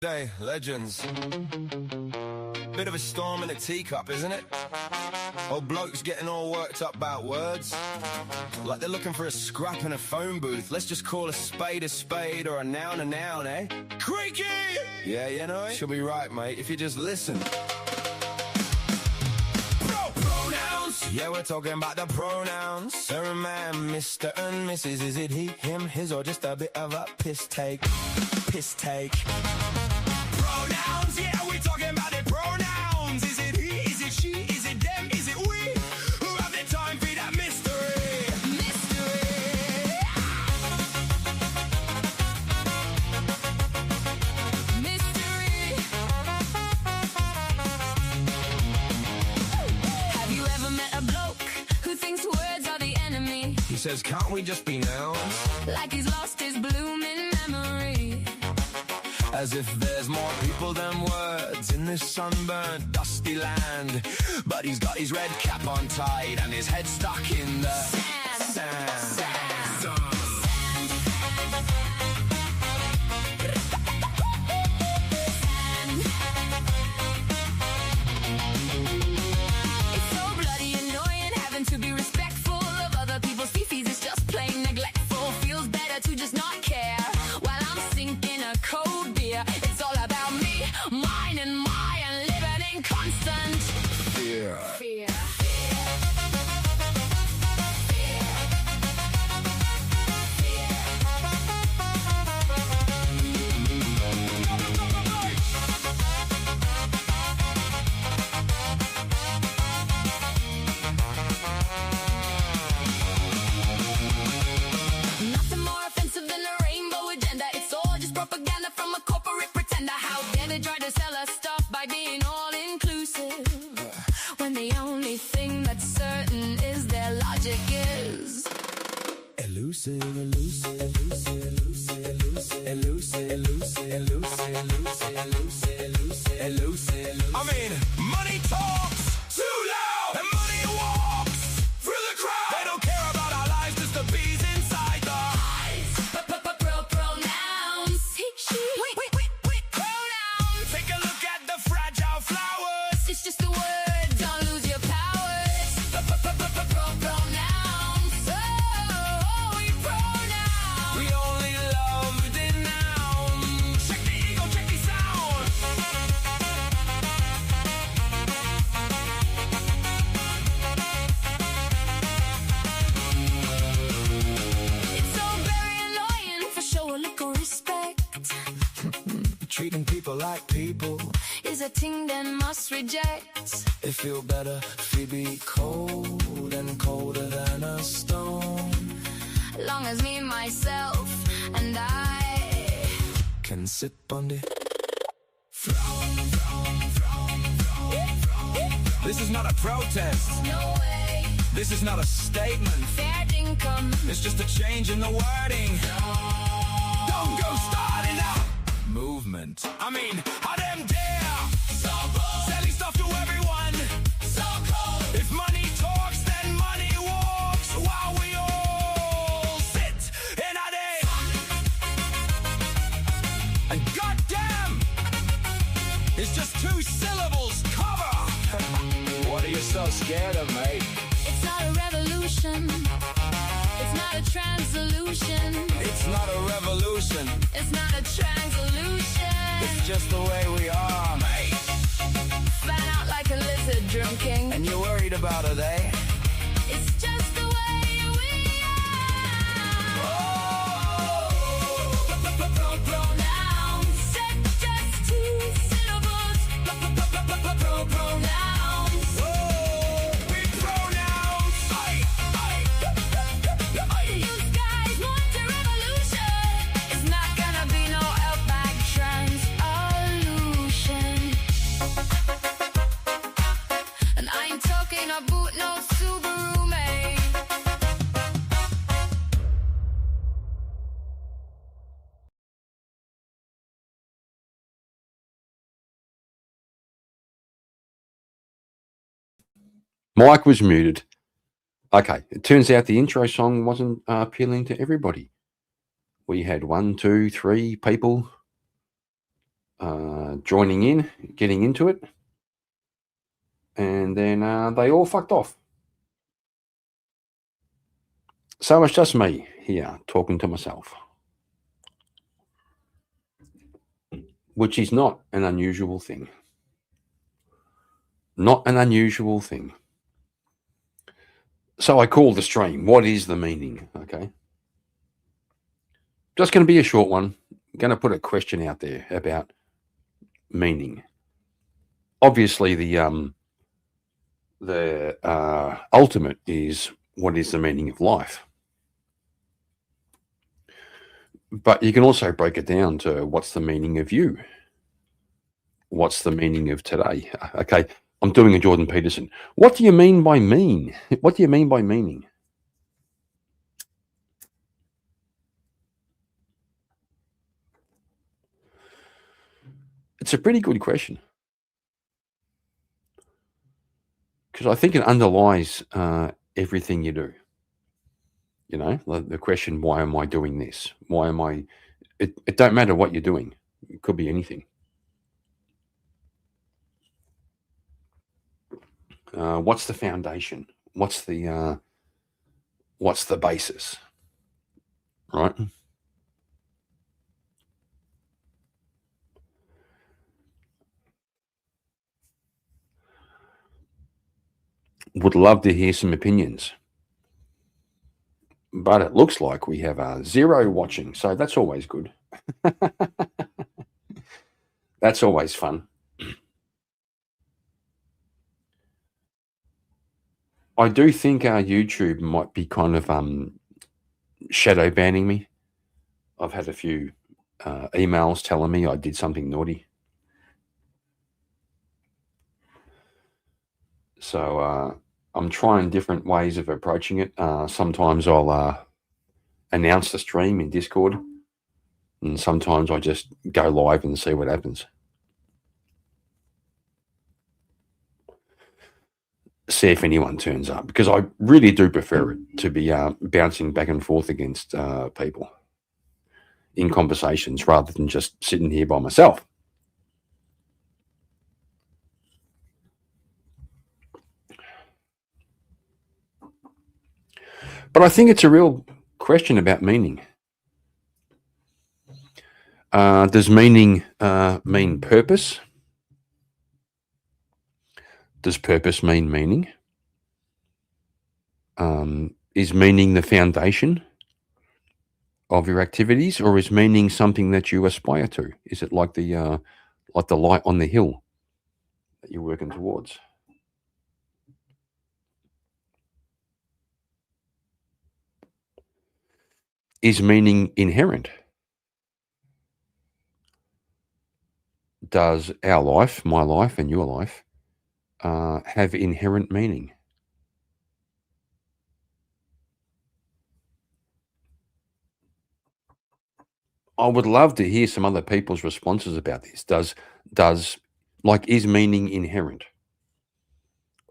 Day, legends. Bit of a storm in a teacup, isn't it? Old blokes getting all worked up about words. Like they're looking for a scrap in a phone booth. Let's just call a spade or a noun, eh? Creaky! Yeah, you know it? She'll be right, mate, if you just listen. Pronouns! Yeah, we're talking about the pronouns. Sir and man, Mr. and Mrs. Is it he, him, his, or just a bit of a piss take? Piss take. Pronouns, yeah, we're talking about the pronouns. Is it he, is it she, is it them, is it we? Who have the time for that mystery? Mystery. Have you ever met a bloke who thinks words are the enemy? He says, can't we just be nouns? Like he's lost his blooming memory. As if there's more people than words in this sunburned, dusty land. But he's got his red cap on tight and his head stuck in the sand. It's so bloody annoying having to be respectful of other people's feces. It's just plain neglectful. Feels better to just not care while I'm sinking a cold beer. It's all about me, mine and my, and living in constant Fear. fear. Nothing more offensive than a rainbow agenda. It's all just propaganda from a corporate pretender. How dare they try to sell us stuff by being all inclusive, when the only thing that's certain is their logic is Elusive, elusive, elusive, elusive, elusive, elusive, elusive, elusive, elusive, elusive, elusive. I mean, money talks too loud, and money walks through the crowd. They don't care about our lives, just the bees inside the hive. pronouns. He, she, we pronouns. Take a look at the fragile flowers. It's just a word, don't lose your powers. Pronouns. Oh, we pronouns. We only loved in nouns. Check the ego, check the sound. It's so very annoying for show a little respect. Treating people like people. Is a thing that must reject. It feel better if we be cold and colder than a stone. Long as me, myself, and I Can sip on the. This is not a protest. no way, This is not a statement. fair income. It's just a change in the wording. Don't go starting a movement. I mean, how them dare? So bold. Selling stuff to everyone. So cold. If money talks, then money walks. While we all sit in a day. And goddamn, it's just two syllables. Cover. What are you so scared of, mate? It's not a revolution. It's not a transolution. It's not a revolution. It's not a transolution. It's just the way we are, mate. Fan out like a lizard drinking. And you're worried about it, eh? It's just the way we are. Pronouns. Said just two syllables. Pronouns. We pronouns. You guys want a revolution. It's not gonna be no outback transolution. And I ain't talking about no Subaru, mate. Mike was muted. Okay, it turns out the intro song wasn't appealing to everybody. We had 1, 2, 3 people joining in, getting into it, and then they all fucked off. So it's just me here talking to myself, which is not an unusual thing. Not an unusual thing. So I called the stream, what is the meaning? Okay. Just going to be a short one. I'm going to put a question out there about meaning. Obviously, the ultimate is what is the meaning of life. But you can also break it down to what's the meaning of you? What's the meaning of today? Okay, I'm doing a Jordan Peterson. What do you mean by mean? What do you mean by meaning? It's a pretty good question. Because I think it underlies everything you do. You know, the question, why am I doing this? Why am I... It don't matter what you're doing. It could be anything. What's the foundation? What's the basis? Right? Would love to hear some opinions. But it looks like we have 0 watching, so that's always good. That's always fun. I do think YouTube might be kind of shadow banning me. I've had a few emails telling me I did something naughty. So I'm trying different ways of approaching it. Sometimes I'll announce the stream in Discord, and sometimes I just go live and see what happens. See if anyone turns up, because I really do prefer it to be bouncing back and forth against people in conversations rather than just sitting here by myself. But I think it's a real question about meaning. Does meaning mean purpose? Does purpose mean meaning? Is meaning the foundation of your activities, or is meaning something that you aspire to? Is it like the light on the hill that you're working towards? Is meaning inherent? Does our life, my life and your life, have inherent meaning? I would love to hear some other people's responses about this. Is meaning inherent?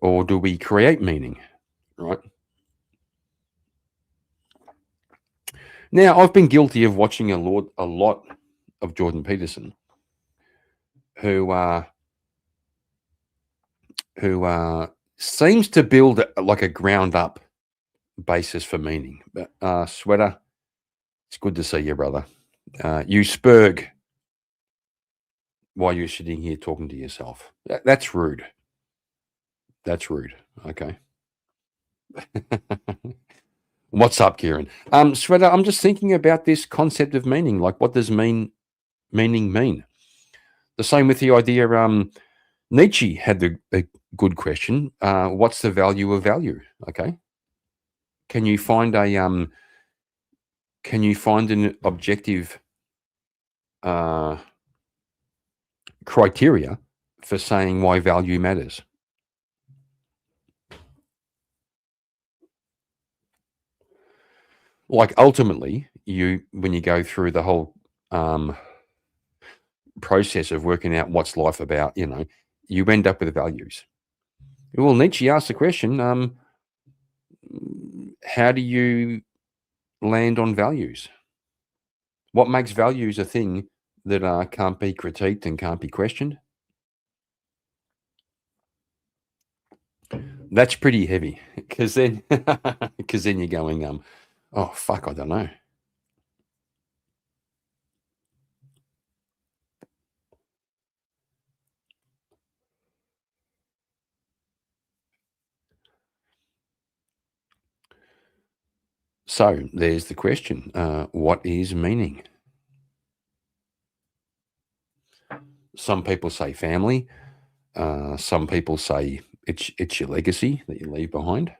Or do we create meaning, right? Now, I've been guilty of watching a lot of Jordan Peterson, who seems to build like a ground up basis for meaning. But Sweater, it's good to see you, brother. You spurg while you're sitting here talking to yourself. That's rude. That's rude. Okay. What's up, Kieran? Sweater, I'm just thinking about this concept of meaning. Like, what does meaning mean? The same with the idea. Nietzsche had a good question. What's the value of value? Okay. Can you find an objective criteria for saying why value matters? Like, ultimately, when you go through the whole process of working out what's life about, you end up with values. Well, Nietzsche asked the question, how do you land on values? What makes values a thing that can't be critiqued and can't be questioned. That's pretty heavy because then you're going, oh fuck, I don't know. So there's the question: what is meaning? Some people say family. Some people say it's your legacy that you leave behind.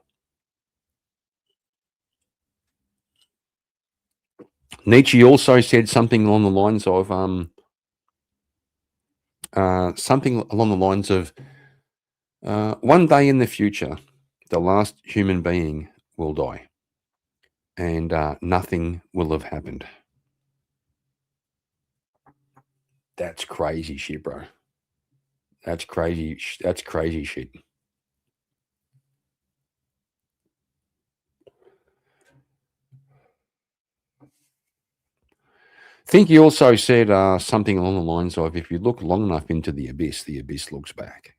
Nietzsche also said something along the lines of one day in the future, the last human being will die, and nothing will have happened. That's crazy shit, bro. That's crazy. That's crazy shit. I think he also said something along the lines of, if you look long enough into the abyss looks back.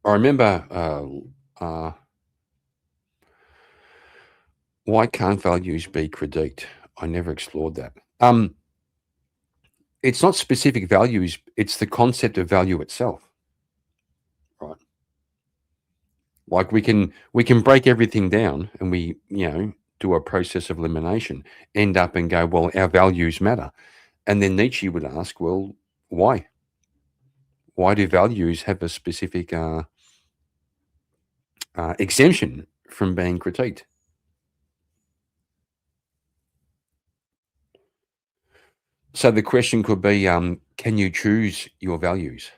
I remember why can't values be critiqued? I never explored that. It's not specific values, it's the concept of value itself. Right. Like we can break everything down and we, do a process of elimination, end up and go, well, our values matter. And then Nietzsche would ask, well, why? Why do values have a specific exemption from being critiqued? So the question could be, can you choose your values?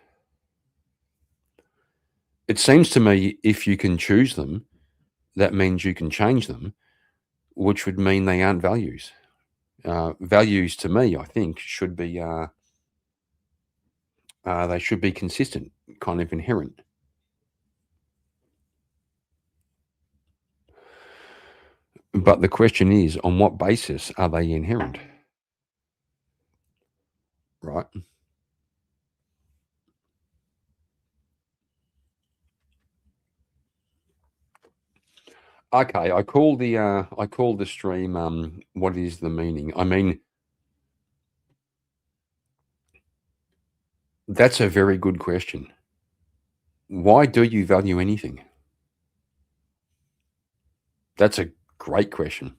It seems to me if you can choose them, that means you can change them, which would mean they aren't values. Values to me, I think, should be they should be consistent, kind of inherent. But the question is, on what basis are they inherent? Right. Okay, I call the stream what is the meaning? I mean, that's a very good question. Why do you value anything? That's a great question.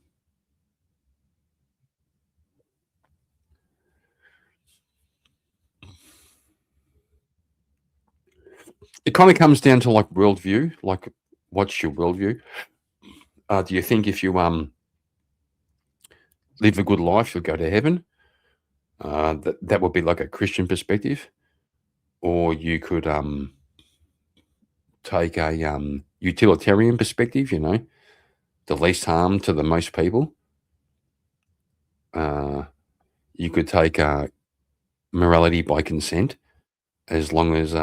It kind of comes down to like worldview, like what's your worldview? Do you think if you live a good life, you'll go to heaven? That would be like a Christian perspective, or you could take a utilitarian perspective. The least harm to the most people. You could take morality by consent, as long as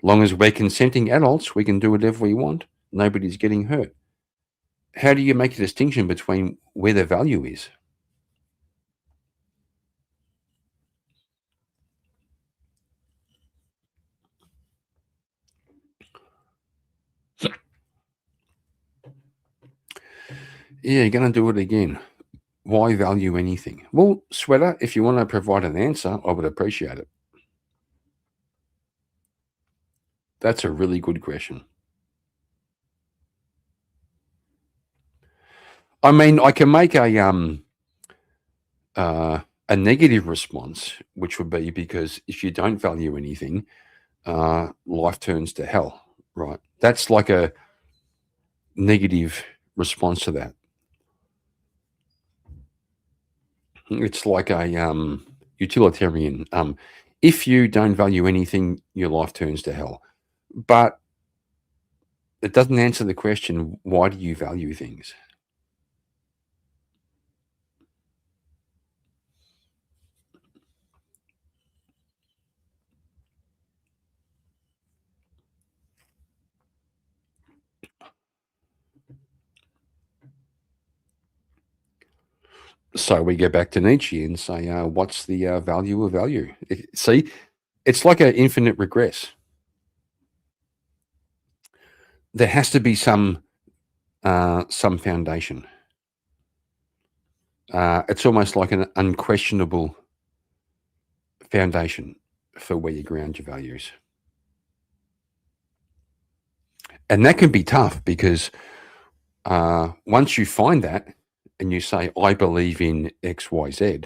long as we're consenting adults, we can do whatever we want. Nobody's getting hurt. How do you make a distinction between where the value is? Yeah, you're going to do it again. Why value anything? Well, Sweater, if you want to provide an answer, I would appreciate it. That's a really good question. I mean, I can make a negative response, which would be because if you don't value anything, life turns to hell, right? That's like a negative response to that. It's like a utilitarian. If you don't value anything, your life turns to hell. But it doesn't answer the question, why do you value things? So we go back to Nietzsche and say, what's the value of value? See, it's like an infinite regress. There has to be some foundation. It's almost like an unquestionable foundation for where you ground your values. And that can be tough because once you find that and you say, I believe in X, Y, Z,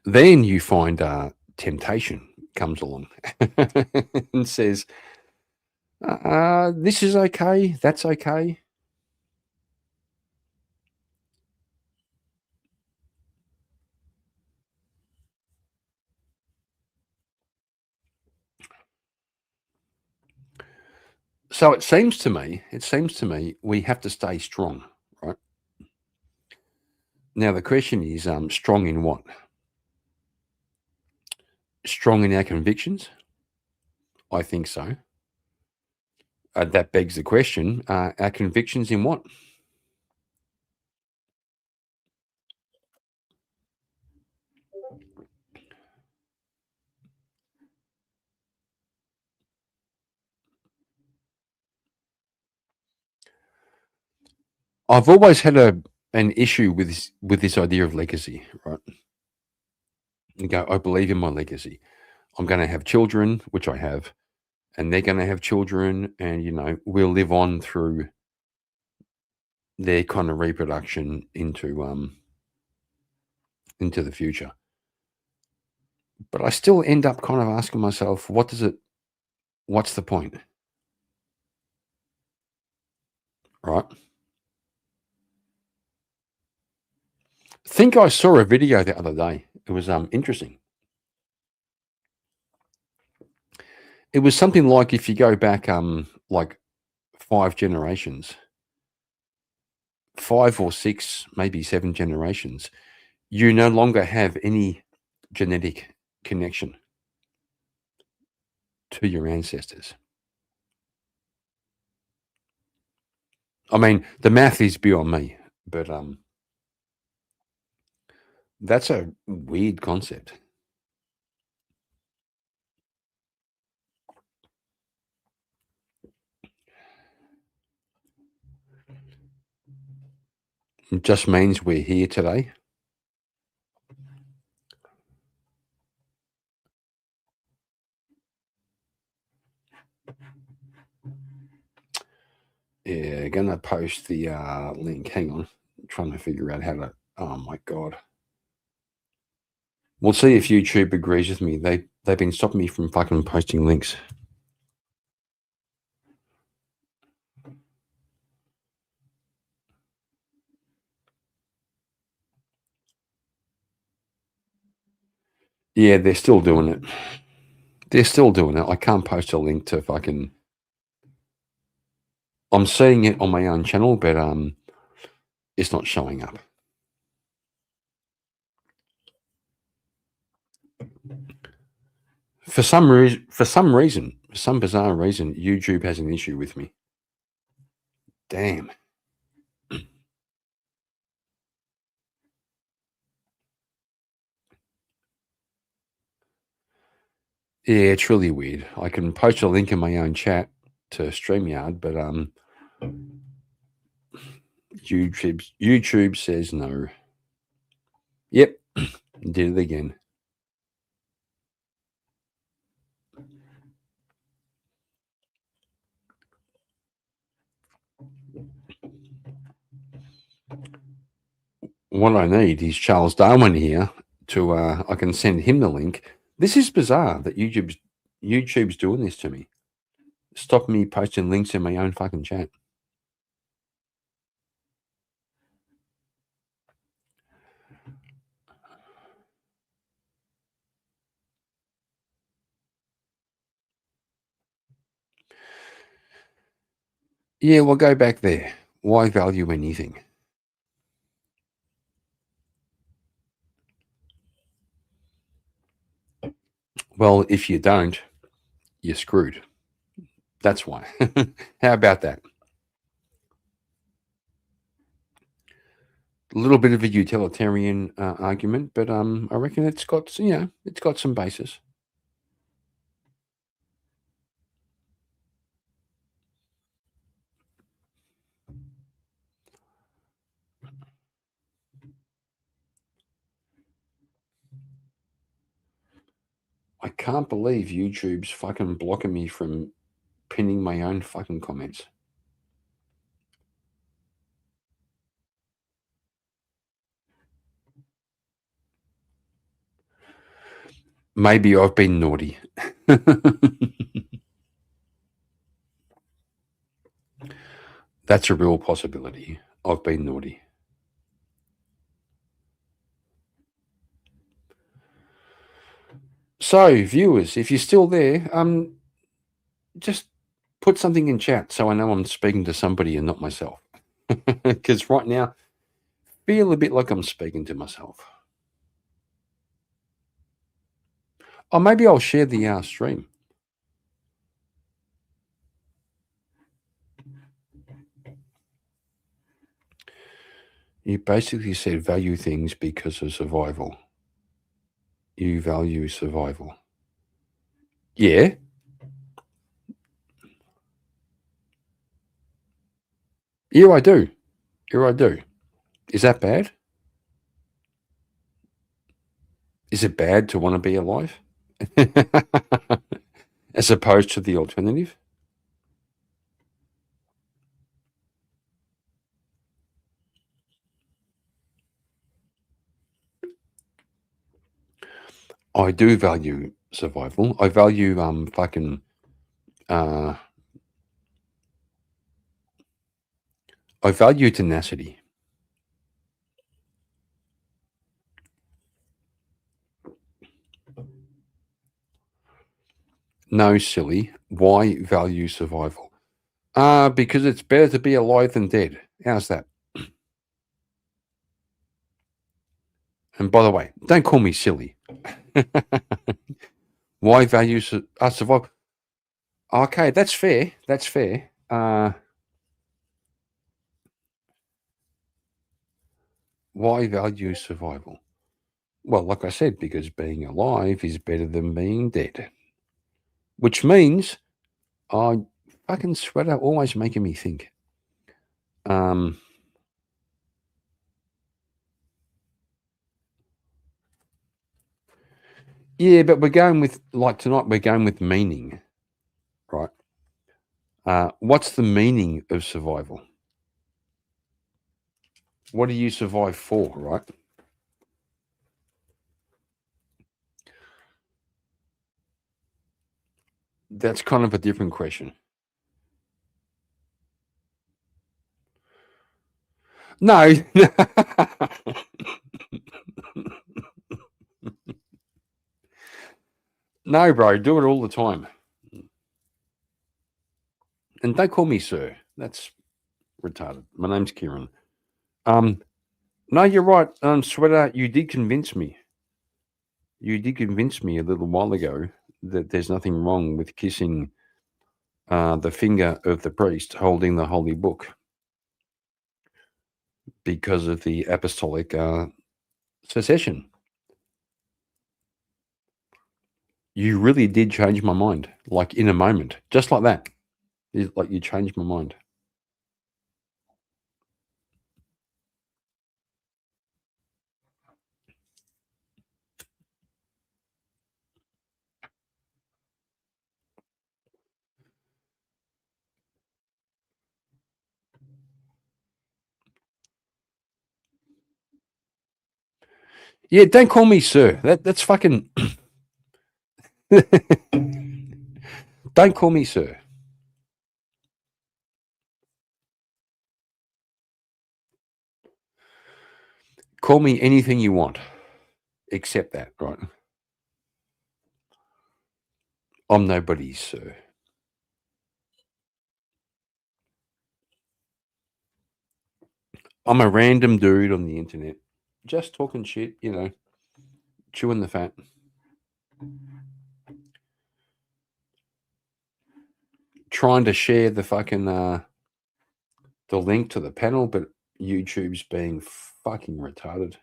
then you find temptation comes along and says, this is okay, that's okay. So it seems to me we have to stay strong, right? Now the question is, strong in what? Strong in our convictions? I think so. That begs the question, our convictions in what? I've always had an issue with this idea of legacy, right? You go, I believe in my legacy. I'm going to have children, which I have, and they're going to have children, and we'll live on through their kind of reproduction into the future. But I still end up kind of asking myself, what's the point? Right? I think I saw a video the other day. It was interesting. It was something like if you go back like 5 generations, 5 or 6, maybe 7 generations, you no longer have any genetic connection to your ancestors. I mean, the math is beyond me, but that's a weird concept. It just means we're here today. Yeah, gonna post the link. Hang on, I'm trying to figure out how to. Oh my god! We'll see if YouTube agrees with me. They've been stopping me from fucking posting links. Yeah, they're still doing it. They're still doing it. I can't post a link to fucking. I'm seeing it on my own channel, but it's not showing up. For some reason, for some bizarre reason, YouTube has an issue with me. Damn. Yeah, it's really weird. I can post a link in my own chat to StreamYard, but YouTube says no. Yep, did it again. What I need is Charles Darwin here to I can send him the link. This is bizarre that YouTube's doing this to me. Stop me posting links in my own fucking chat. Yeah, we'll go back there. Why value anything? Well, if you don't, you're screwed. That's why. How about that? A little bit of a utilitarian argument, but I reckon it's got it's got some basis. I can't believe YouTube's fucking blocking me from pinning my own fucking comments. Maybe I've been naughty. That's a real possibility. I've been naughty. So, viewers, if you're still there, just put something in chat so I know I'm speaking to somebody and not myself. Because right now, feel a bit like I'm speaking to myself. Or maybe I'll share the stream. You basically said value things because of survival. You value survival. Yeah. Yeah, I do. Yeah, I do. Is that bad? Is it bad to want to be alive? As opposed to the alternative? I do value survival. I value I value tenacity. No, silly. Why value survival? Because it's better to be alive than dead. How's that? And by the way, don't call me silly. Why value survival? Okay, that's fair. That's fair. Why value survival? Well, like I said, because being alive is better than being dead. Which means, fucking Sweater always making me think. Yeah, but we're going with, like tonight, we're going with meaning, right? What's the meaning of survival? What do you survive for, right? That's kind of a different question. No. No, bro, do it all the time. And don't call me sir. That's retarded. My name's Kieran. No, you're right. Sweater, you did convince me. You did convince me a little while ago that there's nothing wrong with kissing the finger of the priest holding the holy book because of the apostolic succession. You really did change my mind, like in a moment, just like that. Like you changed my mind. Yeah, don't call me sir. That's fucking. Don't call me sir. Call me anything you want, except that, right? I'm nobody's sir. I'm a random dude on the internet, just talking shit, chewing the fat. Trying to share the fucking the link to the panel, but YouTube's being fucking retarded.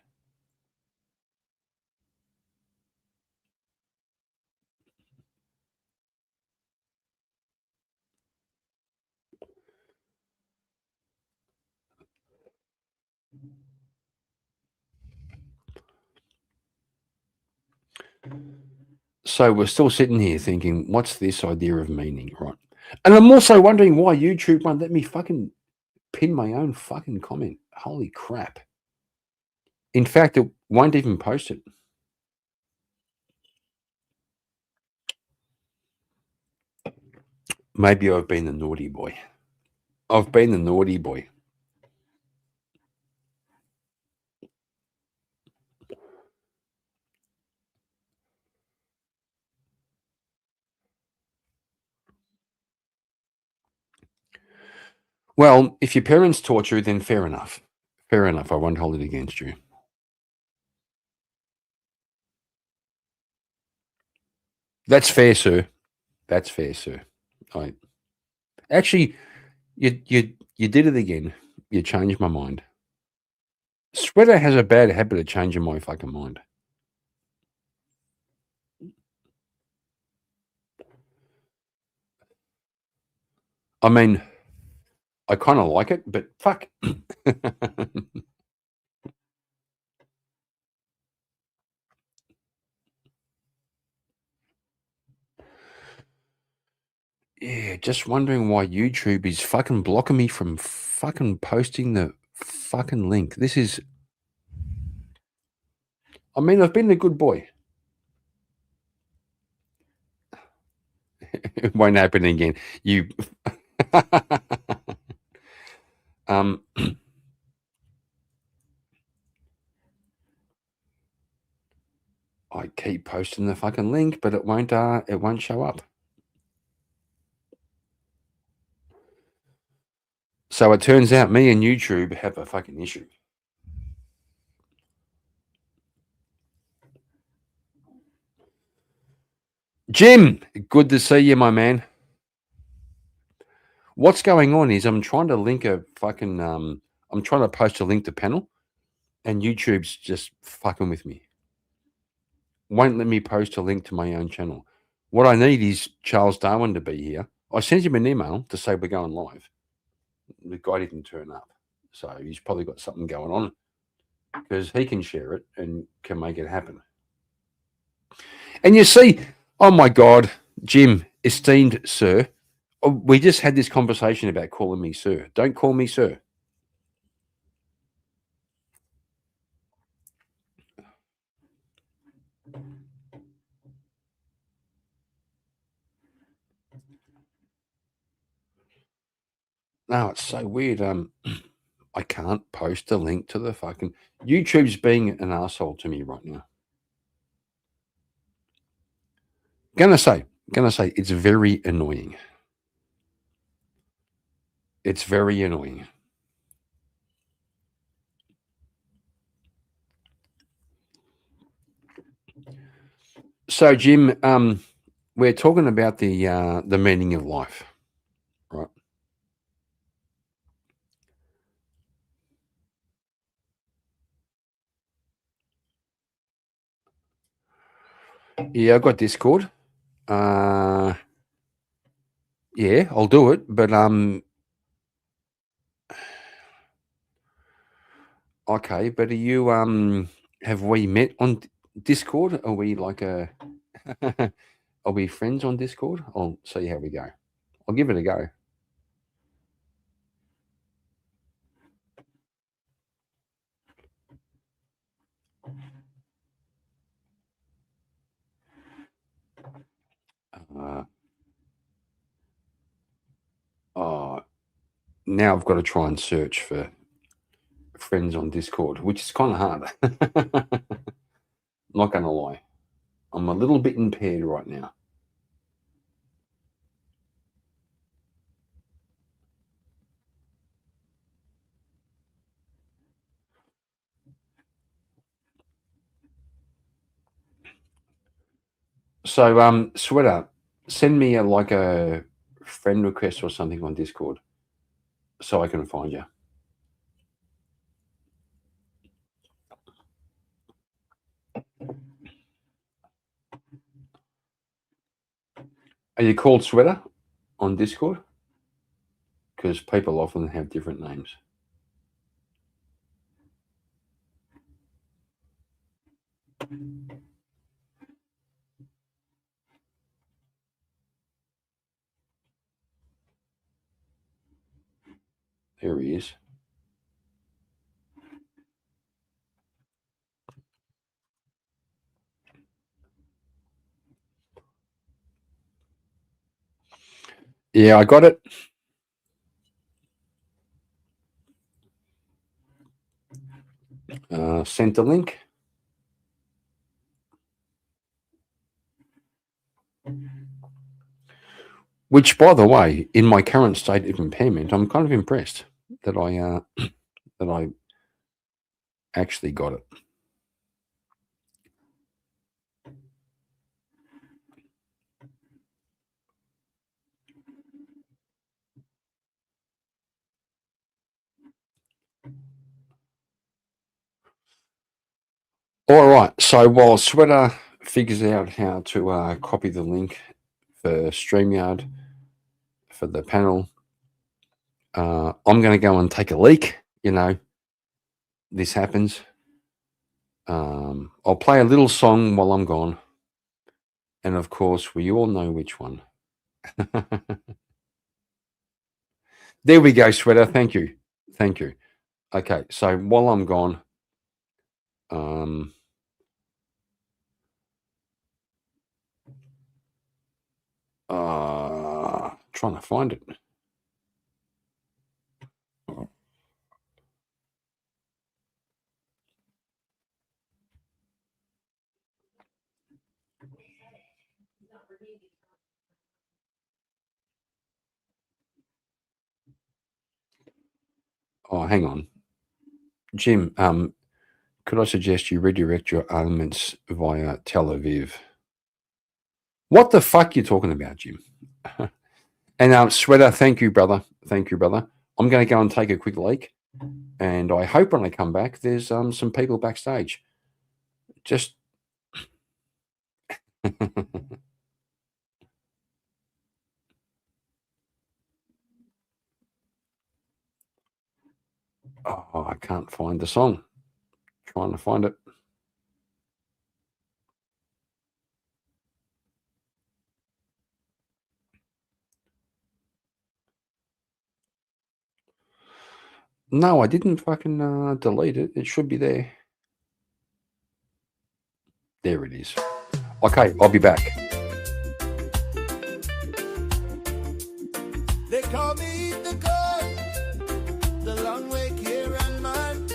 So we're still sitting here thinking, what's this idea of meaning, right? And I'm also wondering why YouTube won't let me fucking pin my own fucking comment. Holy crap. In fact, it won't even post it. Maybe I've been the naughty boy. I've been the naughty boy. Well, if your parents taught you, then fair enough. Fair enough. I won't hold it against you. That's fair, sir. That's fair, sir. Actually, you did it again. You changed my mind. Sweater has a bad habit of changing my fucking mind. I mean, I kind of like it, but fuck. Yeah, just wondering why YouTube is fucking blocking me from fucking posting the fucking link. This is. I mean, I've been a good boy. It won't happen again. You. I keep posting the fucking link, but it won't show up. So it turns out me and YouTube have a fucking issue. Jim, good to see you, my man. What's going on is I'm trying to link a fucking I'm trying to post a link to panel, and YouTube's just fucking with me. Won't let me post a link to my own channel. What I need is Charles Darwin to be here. I sent him an email to say we're going live. The guy didn't turn up, so he's probably got something going on because he can share it and can make it happen. And you see, oh my God, Jim, esteemed sir, we just had this conversation about calling me sir. Don't call me sir. No, it's so weird. I can't post a link to the fucking YouTube's being an asshole to me right now. Gonna say, it's very annoying. It's very annoying. So, Jim, we're talking about the meaning of life, right? Yeah, I've got Discord. Yeah, I'll do it, but okay, but are you have we met on Discord? Are we like a are we friends on Discord? I'll see how we go. I'll give it a go. Now I've got to try and search for friends on Discord, which is kind of hard. Not going to lie. I'm a little bit impaired right now. So, Sweater, send me a friend request or something on Discord so I can find you. Are you called Sweater on Discord? Because people often have different names. There he is. Yeah, I got it. Sent the link. Which, by the way, in my current state of impairment, I'm kind of impressed that I that I actually got it. All right. So while Sweater figures out how to copy the link for StreamYard for the panel, I'm going to go and take a leak. You know, this happens. I'll play a little song while I'm gone. And of course, we all know which one. There we go, Sweater. Thank you. Thank you. Okay. So while I'm gone, trying to find it. Oh, hang on. Jim, could I suggest you redirect your elements via Tel Aviv? What the fuck you talking about, Jim? And Sweater, thank you, brother. Thank you, brother. I'm going to go and take a quick leak, and I hope when I come back, there's some people backstage. Just oh, I can't find the song. Trying to find it. No, I didn't fucking delete it. It should be there. There it is. Okay, I'll be back. They call me the God, the long way Kieran man.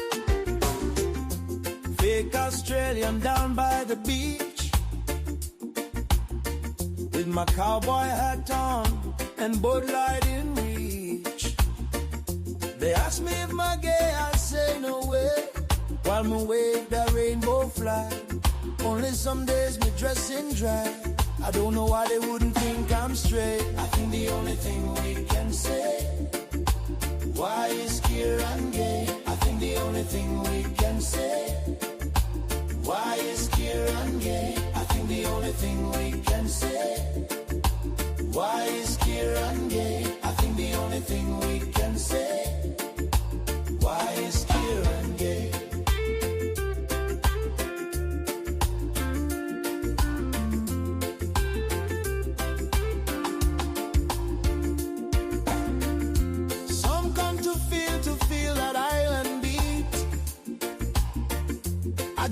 Fake Australian down by the beach, with my cowboy hat on and Bud Light in reach. They ask me if my gay, I say no way, while me wave the rainbow flag. Only some days me dress in drag. I don't know why they wouldn't think I'm straight. I think the only thing we can say, why is Kieran gay? I think the only thing we can say, why is Kieran gay? I think the only thing we can say, why is Kieran gay? I think the only thing we can say, why is Kieran gay?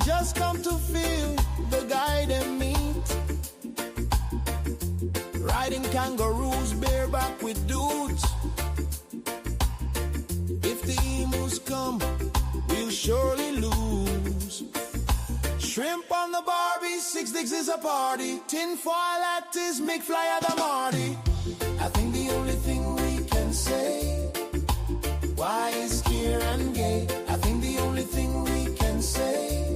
Just come to feel the guy they meet, riding kangaroos bareback with dudes. If the emus come, we'll surely lose. Shrimp on the Barbie, 6 dicks is a party. Tinfoil at his McFly at the Marty. I think the only thing we can say, why is Kieran gay? I think the only thing we can say,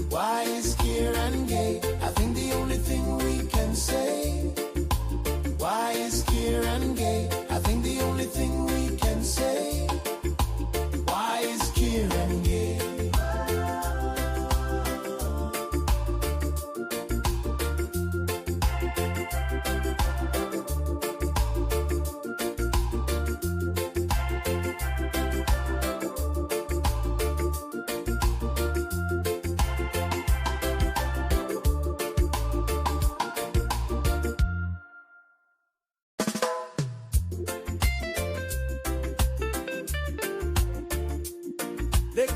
why is Kieran gay? I think the only thing we can say, why is Kieran gay? I think the only thing we can say, why is Kieran gay?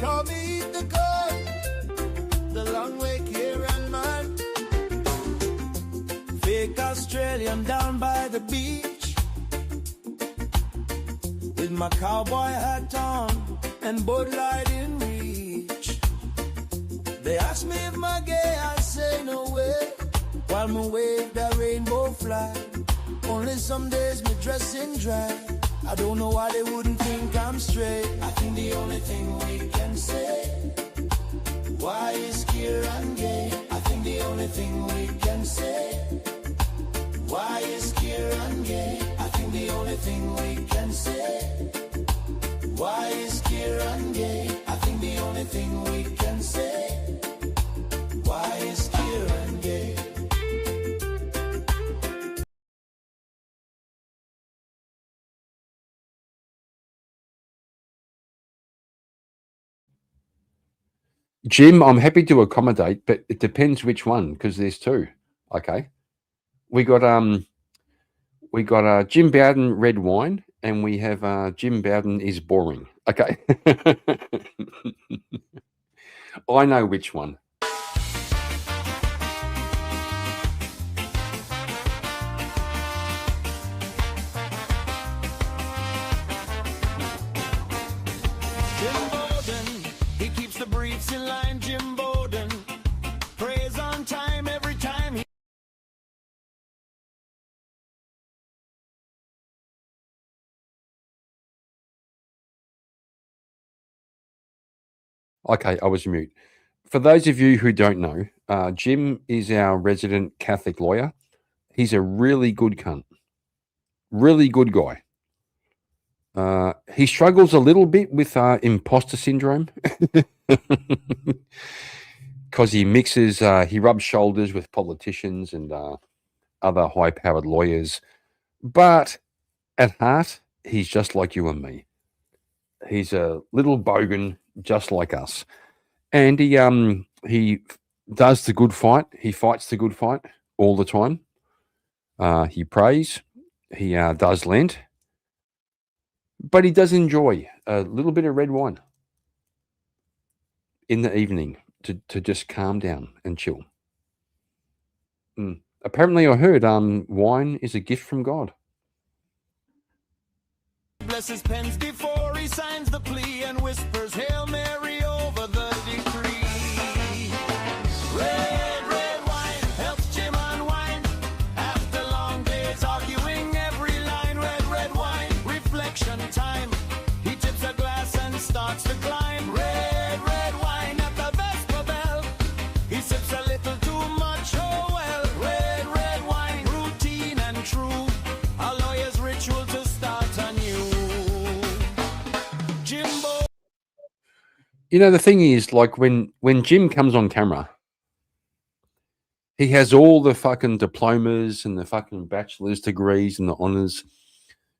call me eat the corn. The long way Kieran man. Fake Australian down by the beach, with my cowboy hat on and Bud Light in reach. They ask me if my gay, I say no way, while me wave that rainbow flag. Only some days me dress in drag. I don't know why they wouldn't think I'm straight. I think the only thing we can say, why is Kieran gay? I think the only thing we can say, why is Kieran gay? I think the only thing we can say, why is Kieran gay? I think the only thing we can say, why is Kieran gay? Jim, I'm happy to accommodate, but it depends which one, because there's two. Okay. We got Jim Bowden red wine, and we have Jim Bowden is boring. Okay. I know which one. Jim Bowden, he keeps the briefs in line. Jim Bowden prays on time every time he. Okay, I was mute. For those of you who don't know, Jim is our resident Catholic lawyer. He's a really good cunt. Really good guy. He struggles a little bit with imposter syndrome because he mixes, he rubs shoulders with politicians and other high-powered lawyers. But at heart, he's just like you and me. He's a little bogan just like us. And he does the good fight. He fights the good fight all the time. He prays. He does Lent. But he does enjoy a little bit of red wine in the evening to just calm down and chill. Apparently, I heard wine is a gift from God. Bless his pens before he signs the plea and whispers Hail Mary over the decree. Red wine helps Jim unwind after long days arguing every line. Red wine, reflection time. He tips a glass and starts to climb. Red wine at the Vesper Bell. He sips a little too much, oh well. Red wine, routine and true. A lawyer's ritual to start anew. Jimbo. You know, the thing is, like when Jim comes on camera, he has all the fucking diplomas and the fucking bachelor's degrees and the honors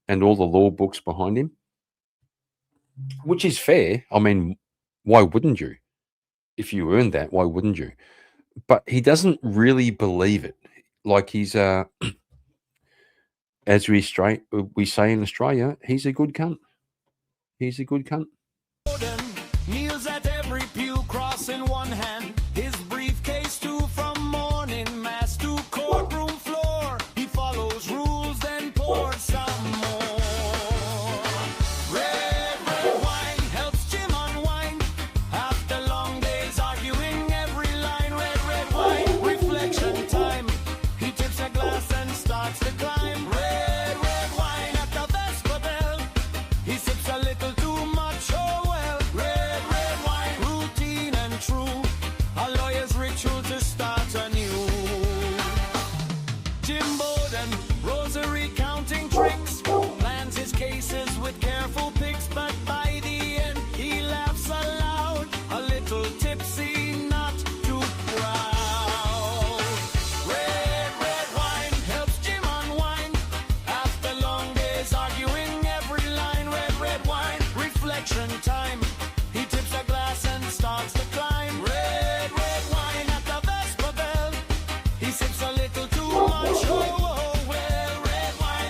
and all the law books behind him, which is fair. I mean, why wouldn't you? If you earned that, why wouldn't you? But he doesn't really believe it. Like he's, as we say in Australia, he's a good cunt. He's a good cunt. Kneels at every pew, cross in one hand, his briefcase too, from morning mass to courtroom floor. He follows rules, then pours some more. Red wine helps Jim unwind after long days arguing every line. Red wine, reflection time. He tips a glass and starts to climb. Red wine at the Vesper Bell. He sips a little too much, oh well. Red wine, routine and true. A lawyer's ritual to start anew. Jim Bowden, rosary counting tricks, plans his cases with careful picks, but by the end he laughs aloud, a little tipsy, not too proud. Red wine helps Jim unwind after long days arguing every line. Red wine, reflection time. He tips a glass and starts to climb. Red wine at the Vesper Bell. He sips a little too much, oh well. Red wine,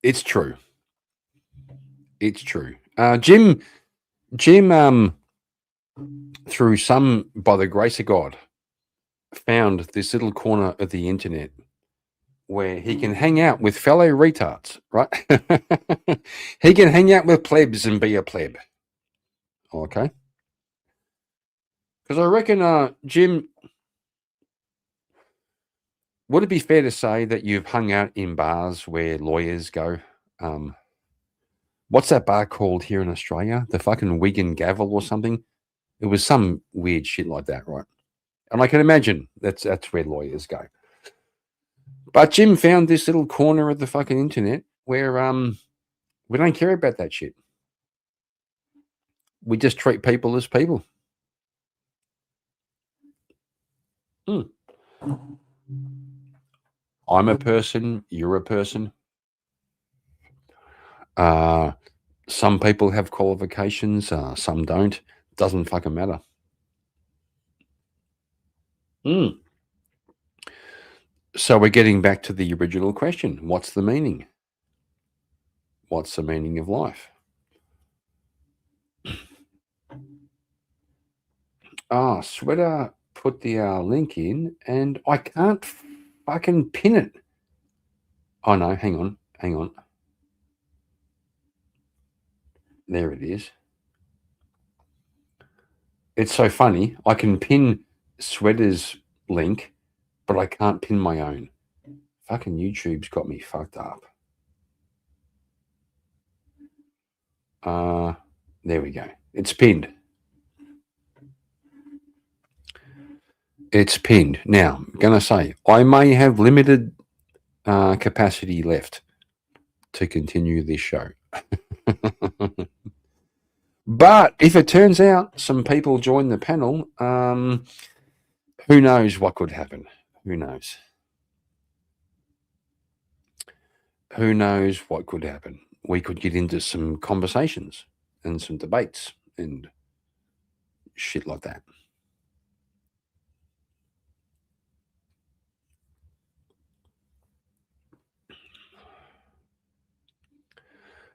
It's true. It's true. Jim, through some, by the grace of God, found this little corner of the internet where he can hang out with fellow retards, right? He can hang out with plebs and be a pleb. Okay. Because I reckon, Jim, would it be fair to say that you've hung out in bars where lawyers go? What's that bar called here in Australia? The fucking Wigan Gavel or something? It was some weird shit like that, right? And I can imagine that's where lawyers go. But Jim found this little corner of the fucking internet where we don't care about that shit. We just treat people as people. I'm a person, you're a person. Some people have qualifications, some don't. Doesn't fucking matter. So we're getting back to the original question. What's the meaning? What's the meaning of life? Sweater put the link in and I can't fucking pin it. Oh no, hang on. There it is. It's so funny. I can pin Sweater's link, but I can't pin my own. Fucking YouTube's got me fucked up. There we go. It's pinned. It's pinned. Now, I'm going to say, I may have limited capacity left to continue this show. But if it turns out some people join the panel, who knows what could happen? Who knows? Who knows what could happen? We could get into some conversations and some debates and shit like that.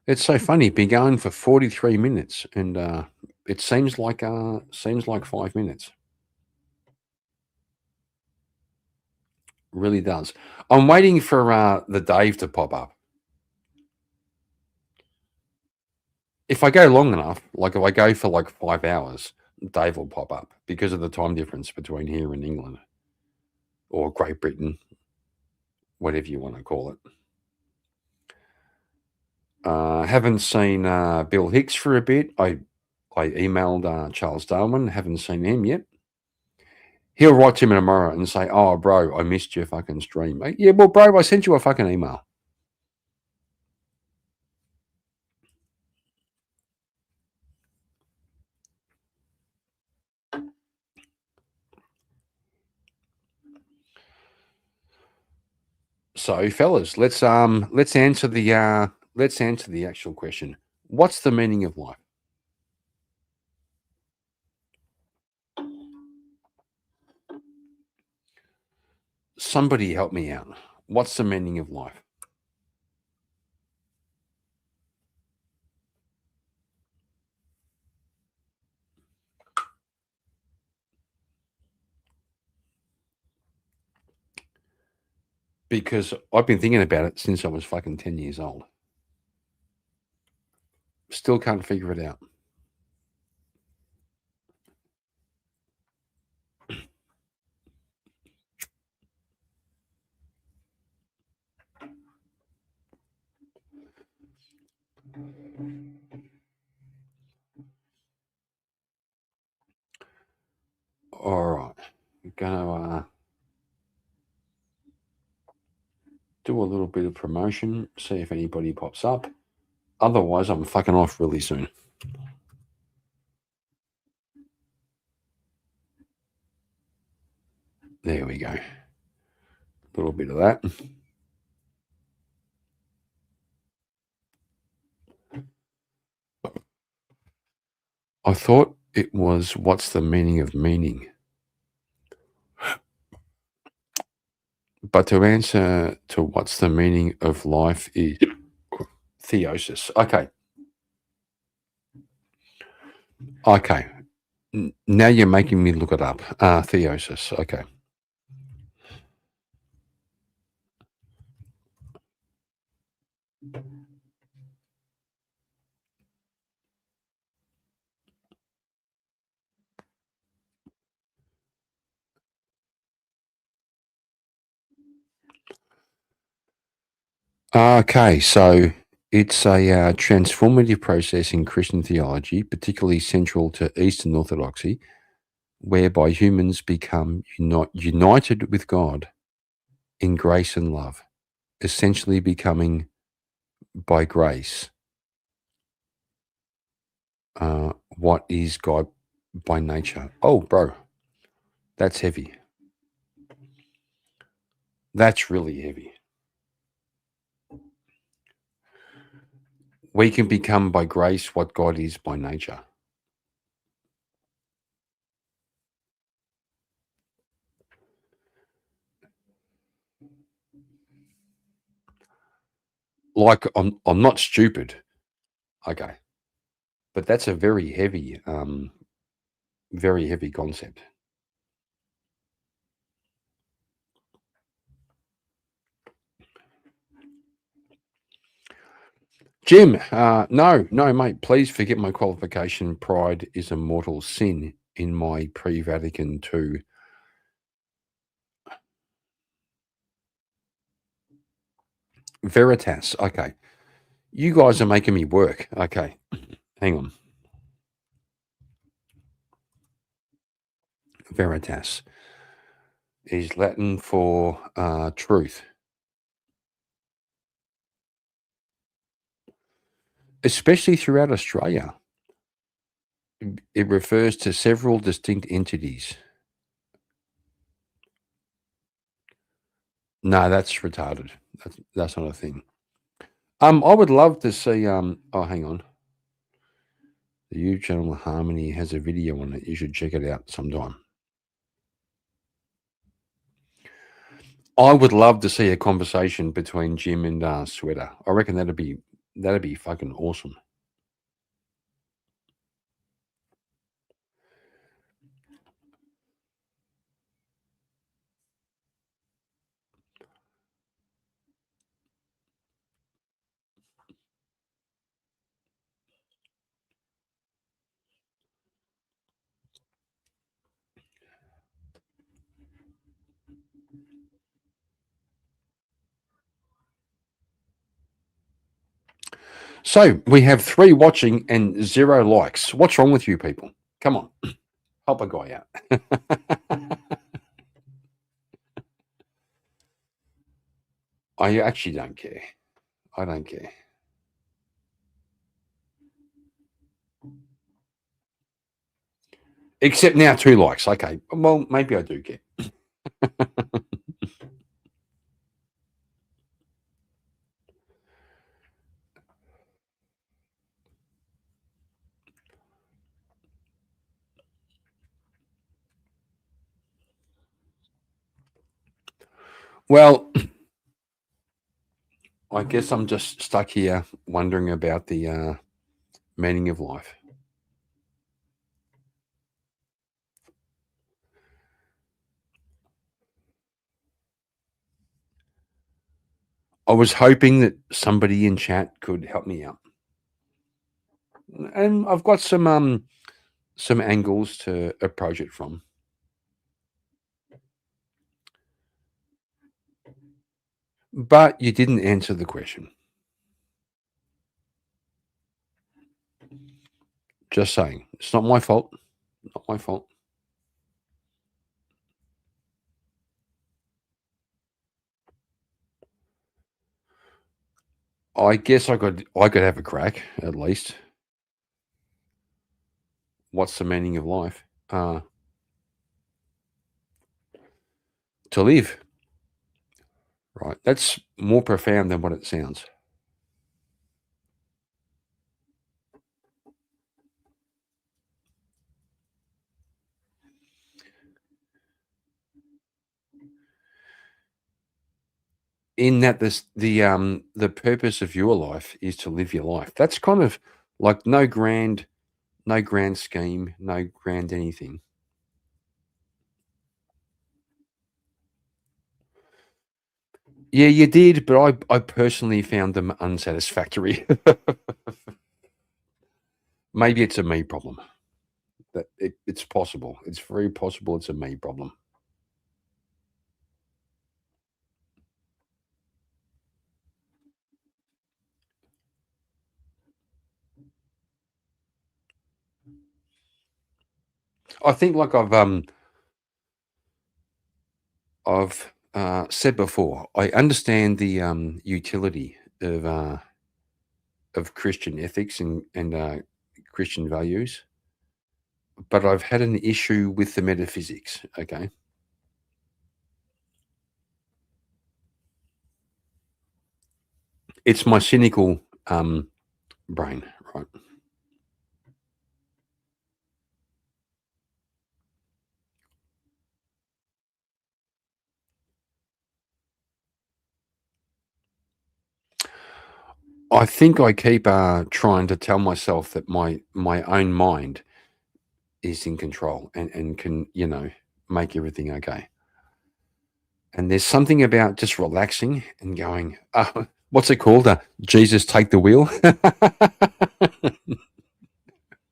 It's so funny. Been going for 43 minutes, and it seems like 5 minutes. Really does. I'm waiting for the Dave to pop up. If I go long enough, like if I go for like 5 hours, Dave will pop up because of the time difference between here and England or Great Britain, whatever you want to call it. Haven't seen Bill Hicks for a bit. I emailed Charles Darwin. Haven't seen him yet. He'll write to me tomorrow and say, "Oh, bro, I missed your fucking stream." Yeah, well, bro, I sent you a fucking email. So, fellas, let's answer the actual question. What's the meaning of life? Somebody help me out. What's the meaning of life? Because I've been thinking about it since I was fucking 10 years old. Still can't figure it out. All right. I'm going to do a little bit of promotion, see if anybody pops up. Otherwise, I'm fucking off really soon. There we go. A little bit of that. I thought it was what's the meaning of meaning? But to answer to what's the meaning of life Theosis. Okay. Okay. Now you're making me look it up. Theosis. Okay. Okay, so it's a transformative process in Christian theology, particularly central to Eastern Orthodoxy, whereby humans become united with God in grace and love, essentially becoming by grace what is God by nature. Oh, bro, that's heavy. That's really heavy. We can become by grace what God is by nature. Like I'm not stupid. Okay. But that's a very heavy concept. Jim, no, mate, please forget my qualification. Pride is a mortal sin in my pre-Vatican II. Veritas. Okay. You guys are making me work. Okay. Hang on. Veritas is Latin for truth. Especially throughout Australia. It refers to several distinct entities. No, that's retarded. That's not a thing. I would love to see. Oh, hang on. The YouTube channel Harmony has a video on it. You should check it out sometime. I would love to see a conversation between Jim and Sweater. I reckon that'd be fucking awesome. So we have 3 watching and 0 likes. What's wrong with you people? Come on, help a guy out. I actually don't care. I don't care. Except now 2 likes. Okay, well maybe I do care. Well, I guess I'm just stuck here wondering about the meaning of life. I was hoping that somebody in chat could help me out. And I've got some angles to approach it from. But you didn't answer the question. Just saying. It's not my fault. Not my fault. I guess I could have a crack at least. What's the meaning of life? To live. Right. That's more profound than what it sounds. in that the purpose of your life is to live your life. That's kind of like no grand scheme, no grand anything. Yeah, you did, but I personally found them unsatisfactory. Maybe it's a me problem. It's possible. It's very possible it's a me problem. I think, like I've said before, I understand the utility of Christian ethics and Christian values, but I've had an issue with the metaphysics. Okay, it's my cynical brain, right? I think I keep trying to tell myself that my own mind is in control and can, make everything okay. And there's something about just relaxing and going, what's it called? Jesus, take the wheel.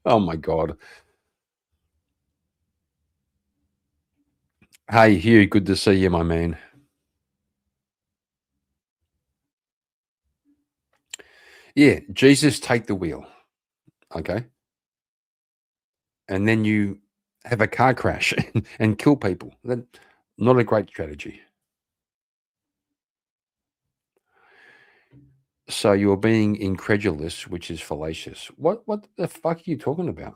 Oh my God. Hey, Hugh, good to see you, my man. Yeah, Jesus, take the wheel. Okay. And then you have a car crash and kill people. Not a great strategy. So you're being incredulous, which is fallacious. What the fuck are you talking about?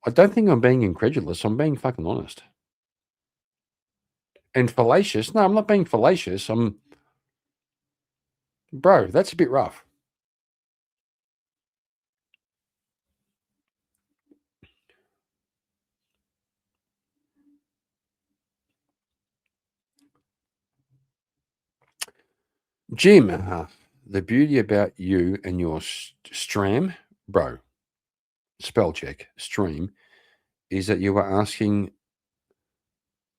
I don't think I'm being incredulous. I'm being fucking honest. And fallacious? No, I'm not being fallacious. Bro, that's a bit rough. Jim, the beauty about you and your stream, bro, spell check, stream, is that you are asking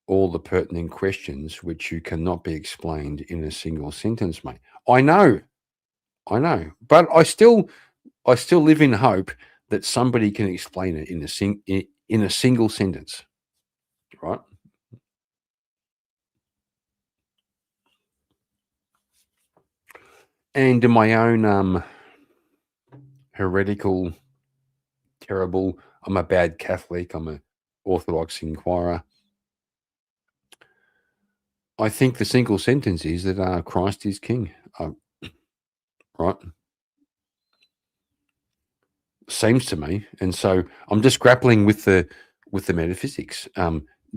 all the pertinent questions which you cannot be explained in a single sentence, mate. I know, but I still live in hope that somebody can explain it in a single sentence, right? And in my own heretical, terrible, I'm a bad Catholic, I'm a Orthodox inquirer. I think the single sentence is that Christ is King, right? Seems to me, and so I'm just grappling with the metaphysics.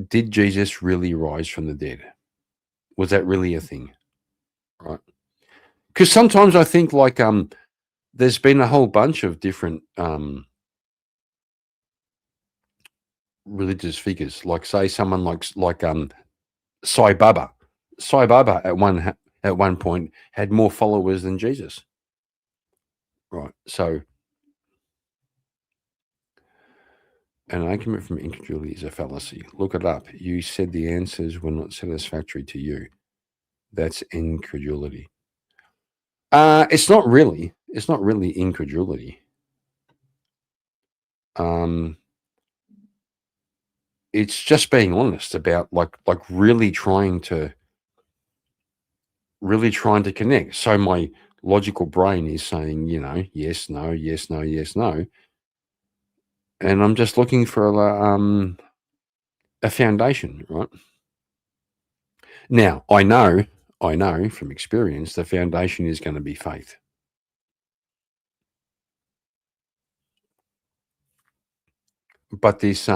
Did Jesus really rise from the dead? Was that really a thing, right? Because sometimes I think like there's been a whole bunch of different religious figures, like say someone like Sai Baba. Sai Baba at one point had more followers than Jesus, right? So an argument from incredulity is a fallacy. Look it up. You said the answers were not satisfactory to you. That's incredulity. It's not really. It's not really incredulity. Um, it's just being honest about like really trying to connect. So my logical brain is saying, yes, no, yes, no, yes, no, and I'm just looking for a foundation, right? Now I know from experience the foundation is going to be faith. But this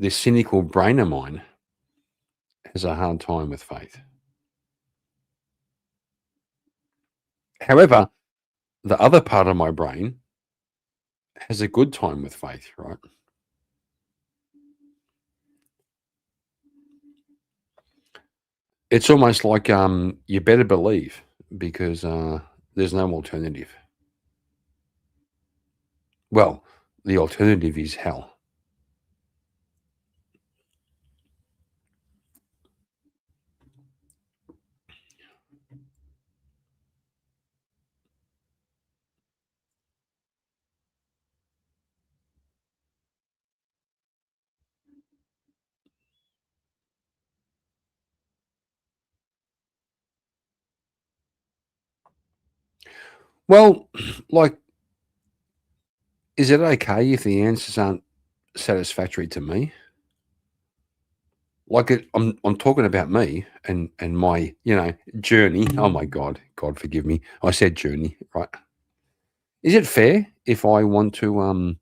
cynical brain of mine has a hard time with faith. However, the other part of my brain has a good time with faith, right? It's almost like you better believe because there's no alternative. Well, the alternative is hell. Well, like, is it okay if the answers aren't satisfactory to me? Like, I'm talking about me and my journey. Oh my God forgive me. I said journey, right? Is it fair if I want to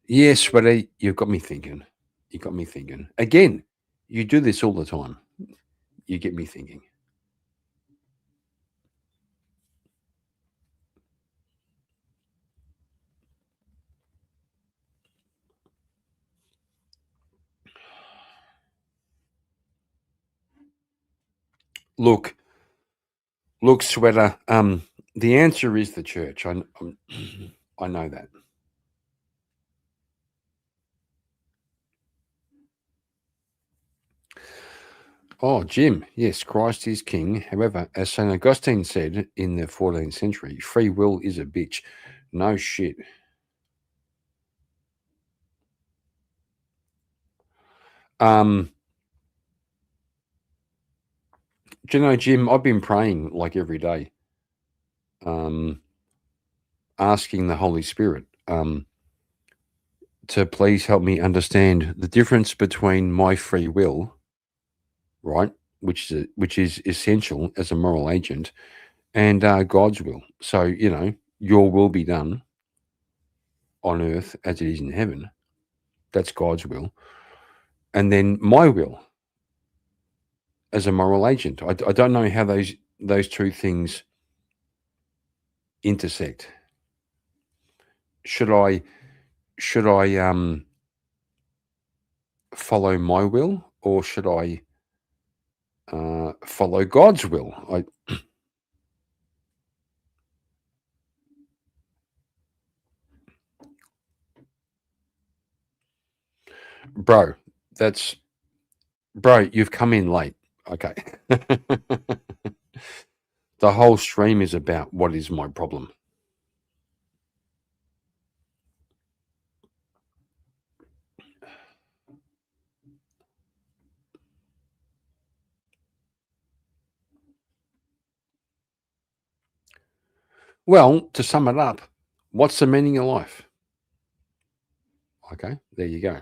Yes, but you've got me thinking. You got me thinking. Again, you do this all the time. You get me thinking. Look, Sweater. The answer is the church. I know that. Oh, Jim. Yes, Christ is king. However, as Saint Augustine said in the 14th century, free will is a bitch. No shit. Do you know, Jim? I've been praying like every day, asking the Holy Spirit to please help me understand the difference between my free will, right, which is essential as a moral agent, and God's will. So your will be done on earth as it is in heaven. That's God's will, and then my will as a moral agent. I don't know how those two things intersect. Should I follow my will, or should I follow God's will? Bro, you've come in late. Okay. The whole stream is about what is my problem. Well, to sum it up, what's the meaning of life? Okay, there you go.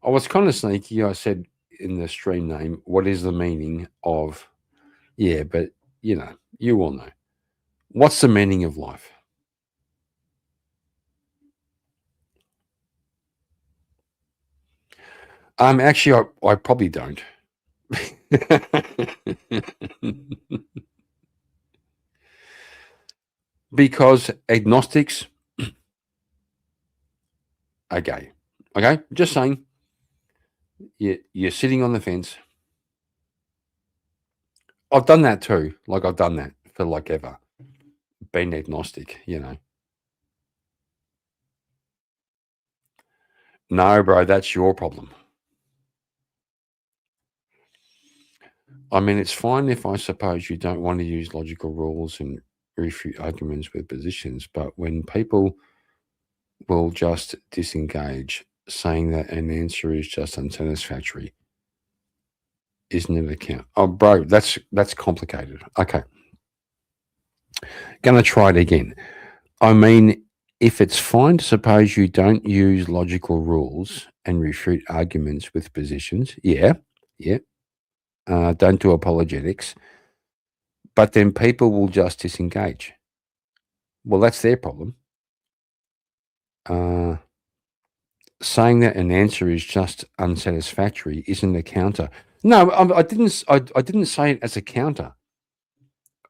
I was kind of sneaky. I said in the stream name, what is the meaning of, but you all know. What's the meaning of life? Actually, I probably don't. Because agnostics are gay. Okay, just saying. You're sitting on the fence. I've done that too. Like, I've done that for like ever. Been agnostic, No, bro, that's your problem. I mean, it's fine if I suppose you don't want to use logical rules and refute arguments with positions, but when people will just disengage, saying that an answer is just unsatisfactory, isn't it a count? Oh, bro, that's complicated. Okay. Gonna try it again. I mean, if it's fine to suppose you don't use logical rules and refute arguments with positions, don't do apologetics, but then people will just disengage. Well, that's their problem. Saying that an answer is just unsatisfactory isn't a counter. No, I didn't. I didn't say it as a counter.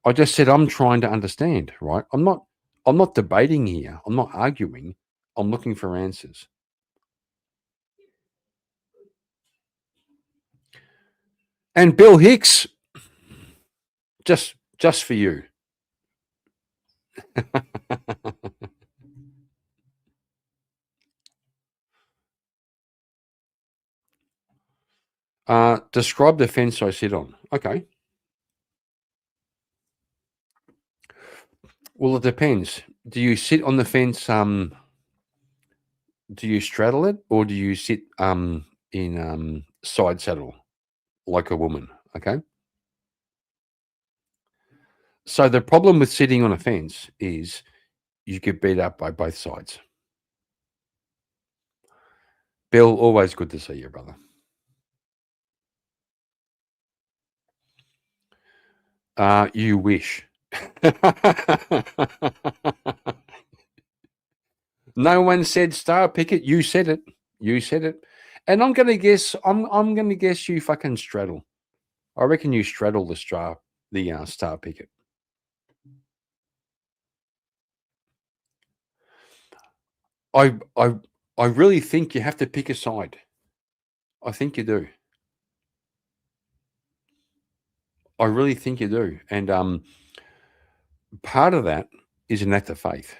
I just said I'm trying to understand. Right? I'm not. I'm not debating here. I'm not arguing. I'm looking for answers. And Bill Hicks, just for you. Describe the fence I sit on. Okay. Well, it depends. Do you sit on the fence? Do you straddle it, or do you sit in side saddle like a woman? Okay. So the problem with sitting on a fence is you get beat up by both sides. Bill, always good to see you, brother. You wish. No one said Star Picket. You said it. You said it. And I'm gonna guess. I'm gonna guess you fucking straddle. I reckon you straddle the Star Picket. I I I really think you have to pick a side. I think you do. I really think you do. And part of that is an act of faith.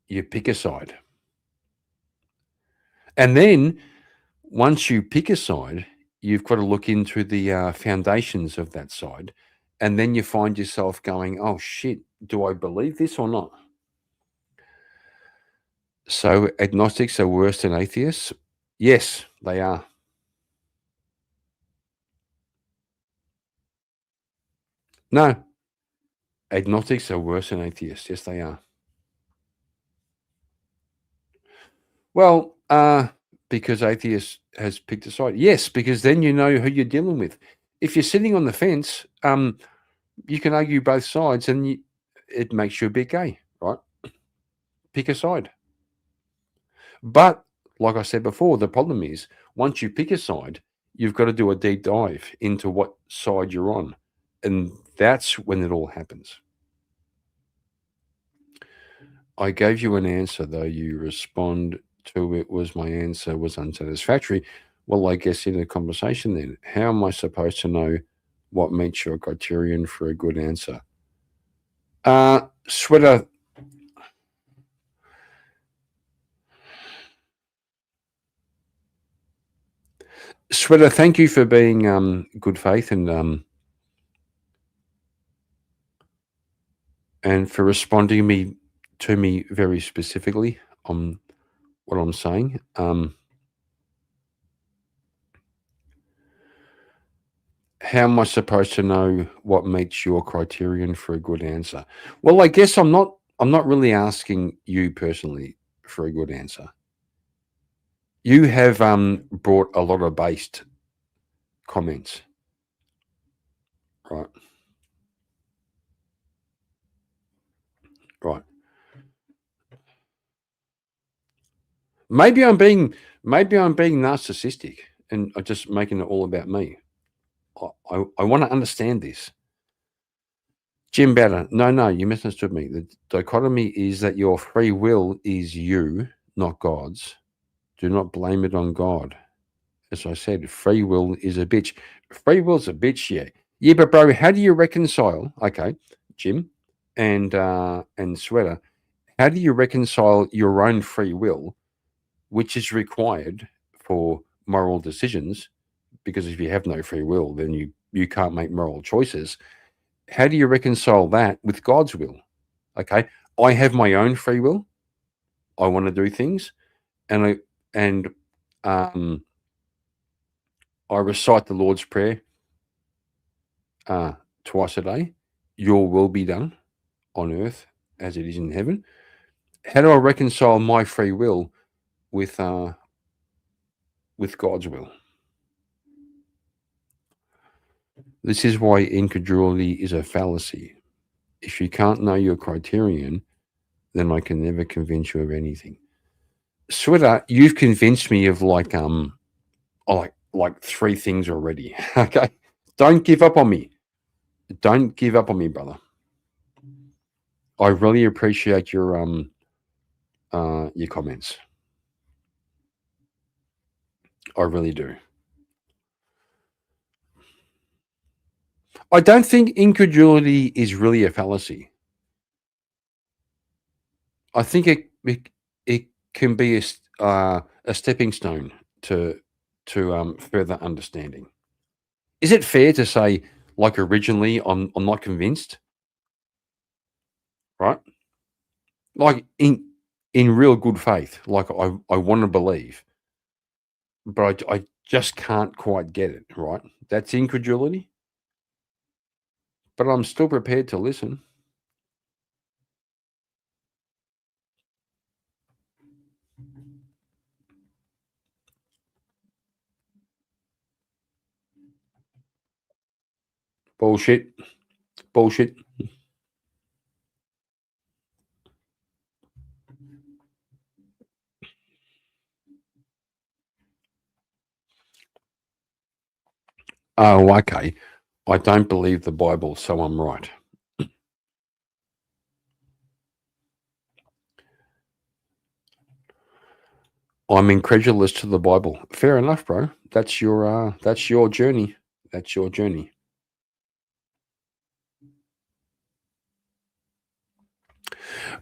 You pick a side. And then once you pick a side, you've got to look into the foundations of that side. And then you find yourself going, oh shit, do I believe this or not? So agnostics are worse than atheists? Yes, they are. No, agnostics are worse than atheists. Yes, they are. Well, because atheist has picked a side. Yes, because then you know who you're dealing with. If you're sitting on the fence, you can argue both sides, and it makes you a bit gay, right? Pick a side. But like I said before, the problem is once you pick a side, you've got to do a deep dive into what side you're on, and that's when it all happens. I gave you an answer, though you respond to it was my answer was unsatisfactory. Well, I guess in a conversation then, how am I supposed to know what meets your criterion for a good answer? Sweater. Sweater, thank you for being good faith and for responding to me very specifically on what I'm saying. How am I supposed to know what meets your criterion for a good answer? Well, I guess I'm not really asking you personally for a good answer. You have brought a lot of based comments, right? Right. Maybe I'm being narcissistic and I'm just making it all about me. I want to understand this. Jim Batter, no, you misunderstood me. The dichotomy is that your free will is you, not God's. Do not blame it on God. As I said, free will is a bitch. Free will's a bitch, yeah. Yeah, but bro, how do you reconcile? Okay, Jim and Sweater, how do you reconcile your own free will, which is required for moral decisions? Because if you have no free will, then you can't make moral choices. How do you reconcile that with God's will? Okay, I have my own free will. I want to do things, and I recite the Lord's Prayer twice a day. Your will be done on earth as it is in heaven. How do I reconcile my free will with God's will? This is why incredulity is a fallacy. If you can't know your criterion, then I can never convince you of anything. Sweater, you've convinced me of like three things already. Okay, don't give up on me. Don't give up on me, brother. I really appreciate your comments. I really do. I don't think incredulity is really a fallacy. I think it can be a stepping stone to further understanding. Is it fair to say, like originally, I'm not convinced, right? Like in real good faith, like I want to believe, but I just can't quite get it, right? That's incredulity, but I'm still prepared to listen. Bullshit. Bullshit. Oh, okay. I don't believe the Bible, so I'm right. I'm incredulous to the Bible. Fair enough, bro. That's your journey. That's your journey.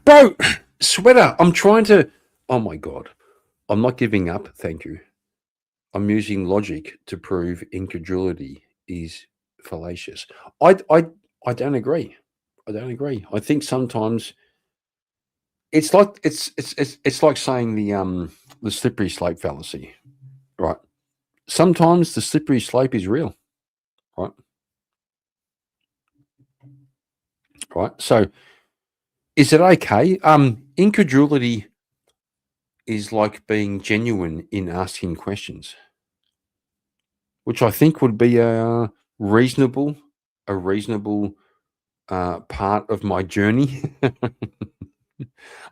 Bro, sweater, I'm trying to oh my god. I'm not giving up, thank you. I'm using logic to prove incredulity is fallacious. I don't agree. I don't agree. I think sometimes it's like saying the slippery slope fallacy, right? Sometimes the slippery slope is real, right? Right. So is it okay? Incredulity is like being genuine in asking questions, which I think would be reasonable, a reasonable part of my journey.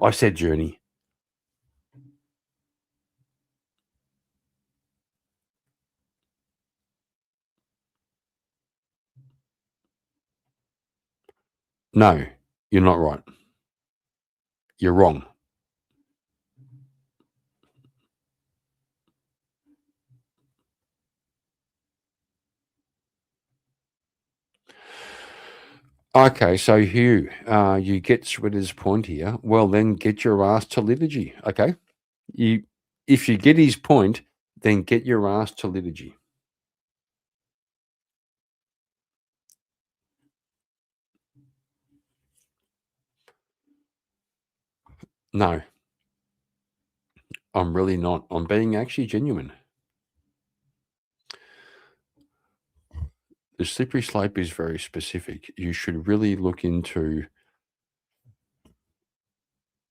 I said journey. No, you're not right. You're wrong. Okay, so Hugh, you get Sweater's point here. Well, then get your ass to liturgy. Okay, you, if you get his point, then get your ass to liturgy. No, I'm really not. I'm being actually genuine. The slippery slope is very specific. You should really look into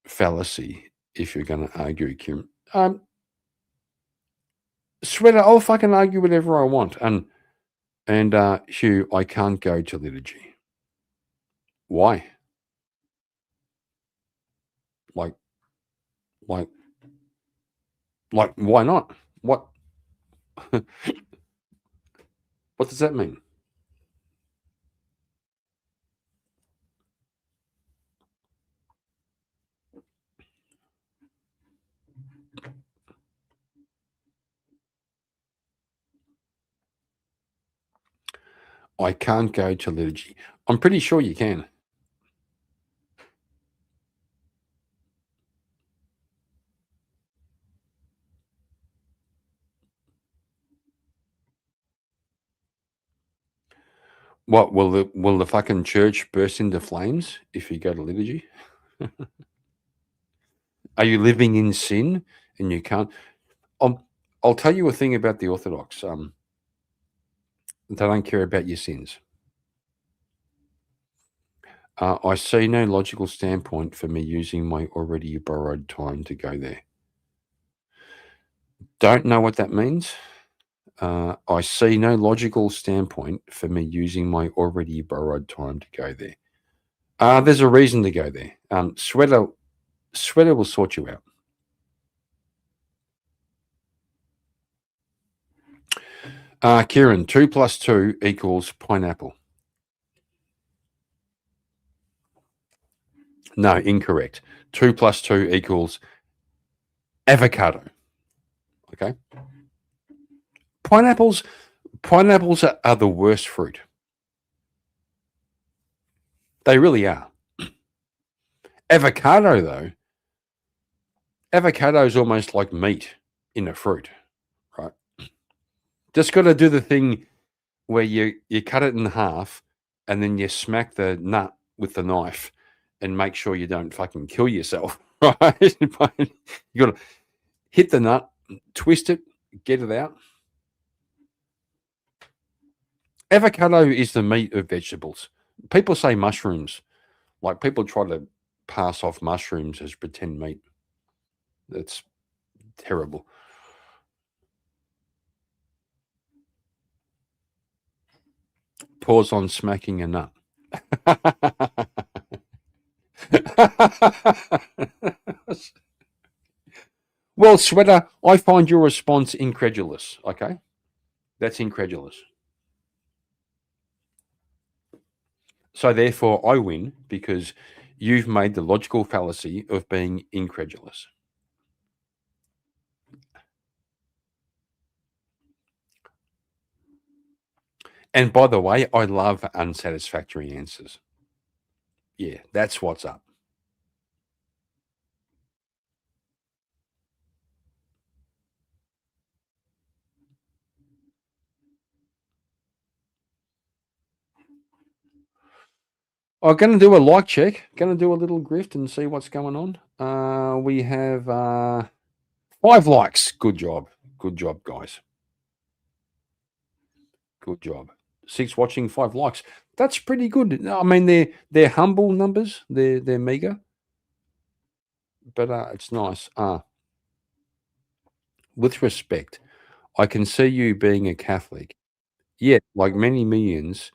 fallacy if you're going to argue, Kim. Sweater, I'll fucking argue whatever I want. And Hugh, I can't go to liturgy. Why? Like, like, why not? What? What does that mean? I can't go to liturgy. I'm pretty sure you can. What will the fucking church burst into flames if you go to liturgy? Are you living in sin and you can't? I'll tell you a thing about the Orthodox. They don't care about your sins. I see no logical standpoint for me using my already borrowed time to go there. Don't know what that means. I see no logical standpoint for me using my already borrowed time to go there. There's a reason to go there. Sweater will sort you out. Kieran, 2 plus 2 equals pineapple. No, incorrect. 2 plus 2 equals avocado. Okay. Pineapples are the worst fruit. They really are. Avocado, though, avocado is almost like meat in a fruit, right? Just got to do the thing where you cut it in half and then you smack the nut with the knife and make sure you don't fucking kill yourself, right? You got to hit the nut, twist it, get it out. Avocado is the meat of vegetables. People say mushrooms. Like people try to pass off mushrooms as pretend meat. That's terrible. Pause on smacking a nut. Well, Sweater, I find your response incredulous. Okay, that's incredulous. So therefore, I win because you've made the logical fallacy of being incredulous. And by the way, I love unsatisfactory answers. Yeah, that's what's up. I'm going to do a like check. Going to do a little grift and see what's going on. We have 5 likes. Good job. Good job, guys. Good job. 6 watching, 5 likes. That's pretty good. I mean, they're humble numbers. They're meager, but it's nice. With respect, I can see you being a Catholic. Yet, like many millions,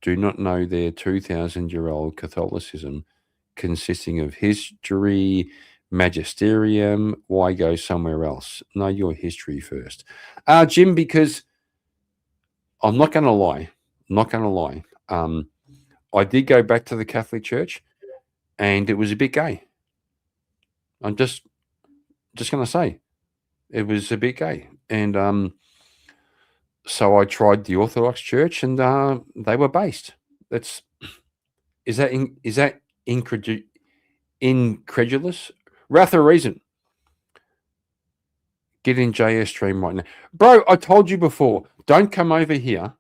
do not know their 2,000-year-old Catholicism consisting of history, magisterium. Why go somewhere else? Know your history first. Jim, because I'm not going to lie. I did go back to the Catholic Church and it was a bit gay. I'm just going to say it was a bit gay. And so I tried the Orthodox Church and they were based. Is that incredulous? Rather reason. Get in JS stream right now. Bro, I told you before, don't come over here.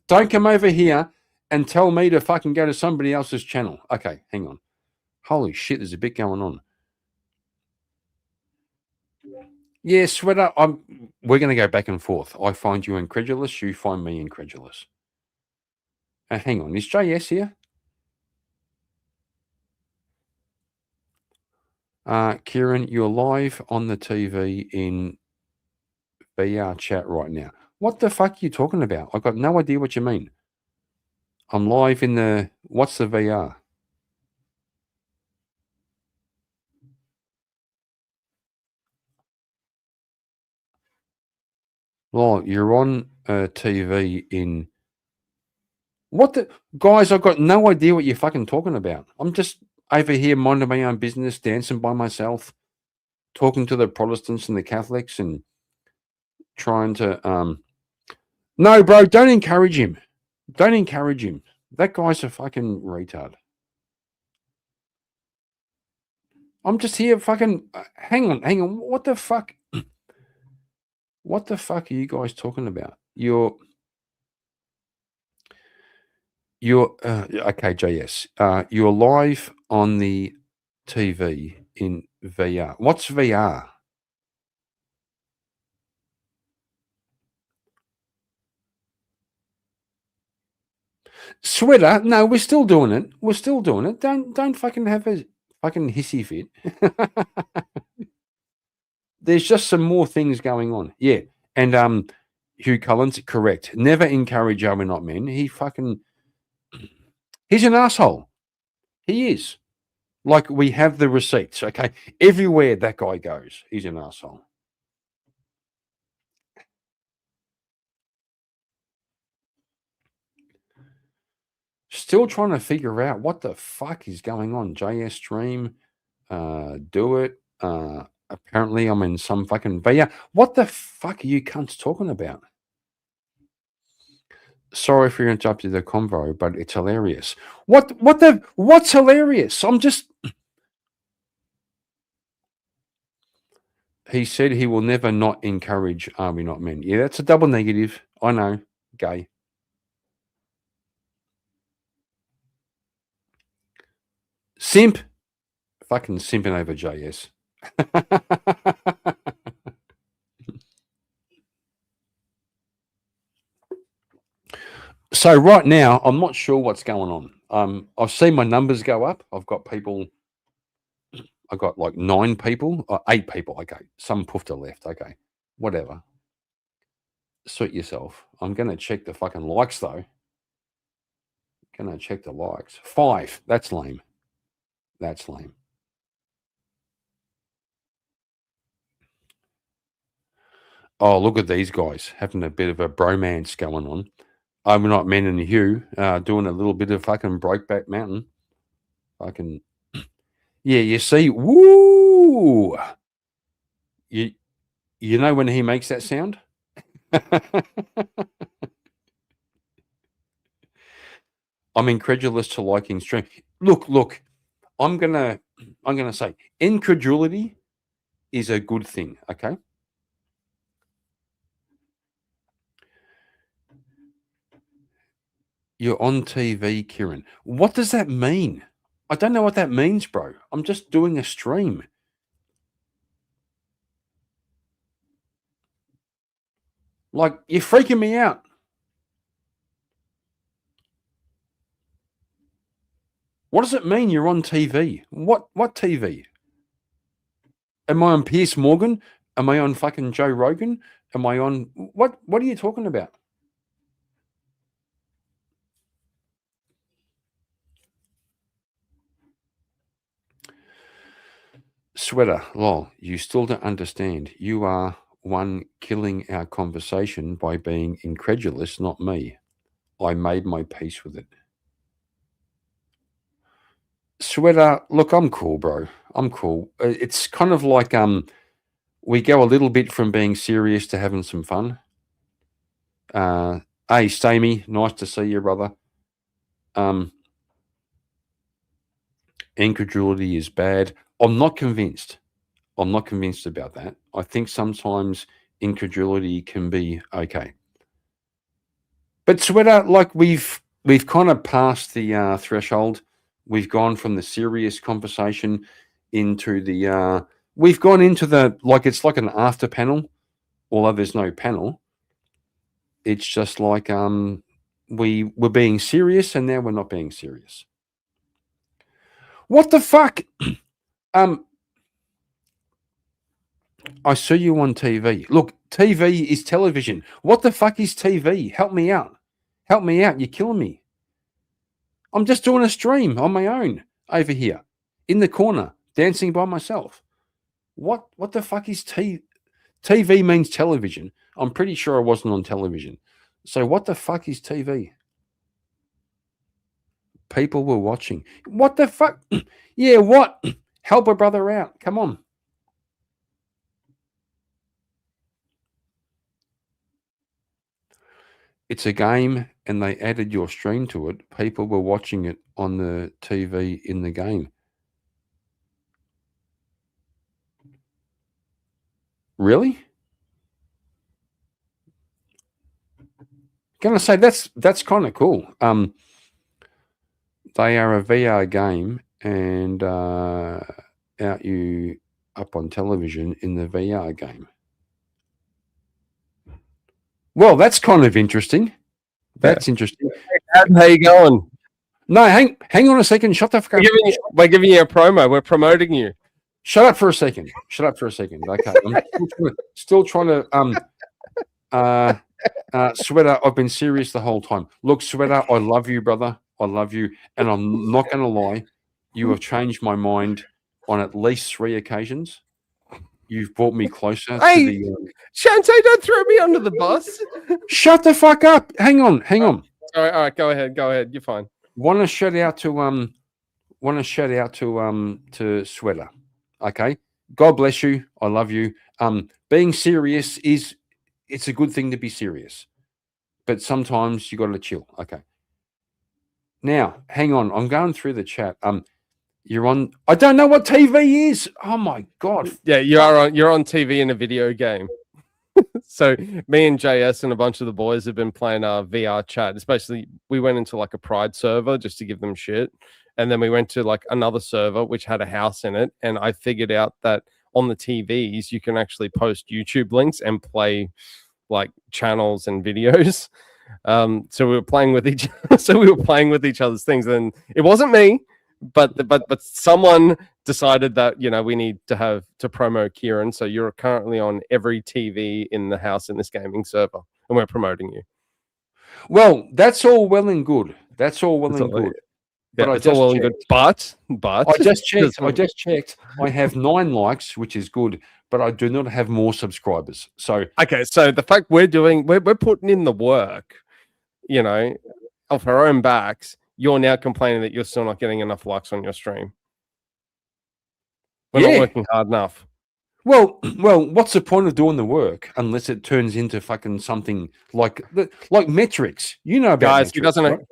Don't come over here and tell me to fucking go to somebody else's channel. Okay, hang on. Holy shit, there's a bit going on. Yeah, Sweater, we're going to go back and forth. I find you incredulous. You find me incredulous. Hang on. Is JS here? Kieran, you're live on the TV in VR chat right now. What the fuck are you talking about? I've got no idea what you mean. I'm live in the... What's the VR? Well, you're on TV in... What the... Guys, I've got no idea what you're fucking talking about. I'm just over here minding my own business, dancing by myself, talking to the Protestants and the Catholics and trying to... No, bro, don't encourage him. Don't encourage him. That guy's a fucking retard. I'm just here fucking... hang on. What the fuck? What the fuck are you guys talking about? You're okay, JS. You're live on the TV in VR. What's VR? Sweater? No, we're still doing it. Don't fucking have a fucking hissy fit. There's just some more things going on. Yeah. And Hugh Collins, correct. Never encourage Are We Not Men. He's an asshole. He is. Like, we have the receipts, okay? Everywhere that guy goes, he's an asshole. Still trying to figure out what the fuck is going on. JS Stream, do it. Apparently, I'm in some fucking VR. What the fuck are you cunts talking about? Sorry for interrupting the convo, but it's hilarious. What's hilarious? I'm just. He said he will never not encourage Are We Not Men. Yeah, that's a double negative. I know. Gay. Simp. Fucking simping over JS. So right now, I'm not sure what's going on. I've seen my numbers go up. I've got people. I got like 9 people, or 8 people. Okay, some poofed left. Okay, whatever. Suit yourself. I'm gonna check the fucking likes though. Gonna check the likes. 5. That's lame. That's lame. Oh, look at these guys having a bit of a bromance going on. I'm not Men and Hugh doing a little bit of fucking Brokeback Mountain. Fucking yeah, you see, woo. You know when he makes that sound? I'm incredulous to liking stream. Look. I'm gonna say incredulity is a good thing. Okay. You're on TV, Kieran. What does that mean? I don't know what that means, bro. I'm just doing a stream. Like, you're freaking me out. What does it mean you're on TV? What TV? Am I on Piers Morgan? Am I on fucking Joe Rogan? Am I on what are you talking about? Sweater, lol, you still don't understand. You are one killing our conversation by being incredulous, not me. I made my peace with it. Sweater, look, I'm cool, bro. I'm cool. It's kind of like we go a little bit from being serious to having some fun. Hey, Stamey, nice to see you, brother. Incredulity is bad. I'm not convinced. I'm not convinced about that. I think sometimes incredulity can be okay. But Sweater, like we've kind of passed the threshold. We've gone from the serious conversation into the we've gone into the like it's like an after panel, although there's no panel. It's just like we were being serious and now we're not being serious. What the fuck? I see you on TV. Look, TV is television. What the fuck is TV? Help me out. Help me out. You're killing me. I'm just doing a stream on my own over here in the corner, dancing by myself. What the fuck is TV? TV means television. I'm pretty sure I wasn't on television. So what the fuck is TV? People were watching. What the fuck? Yeah, what? Help a brother out. Come on. It's a game and they added your stream to it. People were watching it on the TV in the game. Really? Gonna say that's kind of cool. They are a VR game and out you up on television in the VR game. Well, that's kind of interesting. That's interesting. How you going? No, hang on a second. Shut the fuck up. We're giving you a promo. We're promoting you. Shut up for a second. Okay, I'm still trying to Sweater, I've been serious the whole time. Look, Sweater, I love you, brother. I love you, and I'm not going to lie. You have changed my mind on at least 3 occasions. You've brought me closer to the. Shante, don't throw me under the bus. Shut the fuck up. Hang on. All right, go ahead. You're fine. Want to shout out to Sweater. Okay. God bless you. I love you. Being serious it's a good thing to be serious. But sometimes you got to chill. Okay. Now, hang on. I'm going through the chat. You're on. I don't know what TV is. Oh my god. Yeah, you're on TV in a video game. So me and JS and a bunch of the boys have been playing our VR chat. Especially, we went into like a Pride server just to give them shit, and then we went to like another server which had a house in it. And I figured out that on the TVs you can actually post YouTube links and play like channels and videos. So we were playing with each. So we were playing with each other's things, and it wasn't me, but someone decided that we need to promote Kieran. So you're currently on every TV in the house in this gaming server, and we're promoting you. Well, that's all well and good. That's all well and good. Yeah, but it's all well and good. But I just checked. I have 9 likes, which is good, but I do not have more subscribers. So okay, so the fact we're putting in the work, off our own backs, you're now complaining that you're still not getting enough likes on your stream. We're not working hard enough. Well, what's the point of doing the work unless it turns into fucking something like metrics? You know about guys. Metrics,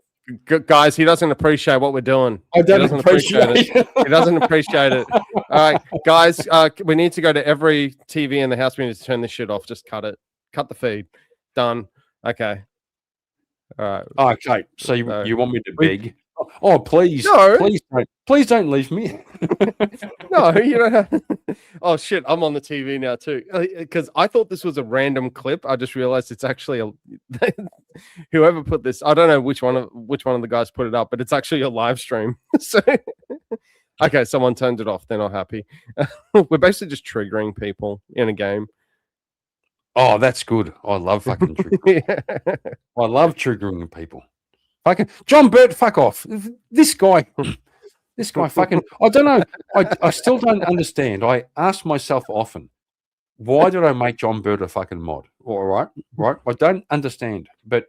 Guys, he doesn't appreciate what we're doing. I don't appreciate it. He doesn't appreciate it. All right, guys, we need to go to every TV in the house. We need to turn this shit off. Just cut it. Cut the feed. Done. Okay. All right. Okay. So you want me to beg? Oh, please. No. Please don't leave me. No, you don't have. Oh shit! I'm on the TV now too. Because I thought this was a random clip. I just realized it's actually whoever put this. I don't know which one of the guys put it up, but it's actually a live stream. So okay, someone turned it off. They're not happy. We're basically just triggering people in a game. Oh, that's good. I love fucking triggering. Yeah. I love triggering people. Fucking John Burt, fuck off. This guy fucking, I don't know. I still don't understand. I ask myself often, why did I make John Burt a fucking mod? All right. I don't understand. But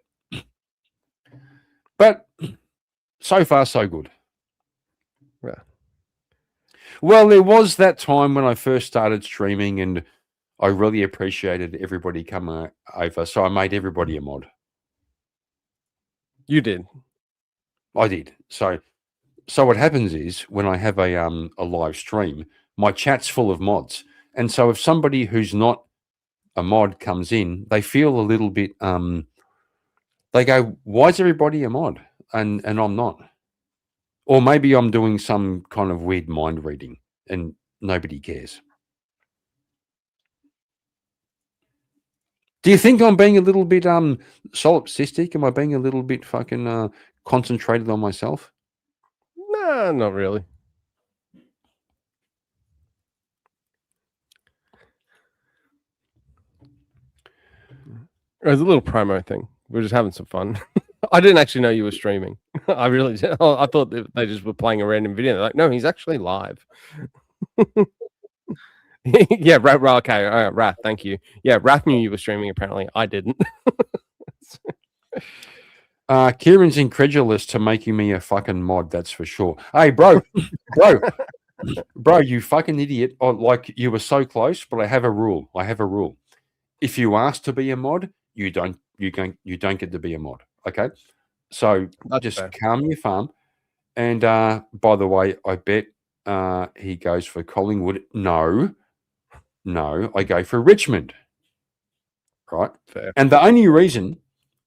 so far, so good. Yeah. Well, there was that time when I first started streaming and I really appreciated everybody coming over. So I made everybody a mod. You did. I did. So what happens is when I have a live stream, my chat's full of mods. And so if somebody who's not a mod comes in, they feel a little bit they go, why is everybody a mod? And I'm not. Or maybe I'm doing some kind of weird mind reading and nobody cares. Do you think I'm being a little bit solipsistic? Am I being a little bit fucking concentrated on myself? No, not really. It was a little promo thing. We were just having some fun. I didn't actually know you were streaming. I really did. I thought they just were playing a random video. They're like, no, he's actually live. Yeah, right. Okay, all right, Wrath, thank you. Yeah, Wrath knew you were streaming. Apparently, I didn't. Kieran's incredulous to making me a fucking mod. That's for sure. Hey, bro, you fucking idiot! Oh, like you were so close, but I have a rule. If you ask to be a mod, you don't get to be a mod. Okay, so That's just fair. calm your farm. And by the way, I bet he goes for Collingwood. No, I go for Richmond. Right? Fair. And the only reason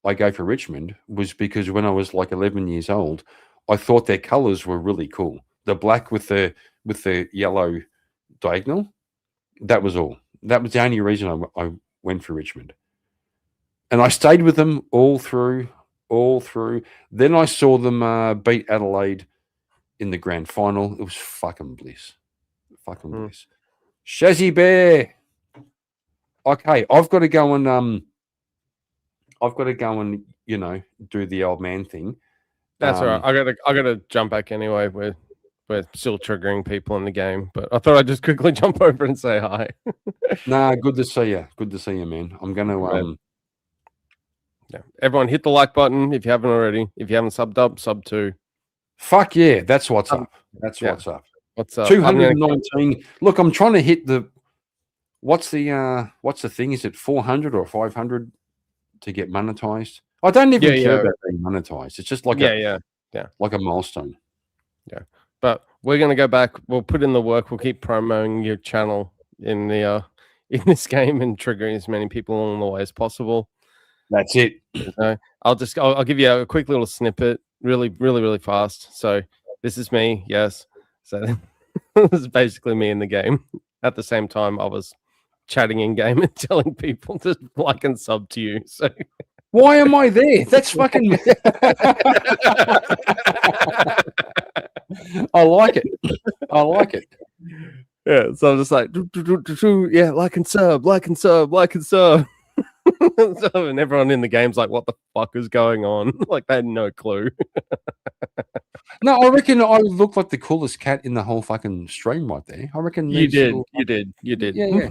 I go for Richmond was because when I was like 11 years old, I thought their colours were really cool. The black with the yellow diagonal. That was all. That was the only reason I went for Richmond. And I stayed with them all through. Then I saw them beat Adelaide in the grand final. It was fucking bliss. Bliss. Shazzy Bear. Okay, I've got to go and do the old man thing. That's all right. I gotta jump back anyway. We're still triggering people in the game, but I thought I'd just quickly jump over and say hi. Nah, good to see you. Good to see you, man. I'm gonna yeah. Everyone hit the like button if you haven't already. If you haven't subbed up, sub to. Fuck yeah, that's what's Um, up. That's yeah. what's up. What's up? I'm gonna- 219. Look, I'm trying to hit the. What's the thing? Is it 400 or 500 to get monetized? I don't even care about being monetized. It's just like yeah. like a milestone. But we're gonna go back. We'll put in the work. We'll keep promoting your channel in the in this game and triggering as many people along the way as possible. That's it. I'll give you a quick little snippet, really fast. So this is me. Yes. So this is basically me in the game. At the same time, I was chatting in game and telling people to like and sub to you. So Why am I there? That's fucking. I like it. I like it. yeah, so I'm just like, yeah, like and sub. And everyone in the game's like, what the fuck is going on? Like they had no clue. No, I reckon I look like the coolest cat in the whole fucking stream right there. I reckon You these did. little- You did. Yeah.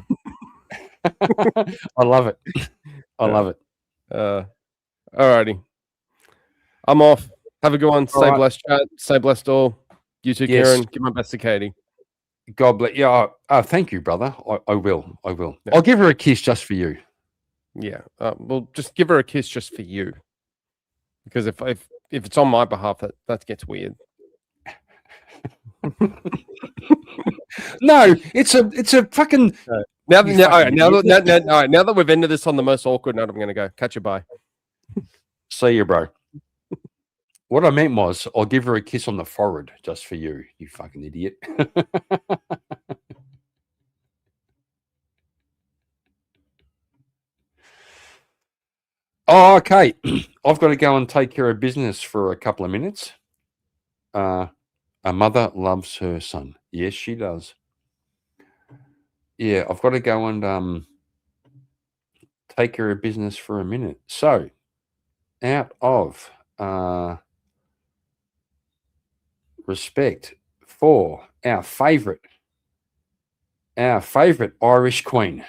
I love it. I love it. Alrighty. I'm off. Have a good one. Stay right. blessed, chat. Stay blessed all. You too, Yes. Kieran. Give my best to Katie. God bless. Yeah. Thank you, brother. I will. Yeah. I'll give her a kiss just for you. Yeah. Well, just give her a kiss just for you. Because if it's on my behalf, that gets weird. No, it's a fucking. Now You that we've ended this on the most awkward note, I'm going to go. Catch you, bye. See you, bro. What I meant was, I'll give her a kiss on the forehead just for you, you fucking idiot. Oh, okay. I've got to go and take care of business for a couple of minutes. A mother loves her son. Yes, she does. Yeah, I've got to go and take care of business for a minute. So, out of respect for our favorite Irish queen.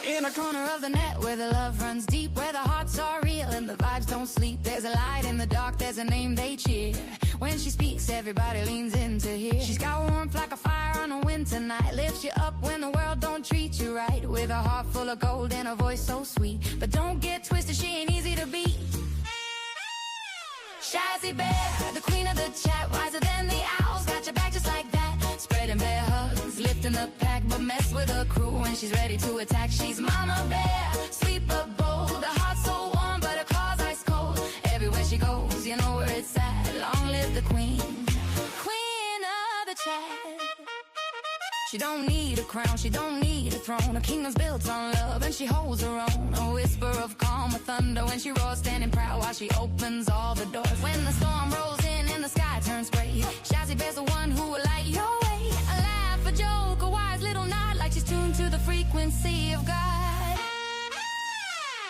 In a corner of the net where the love runs deep, where the hearts are real and the vibes don't sleep. There's a light in the dark, there's a name they cheer. When she speaks, everybody leans in to hear. She's got warmth like a fire on a winter night. Lifts you up when the world don't treat you right. With a heart full of gold and a voice so sweet. But don't get twisted, she ain't easy to beat. Shazzy Bear, the queen of the chat, wiser than the owls. Got your back just like that. Spreading bear hugs, lifting the pack, but mess with her crew when she's ready to attack. She's Mama Bear, sweet but bold. The heart so warm, but her claws ice cold. Everywhere she goes, you know where it's at. Long live the queen, queen of the chat. She don't need a crown, she don't need a throne. Her kingdom's built on love and she holds her own. A whisper of calm, a thunder when she roars, standing proud while she opens all the doors. When the storm rolls in and the sky turns gray, Shazzy Bear's the one who will light your way. A laugh, a joke, a wise little nod, like she's tuned to the frequency of God.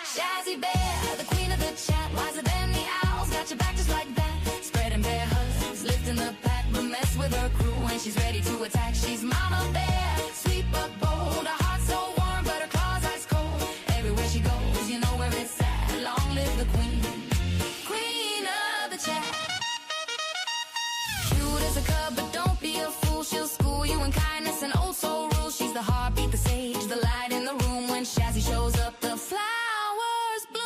Shazzy Bear, the queen of the chat, wiser than the owls. Got your back just like that. Spreading bear hugs, lifting the pack, but mess with her crew when she's ready to attack. She's Mama Bear, sweet but bold. Her heart so warm, but her claws ice cold. Everywhere she goes, you know where it's at. Long live the queen, queen of the chat. Cute as a cub, but don't be a fool. She'll school you in kindness and old soul rules. She's the heartbeat, the sage, the light in the room. When Shazzy shows up, the flowers bloom.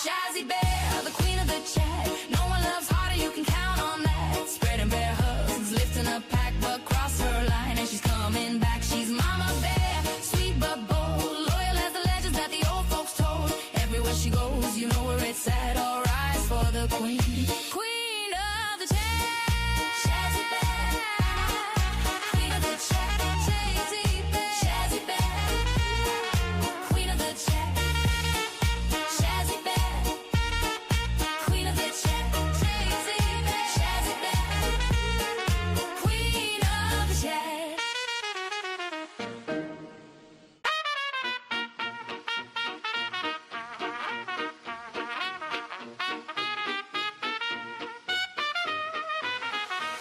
Shazzy Bear, the queen of the chat. No one loves harder, you can count on that. Spreading bear hugs, lifting a pack, but cross her line and she's coming back. She's Mama Bear, sweet but bold. Loyal as the legends that the old folks told. Everywhere she goes, you know where it's at. All rise for the queen, queen of the chat. Shazzy Bear, queen of the chat. Shazzy Bear, Shazzy Bear, queen of the chat. Shazzy Bear, queen of the chat. Shazzy Bear, Shazzy Bear, queen of the chat.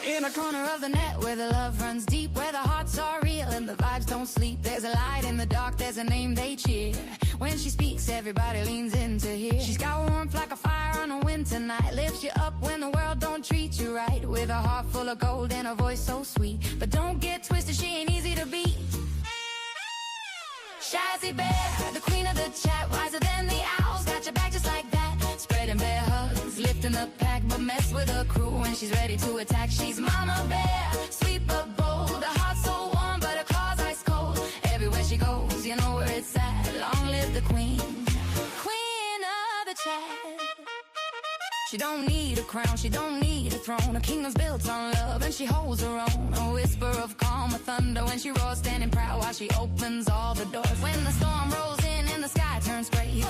In a corner of the net where the love runs deep, where the hearts are real and the vibes don't sleep, there's a light in the dark, there's a name they cheer. When she speaks, everybody leans in to hear. She's got warmth like a fire on a winter night, lifts you up when the world don't treat you right, with a heart full of gold and a voice so sweet. But don't get twisted, she ain't easy to beat. Shazzy Bear, the queen of the chat, wiser than the owls, got your back just like that. Spreading bear hugs, lifting the pack, but mess with her crew when she's ready to attack. She's Mama Bear, sweet but bold, a heart so warm but her claws ice cold. Everywhere she goes, you know where it's at. Long live the queen, queen of the chat. She don't need a crown, she don't need a throne. Her kingdom's built on love and she holds her own. A whisper of calm, a thunder when she roars, standing proud while she opens all the doors. When the storm rolls in and the sky turns gray,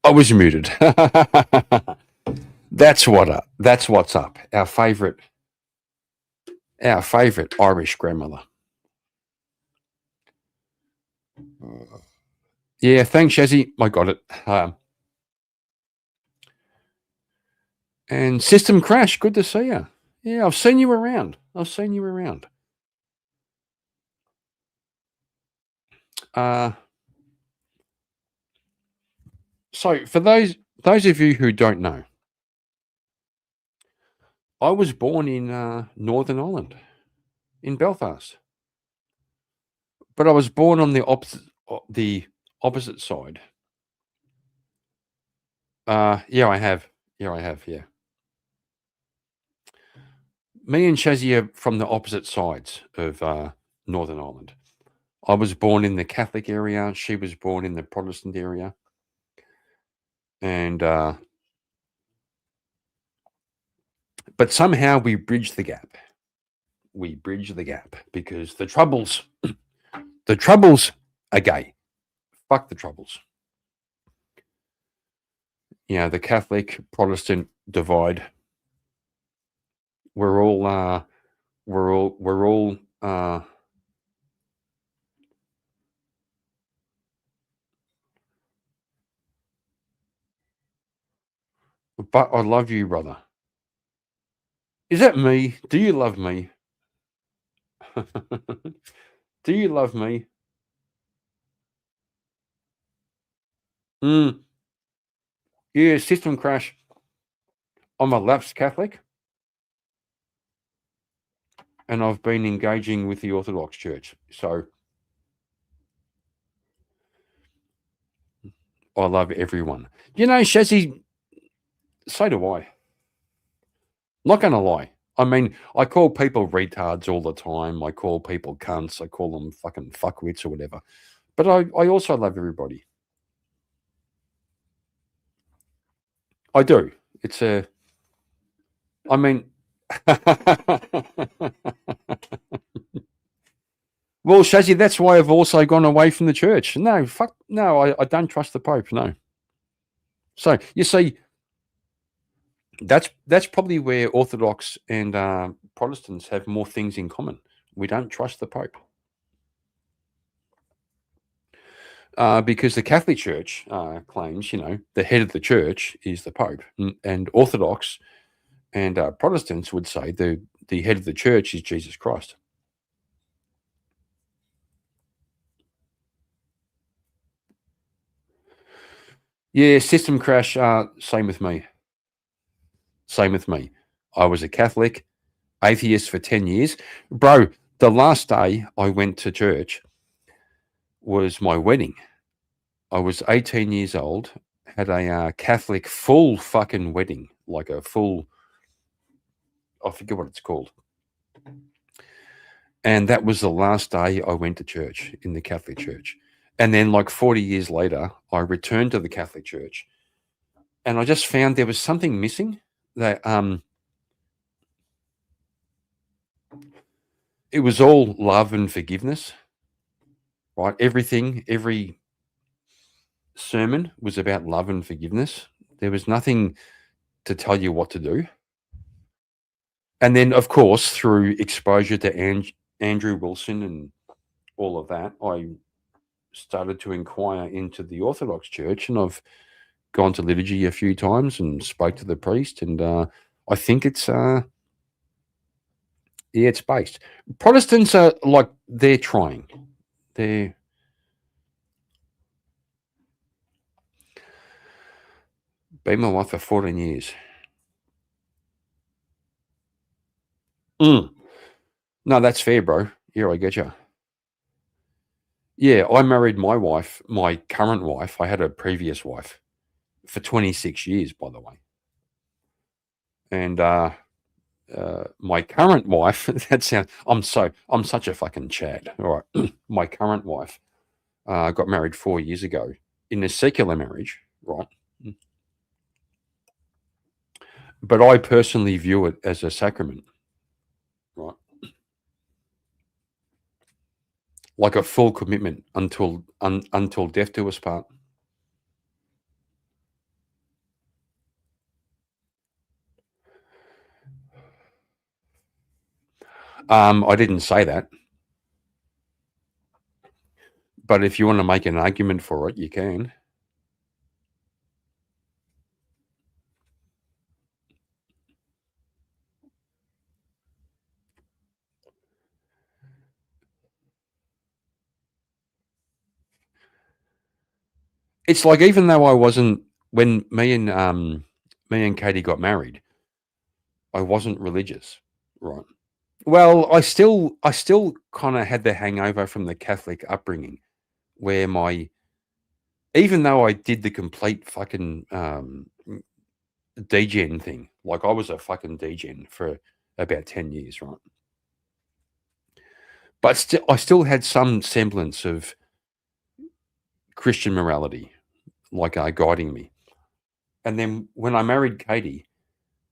I was muted. That's what's up. Our favorite Irish grandmother. Yeah, thanks, Shazzy. I got it. And System Crash, good to see you. Yeah, I've seen you around. So for those of you who don't know, I was born in Northern Ireland, in Belfast, but I was born on the opposite side. Yeah, I have. Yeah. Me and Shazzy are from the opposite sides of Northern Ireland. I was born in the Catholic area. She was born in the Protestant area. And but somehow we bridge the gap. Because the Troubles are gay. Fuck the Troubles. You know, the Catholic Protestant divide. We're all but I love you, brother. Is that me? Do you love me? Do you love me? Yeah, System Crash. I'm a lapsed Catholic. And I've been engaging with the Orthodox Church. So I love everyone. You know, Shazzy, so do I. Not going to lie. I mean, I call people retards all the time. I call people cunts. I call them fucking fuckwits or whatever. But I also love everybody. I do. It's a... I mean... Well, Shazzy, that's why I've also gone away from the church. No, I don't trust the Pope, no. So, you see, that's probably where Orthodox and Protestants have more things in common. We don't trust the Pope. Because the Catholic Church claims, you know, the head of the church is the Pope. And Orthodox and Protestants would say the head of the church is Jesus Christ. Yeah, System Crash, same with me. I was a Catholic, atheist for 10 years. Bro, the last day I went to church was my wedding. I was 18 years old, had a Catholic full fucking wedding, like a full, I forget what it's called. And that was the last day I went to church in the Catholic Church. And then like 40 years later, I returned to the Catholic Church. And I just found there was something missing. That it was all love and forgiveness, right? Every sermon was about love and forgiveness. There was nothing to tell you what to do. And then, of course, through exposure to Andrew Wilson and all of that, I started to inquire into the Orthodox Church, and I've gone to liturgy a few times and spoke to the priest, and I think it's it's based. Protestants are like, they're trying. They're been my wife for 14 years. No, that's fair, bro. Yeah, I get you. Yeah, I married my wife, my current wife. I had a previous wife for 26 years, by the way. And my current wife, that sounds, I'm such a fucking Chad. All right. My current wife got married 4 years ago in a secular marriage, right? But I personally view it as a sacrament, right? Like a full commitment until death do us part. I didn't say that, but if you want to make an argument for it, you can. It's like, even though I wasn't, when me and Katie got married, I wasn't religious, right? Well, I still kind of had the hangover from the Catholic upbringing, where even though I did the complete fucking degen thing, like I was a fucking degen for about 10 years, right? But I still had some semblance of Christian morality, like guiding me. And then when I married Katie,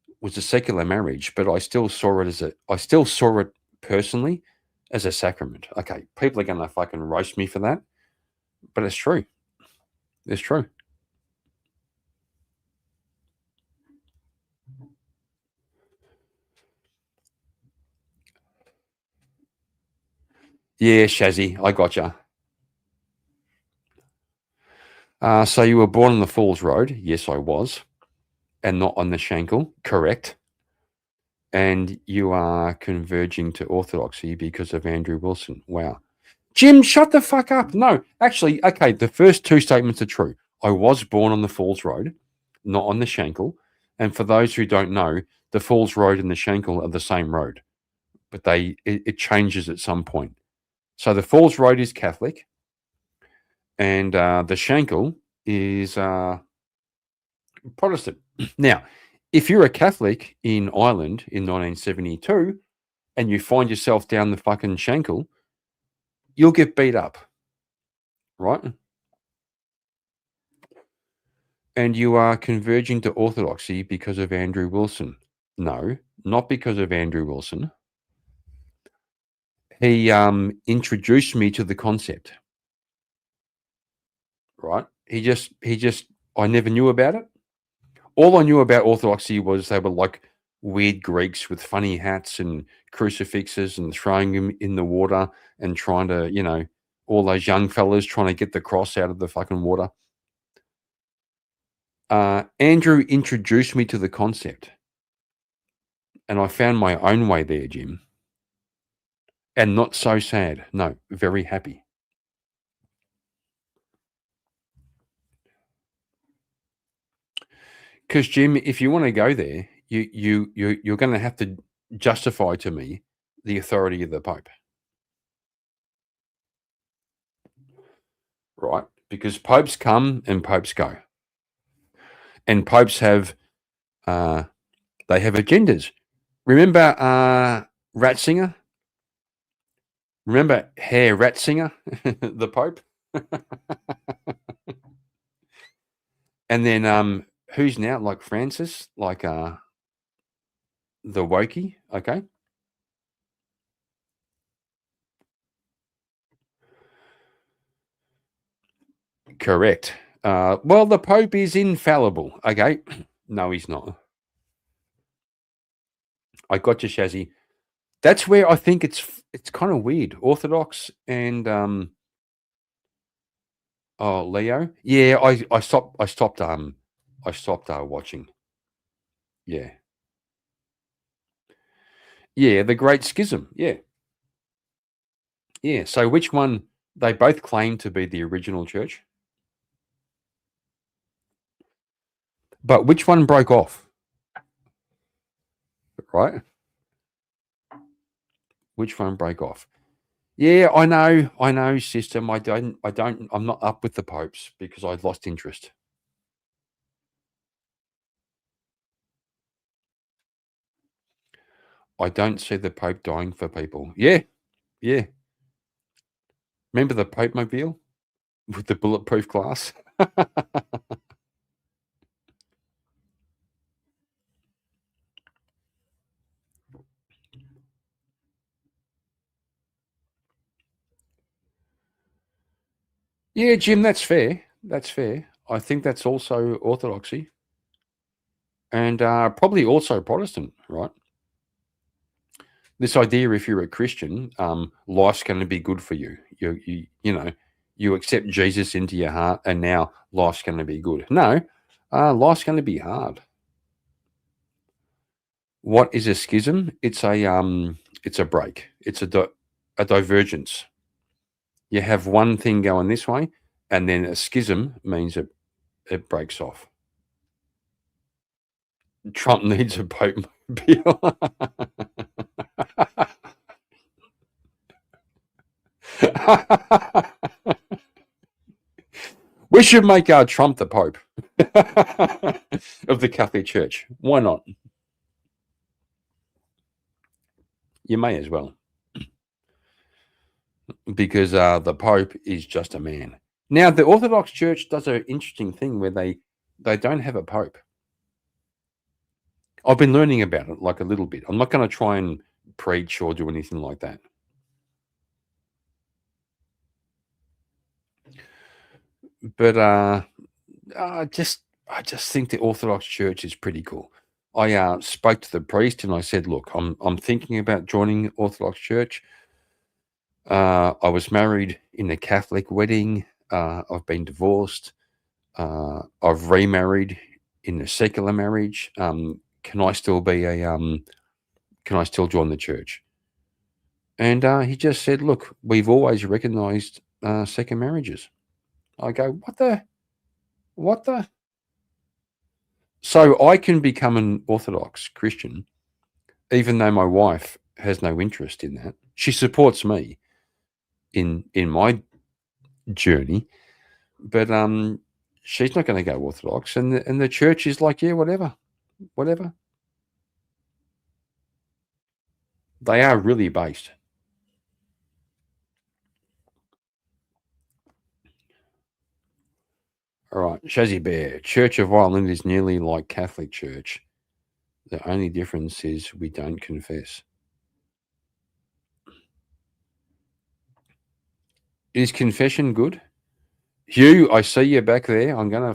it was a secular marriage, but I still saw it personally as a sacrament. Okay, people are gonna fucking roast me for that, but it's true. It's true. Yeah, Shazzy, I gotcha. So you were born on the Falls Road? Yes, I was, and not on the Shankill. Correct. And you are converging to orthodoxy because of Andrew Wilson. Wow. Jim, shut the fuck up. No, actually, okay, the first two statements are true. I was born on the Falls Road, not on the Shankill. And for those who don't know, the Falls Road and the Shankill are the same road, but it changes at some point. So the Falls Road is Catholic, and the Shankill is Protestant. Now, if you're a Catholic in Ireland in 1972 and you find yourself down the fucking Shankill, you'll get beat up, right? And you are converging to orthodoxy because of Andrew Wilson. No, not because of Andrew Wilson. He introduced me to the concept, right? I never knew about it. All I knew about orthodoxy was they were like weird Greeks with funny hats and crucifixes and throwing them in the water and trying to, all those young fellas trying to get the cross out of the fucking water. Andrew introduced me to the concept, and I found my own way there, Jim. And not so sad. No, very happy. Because, Jim, if you want to go there, you're going to have to justify to me the authority of the Pope, right? Because popes come and popes go, and popes have agendas. Remember Ratzinger? Remember Herr Ratzinger, the Pope? And then who's now like Francis, like the wokey, okay? Correct. Well, the Pope is infallible, okay? No, he's not. I got you, Shazzy. That's where I think it's kind of weird. Orthodox and Leo. Yeah, I stopped watching. Yeah. Yeah, the Great Schism. Yeah. Yeah. So which one? They both claim to be the original church. But which one broke off? Right? Which one broke off? Yeah, I know, system. I'm not up with the popes because I lost interest. I don't see the Pope dying for people. Yeah, yeah. Remember the Pope mobile with the bulletproof glass? Yeah, Jim, that's fair. That's fair. I think that's also orthodoxy. And probably also Protestant, right? This idea, if you're a Christian, life's going to be good for you. You accept Jesus into your heart, and now life's going to be good. No, life's going to be hard. What is a schism? It's a break. It's a divergence. You have one thing going this way, and then a schism means it breaks off. Trump needs a Pope mobile. We should make Trump the Pope of the Catholic Church. Why not? You may as well. Because the Pope is just a man. Now, the Orthodox Church does an interesting thing where they don't have a Pope. I've been learning about it like a little bit. I'm not going to try and preach or do anything like that. But I just think the Orthodox Church is pretty cool. I spoke to the priest and I said, "Look, I'm thinking about joining Orthodox Church. I was married in a Catholic wedding. I've been divorced. I've remarried in a secular marriage. Can I still be can I still join the church?" And he just said, "Look, we've always recognized second marriages." I go, what the? So I can become an Orthodox Christian, even though my wife has no interest in that. She supports me in my journey, but she's not going to go Orthodox, and the church is like, yeah, whatever. They are really based. All right, Shazzy Bear. Church of Ireland is nearly like Catholic Church. The only difference is we don't confess. Is confession good? Hugh, I see you back there. I'm gonna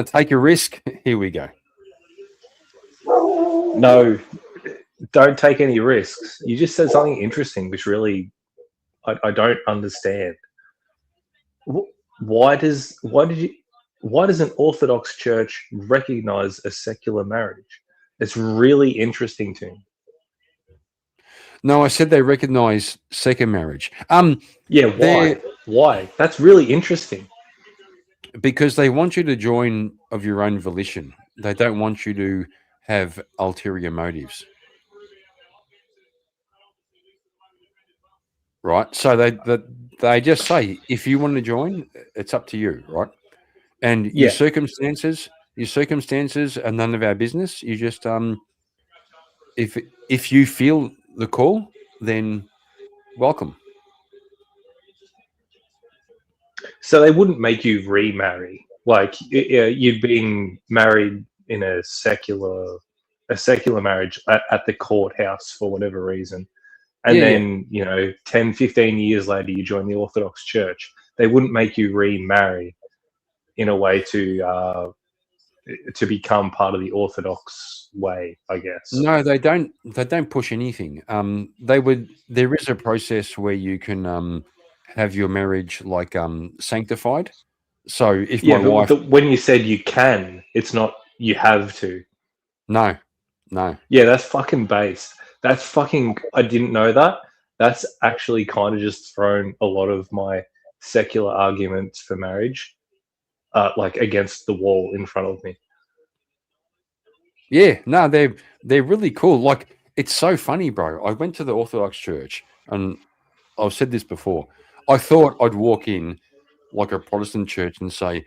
take a risk. Here we go. No, don't take any risks. You just said something interesting, which really I don't understand. Why does an Orthodox church recognize a secular marriage? It's really interesting to me. No, I said they recognize second marriage. Yeah, why? Why? That's really interesting. Because they want you to join of your own volition. They don't want you to have ulterior motives. Right? So they just say, if you want to join, it's up to you, right? And your circumstances are none of our business. You just if you feel the call, then welcome. So they wouldn't make you remarry, like you've been married in a secular marriage at the courthouse for whatever reason, and then 10, 15 years later you join the Orthodox Church. They wouldn't make you remarry in a way to to become part of the Orthodox way, I guess. No, they don't. They don't push anything. There is a process where you can have your marriage like sanctified. So if Yeah, my but wife, when you said you can, it's not you have to. no, Yeah, that's fucking base. That's fucking. I didn't know that. That's actually kind of just thrown a lot of my secular arguments for marriage, like against the wall in front of me. yeah, no, they're really cool. Like it's so funny, bro. I went to the Orthodox Church, and I've said this before. I thought I'd walk in like a Protestant church and say,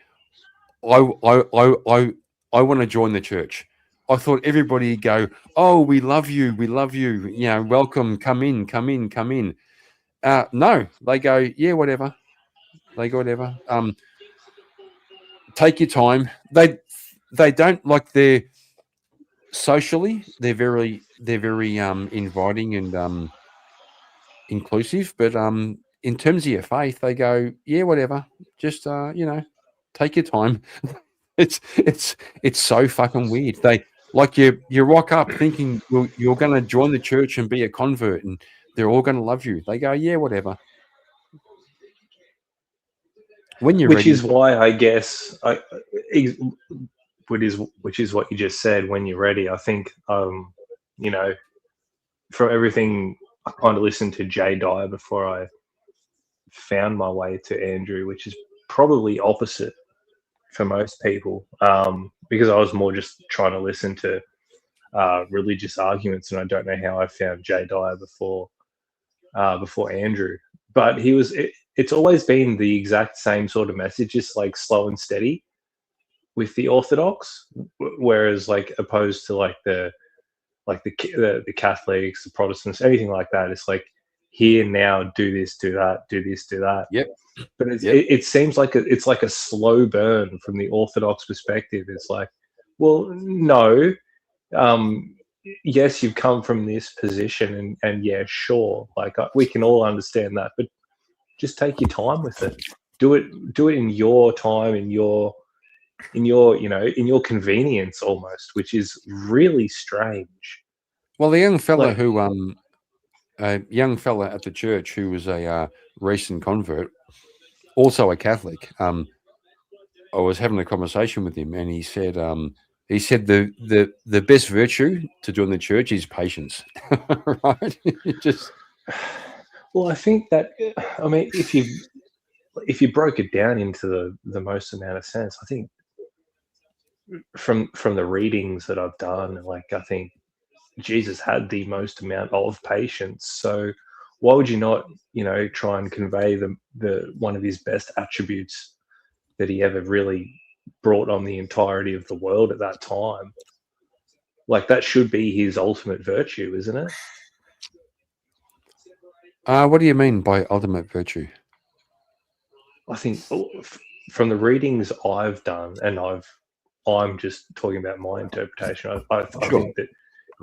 I want to join the church. I thought everybody go, oh, we love you, you know, welcome, come in, come in, come in. No, they go, yeah, whatever. They go, whatever. Take your time. They don't like they're socially. They're very inviting and inclusive. But in terms of your faith, they go, yeah, whatever. Just you know, take your time. It's so fucking weird. They like you rock up thinking you're going to join the church and be a convert, and they're all going to love you. They go, yeah, whatever. When you're Which ready, is why I guess which is what you just said. When you're ready, I think you know, from everything I kind of listened to Jay Dyer before I found my way to Andrew, which is probably opposite for most people, because I was more just trying to listen to religious arguments, and I don't know how I found Jay Dyer before Andrew. But it's always been the exact same sort of message, just like slow and steady with the Orthodox, whereas like opposed to like the Catholics, the Protestants, anything like that. It's like here now, do this, do that, do this, do that. Yep. But it seems like it's like a slow burn from the Orthodox perspective. It's like, well, no, yes, you've come from this position, and yeah, sure, like we can all understand that, but just take your time with it. Do it in your time, in your you know, in your convenience almost, which is really strange. Well, the young fella Like- who a young fella at the church who was a recent convert, also a Catholic. I was having a conversation with him, and he said the best virtue to join the church is patience. Right? Just Well, I think that, I mean, if you broke it down into the most amount of sense, I think from the readings that I've done, like I think Jesus had the most amount of patience. So why would you not, you know, try and convey the one of his best attributes that he ever really brought on the entirety of the world at that time? Like that should be his ultimate virtue, isn't it? what do you mean by ultimate virtue? I think from the readings I've done, and I'm just talking about my interpretation. I think that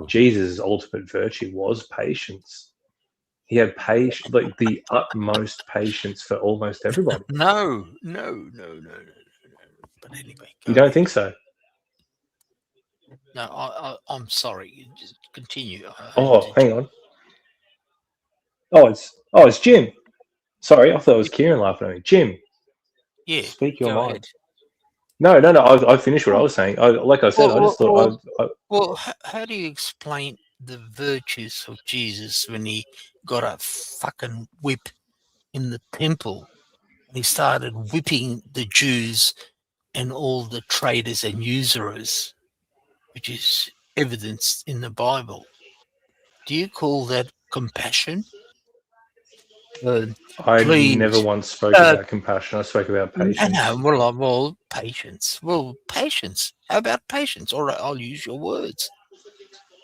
Jesus' ultimate virtue was patience. He had patience, like the utmost patience for almost everybody. No. But anyway, You don't think so? No, I'm sorry. You just continue. Oh, hang on. Oh, it's Jim. Sorry, I thought it was Kieran laughing at me. Jim, Yeah, speak your go mind. ahead. No. I finished what I was saying. Like I said, I just thought. Well, how do you explain the virtues of Jesus when he got a fucking whip in the temple and he started whipping the Jews and all the traders and usurers, which is evidenced in the Bible? Do you call that compassion? I please. never once spoke about compassion. I spoke about patience. No, well, patience. Well, patience. How about patience? All right, I'll use your words.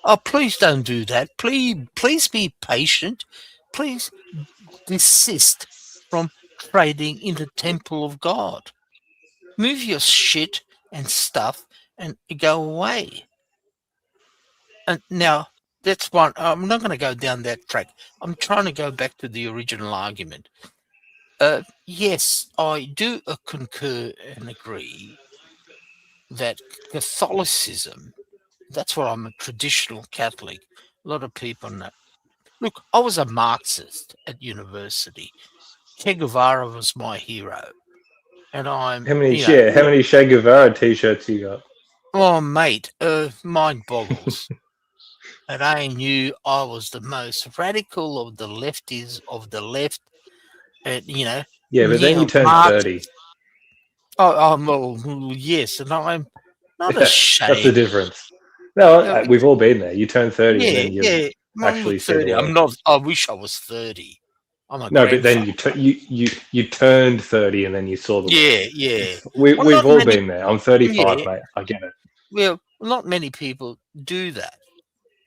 Oh, please don't do that. Please be patient. Please desist from trading in the temple of God. Move your shit and stuff and go away. And now, that's one. I'm not going to go down that track. I'm trying to go back to the original argument. Yes, I do concur and agree that Catholicism, that's what I'm a traditional Catholic. A lot of people know. Look, I was a Marxist at university. Che Guevara was my hero. And I'm, How many? you know, Yeah, how many Che Guevara t-shirts you got? oh, mate, mind boggles. And I knew I was the most radical of the lefties of the left. And, you know, Yeah, but then you turned Marx- 30. well, yes, and I'm not ashamed. That's the difference. No, Yeah, we've all been there. You turn 30 yeah, and then you yeah. I'm actually not see the 30. I'm world. not. I wish I was 30. I'm a No, but then grandfather. you turned 30 and then you saw the world. Yeah. We've Well, not all many- been there. I'm 35, Yeah. mate. I get it. Well, not many people do that.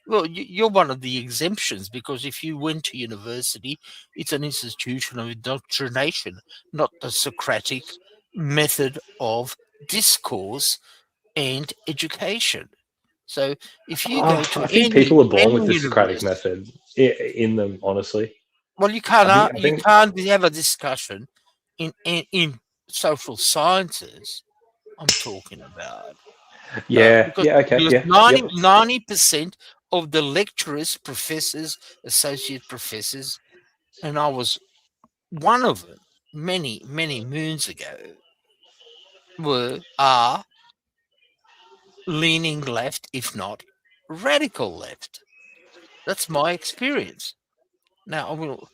Well, you're one of the exemptions because if you went to university, it's an institution of indoctrination, not the Socratic method of discourse and education. So if you go to I think any, people are born with any the Socratic university- method in them, honestly. well, you can't I you think- can't have a discussion in social sciences. I'm talking about. Yeah, Because yeah, okay, because yeah. 90% of the lecturers, professors, associate professors, and I was one of them many moons ago, are leaning left, if not radical left. That's my experience. Now, I will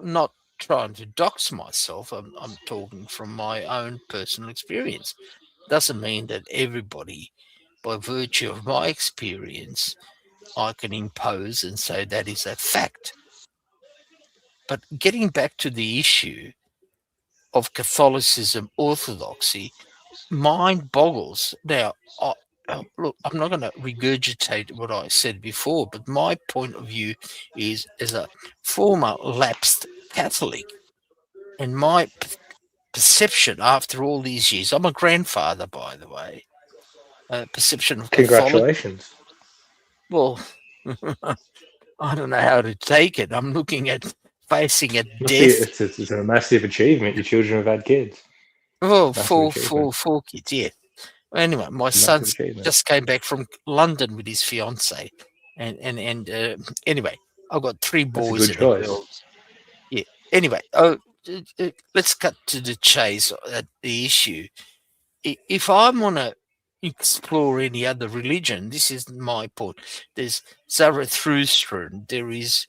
not trying to dox myself. I'm talking from my own personal experience. Doesn't mean that everybody, by virtue of my experience, I can impose and say that is a fact. But getting back to the issue of Catholicism orthodoxy, mind boggles. Now, look, I'm not going to regurgitate what I said before, but my point of view is as a former lapsed Catholic, and my perception after all these years, I'm a grandfather, by the way, perception of Catholic. Congratulations. Well, I don't know how to take it. I'm looking at facing at death. It's a massive achievement. Your children have had kids. Oh, Massive achievement. four kids, yeah. Anyway, my Massive son achievement. just came back from London with his fiance, and anyway, I've got 3 That's a boys good and a choice. girl. Yeah. Anyway, let's cut to the chase at the issue. If I want to explore any other religion, this is my point. There's Zarathustran, there is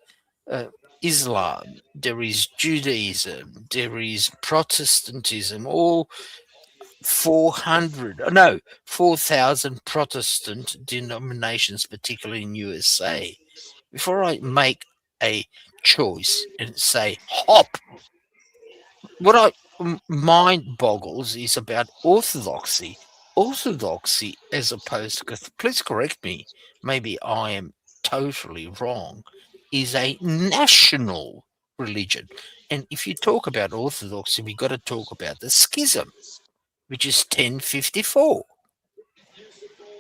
Islam, there is Judaism, there is Protestantism, all 4,000 Protestant denominations, particularly in USA. Before I make a choice and say hop, what mind boggles is about orthodoxy. Orthodoxy, as opposed to, please correct me, maybe I am totally wrong, is a national religion. And if you talk about orthodoxy, we've got to talk about the schism, which is 1054.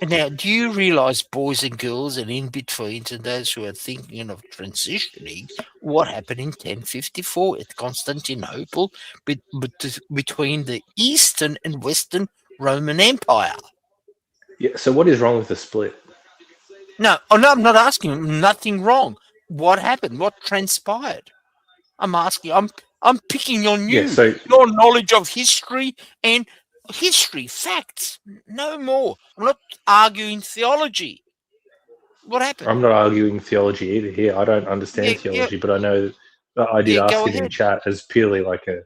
And now, do you realize, boys and girls, and in between, to those who are thinking of transitioning, what happened in 1054 at Constantinople between the Eastern and Western Roman Empire? Yeah. So what is wrong with the split? No, I'm not asking. Nothing wrong. What happened? What transpired? I'm asking. I'm picking on you. Yeah. So Your knowledge of history and facts, no more. I'm not arguing theology. What happened? I'm not arguing theology either here. I don't understand theology, but I know that I did ask it in chat as purely like a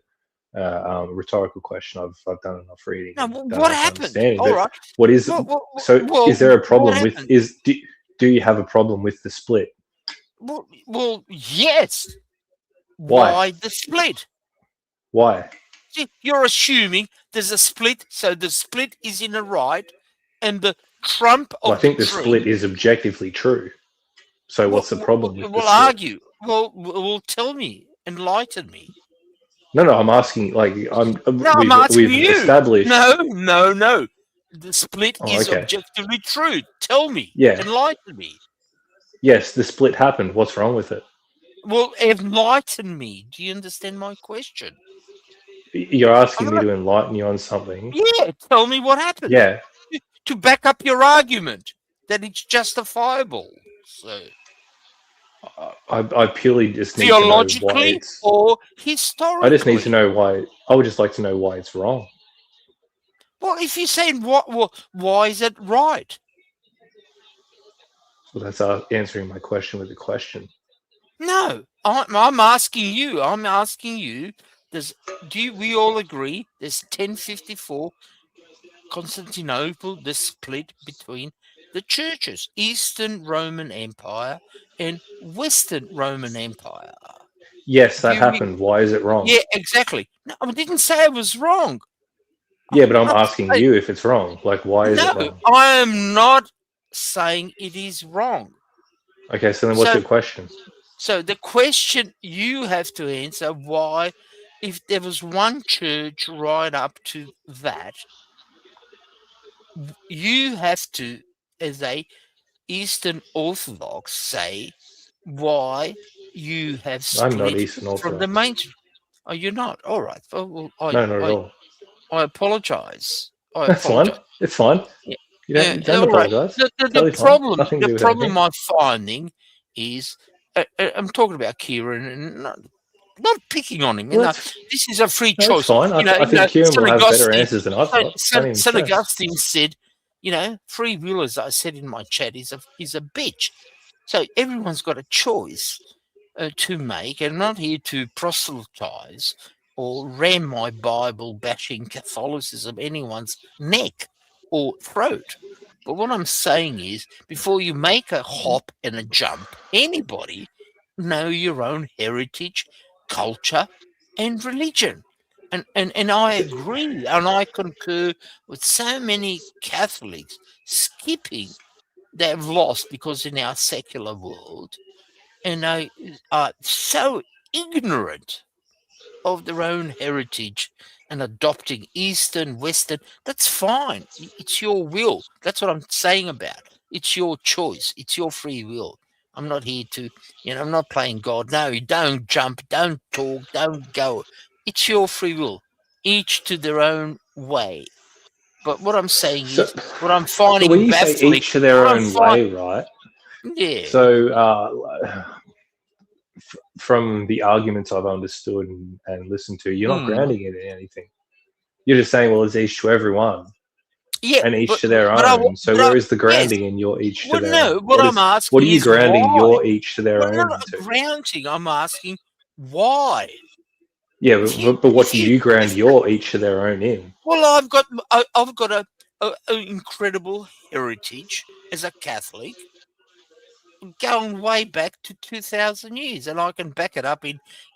rhetorical question. I've done enough reading. No, what happened? All right. What is is there a problem with do you have a problem with the split? Well, yes. Why the split? Why? See, you're assuming there's a split, so the split is in the right, and the trump of I think the tree, split is objectively true. So what's the problem with the we'll split? argue. Well, tell me, enlighten me. No, I'm asking. Like, I'm asking we've you. established. No. The split is okay. objectively true. Tell me. Yeah. Enlighten me. Yes, the split happened. What's wrong with it? Well, enlighten me. Do you understand my question? You're asking me to enlighten you on something. Yeah, tell me what happened. Yeah. to back up your argument that it's justifiable. So I purely just need to know why theologically it's. or historically. I just need to know why. I would just like to know why it's wrong. Well, if you're saying why is it right? Well, that's answering my question with a question. No, I'm asking you. I'm asking you. We all agree? There's 1054 Constantinople, the split between the churches, Eastern Roman Empire and Western Roman Empire. Yes, that happened. Why is it wrong? Yeah, exactly. No, I didn't say it was wrong. Yeah, but I'm asking you if it's wrong. Like, why is it wrong? I am not saying it is wrong. Okay, so then what's your question? So the question you have to answer, why, if there was one church right up to that, you have to, as a Eastern Orthodox, say why you have split I'm not Eastern Orthodox. from the main. Oh, you're not? All right. Well, no, not at all. I apologize. That's fine. It's fine. Yeah. You don't apologize. The problem I'm finding is I'm talking about Kieran and not picking on him. This is a free choice. It's fine. I think Kieran will have better answers than I've got. St. Augustine said, free will, as I said in my chat, is a bitch. So everyone's got a choice to make, and I'm not here to proselytize or ram my Bible bashing Catholicism anyone's neck or throat. But what I'm saying is, before you make a hop and a jump, anybody know your own heritage, culture, and religion. And I agree, and I concur with so many Catholics skipping. They've lost because in our secular world, and they are so ignorant of their own heritage and adopting Eastern, Western. That's fine. It's your will. That's what I'm saying about it. It's your choice. It's your free will. I'm not here to, I'm not playing God. No, don't jump, don't talk, don't go. It's your free will. Each to their own way. But what I'm saying is, what I'm finding when you baffling, say each to their own way, right? Yeah. So from the arguments I've understood and listened to, you're not grounding it in anything. You're just saying, well, it's each to everyone. Yeah, and each to their own. So where is the grounding in your each to their own? What I'm asking what are you is grounding why? your each to their Well, own no, not to? grounding. I'm asking why. Yeah, but what do you ground your each to their own in? Well, I've got an incredible heritage as a Catholic, going way back to 2,000 years, and I can back it up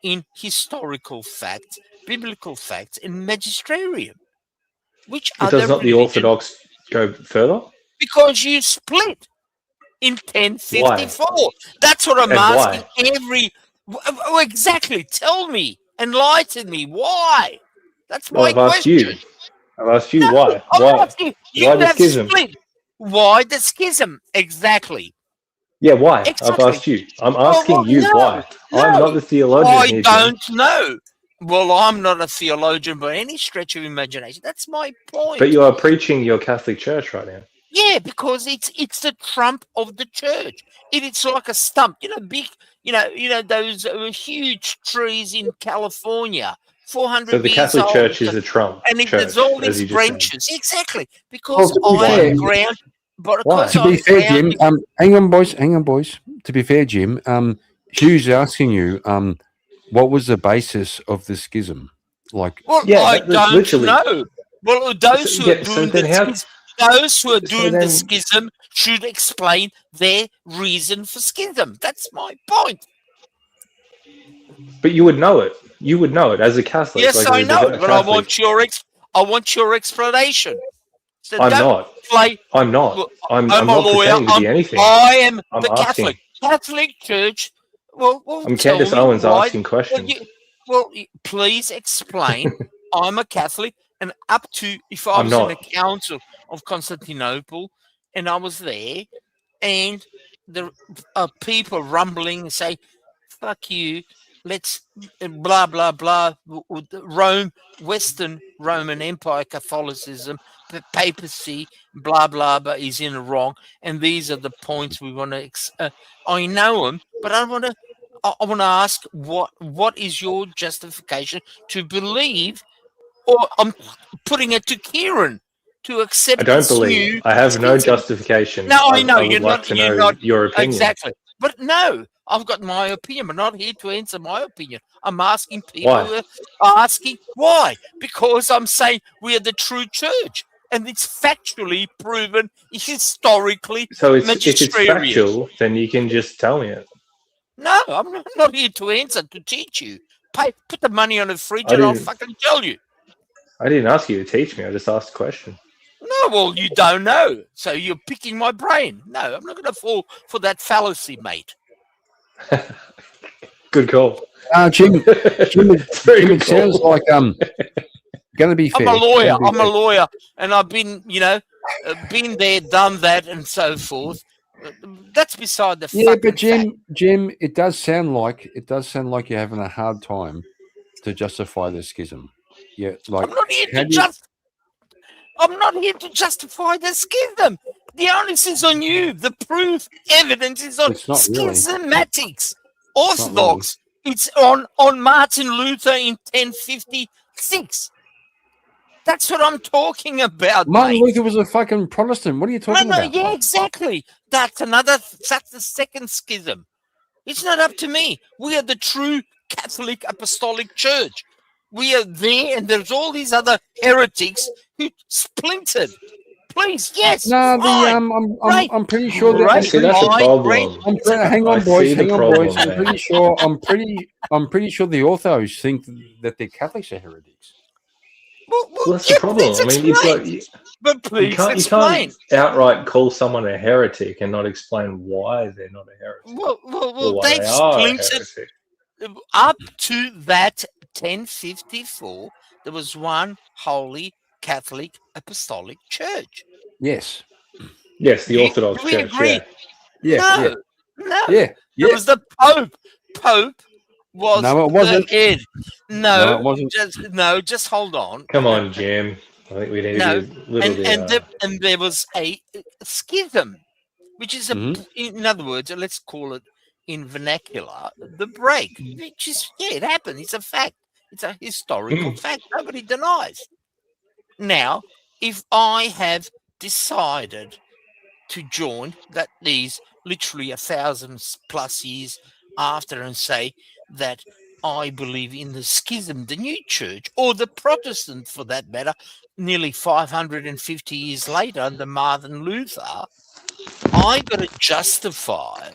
in historical facts, biblical facts, and magisterium. Which but does not the Orthodox go further? Because you split in 1054. Why? That's what I'm asking. Why? Exactly. Tell me. Enlighten me. Why? That's my question. I've asked you why. Why? Why the schism? Split. Why the schism? Exactly. Yeah, why? Exactly. I've asked you. I'm asking you why. No, I'm not the theologian. I don't know. Well, I'm not a theologian by any stretch of imagination. That's my point. But you are preaching your Catholic Church right now. Yeah, because it's the trump of the church. It's like a stump, big, those huge trees in California, 400 years old. So the Catholic Church is a trump. And there's all these branches. Exactly. Because I am ground. But to be fair, Jim, hang on, boys. To be fair, Jim, Hugh's asking you, what was the basis of the schism? Like, well, yeah, I don't know. Well, those who are doing the schism should explain their reason for schism. That's my point. But you would know it. You would know it as a Catholic. Yes, I know, but I want your explanation. So I'm not. I'm not. I'm not pretending to be anything. I am the Catholic. Catholic Church. Well, I'm Candace Owens asking questions. Well, please explain. I'm a Catholic, and up to if I was in the Council of Constantinople, and I was there, and the people rumbling and say, "Fuck you, let's blah blah blah." Rome, Western Roman Empire, Catholicism papacy, blah blah blah, is in the wrong, and these are the points we want to. I know them, but I want to. I want to ask what is your justification to believe, or I'm putting it to Kieran to accept. I don't this believe. new I have no schism. justification. No, I know would you're like not. to You're know not your opinion. exactly. But no, I've got my opinion. I'm not here to answer my opinion. I'm asking people Why? who are asking why. Because I'm saying we are the true church. And it's factually proven historically. So if it's magisterial. factual, then you can just tell me it. No, I'm not here to answer, to teach you. Put the money on the fridge I and I'll didn't- fucking tell you. I didn't ask you to teach me. I just asked a question. No, well, you don't know. So you're picking my brain. No, I'm not going to fall for that fallacy, mate. Good call. Jim, It's very Jim, good it sounds call. like going to be fair. I'm a lawyer. gonna be I'm a fair. lawyer, and I've been, been there, done that, and so forth. That's beside the Yeah, fucking but fact. Jim, it does sound like you're having a hard time to justify the schism. Yeah, like I'm not here how to do you- I'm not here to justify the schism. The onus is on you. The proof, evidence is on It's not really. schismatics, not Orthodox. It's on Martin Luther in 1056. That's what I'm talking about, Martin mate. Luther was a fucking Protestant. What are you talking about? Yeah, exactly. That's the second schism. It's not up to me. We are the true Catholic Apostolic Church. We are there, and there's all these other heretics who splintered. Please, yes. No, fine. Right. I'm pretty sure that. Right. See, that's a Right, problem. Hang on, I boys. see the Hang on, problem boys. I'm there. pretty sure. I'm pretty sure the orthos think that the Catholics are heretics. Well, Well, that's yeah, the problem. please I mean, you've explain. got you But please can't explain. outright call someone a heretic and not explain why they're not a heretic or Well, why they've they are a splintered. heretic. Up to that 1054, there was one holy Catholic Apostolic Church. Yes. Yes, the Do Orthodox we Church. agree? Yeah. No. Yeah. It was the Pope. Pope was No, it wasn't. the head. No, it wasn't. Just hold on. Come on, Jim. I think we need to No, be a little bit. And there was a schism, which is Mhm. in other words, let's call it in vernacular, the break. Which is it happened. It's a fact. It's a historical fact. Nobody denies. Now, if I have decided to join that these literally 1,000+ years after and say that I believe in the schism, the new church, or the Protestant for that matter, nearly 550 years later under Martin Luther, I got to justify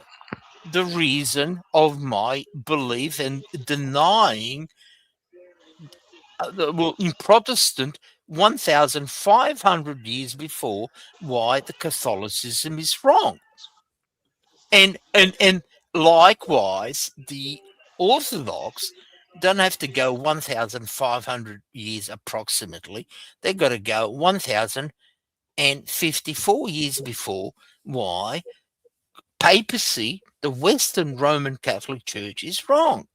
the reason of my belief and denying, in Protestant, 1,500 years before, why the Catholicism is wrong. And likewise, the Orthodox don't have to go 1,500 years approximately. They've got to go 1,054 years before, why papacy, the Western Roman Catholic Church, is wrong.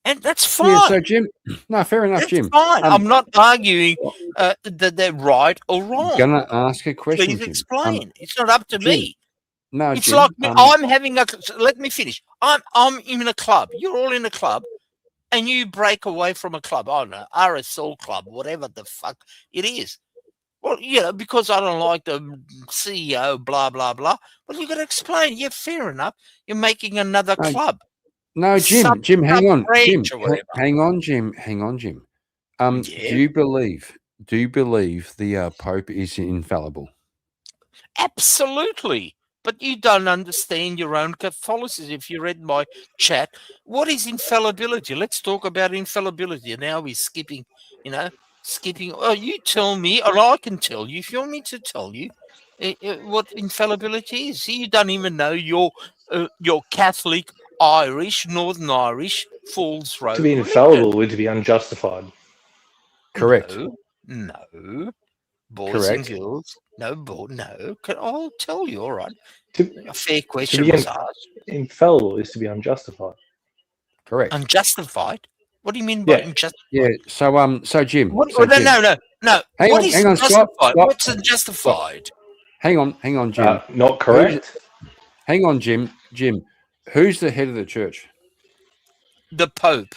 And that's fine. Yeah. So Jim, no, fair enough, That's Jim. fine. I'm not arguing that they're right or wrong. Gonna ask a question. Please Jim. explain. It's not up to Jim, me. No, It's Jim, like I'm having a. Let me finish. I'm in a club. You're all in a club, and you break away from a club. I don't know, RSL club, whatever the fuck it is. Well, because I don't like the CEO, blah blah blah. Well, you got to explain. Yeah, fair enough. You're making another No, club. No, Jim, Some hang on, Jim, branch or whatever. hang on, Jim. Yeah. Do you believe the Pope is infallible? Absolutely. But you don't understand your own Catholicism. If you read my chat, what is infallibility? Let's talk about infallibility. Now we're skipping. Oh, you tell me, or I can tell you if you want me to tell you what infallibility is. See, you don't even know your Catholic, Irish, Northern Irish, Falls Road. To be infallible would to be unjustified. Correct. No. Boys Correct. and girls. No. I'll tell you, all right. To, A fair question be was asked. infallible is to be unjustified. Correct. Unjustified? What do you mean by Yeah. unjustified? Yeah. So Jim. No. No, Hang what on, is hang on, stop, justified? stop. What's unjustified? Hang on, Jim. Not correct. Hang on, Jim. Jim, who's the head of the church? The Pope.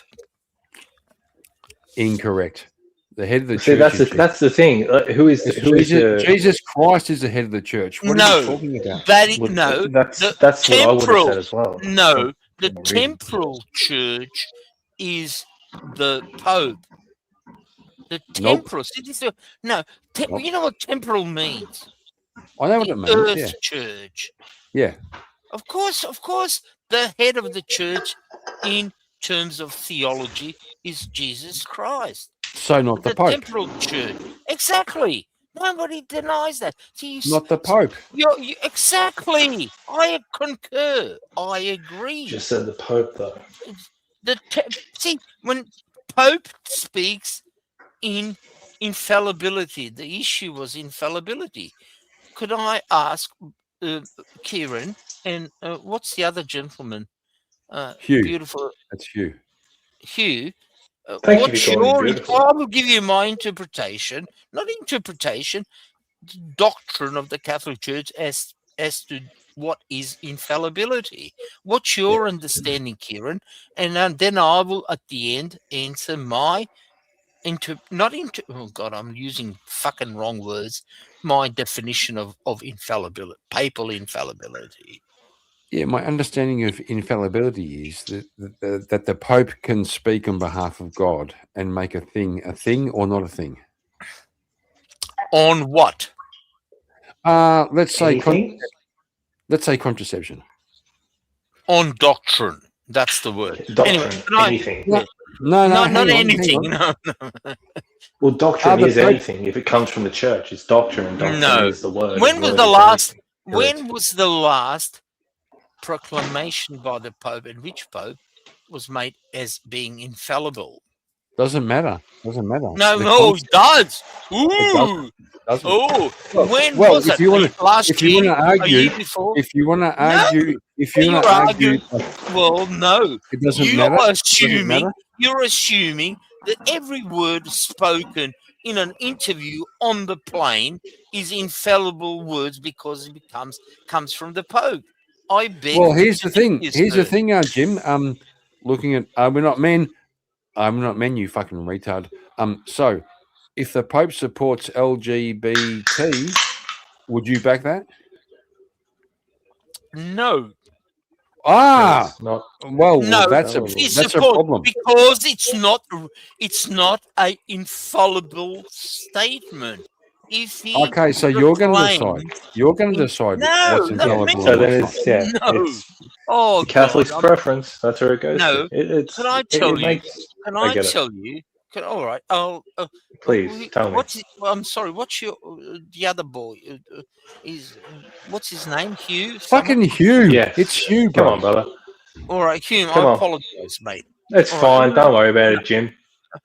Incorrect. The head of the See, church. is that's the thing. Who is Jesus. who is the? Jesus Christ is the head of the church. What are you No, talking about? Well, no. that's the that's what I would have temporal- said as well. No, the Reading. temporal church is the Pope. The Nope. temporal. See, this is- no, Nope. you know what temporal means? I know what The it means. Earth Yeah, Church. yeah. Of course, the head of the church in terms of theology is Jesus Christ. So not the The Pope. temporal church. Exactly. Nobody denies that. See, Not the Pope. you exactly. I concur. I agree. Just said the Pope though. See, when Pope speaks in infallibility, the issue was infallibility. Could I ask Kieran and what's the other gentleman? Hugh. Beautiful That's Hugh. Hugh. Thank you What's for calling me your? beautiful. I will give you my interpretation, not interpretation, the doctrine of the Catholic Church as to what is infallibility. What's your understanding, Kieran? And then I will at the end answer my oh God, I'm using fucking wrong words. My definition of infallibility, papal infallibility. Yeah, my understanding of infallibility is that the Pope can speak on behalf of God and make a thing or not a thing. On what? Let's say Anything? let's say contraception. On doctrine. That's the word. Doctrine. Anyway, can I- Anything. No, No, hang not on, hang anything. on. No. Well, doctrine the is Pope- anything. If it comes from the church, it's doctrine, and doctrine No. is the word. When The was word the is last? anything. When was the last proclamation by the Pope, and which Pope was made as being infallible? Doesn't matter. Doesn't matter. No, The no, it does. does. Ooh, doesn't. oh, when well, was if it? you wanna- Last if you year, wanna a argue- year before? If you want to argue, if you you're want to argue, Well, no. it doesn't You're matter. Doesn't assuming. matter. You're assuming that every word spoken in an interview on the plane is infallible words because it comes from the Pope. I beg. Well, to here's the thing. differ, Here's the sir. thing, Jim. Looking at we're not men. I'm not men. You fucking retard. So, if the Pope supports LGBT, would you back that? No, Ah, It's not. well, no. that's a He problem. because it's not a infallible statement. If he Okay, so you're going to proclaimed- decide. You're going to decide No, what's no, infallible. me- and So then what's it's not. No. it's Oh, the Catholic's God, I'm- preference. That's where it goes. No. to. It's. Can I it- tell it you? makes- Can I I get it. tell you? All right. Oh, Please tell me. I'm sorry. What's your the other boy? What's his name? Hugh. Fucking Hugh. Yes. It's Hugh. Come bro. on, brother. All right, Hugh. Come I on. apologize, mate. It's All fine. right. Don't worry about it, Jim.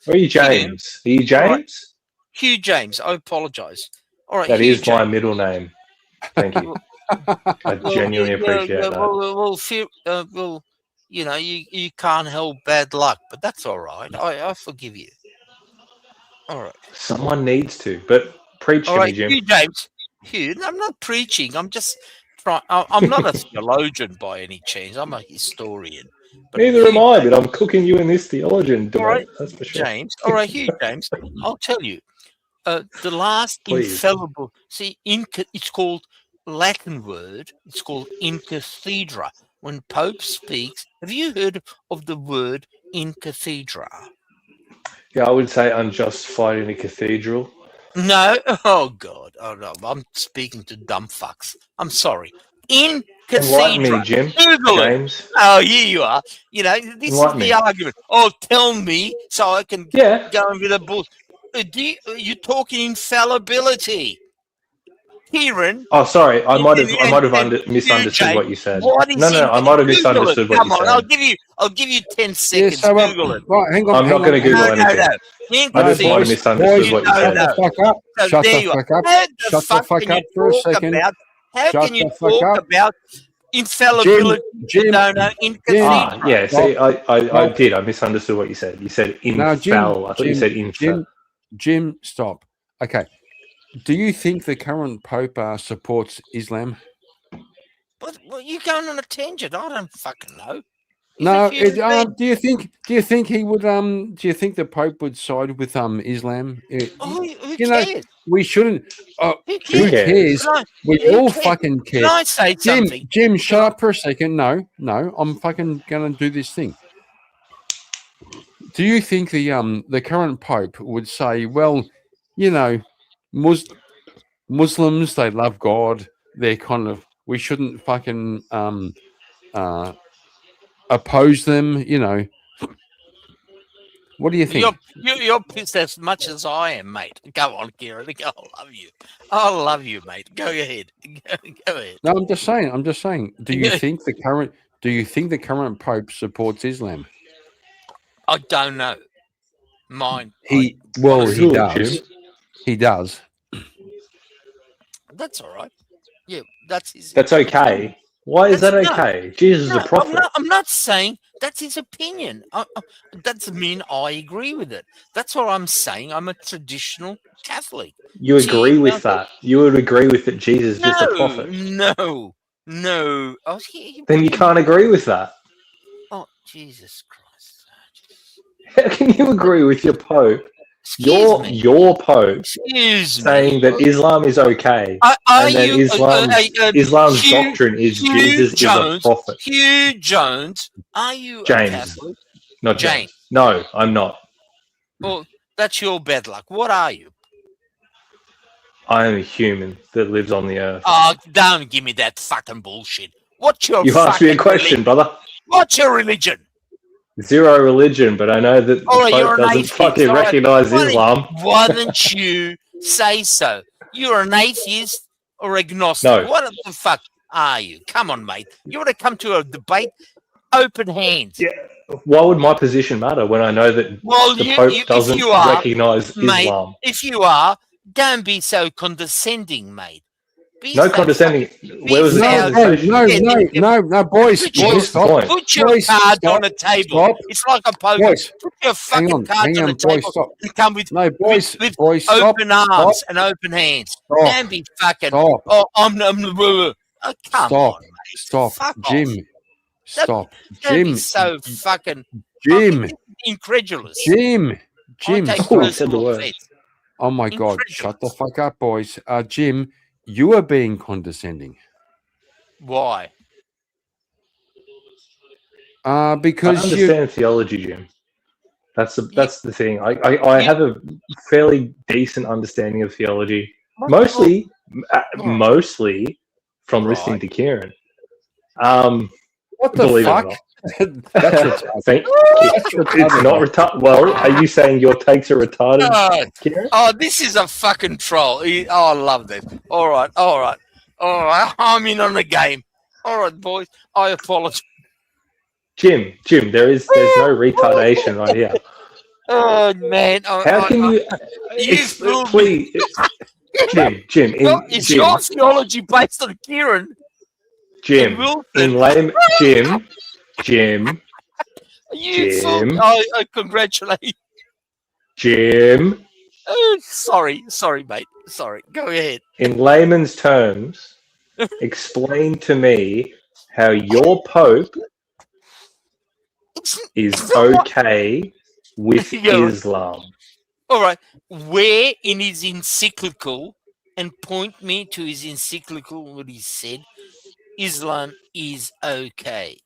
Or are you James? Are you James? Hugh James. I apologize. All right. That Hugh is my James. middle name. Thank you. I Well, genuinely appreciate that. Well, you know, you can't help bad luck, but that's all right. I forgive you. All right. Someone needs to, but preach All to me, right, Jim. Hugh James. Hugh, I'm not preaching. I'm just trying. I'm not a theologian by any chance. I'm a historian. But Neither am Hugh I, but I'm cooking you in this theologian debate. All right, That's for sure. James. All right, Hugh James. I'll tell you. The last Please. infallible. See, it's called Latin word. It's called in cathedra. When Pope speaks, have you heard of the word in cathedra? Yeah, I would say unjustified in a cathedral. No. Oh God. Oh no. I'm speaking to dumb fucks. I'm sorry. In Enlighten cathedra. me, Jim. Google it. James. Oh, here you are. You know, this Enlighten is me. the argument. Oh, tell me so I can Yeah. go with a book. You're talking infallibility. Kieran, Oh, sorry. I might have James, misunderstood what you said. what is No, I might have misunderstood what Come you on, said. I'll give you 10 Yeah, seconds. so, Google it. right, hang on. I'm hang not gonna on, Google hang No, on. anything. In I just might have cathedra. misunderstood what you No, said. no. Shut the fuck up. So Shut there the you are. fuck up. How the Shut the fuck fuck can up you for a talk second. about? How Shut can you the fuck talk up. about infallibility? Jim, No, in Ah, cathedra. yeah. See, I did. I misunderstood what you said. You said No, Jim, infal. I thought you said infal. Jim, stop. Okay. Do you think the current Pope supports Islam? But well, you're going on a tangent. I don't fucking know. He's No. a human being. Do you think he would? Do you think the Pope would side with Islam? Who You know, cares? we shouldn't. Who Who cares? cares? Can I, We who all cares? fucking Can care. I say something? Jim, shut up for a second. No, I'm fucking gonna do this thing. Do you think the current Pope would say, well, you know, Muslims, they love God. They're kind of, we shouldn't fucking oppose them. You know, what do you think? You're pissed as much as I am, mate. Go on, Kieran. I love you. I love you, mate. Go ahead. Go ahead. No, I'm just saying. Do you think the current Pope supports Islam? I don't know. Mine. He Sure, does. Jim. He does. That's all right. Yeah, that's his. That's okay. Why is that That's not- okay? Jesus is No, a prophet. I'm not saying that's his opinion. That doesn't mean I agree with it. That's what I'm saying. I'm a traditional Catholic. You agree Gee, with that? You would agree with that Jesus is just a prophet? No. Oh, Then you can't agree with that. Oh, Jesus Christ. How can you agree with your Pope? Excuse me. Your Pope Excuse me. saying that Islam is okay, Are and then you, Islam's Hugh- doctrine is Hugh Jesus Jones, is a prophet. Hugh Jones, are you James. a Catholic? Not James. James. No, I'm not. Well, that's your bad luck. What are you? I am a human that lives on the earth. Oh, don't give me that fucking bullshit. What's your You asked me a fucking question, brother. What's your religion? Zero religion, but I know that the Oh, you're Pope an doesn't atheist. fucking All right. recognize Why Islam. Why don't you say so? You're an atheist or agnostic? No. What the fuck are you? Come on, mate. You want to come to a debate? Open hands. Yeah. Why would my position matter when I know that Well, the Pope doesn't if you are, recognize mate, Islam? if you are, don't be so condescending, mate. Be No so condescending. Where was the No, conversation? No, boys, Put boys, your- stop. Point. Put your Boys, cards stop, on the table. stop. It's like a poker. Boys, Put your fucking cards on the boys, table stop. and come with No, boys, with boys, stop, open arms stop, and open hands. stop, Don't be fucking. stop, Oh, oh, come stop, on, mate. stop, Fuck Jim, off. stop, Don't Jim, be so fucking Jim, incredulous. Jim. I take Oh, he said the personal word. offense. Oh my God, Incredulous. shut the fuck up, boys. Jim, you are being condescending. Why? I Because you. understand theology, Jim. That's the thing. I have a fairly decent understanding of theology, mostly from listening Right. to Kieran. What the believe it or fuck? not. That's retarded. Thank- That's it's not retarded. Well, are you saying your takes are retarded, Oh, Kieran? oh, this is a fucking troll. Oh, I love this. All right. I'm in on the game. All right, boys. I apologize. Jim, there's no retardation right here. Oh man. How can you? fooled Please, Jim, Is your theology based on Kieran? Jim, Wilson? in lame, Jim, You Jim. fooled. I congratulate you. Jim. Oh, sorry, mate. Sorry. Go ahead. In layman's terms, explain to me how your Pope is okay with Yeah. Islam. All right. Where in his encyclical, and point me to his encyclical, what he said, Islam is okay.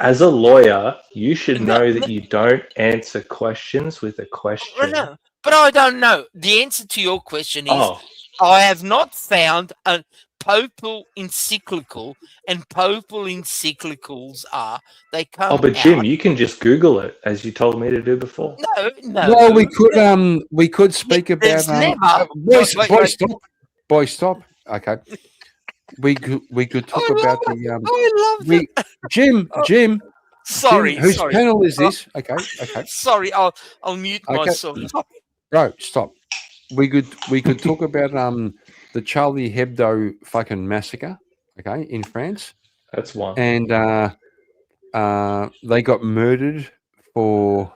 As a lawyer, you should No, know that you don't answer questions with a I question. know, but I don't know. The answer to your question is Oh, I have not found a papal encyclical, and papal encyclicals are they come. but Jim, out- you can just Google it, as you told me to do before. no. Well, we could speak There's about never- boys. Wait. Stop. Boys, stop. Okay. We could talk I about love the I love we Jim. Sorry, Jim, whose sorry. panel is this? Okay. Sorry, I'll mute Okay. myself. Bro, stop. We could talk about the Charlie Hebdo fucking massacre, okay, in France. That's one. And they got murdered for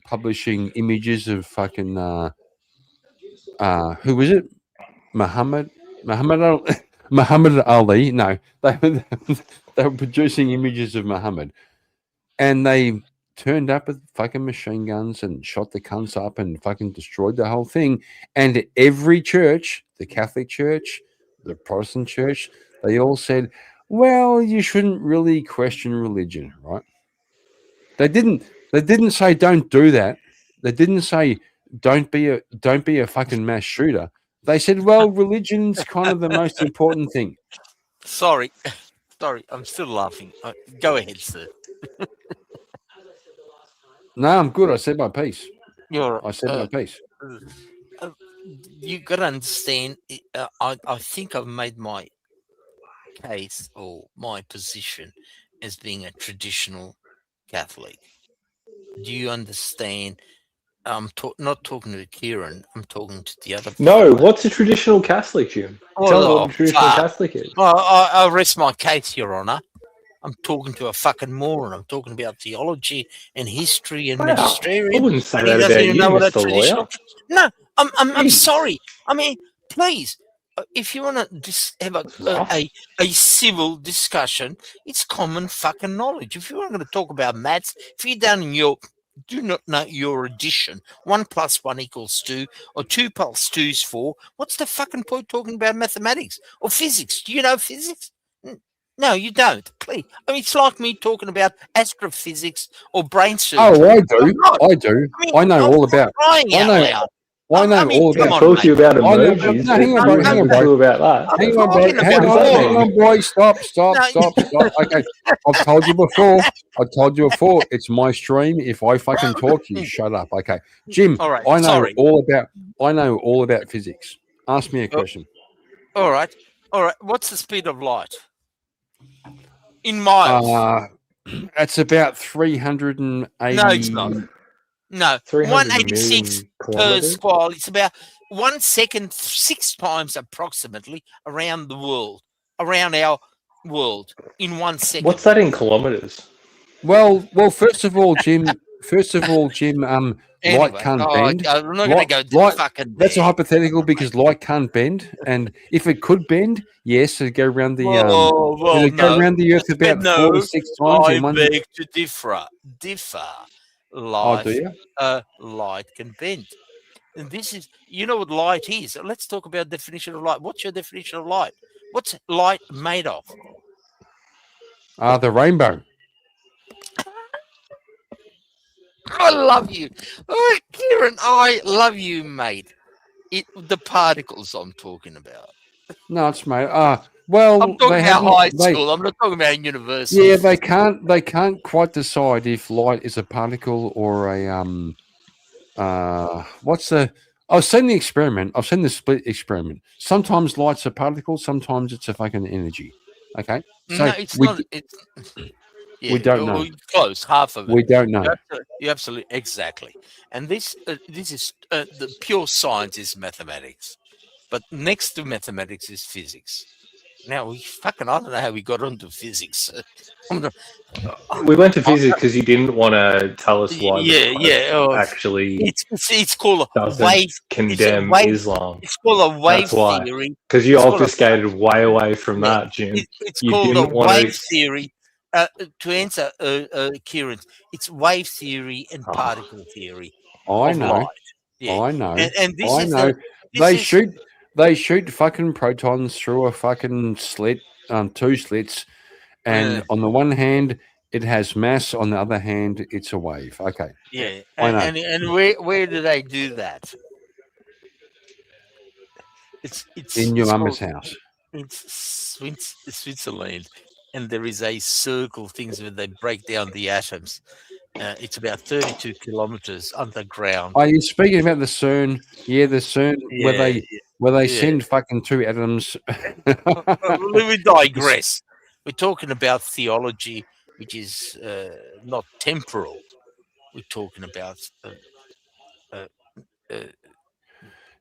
publishing images of fucking who was it? Muhammad Muhammad Ali. No, they were producing images of Muhammad, and they turned up with fucking machine guns and shot the cunts up and fucking destroyed the whole thing. And every church, the Catholic Church, the Protestant Church, they all said, "Well, you shouldn't really question religion, right?" They didn't say don't do that. They didn't say don't be a fucking mass shooter. They said, well, religion's kind of the most important thing. Sorry, I'm still laughing. Go ahead, sir. No, I'm good. I said my piece. I said my piece. You got to understand. I think I've made my case or my position as being a traditional Catholic. Do you understand? I'm not talking to Kieran. I'm talking to the other. No, what's a traditional Catholic, Jim? Tell me what a traditional Catholic is. I'll rest my case, Your Honour. I'm talking to a fucking moron. I'm talking about theology and history and magisterium. I wouldn't say And that he doesn't about even you, know what a Mr. traditional. Lawyer. No, I'm Please. sorry. I mean, please, if you want to have a civil discussion, it's common fucking knowledge. If you're going to talk about maths, if you're down in your do not know your addition, 1 + 1 = 2, or 2 + 2 is 4. What's the fucking point talking about mathematics or physics? Do you know physics? No, you don't. Please. I mean, it's like me talking about astrophysics or brain surgery. Oh, I do. I know all about. I know all about. Talk to you about I know. emojis. No, hang on, bro. About that. Hang on, bro. Stop. Okay, I've told you before. It's my stream. If I fucking talk, you shut up. Okay, Jim. All right, I know sorry. I know all about physics. Ask me a question. All right. What's the speed of light in miles? It's about 380. No, it's not. No, 186 per square. It's about 1 second, 6 times approximately around the world, around our world in 1 second. What's that in kilometers? Well, first of all, Jim. Light can't bend. I'm not going to go to light, fucking. That's a hypothetical because light can't bend, and if it could bend, yes, it'd go around the go around the Earth about 4 to 6 times. I beg to differ. Light, do you? Light can bend. And this is, you know what light is. Let's talk about definition of light. What's your definition of light? What's light made of? The rainbow. I love you. Oh, Kieran, I love you, mate. The particles I'm talking about. No, it's made. Well, I'm talking about high school. I'm not talking about university. Yeah, they can't quite decide if light is a particle or a what's the? I've seen the experiment. I've seen the split experiment. Sometimes light's a particle. Sometimes it's a fucking energy. Okay. So no, it's not. We don't know. Close, half of it. We don't know. You absolutely exactly. And this is the pure science is mathematics, but next to mathematics is physics. Now I don't know how we got onto physics. We went to physics because you didn't want to tell us why. Actually, it's called a wave. Condemn Islam. It's called a wave theory. Because you obfuscated way away from that, Jim. It's called a wave theory. To answer Kieran, it's wave theory and particle theory. I know. Light. Yeah. I know. And this I is know. They shoot fucking protons through a fucking slit, 2 slits, and on the one hand it has mass, on the other hand it's a wave. Okay. Yeah. I know. And where do they do that? It's in your mama's house. It's Switzerland, and there is a circle things where they break down the atoms. It's about 32 kilometers underground. Are you speaking about the CERN? Yeah, the CERN where they send fucking 2 atoms. We digress. We're talking about theology, which is not temporal. We're talking about.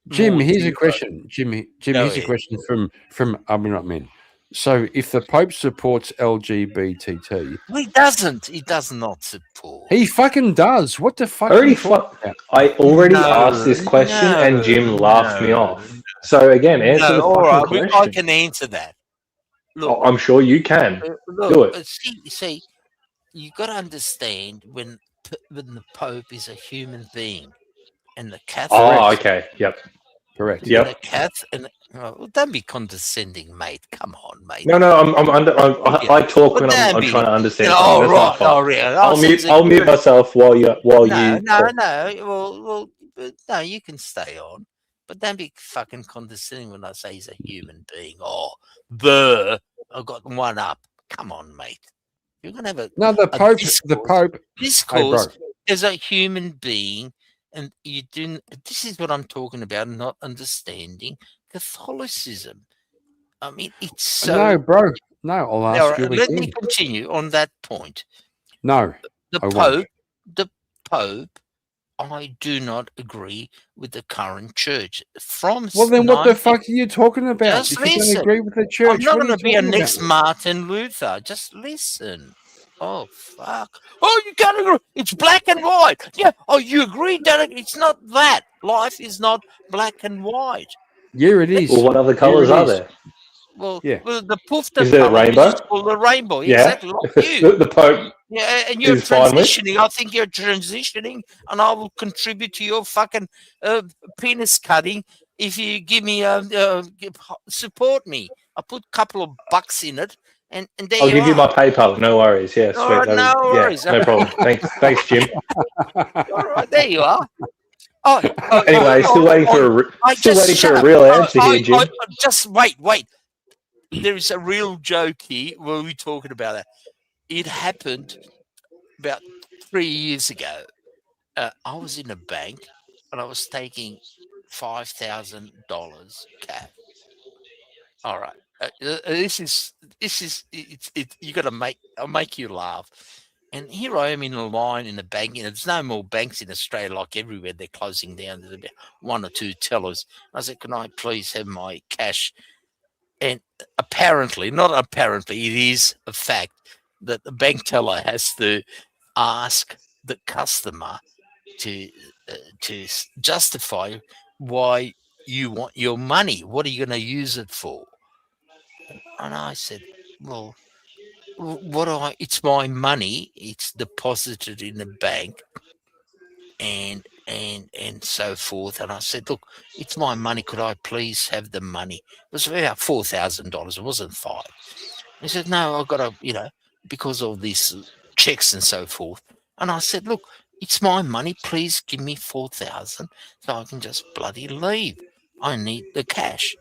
Jim, here's a question. Jim, here's a question from Abinot Men. So if the Pope supports LGBTT, He doesn't. He does not support. he fucking does. What the fuck? I are already you talking about? I already No, asked this question and Jim laughed me no, off. So again, answer the No, all fucking right, question. I can answer that. Look, Oh, I'm sure you can. look, do it. See, you got to understand when the Pope is a human being, and the Catholic. Oh, okay. Yep. Correct. Yep. And the and don't be condescending, mate. Come on, mate. No, I talk when I'm trying to understand. Oh, That's right. not fine. Oh, really? I'll mute myself while you. No. talk. No. You can stay on, but don't be fucking condescending when I say he's a human being. Oh, I've got one up. Come on, mate. You're gonna have No, the Pope. The Pope. Discourse bro. as a human being, and you do. This is what I'm talking about. Not understanding Catholicism. I mean, it's so. No, bro. No, I'll ask All right, you let again. me continue on that point. No. The I won't. Pope, I do not agree with the current church. From Well, then what the 19 fuck are you talking about? Just If you listen. don't agree with the church, I'm not what are going to you be a talking next about? Martin Luther. Just listen. Oh, fuck. Oh, you can't agree. It's black and white. Yeah. Oh, you agree, Derek? It's not that. Life is not black and white. Yeah, it is. Well, what other Here colours it are is. there? Well, Yeah. the poof Is it a rainbow? is called the rainbow. Yeah. Exactly like you. the Pope. Yeah, and you're is fine with. transitioning. I think you're transitioning, and I will contribute to your fucking penis cutting if you give me support me. I put a couple of bucks in it, and there I'll you give are. you my PayPal. No worries. Yeah, sweet. All right, no worries. Yeah, no problem. Thanks, Jim. All right, there you are. Oh, Anyway, still waiting for a real answer here, Jim. Just wait. There is a real joke here where we're talking about that. It happened about 3 years ago. I was in a bank and I was taking $5,000 cash. All right, this is you got to I'll make you laugh. And here I am in a line in a bank, and there's no more banks in Australia like everywhere. They're closing down. There's about one or two tellers. I said, "Can I please have my cash?" And not apparently, it is a fact that the bank teller has to ask the customer to justify why you want your money. What are you going to use it for? And I said, well, it's my money. It's deposited in the bank and so forth. And I said, look, it's my money. Could I please have the money? It was about $4,000. It wasn't $5,000. He said, no, I've got to, because of these checks and so forth. And I said, look, it's my money. Please give me $4,000 so I can just bloody leave. I need the cash.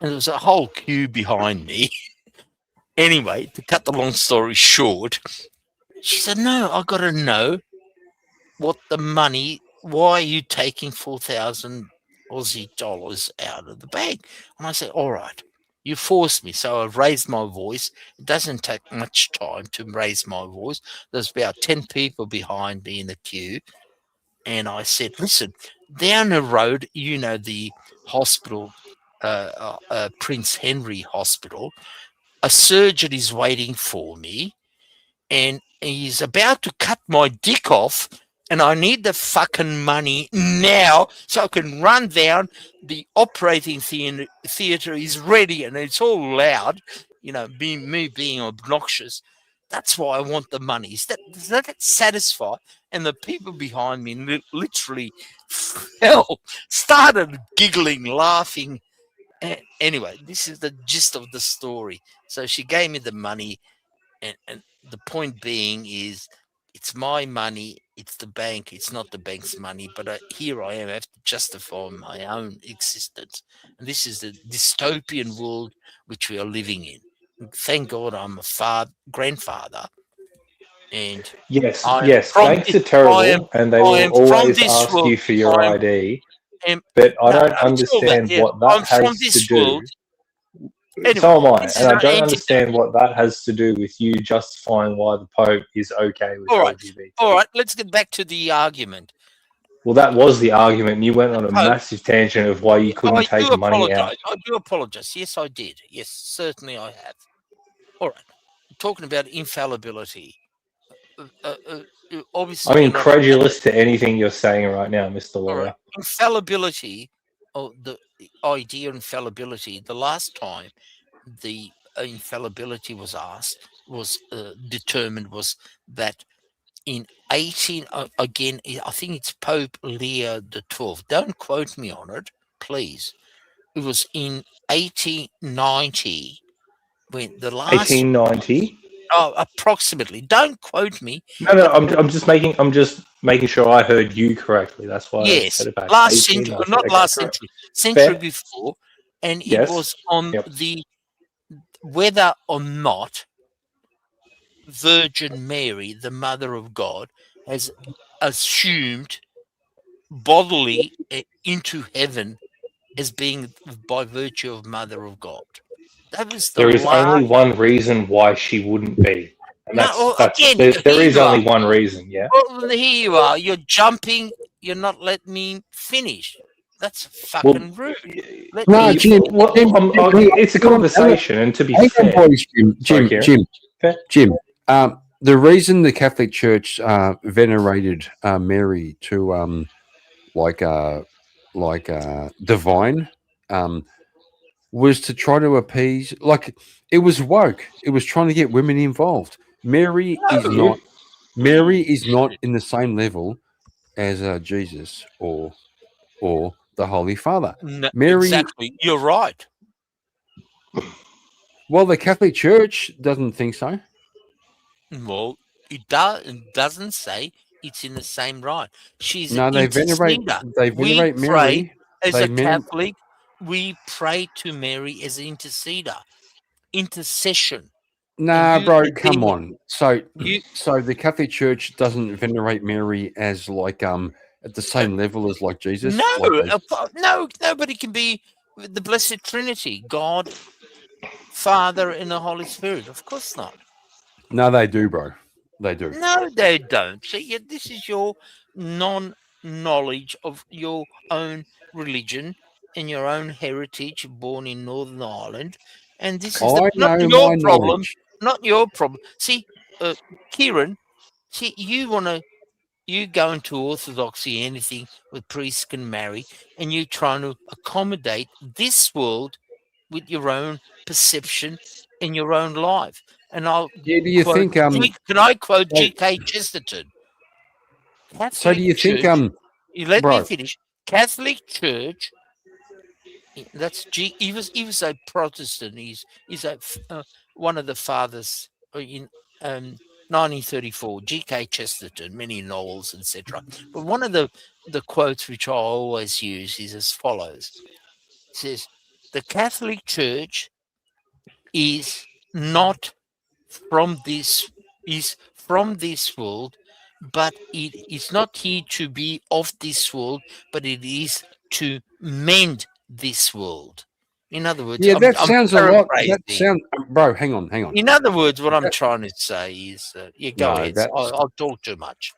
And there was a whole queue behind me. Anyway, to cut the long story short, she said, no, I've got to know what the money, why are you taking 4,000 Aussie dollars out of the bank? And I said, all right, you forced me. So I've raised my voice. It doesn't take much time to raise my voice. There's about 10 people behind me in the queue. And I said, listen, down the road, the hospital, Prince Henry Hospital, a surgeon is waiting for me and he's about to cut my dick off and I need the fucking money now so I can run down. The operating theater is ready and it's all loud, me being obnoxious. That's why I want the money. Does that satisfy? And the people behind me literally started giggling, laughing. Anyway, this is the gist of the story. So she gave me the money, and the point being is it's my money, it's the bank, it's not the bank's money, but here I am, I have to justify my own existence. And this is the dystopian world which we are living in. And thank God I'm a grandfather. And yes, banks are terrible, and they will always ask you for your ID. But I don't understand what that has to do. Anyway, so am I, and I don't understand what that has to do with you justifying why the Pope is okay with LGBT. All right, let's get back to the argument. Well, that was the argument, and you went on a Oh. massive tangent of why you couldn't take do money out. I do apologize. Yes, I did. Yes, certainly I have. All right. Talking about infallibility. Obviously, I'm you're not- incredulous to anything you're saying right now, Mr. All Lawyer. right. Infallibility, or the idea of infallibility, the last time the infallibility was determined was that in 18, again, I think it's Pope Leo XII. Don't quote me on it, please. It was in 1890 when the last 1890. approximately. Don't quote me. No, I'm just making sure I heard you correctly. That's why I Yes, said it back. last century, 1890. not Okay, last correct. century Fair. before, and Yes. it was on Yep. the whether or not Virgin Mary, the Mother of God, has assumed bodily into heaven as being by virtue of Mother of God. That was the There is last. only one reason why she wouldn't be, and No, that's, well, that's again, there here is you only are. one reason. Yeah. Well, here you are. You're jumping. You're not letting me finish. That's fucking rude. Let No, me Jim, finish. well, It's a conversation, and to be hang fair, on, boys, Sorry, Kieran. Fair. Jim. The reason the Catholic Church venerated Mary to divine was to try to appease. Like, it was woke. It was trying to get women involved. Mary is not in the same level as Jesus or the Holy Father. No, Mary- exactly. You're right. Well, the Catholic Church doesn't think so. Well, it doesn't say it's in the same right. She's No, an they venerate interceder. We Mary. pray as They a vener- Catholic. We pray to Mary as an interceder. Intercession. Nah, you bro, can come be- on. So You the Catholic Church doesn't venerate Mary as like at the same level as like Jesus. no, Like no, nobody can be the Blessed Trinity, God, Father, and the Holy Spirit. Of course not. no, they do, bro. They do. No, they don't. See, this is your non-knowledge of your own religion and your own heritage, born in Northern Ireland, and this is I not know your my problem. knowledge. Not your problem. See, Kieran. See, you go into orthodoxy, anything where priests can marry, and you're trying to accommodate this world with your own perception in your own life. And I'll Yeah, do you quote think can I quote so- G.K. Chesterton? so do you think Church- you let bro. me finish. Catholic Church. That's he was a Protestant. He's one of the fathers in 1934. G.K. Chesterton, many novels, etc. But one of the quotes which I always use is as follows: it says, "The Catholic Church is not from this world, but it is not here to be of this world, but it is to mend this world." In other words, Yeah, that I'm sounds a lot. paraphrasing. That sound, bro. Hang on. In other words, what I'm That- trying to say is, yeah, go No, ahead. that's- I'll talk too much.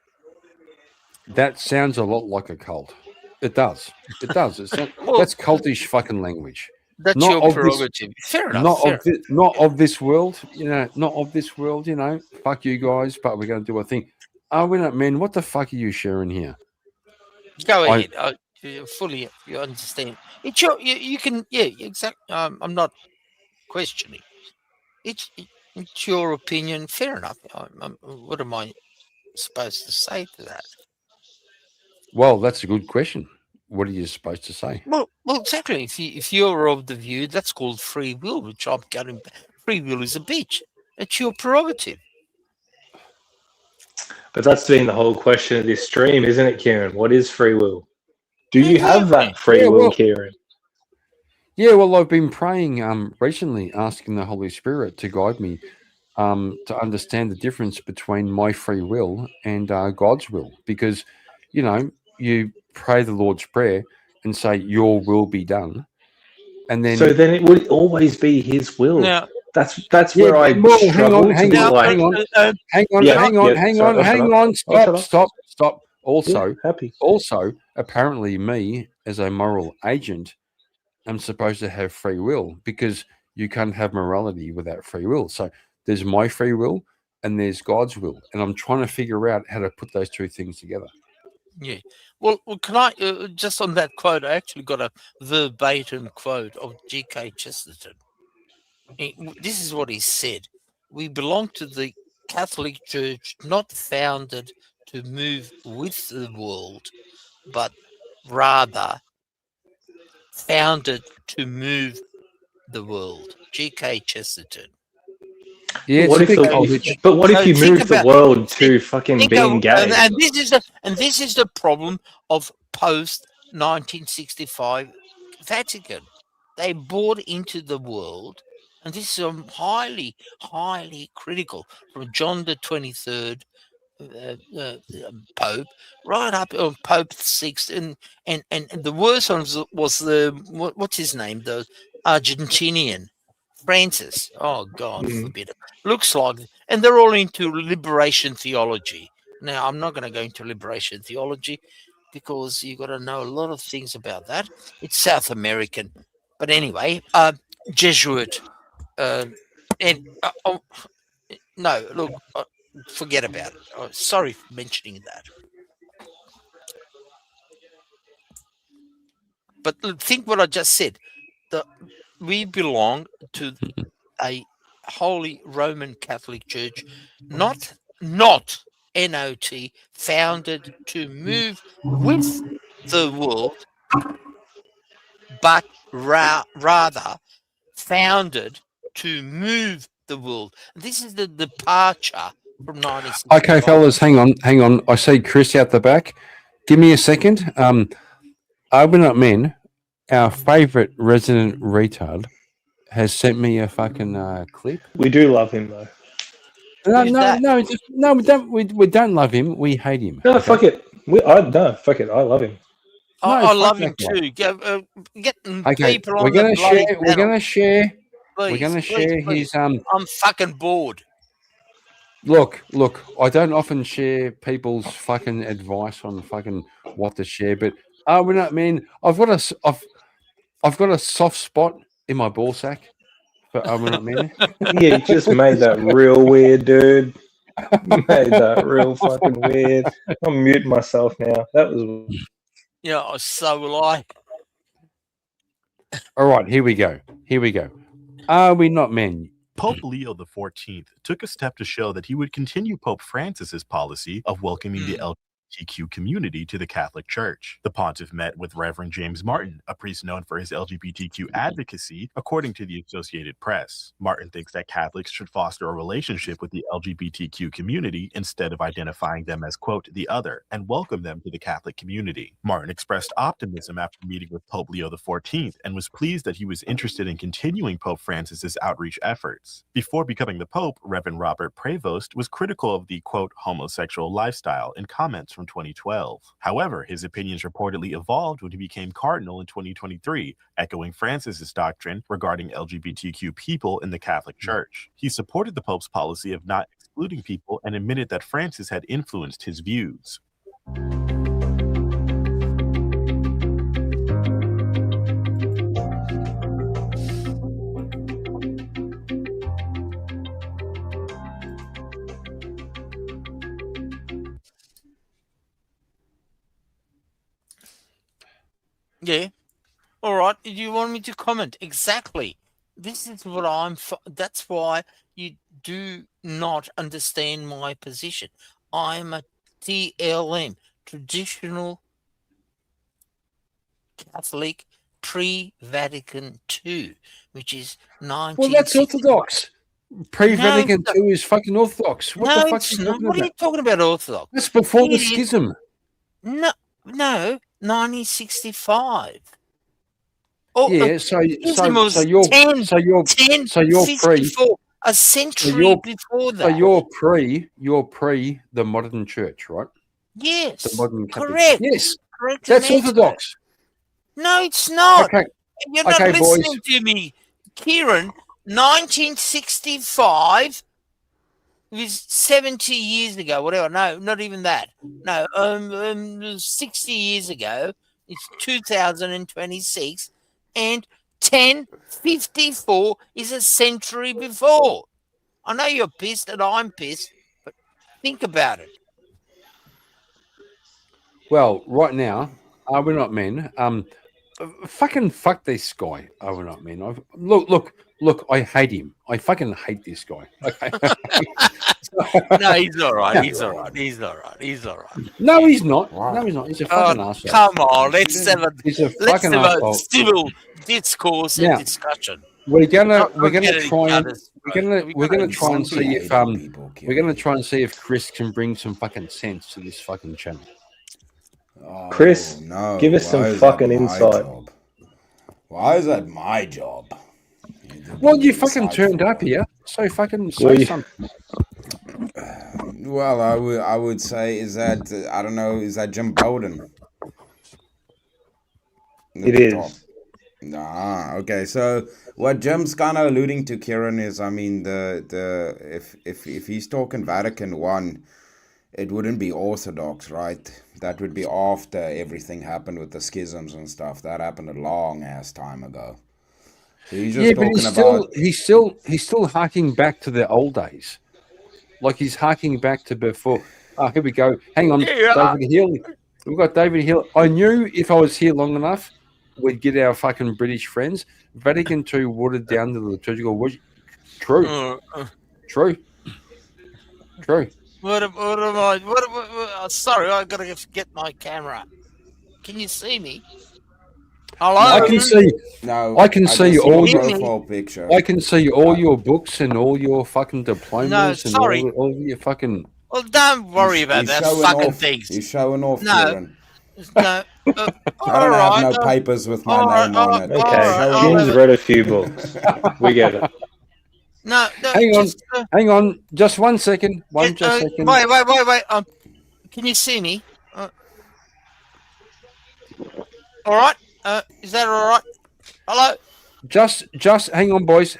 That sounds a lot like a cult. It does. It does. Well, That's cultish fucking language. that's not your of this- prerogative. Fair enough. Not of this world. You know, not of this world. You know, fuck you guys. But we're going to do a thing. Oh, we're not, man. What the fuck are you sharing here? Go I- ahead. Fully, you understand. It's your, you can, yeah, exactly. I'm not questioning. It's your opinion. Fair enough. What am I supposed to say to that? Well, that's a good question. What are you supposed to say? Well, exactly. If you're of the view, that's called free will, which I'm getting. Free will is a bitch. It's your prerogative. But that's been the whole question of this stream, isn't it, Kieran? What is free will? Do you have that free Yeah, will, well- Kieran? Yeah, well, I've been praying recently, asking the Holy Spirit to guide me to understand the difference between my free will and God's will. Because, you know, you pray the Lord's Prayer and say, "Your will be done," and then So then it would always be His will. Now, That's Yeah, where I well, hang struggle on, to hang be on, like, hang on. uh, hang on, Yeah, hang on, yeah, hang sorry, on, I'll shut hang up. on. I'll shut Stop. Also, happy. apparently, me as a moral agent, am supposed to have free will because you can't have morality without free will. So there's my free will and there's God's will, and I'm trying to figure out how to put those two things together. Yeah. Well, can I just on that quote? I actually got a verbatim quote of G.K. Chesterton. This is what he said: "We belong to the Catholic Church, not founded to move with the world, but rather founded to move the world." G.K. Chesterton. Yeah, What it's a if bit the, college. if, but what So if you think move the about- world to fucking Think being of- gay? and this is the problem of post 1965 Vatican. They bought into the world, and this is highly, highly critical from John the 23rd Pope right up on Pope VI, and the worst one was the what's his name, the Argentinian Francis. Oh God forbid it. Looks like, and they're all into liberation theology. Now I'm not going to go into liberation theology because you've got to know a lot of things about that. It's South American, but anyway, Jesuit, no, look, forget about it. Sorry for mentioning that. But look, think what I just said. We belong to a Holy Roman Catholic Church, not NOT, founded to move with the world, but rather founded to move the world. This is the departure from 1965. Okay, fellas, hang on. I see Chris out the back. Give me a second. Are we not men? Our favourite resident retard has sent me a fucking clip. We do love him though. Who's that? No, we don't. We don't love him. We hate him. No, fuck it. Fuck it. I love him. I fuck love that him guy. too. Getting Okay, people on we're gonna the bloody share. We're panel. gonna share. Please, We're gonna please, share please. his I'm fucking bored. Look. I don't often share people's fucking advice on fucking what to share, but we're not men. I've got a soft spot in my ball sack for we're not men. Yeah, you just made that real weird, dude. You made that real fucking weird. I'm muting myself now. That was Yeah, so will I. All right, here we go. Are we not men? Pope Leo XIV took a step to show that he would continue Pope Francis's policy of welcoming the LGBTQ community to the Catholic Church. The pontiff met with Reverend James Martin, a priest known for his LGBTQ advocacy, according to the Associated Press. Martin thinks that Catholics should foster a relationship with the LGBTQ community instead of identifying them as, quote, the other, and welcome them to the Catholic community. Martin expressed optimism after meeting with Pope Leo XIV and was pleased that he was interested in continuing Pope Francis's outreach efforts. Before becoming the Pope, Reverend Robert Prevost was critical of the, quote, homosexual lifestyle in comments from 2012. However, his opinions reportedly evolved when he became cardinal in 2023, echoing Francis's doctrine regarding LGBTQ people in the Catholic Church. He supported the Pope's policy of not excluding people and admitted that Francis had influenced his views. Yeah. All right. Do you want me to comment? Exactly. This is what that's why you do not understand my position. I'm a TLM, traditional Catholic pre-Vatican II, which is 19. Well, that's orthodox. Pre-Vatican II is fucking orthodox. What the fuck it's are you not. talking What are you about? talking about, Orthodox? That's before the It is- schism. No, 1965. Oh, Yeah, so schism was you're 10, so you're 1054, a century you're- before so that. you're pre the modern church, right? Yes, The modern Catholic. correct. Yes, Correct. that's answer. orthodox. No, it's not. Okay, You're not okay, boys. listening to me, Kieran. 1965. It was 70 years ago, whatever. No, not even that. No, 60 years ago. It's 2026, and 1054 is a century before. I know you're pissed and I'm pissed, but think about it. Well, right now, Are We Not Men? Fucking fuck this guy. Are We Not Men? Look. I hate him. I fucking hate this guy. Okay. No, he's all right. He's all right. He's all right. He's all right. No, he's not. Wow. No, he's not. He's a fucking Oh, asshole. come on. Let's have He's a let's fucking have a asshole. civil discourse Now, and discussion. We're gonna Not try and each other's throat. we're gonna try and see if People, we're gonna try and see if Chris can bring some fucking sense to this fucking channel. Oh, Chris, no. give us Why some is fucking that my insight. job? Why is that my job? Well, you fucking turned up here, so fucking Well, say you- something. Well, I would say is that I don't know, is that Jim Bowden? It is. Ah, okay. So what Jim's kind of alluding to, Kieran, is I mean if he's talking Vatican I, it wouldn't be Orthodox, right? That would be after everything happened with the schisms and stuff. That happened a long ass time ago. So he's just Yeah, but talking he's still harking back to the old days. Like he's harking back to before. Oh, here we go. Hang on, Yeah. David Hill. We've got David Hill. I knew if I was here long enough, we'd get our fucking British friends. Vatican II watered down the liturgical worship. True. True. What am I? Sorry, I gotta get my camera. Can you see me? Hello. I can see. No, I can just see all the your- profile picture. I can see all your books and all your fucking diplomas No, sorry. and all your fucking. Well, don't worry He's- about he's that showing fucking off. things. He's showing off, No. Kieran. No. I don't Alright, have no papers with my alright, name on it. alright, Okay, alright. Jim's read a few books. We get it. No, Hang on. just, Hang on, just 1 second. One second. Wait. Can you see me? All right. Is that all right? Hello. Just hang on, boys.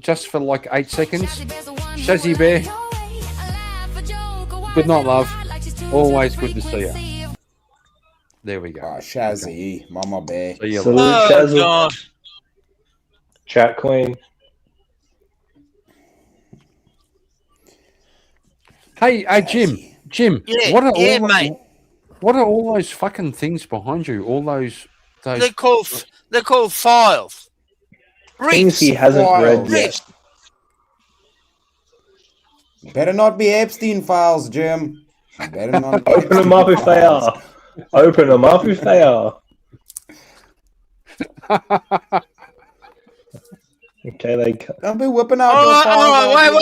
Just for like 8 seconds. Shazzy Bear. Good night, love. Always good to see you. There we go. Ah, Shazzy, Mama Bear. See you Salute, later. Oh Shazzy. God. Chat Queen. Hey, Jim. Yeah, What are yeah, all mate. What are all those fucking things behind you? All those. They're called files. Things he Bricks. hasn't read Wild. yet. Better not be Epstein files, Jim. Better not be Open them up if they are. Open them up if they are. Okay, they Don't be whipping out All your right, files.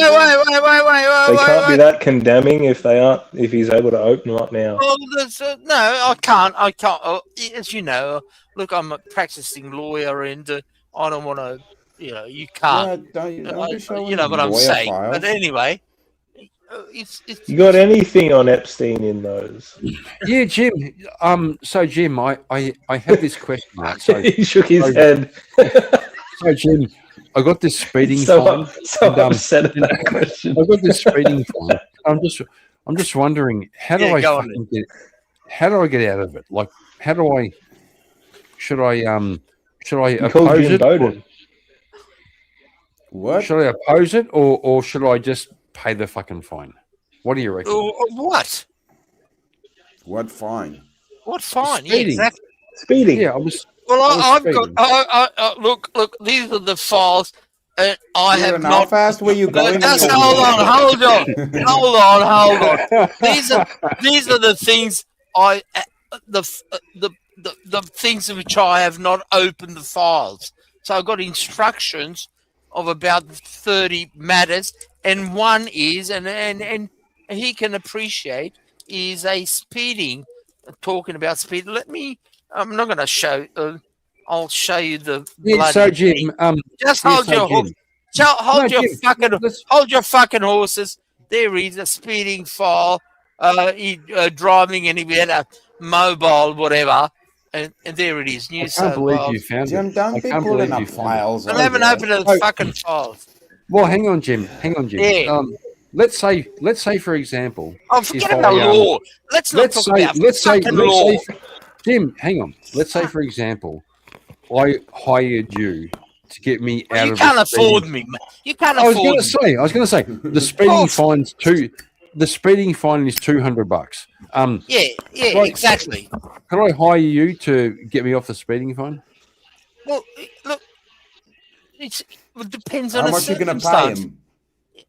wait. can't be that condemning if they aren't. If he's able to open them up now. Well, no, I can't. As you know, look, I'm a practicing lawyer, and I don't want to. You can't. Yeah, don't be showing You know what I'm lawyer saying. files. But anyway, it's You got anything on Epstein in those? Yeah, Jim. So Jim, I have this question. Right? So, He shook his Okay. head. so Jim, I got this speeding So fine. and, upset at that question. I got this speeding fine. I'm just wondering how do Yeah, I go on fucking get out of it? Like, how do I? Should I You called oppose Jim it? Bowden. What? Should I oppose it or should I just pay the fucking fine? What do you reckon? what? What fine? What fine? Yeah, Speeding. exactly. Speeding. Yeah, I was. Well, I was I've got. speeding. Look. These are the files, and I have Kieran, how not. fast were you going? Just in your hold work? on. Hold on. These are the things the things of which I have not opened the files. So I've got instructions of about 30 matters, and one is, and he can appreciate, is a speeding. Talking about speed. I'm not going to show. I'll show you the. Yeah, bloody so thing. Jim, Just yeah, hold so your Jim. horse. Hold No, your Jim, fucking. let's- Hold your fucking horses. There is a speeding file. He driving and he had a mobile, whatever, and there it is. New I can't South believe Wales. you found Jim, it. don't I be can't pulling believe up you found it. files. I haven't over opened the Oh. fucking files. Well, hang on, Jim. Yeah. let's say for example, Oh, forget if about I, law. Let's not talk about fucking law. Jim, hang on. Let's say, for example, I hired you to get me out You of. can't a speeding- afford me. You can't I was afford me. I was going to say, the speeding fine's The speeding fine is $200. Yeah, Right. exactly. Can I hire you to get me off the speeding fine? Well, look, it depends How on the much you gonna pay circumstance. him?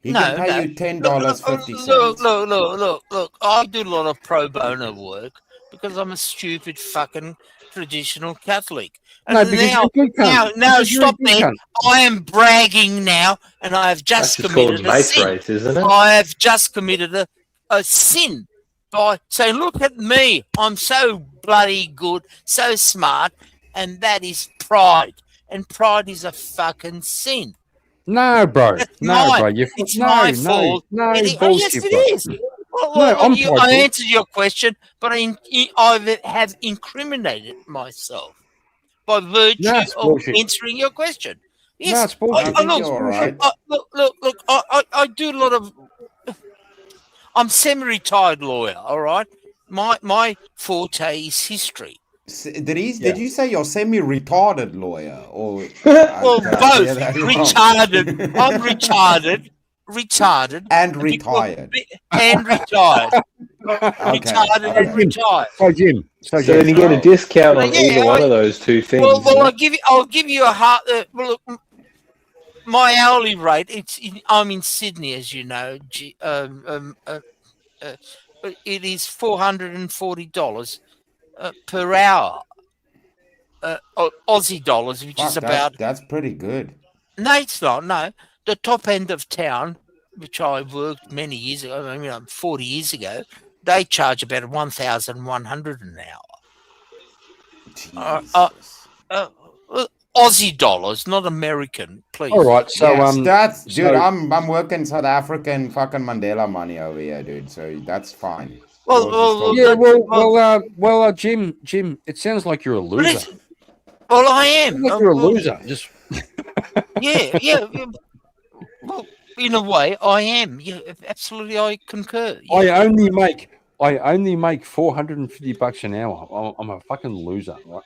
He No, can pay no. you $10.50. Look. I do a lot of pro bono work because I'm a stupid fucking traditional Catholic. And No, because you're a good cunt. now, Because you're a stop good there. cunt. I am bragging now, and I have That's just just called committed a mace sin. race, isn't it? I have just committed a sin by saying, look at me. I'm so bloody good, so smart, and that is pride. And pride is a fucking sin. No, bro. That's No, mine. bro. You're It's no, my no, fault. no, Yes, bullshit, it bro. is. I'm I prideful. answered your question, but I have incriminated myself by virtue No, it's of bullshit. answering your question. No, Yes, it's bullshit. I think look, you're all right. look. I do a lot of. I'm semi-retired lawyer. All right, my forte is history. Did you say you're semi-retarded lawyer or? Well, did I hear both that wrong? retarded. I'm retarded, and retired. and retired. Okay. Retarded and okay. retired. So, Jim. So then you get a discount on Yeah, either one of those two things. Well, I'll give you a heart. Well, look, my hourly rate. I'm in Sydney, as you know. It is $440 per hour, Aussie dollars, which is Fuck, about. that's pretty good. No, it's not. No, the top end of town, which I worked many years ago. I mean, 40 years ago. They charge about 1,100 an hour. Jesus. Aussie dollars, not American, please. All right. So, Yes, that's dude. so- I'm working South African fucking Mandela money over here, dude. So that's fine. Well, Yours is still- well, Jim, it sounds like you're a loser. Well, I am. Like you're a loser. Just Yeah. Well, in a way, I am. Yeah, absolutely, I concur. Yeah. I only make $450 an hour. I'm a fucking loser, right?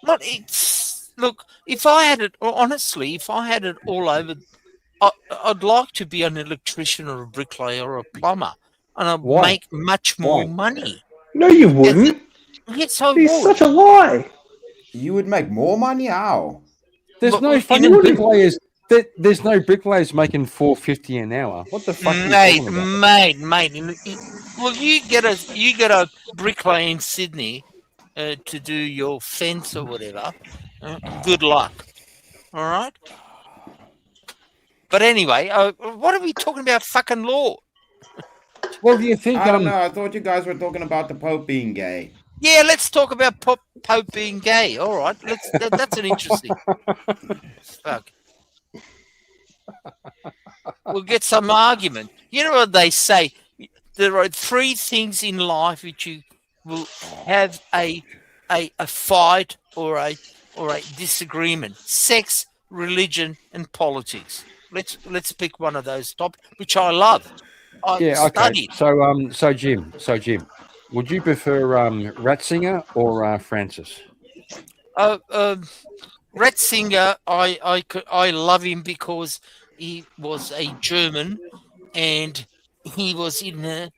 But look. If I had it all over, I'd like to be an electrician or a bricklayer or a plumber, and I'd Why? make much more Why? money. No, you wouldn't. Yes, I It's would. such a lie. You would make more money? How? There's But no in fucking a- bricklayers. There's no bricklayers making $450 an hour. What the fuck are you Mate. talking about? Well, you get a bricklayer in Sydney to do your fence or whatever. Good luck. All right. But anyway, what are we talking about? Fucking law. Well, do you think? I don't know. I thought you guys were talking about the Pope being gay. Yeah, let's talk about Pope being gay. All right, that's an interesting. Fuck. We'll get some argument. You know what they say? There are three things in life which you will have a fight or a disagreement: sex, religion, and politics. Let's pick one of those topics, which I love. I Yeah. Okay. studied. So Jim, would you prefer Ratzinger or Francis? Ratzinger, I love him because he was a German, and he was in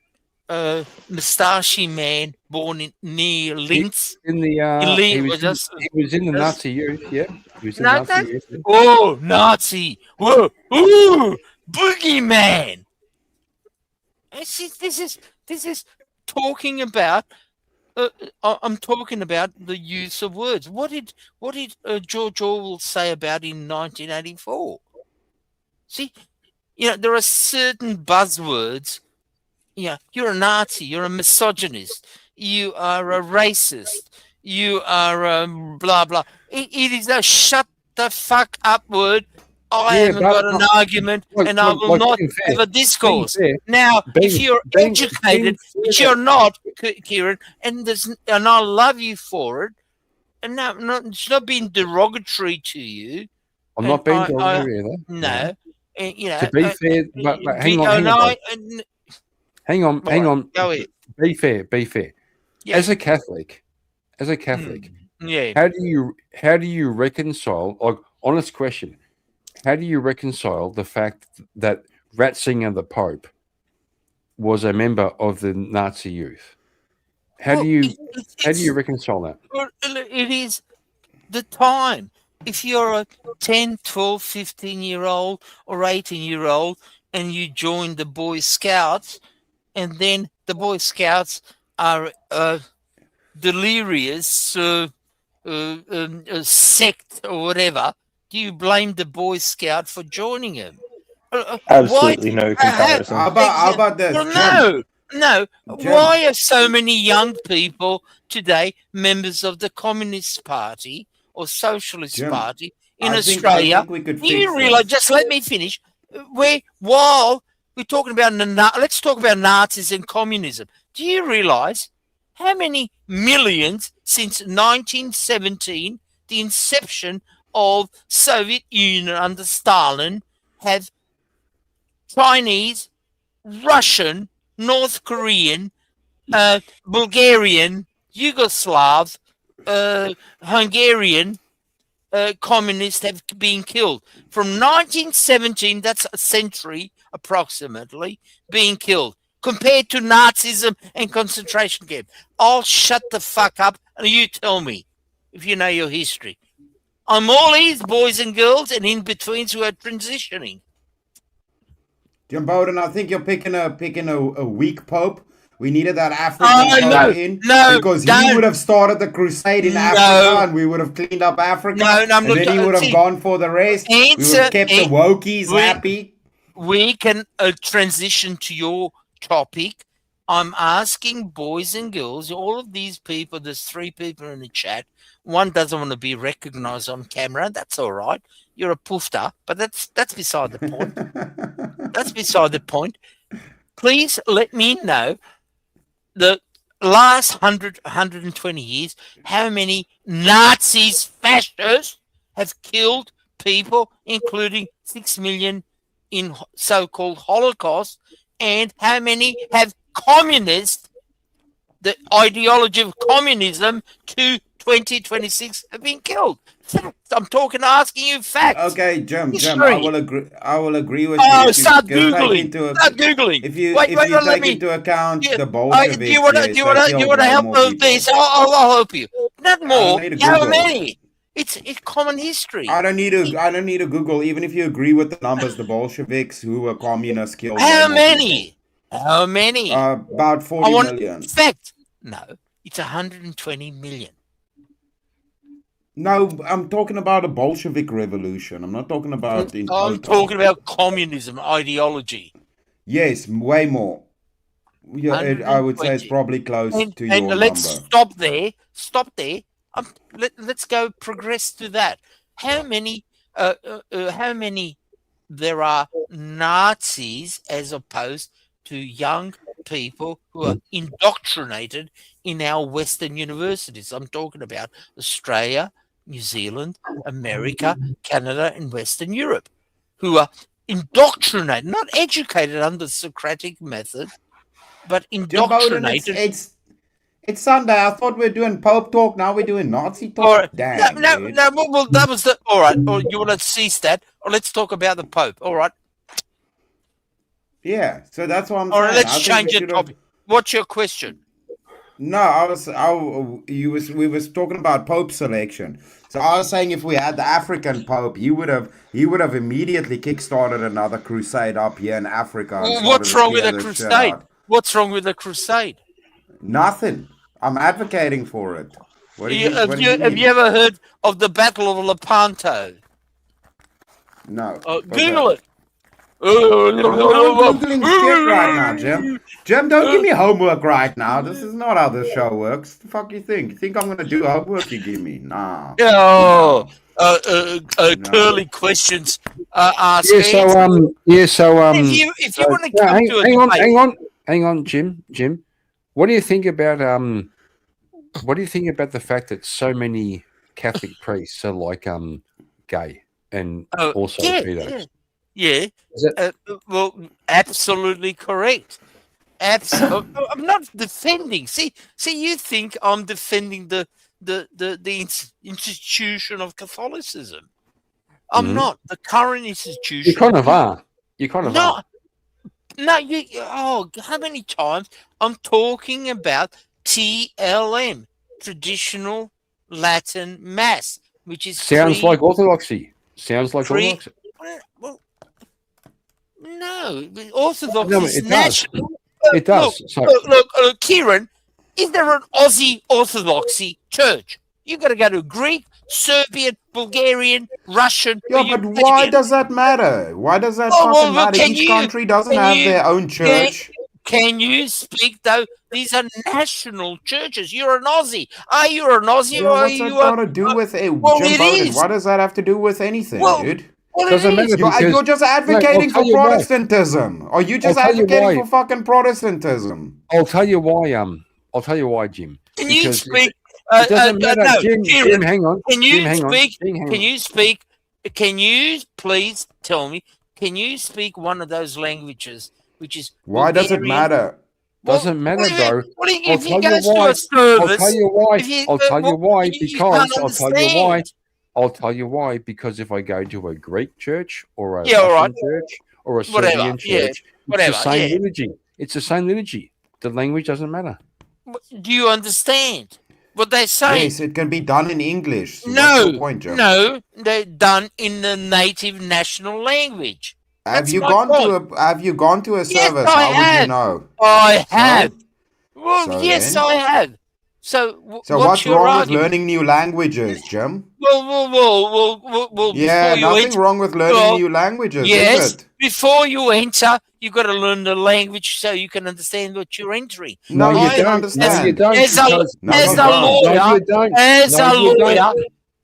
a moustache man born near Linz. In the he was in the Nazi youth. Yeah. He was in the Nazi youth. Oh, Nazi! Whoa! Ooh, boogeyman! This is talking about. I'm talking about the use of words. What did George Orwell say about in 1984? See, there are certain buzzwords. You're a Nazi. You're a misogynist. You are a racist. You are a blah blah. It is a shut the fuck up word. I haven't got an argument, and I will not have a discourse. Now, if you're educated, which you're not, Kieran, and I love you for it, and it's not being derogatory to you. I'm not being derogatory either. No, you know, To be fair, but hang on, hang on, hang on. Go ahead. Be fair, be fair. Yeah. As a Catholic, Yeah. how do you reconcile? Like, honest question, how do you reconcile the fact that Ratzinger, the Pope, was a member of the Nazi youth? How do you reconcile that? Well, it is the time. If you're a 10, 12, 15-year-old or 18-year-old and you join the Boy Scouts, and then the Boy Scouts are delirious sect or whatever, do you blame the Boy Scout for joining him? Absolutely no comparison. How about this? Well, no. Jim. Why are so many young people today members of the Communist Party or Socialist Jim, Party in I think Australia? we could Do you fix realize? this. Just let me finish. While we're talking about let's talk about Nazis and communism. Do you realize how many millions since 1917, the inception of Soviet Union under Stalin, have Chinese, Russian, North Korean, Bulgarian, Yugoslav, Hungarian communists have been killed. From 1917, that's a century approximately, being killed. Compared to Nazism and concentration camp. I'll shut the fuck up and you tell me if you know your history. I'm all ears, boys and girls, and in-betweens who are transitioning. Jim Bowden, I think you're picking a weak pope. We needed that African pope in because he would have started the crusade in Africa and we would have cleaned up Africa. And then he would have gone for the rest. We would have kept the wokies happy. We can transition to your topic. I'm asking boys and girls, all of these people, there's 3 people in the chat. One doesn't want to be recognized on camera. That's all right. You're a poofter, but that's beside the point. That's beside the point. Please let me know the last 120 years, how many Nazis, fascists have killed people, including 6 million in so-called Holocaust, and how many have communists, the ideology of communism to 2026 have been killed. I'm asking you facts. Okay, Jim, History. I will agree with you. Start Googling. Start Googling. If you take into account the Bolsheviks, do you want to help with this? I'll help you. Not more. How many? It's common history. I don't need to Google. Even if you agree with the numbers, the Bolsheviks who were communists killed. How many? How many? About 40 million. Fact. No, it's 120 million. No, I'm talking about a Bolshevik revolution. I'm not talking about... I'm talking about communism ideology. Yes, way more. Yeah, I would say it's probably close to your number. Let's stop there. Stop there. Let's go progress to that. How many there are Nazis as opposed to young people who are indoctrinated in our Western universities? I'm talking about Australia, New Zealand, America, Canada, and Western Europe, who are indoctrinated, not educated under the Socratic method, but indoctrinated. It's Sunday. I thought we were doing Pope talk. Now we're doing Nazi talk. Right. Damn, no. Well, that was the all right. Or you want to cease that, or let's talk about the Pope. All right. Yeah. So that's what I'm saying. All right. Let's change the topic. What's your question? No, we was talking about Pope selection. So I was saying if we had the African Pope, he would have immediately kickstarted another crusade up here in Africa. What's wrong with a crusade? What's wrong with a crusade? Nothing. I'm advocating for it. Have you ever heard of the Battle of Lepanto? No. Google it. I'm Googling shit right now, Jim. Jim, don't give me homework right now. This is not how this show works. The fuck you think? You think I'm going to do homework you give me? Nah. Curly questions asked. If you want to come to a debate. Hang on, Jim. What do you think about the fact that so many Catholic priests are like gay and also pedo? Yeah. Is it? Well, absolutely correct. Absolutely. I'm not defending. See, you think I'm defending the institution of Catholicism. I'm Mhm. not. The current You institution. kind of are. You kind of are. No, how many times I'm talking about TLM, traditional Latin Mass, which is Sounds like orthodoxy. Sounds like pre- orthodoxy. well, no, the Orthodox No, is it does. national. It does. So, Look, Kieran, is there an Aussie Orthodoxy church? You got to go to Greek, Serbian, Bulgarian, Russian. Yeah, or but why Ukrainian. does that matter? Why does that Oh, fucking well, matter? can Each you- country doesn't can have you- their own church. Can you speak though? These are national churches. You're an Aussie. Are you an Aussie Yeah, or are what's that you got to do with Jim well, it Bowden? is. What does that have to do with anything, Well, dude? Well, Doesn't it matter is. because You're just advocating tell for you why. Protestantism. Are you just I'll tell you advocating why. for fucking Protestantism? I'll tell you why. I'll tell you why, Jim. Can you Because speak? it doesn't matter, no, Jim. Kieran, Jim, hang on. Can you Jim, hang on. speak? Jim, hang Can on. you speak? Can you please tell me? Can you speak one of those languages? Which is Why does it Bulgarian? matter? Doesn't matter, bro. If I'll he tell you goes to why. a service, I'll tell you why. if you- I'll tell you why. you Because can't I'll tell you why. understand. I'll tell you why. Because if I go to a Greek church or a Yeah, all Russian right. church or a Whatever, Serbian yeah, church, whatever, it's the same yeah. liturgy. It's the same liturgy. The language doesn't matter. Do you understand what they're saying? Yes, it can be done in English. So what's No, your point, Jim? no, they're done in the native national language. Have That's you my gone point. Have you gone to a Yes, service? I How would have. you know? I have. Well, So yes, then? I have. So, So what's what's your wrong with argument? learning new languages, Jim? Well, Yeah, before you nothing enter, wrong with learning well, new languages, yes, is it? before you enter, you've got to learn the language so you can understand what you're entering. No, you you I- don't No, you understand. don't. As a- because- No, as you a don't. lawyer, No, you don't. As No, a you don't. lawyer,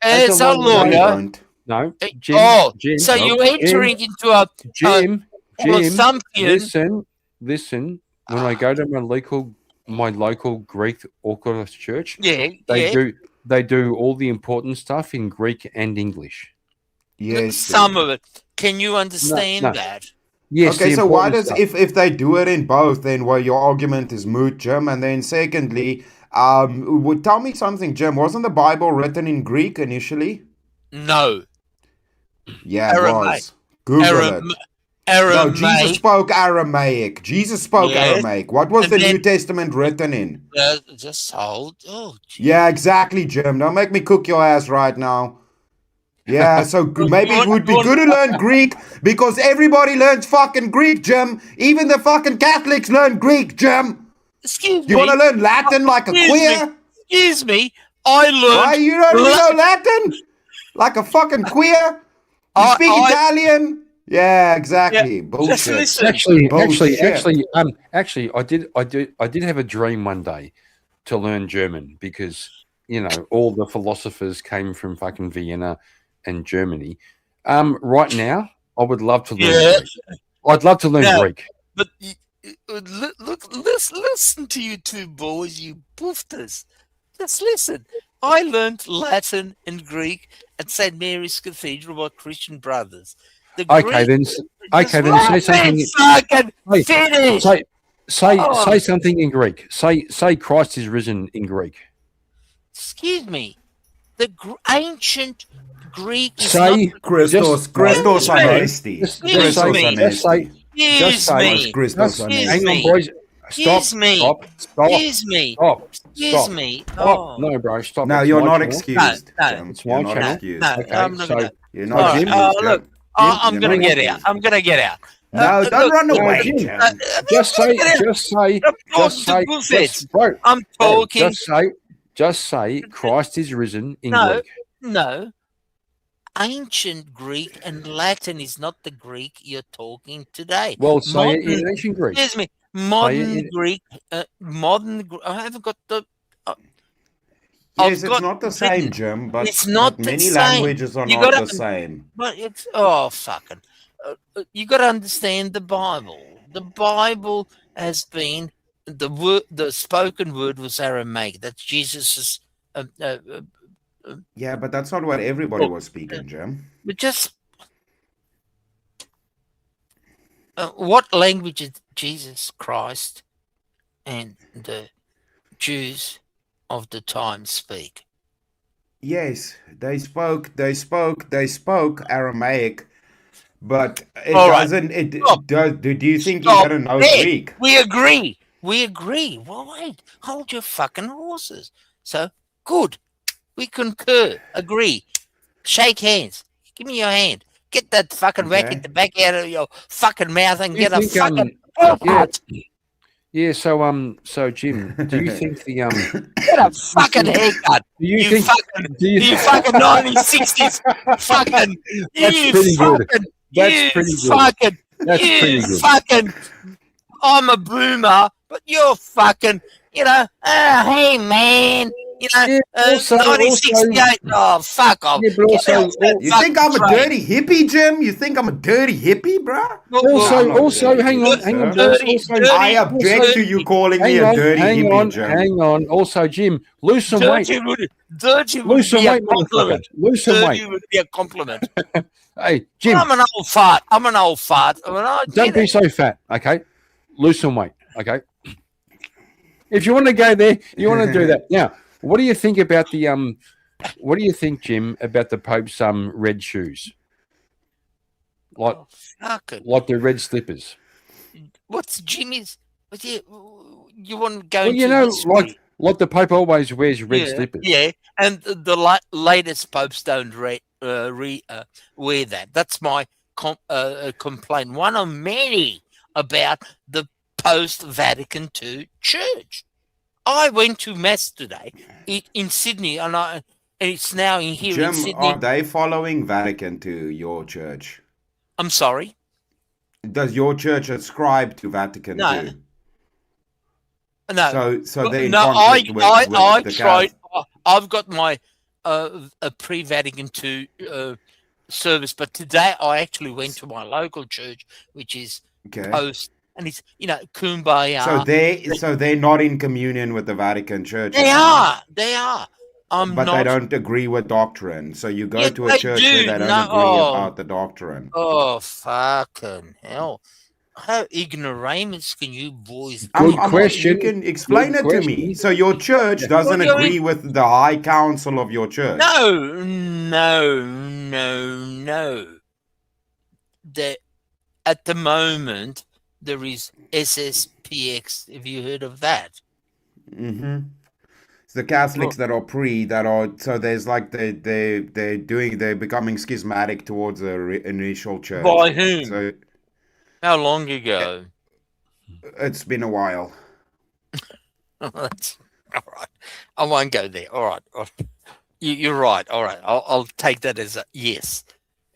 as a lawyer, No, you lawyer, don't. No, uh, Jim. oh, Jim. so no, you're entering into a Jim. Jim. assumption. Listen. When I go to my local Greek Orthodox church, Yeah, they do all the important stuff in Greek and English. Yes. some of it. Can you understand no. that? Yes. Okay, the so why important does stuff. if they do it in both, then well, your argument is moot, Jim. And then secondly, tell me something, Jim. Wasn't the Bible written in Greek initially? No. Yeah, it Aramaic. was. Google it. No, Jesus Aramaic. spoke Aramaic. Jesus spoke Yes. Aramaic. What was And the then- New Testament written in? Just hold. Oh, gee. Yeah, exactly, Jim. Don't make me cook your ass right now. Yeah, so maybe it would be good to learn Greek because everybody learns fucking Greek, Jim. Even the fucking Catholics learn Greek, Jim. Excuse You me. want to learn Latin like a Excuse queer? me. Excuse me. I learned. Why you don't even know Latin? Like a fucking queer? You I- speak I- Italian? Yeah, exactly. Just Bullshit. listen. Actually, Bullshit. I did have a dream one day to learn German because all the philosophers came from fucking Vienna and Germany. Right now, I would love to learn Yeah. Greek. I'd love to learn No. Greek. But listen to you two boys, you boofters. Just listen. I learned Latin and Greek at St. Mary's Cathedral by Christian Brothers. The Okay, Greek- then. Okay, then say something. Fucking Hey, finish. Say Oh. say something in Greek. Say Christ is risen in Greek. Excuse me. The ancient Greek is Say Christos, Just- Christos Excuse me. Anesti. Just Christos say- just say- Anesti. Excuse say- me. Christos Just Excuse hang Anesti. on, me. boys. Stop. Excuse me. Stop. Stop. Excuse me. Stop. Excuse Stop. me. Stop. Oh. No, bro. Stop. No, It's you're my not channel. excused. No, Jim. It's You're my not channel. excused. No, Okay, I'm not so gonna. You're All not right, excused. look, Jim. I'm You're gonna not get excused. out. I'm gonna get out. No, don't run no, away, Jim. Jim. just say, I'm just say, bro, I'm bro, talking. just say, Christ is risen in No. Greek. No. Ancient Greek and Latin is not the Greek you're talking today. Well, say it in Modern- ancient Greek. Excuse me. Modern in- Greek. I haven't got the. Yes, I've it's got not the written- same, Jim, but It's not but the many same. languages are You not gotta- the same. But it's fucking. You got to understand the Bible. The Bible has been the spoken word was Aramaic. That's Jesus's. Yeah, but that's not what everybody Oh, was speaking, Jim. But just what language did Jesus Christ and the Jews of the time speak? Yes, they spoke Aramaic, but it All right. doesn't. Stop. Do you think he Stop didn't know there. Greek? We agree. We agree. Well, wait. Hold your fucking horses. So, good. We concur. Agree. Shake hands. Give me your hand. Get that fucking Okay. racket back out of your fucking mouth and You get a think, fucking Yeah, so Jim, do you think the get a fucking haircut. do you You think fucking do you you fucking 1960s fucking That's you pretty good. fucking That's you pretty good. fucking That's you pretty good. fucking I'm a boomer, but you're fucking hey man, Yeah, also- 1968. Oh fuck off. Yeah, but Get also- off that You fucking think I'm a train. dirty hippie, Jim? You think I'm a dirty hippie, bruh? Also, I'm not also, dirty, hang on, sir. boss. Dirty, Also, dirty. I object to you calling me a dirty hippie, Jim. hang on. Also, Jim, lose some weight. Dirty would Lose some be a weight, motherfucker. compliment. Lose some Dirty weight. would be a compliment. Hey, Jim, I'm an old fart. I mean, I don't get be it. so fat, okay? Lose some weight, okay? If you want to go there, you want to do that. Now, what do you think about the what do you think, Jim, about the Pope's red shoes? Like Fucking. like the red slippers. What's Jimmy's? You want to go Well, into you know, history? like the Pope always wears red Yeah, slippers. Yeah, and the latest popes don't wear that. That's my complaint. One of many about the post-Vatican II church. I went to mass today in Sydney, and it's now in here in Jim, Sydney. are they following Vatican to your church? I'm sorry. Does your church ascribe to Vatican No. too? No, So they're in no. conflict with I the tried. Catholic. I've got my a pre-Vatican II service, but today I actually went to my local church, which is Okay. post, and it's kumbaya. So they're not in communion with the Vatican Church. They are. They are. I'm But not. they don't agree with doctrine. So you go Yeah, to a they church do. where they don't No, agree oh. about the doctrine. Oh fucking hell! How ignoramus can you boys? Good question. You can explain Good it to me. question. So your church doesn't Well, you're agree with the high council of your church. No. At the moment, there is SSPX. Have you heard of that? Mm-hmm. It's the Catholics that are so there's like they're becoming schismatic towards the initial church. By whom? So How long ago? it's been a while. That's all right. I won't go there. All right. You're right. All right. I'll take that as a yes.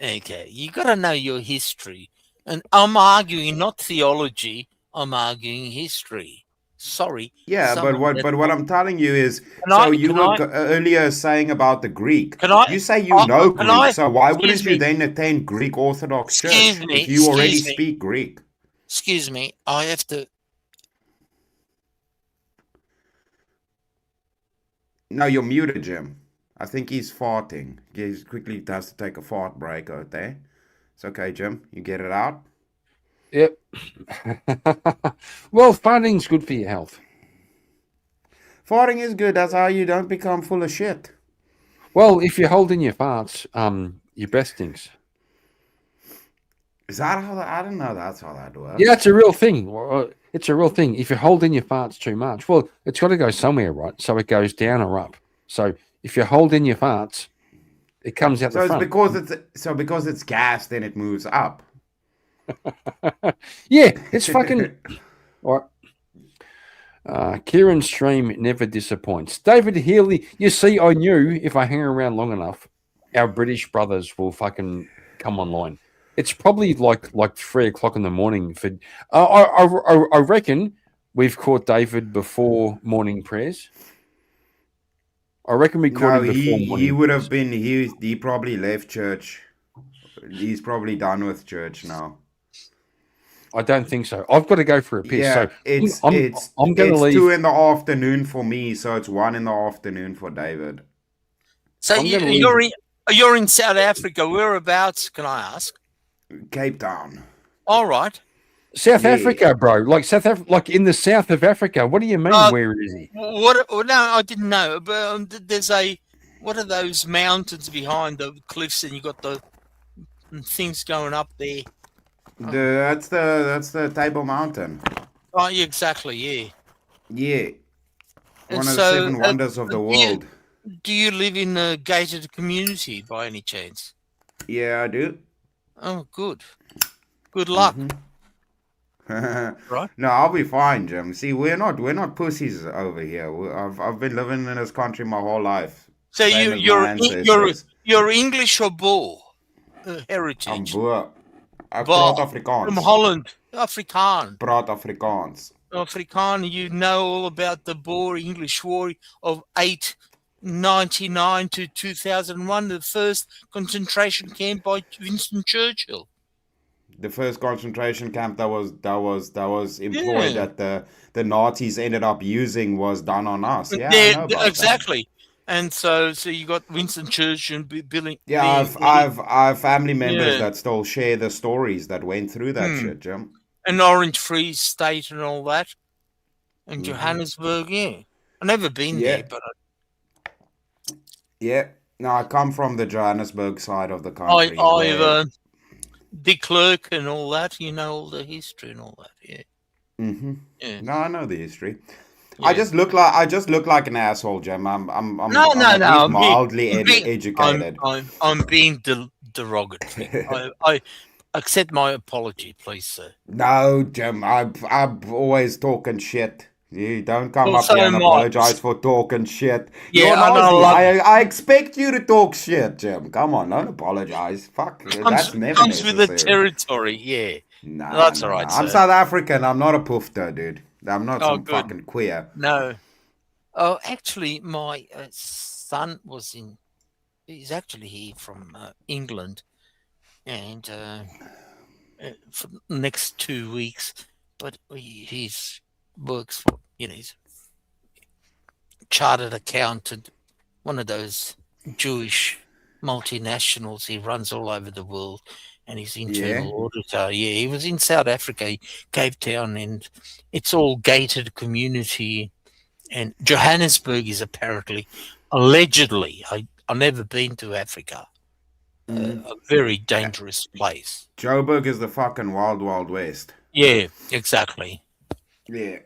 Okay. You got to know your history. And I'm arguing not theology. I'm arguing history. Sorry. Yeah, but someone what I'm telling you is, Can I- you can were I- earlier saying about the Greek. Can I- You say you can know Greek, I- so why wouldn't excuse you me. then attend Greek Orthodox Excuse Church me, if you already excuse me. speak Greek? Excuse me. I have to. No, you're muted, Jim. I think he's farting. He quickly has to take a fart break out there. It's okay, Jim. You get it out. Yep. Well, farting's good for your health. Farting is good. That's how you don't become full of shit. Well, if you hold in your farts, your breath stinks. Is that how that? I don't know. That's how that works. Yeah, it's a real thing. It's a real thing. If you hold in your farts too much, well, it's got to go somewhere, right? So it goes down or up. So if you hold in your farts, it comes out So the it's front. because it's gas, then it moves up. Yeah, it's fucking. All right. Kieran's stream never disappoints. David Healy, you see, I knew if I hang around long enough, our British brothers will fucking come online. It's probably like 3 o'clock in the morning. For I reckon we've caught David before morning prayers. I reckon we caught No, him before he morning. would have been. He probably left church. He's probably done with church now. I don't think so. I've got to go for a piss. Yeah, So I'm going to it's leave. 2 in the afternoon for me, so it's 1 in the afternoon for David. So I'm gonna you're in South Africa. Whereabouts? Can I ask? Cape Town. All right. South Yeah. Africa, bro. Like like in the south of Africa. What do you mean? Where is he? What? Oh, no, I didn't know. But there's what are those mountains behind the cliffs, and you got the things going up there. That's the Table Mountain. Oh, yeah, exactly. Yeah. Yeah. And One of the so, seven wonders of the world. Do you live in a gated community by any chance? Yeah, I do. Oh, good. Good luck. Right. No, I'll be fine, Jim. See, we're not pussies over here. I've been living in this country my whole life. So Same as my ancestors. you're English or Boer I'm heritage? Boer. Ek Boer. praat Afrikaans. From Holland, Afrikaan. Praat Afrikaans. Afrikaan, you know all about the Boer English War of 899 to 2001, the first concentration camp by Winston Churchill. The first concentration camp that was employed Yeah. that the Nazis ended up using was done on us. Yeah, I Yeah, know about exactly. And so you got Winston Churchill building. that. Yeah, I've family members Yeah. that still share the stories that went through that shit, Jim. An Orange Free State and all that. And Mhm. Johannesburg, yeah. I've never been Yeah. there, but Yeah. No, I come from the Johannesburg side of the country. I've where- De Klerk and all that. You know all the history and all that. Yeah. Mhm. Yeah. No, I know the history. Yeah. I just look like an asshole, Jim. I'm No, at no, least I'm mildly being- educated. I'm being derogatory. I accept my apology, please, sir. No, Jim. I'm always talking shit. You don't come Well, up so here and am I. apologize for talking shit. Yeah, You're I know, Aussie. I expect you to talk shit, Jim. Come on, don't apologize. Fuck, that's never Comes with the necessary. territory, yeah. Nah, That's nah, all right, nah. I'm sir. South African. I'm not a poofter, dude. I'm not Oh, some good. fucking queer. No. Oh, actually, my son was he's actually here from England, and for the next 2 weeks, but he's works for, he's chartered accountant, one of those Jewish multinationals. He runs all over the world, and he's internal auditor. Yeah, he was in South Africa, Cape Town, and it's all gated community. And Johannesburg is apparently, allegedly, I've never been to Africa, a very dangerous place. Joburg is the fucking wild, wild west. Yeah, exactly. Yeah.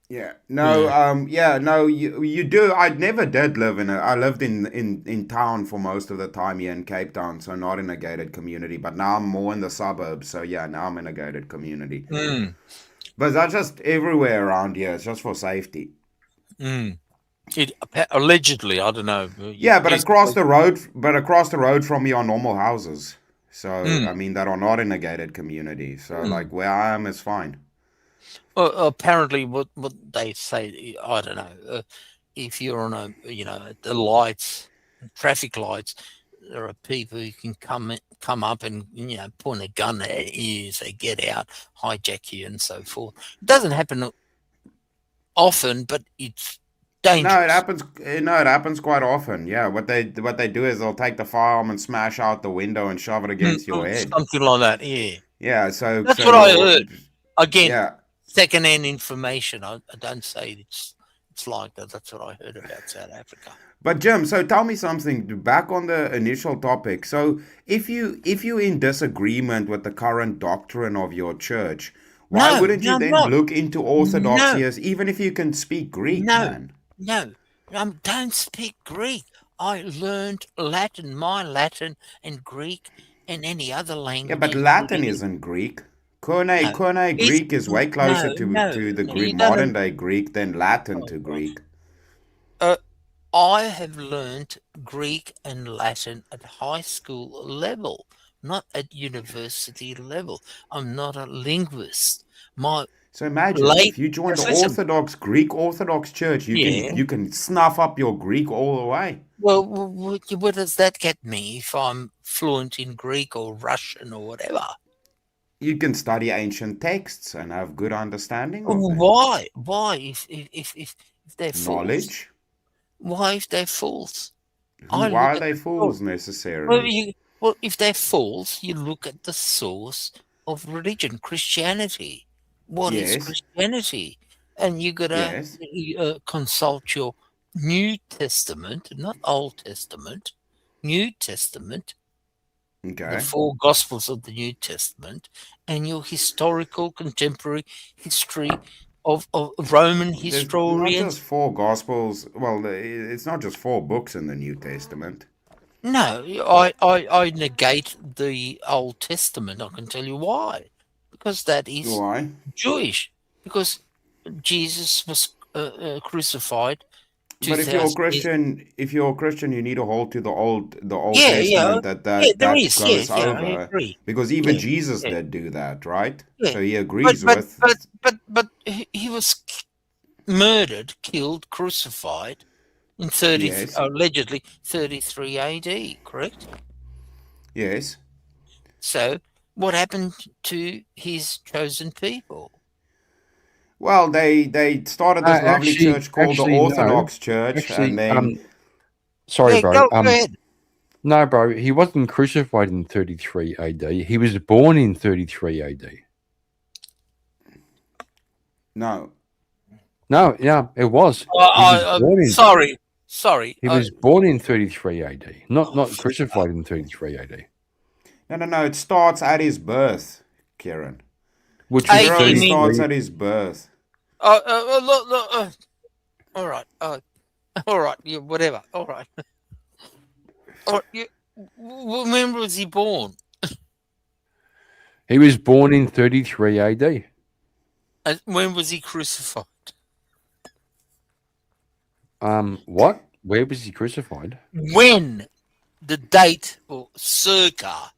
Yeah. No, no, you do. I never did live I lived in town for most of the time here in Cape Town, so not in a gated community, but now I'm more in the suburbs. So yeah, now I'm in a gated community. But that's just everywhere around here. It's just for safety. Allegedly, I don't know. Yeah, but across the road from me are normal houses. So I mean that are not in a gated community. So like where I am is fine. Apparently, what they say, I don't know. If you're on the lights, traffic lights, there are people who can come up and point a gun at you, say get out, hijack you, and so forth. It doesn't happen often, but it's dangerous. No, it happens. No, it happens quite often. Yeah, what they do is they'll take the firearm and smash out the window and shove it against your head. Something like that. Yeah. Yeah. So That's what I heard. Again, Yeah. second-hand information. I don't say it's like that. That's what I heard about South Africa. But Jim, so tell me something. Back on the initial topic. So if you're in disagreement with the current doctrine of your church, why No, wouldn't you no, then no. look into Orthodoxy No. as even if you can speak Greek, No. man? No, don't speak Greek. I learned Latin, my Latin and Greek and any other language. Yeah, but Latin isn't Greek. Koine It's- Greek is way closer no, to no, the no, Greek, you don't- modern day Greek than Latin to Greek. I have learned Greek and Latin at high school level, not at university level. I'm not a linguist. So imagine if you join the Listen. Greek Orthodox Church, you can snuff up your Greek all the way. Well, what does that get me if I'm fluent in Greek or Russian or whatever? You can study ancient texts and have good understanding of them. Why? Why? If they're false? Knowledge. Why if they're false? Why look are at they the fools source. necessarily? Well, if they're false, you look at the source of religion, Christianity. what is Yes. Christianity, and you got to Yes. consult your New Testament, not Old Testament, New Testament, the Okay. 4 Gospels of the New Testament, and your historical contemporary history of Roman There's not historians. just 4 Gospels. Well, it's not just 4 books in the New Testament. No, I negate the Old Testament. I can tell you why. Because that is Why? Jewish. Because Jesus was crucified. But if you're a 2000 years. Christian, you need to hold to the Old Yeah, Testament yeah, there that is. goes Yes, yeah, I over, agree. because even Yeah, Jesus yeah, did do that, right? yeah. So he But agrees but with. but he was murdered, killed, crucified in Yes, allegedly 33 AD. Correct. yes. So what happened to his chosen people? Well, they started this lovely church called the actually, no. Orthodox Church, and Actually, then sorry, Yeah, bro. go ahead. No, bro. He wasn't crucified in 33 AD. He was born in 33 AD. no. No, yeah, it was. He was born in. Sorry. He was born in 33 AD. Not crucified in 33 AD. No. It starts at his birth, Kieran. Which was AD Literally means. starts 33. at his birth. Look. All right. All right. Yeah, whatever. All right. All right. Yeah. When was he born? He was born in 33 AD. And when was he crucified? What? Where was he crucified? When the date or circa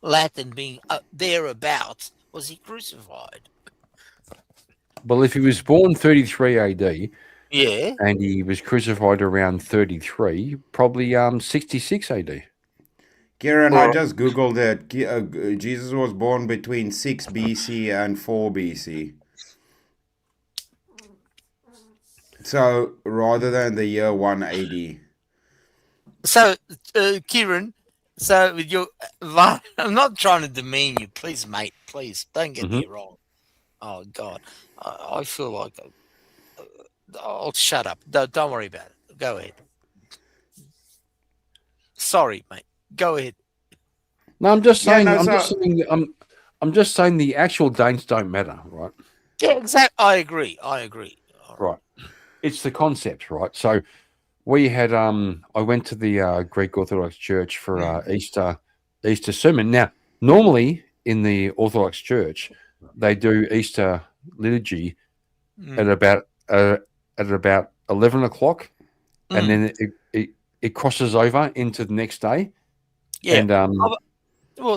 Latin being thereabouts was he crucified? Well, if he was born 33 AD Yeah. and he was crucified around 33, probably 66 AD. Kieran, I just googled it. Jesus was born between 6 BC and 4 BC. So rather than the year 1 AD. So, Kieran, so you, I'm not trying to demean you, please, mate. Please don't get me wrong. Oh God, I feel like I'll shut up. Don't worry about it. Go ahead. Sorry, mate. Go ahead. No, I'm just saying. Yeah, no, I'm just saying the actual dates don't matter, right? Yeah, exactly. I agree. Right. It's the concept, right? So we had I went to the Greek Orthodox Church for Easter sermon. Now, normally in the Orthodox Church, they do Easter liturgy at about 11 o'clock, and then it crosses over into the next day. Yeah.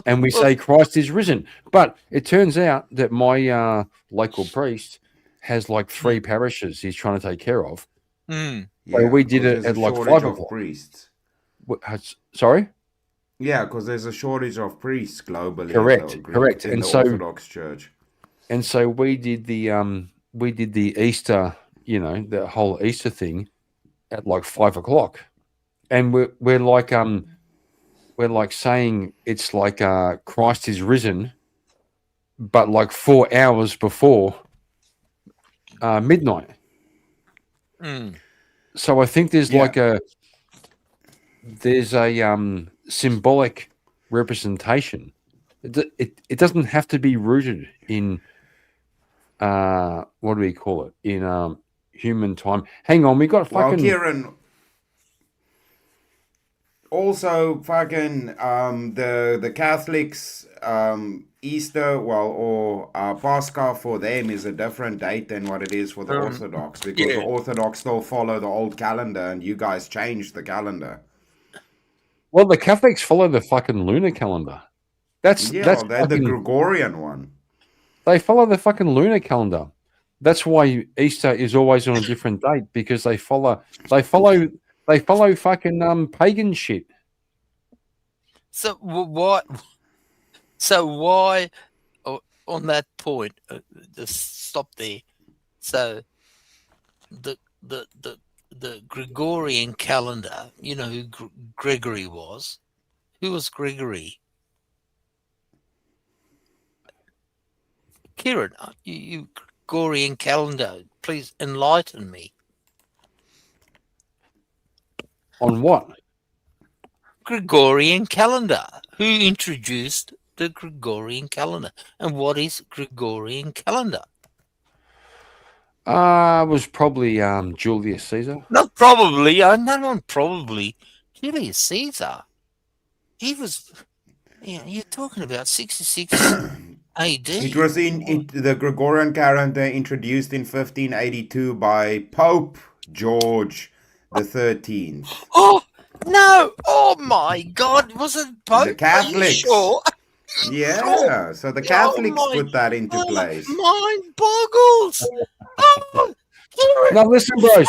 And we say Christ is risen. But it turns out that my local priest has like 3 parishes he's trying to take care of. Yeah, So we did it at like 5 o'clock. Priests. Sorry? Yeah, because there's a shortage of priests globally. Correct. In And the so, Orthodox Church. And so we did the Easter, the whole Easter thing at like 5 o'clock. And we're like saying it's like Christ is risen, but like 4 hours before midnight. So I think there's a symbolic representation. It doesn't have to be rooted in what do we call it, in human time. Hang on, we got fucking. Well, Kieran. Also, fucking the Catholics Easter, or Pascha for them is a different date than what it is for the Orthodox, because the Orthodox still follow the old calendar, and you guys changed the calendar. Well, the Catholics follow the fucking lunar calendar. They're the Gregorian one. They follow the fucking lunar calendar. That's why Easter is always on a different date, because they follow fucking pagan shit. So what? So why? On that point, just stop there. So the Gregorian calendar. You know who Gregory was? Who was Gregory? Kieran, you Gregorian calendar, please enlighten me. On what? Gregorian calendar. Who introduced the Gregorian calendar? And what is Gregorian calendar? Was probably Julius Caesar. Not probably. Not probably. Julius Caesar. He was. Yeah, you're talking about 66 AD. It was the Gregorian calendar introduced in 1582 by Pope George the 13th. Oh no! Oh my God! Was it Pope? The Catholics. Are you sure? Yeah, so the Catholics put that into place. Mind boggles. Oh, Kieran. No, listen, bros.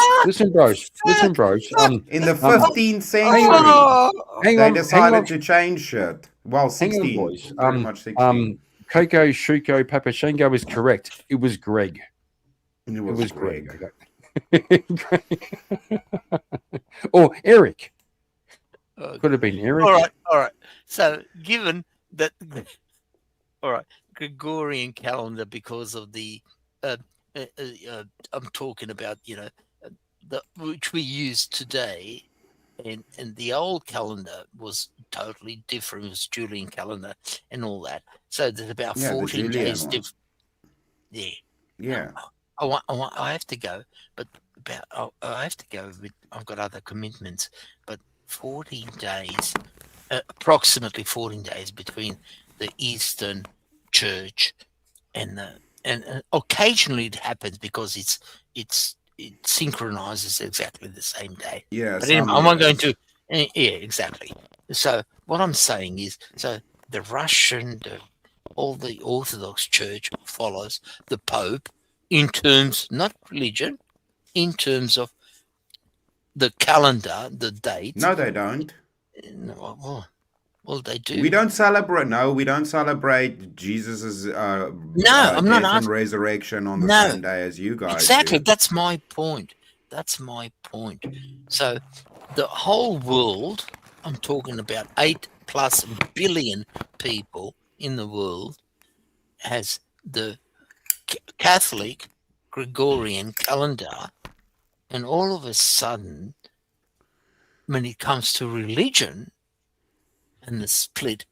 In the 15th century, they decided to change shit. Well, 16, boys. pretty much 16. Coco Shuko Papashenko is correct. It was Greg. It was Greg. Or Eric. Could have been Eric. All right. So, given that, all right, Gregorian calendar, because of the, I'm talking about, which we use today, and the old calendar was totally different. It was Julian calendar and all that. So there's about 14 days different. Yeah. I have to go, but I have to go. I've got other commitments, but 14 days, approximately 14 days between the Eastern Church and occasionally it happens because it synchronizes exactly the same day. Yeah, but anyway, I'm not going to. Yeah, exactly. So what I'm saying is, so the Russian, all the Orthodox Church follows the Pope in terms, not religion, in terms of the calendar, the date. No, they don't. No, well, they do. We don't celebrate. No, we don't celebrate Jesus's I'm not death and asking. resurrection on the same day as you guys. Exactly. do. That's my point. So the whole world, I'm talking about 8+ billion people in the world, has the Catholic Gregorian calendar, and all of a sudden, when it comes to religion and the split,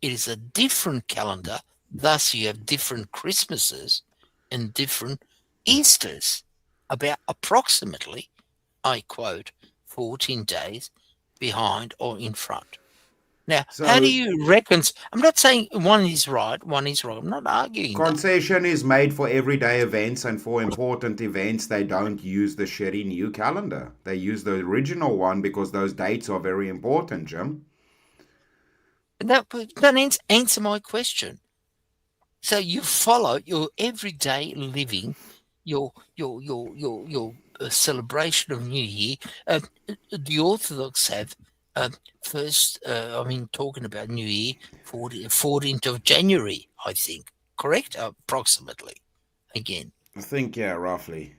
it is a different calendar. Thus, you have different Christmases and different Easters, about approximately, I quote, 14 days behind or in front. Now, how do you reckon? I'm not saying one is right, one is wrong. I'm not arguing. Concession is made for everyday events, and for important events, they don't use the shitty new calendar. They use the original one because those dates are very important, Jim. That answer my question. So you follow your everyday living, your celebration of New Year. The Orthodox have talking about New Year, 14th of January, I think. Correct? Approximately. Again. I think, yeah, roughly.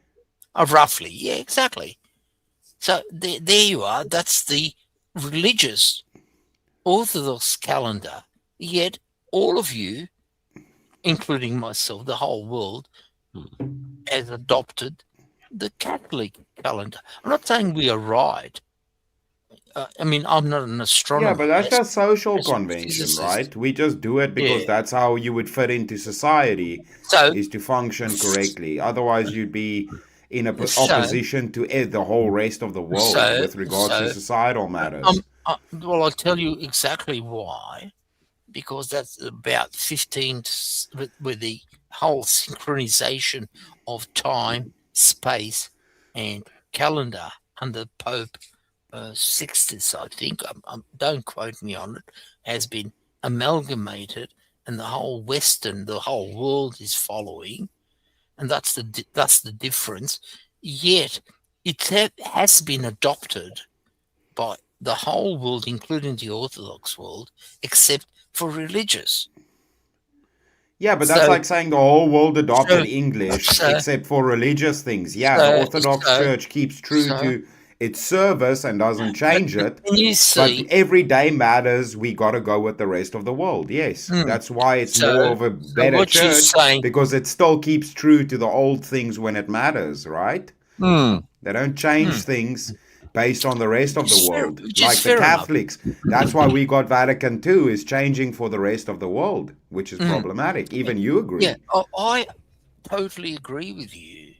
Roughly, yeah, exactly. So there you are. That's the religious Orthodox calendar. Yet all of you, including myself, the whole world, has adopted the Catholic calendar. I'm not saying we are right. I'm not an astronomer. Yeah, but that's just social convention, right? We just do it because that's how you would fit into society, is to function correctly. Otherwise, you'd be in opposition to the whole rest of the world with regards to societal matters. Well, I'll tell you exactly why. Because that's about 15, with the whole synchronization of time, space, and calendar under Pope Sixtus, I think, don't quote me on it, has been amalgamated, and the whole world is following, and that's the difference. Yet it has been adopted by the whole world, including the Orthodox world, except for religious. Yeah, but that's like saying the whole world adopted English except for religious things. Yeah, the Orthodox Church keeps true to its service and doesn't change it. And you But see, every day matters. We got to go with the rest of the world. Yes, that's why it's more of a better what you're church, saying, because it still keeps true to the old things when it matters, right? They don't change things based on the rest of the Which is world, which is like the fair enough. Catholics. That's why we got Vatican II is changing for the rest of the world, which is problematic. Even you agree. Yeah, I totally agree with you.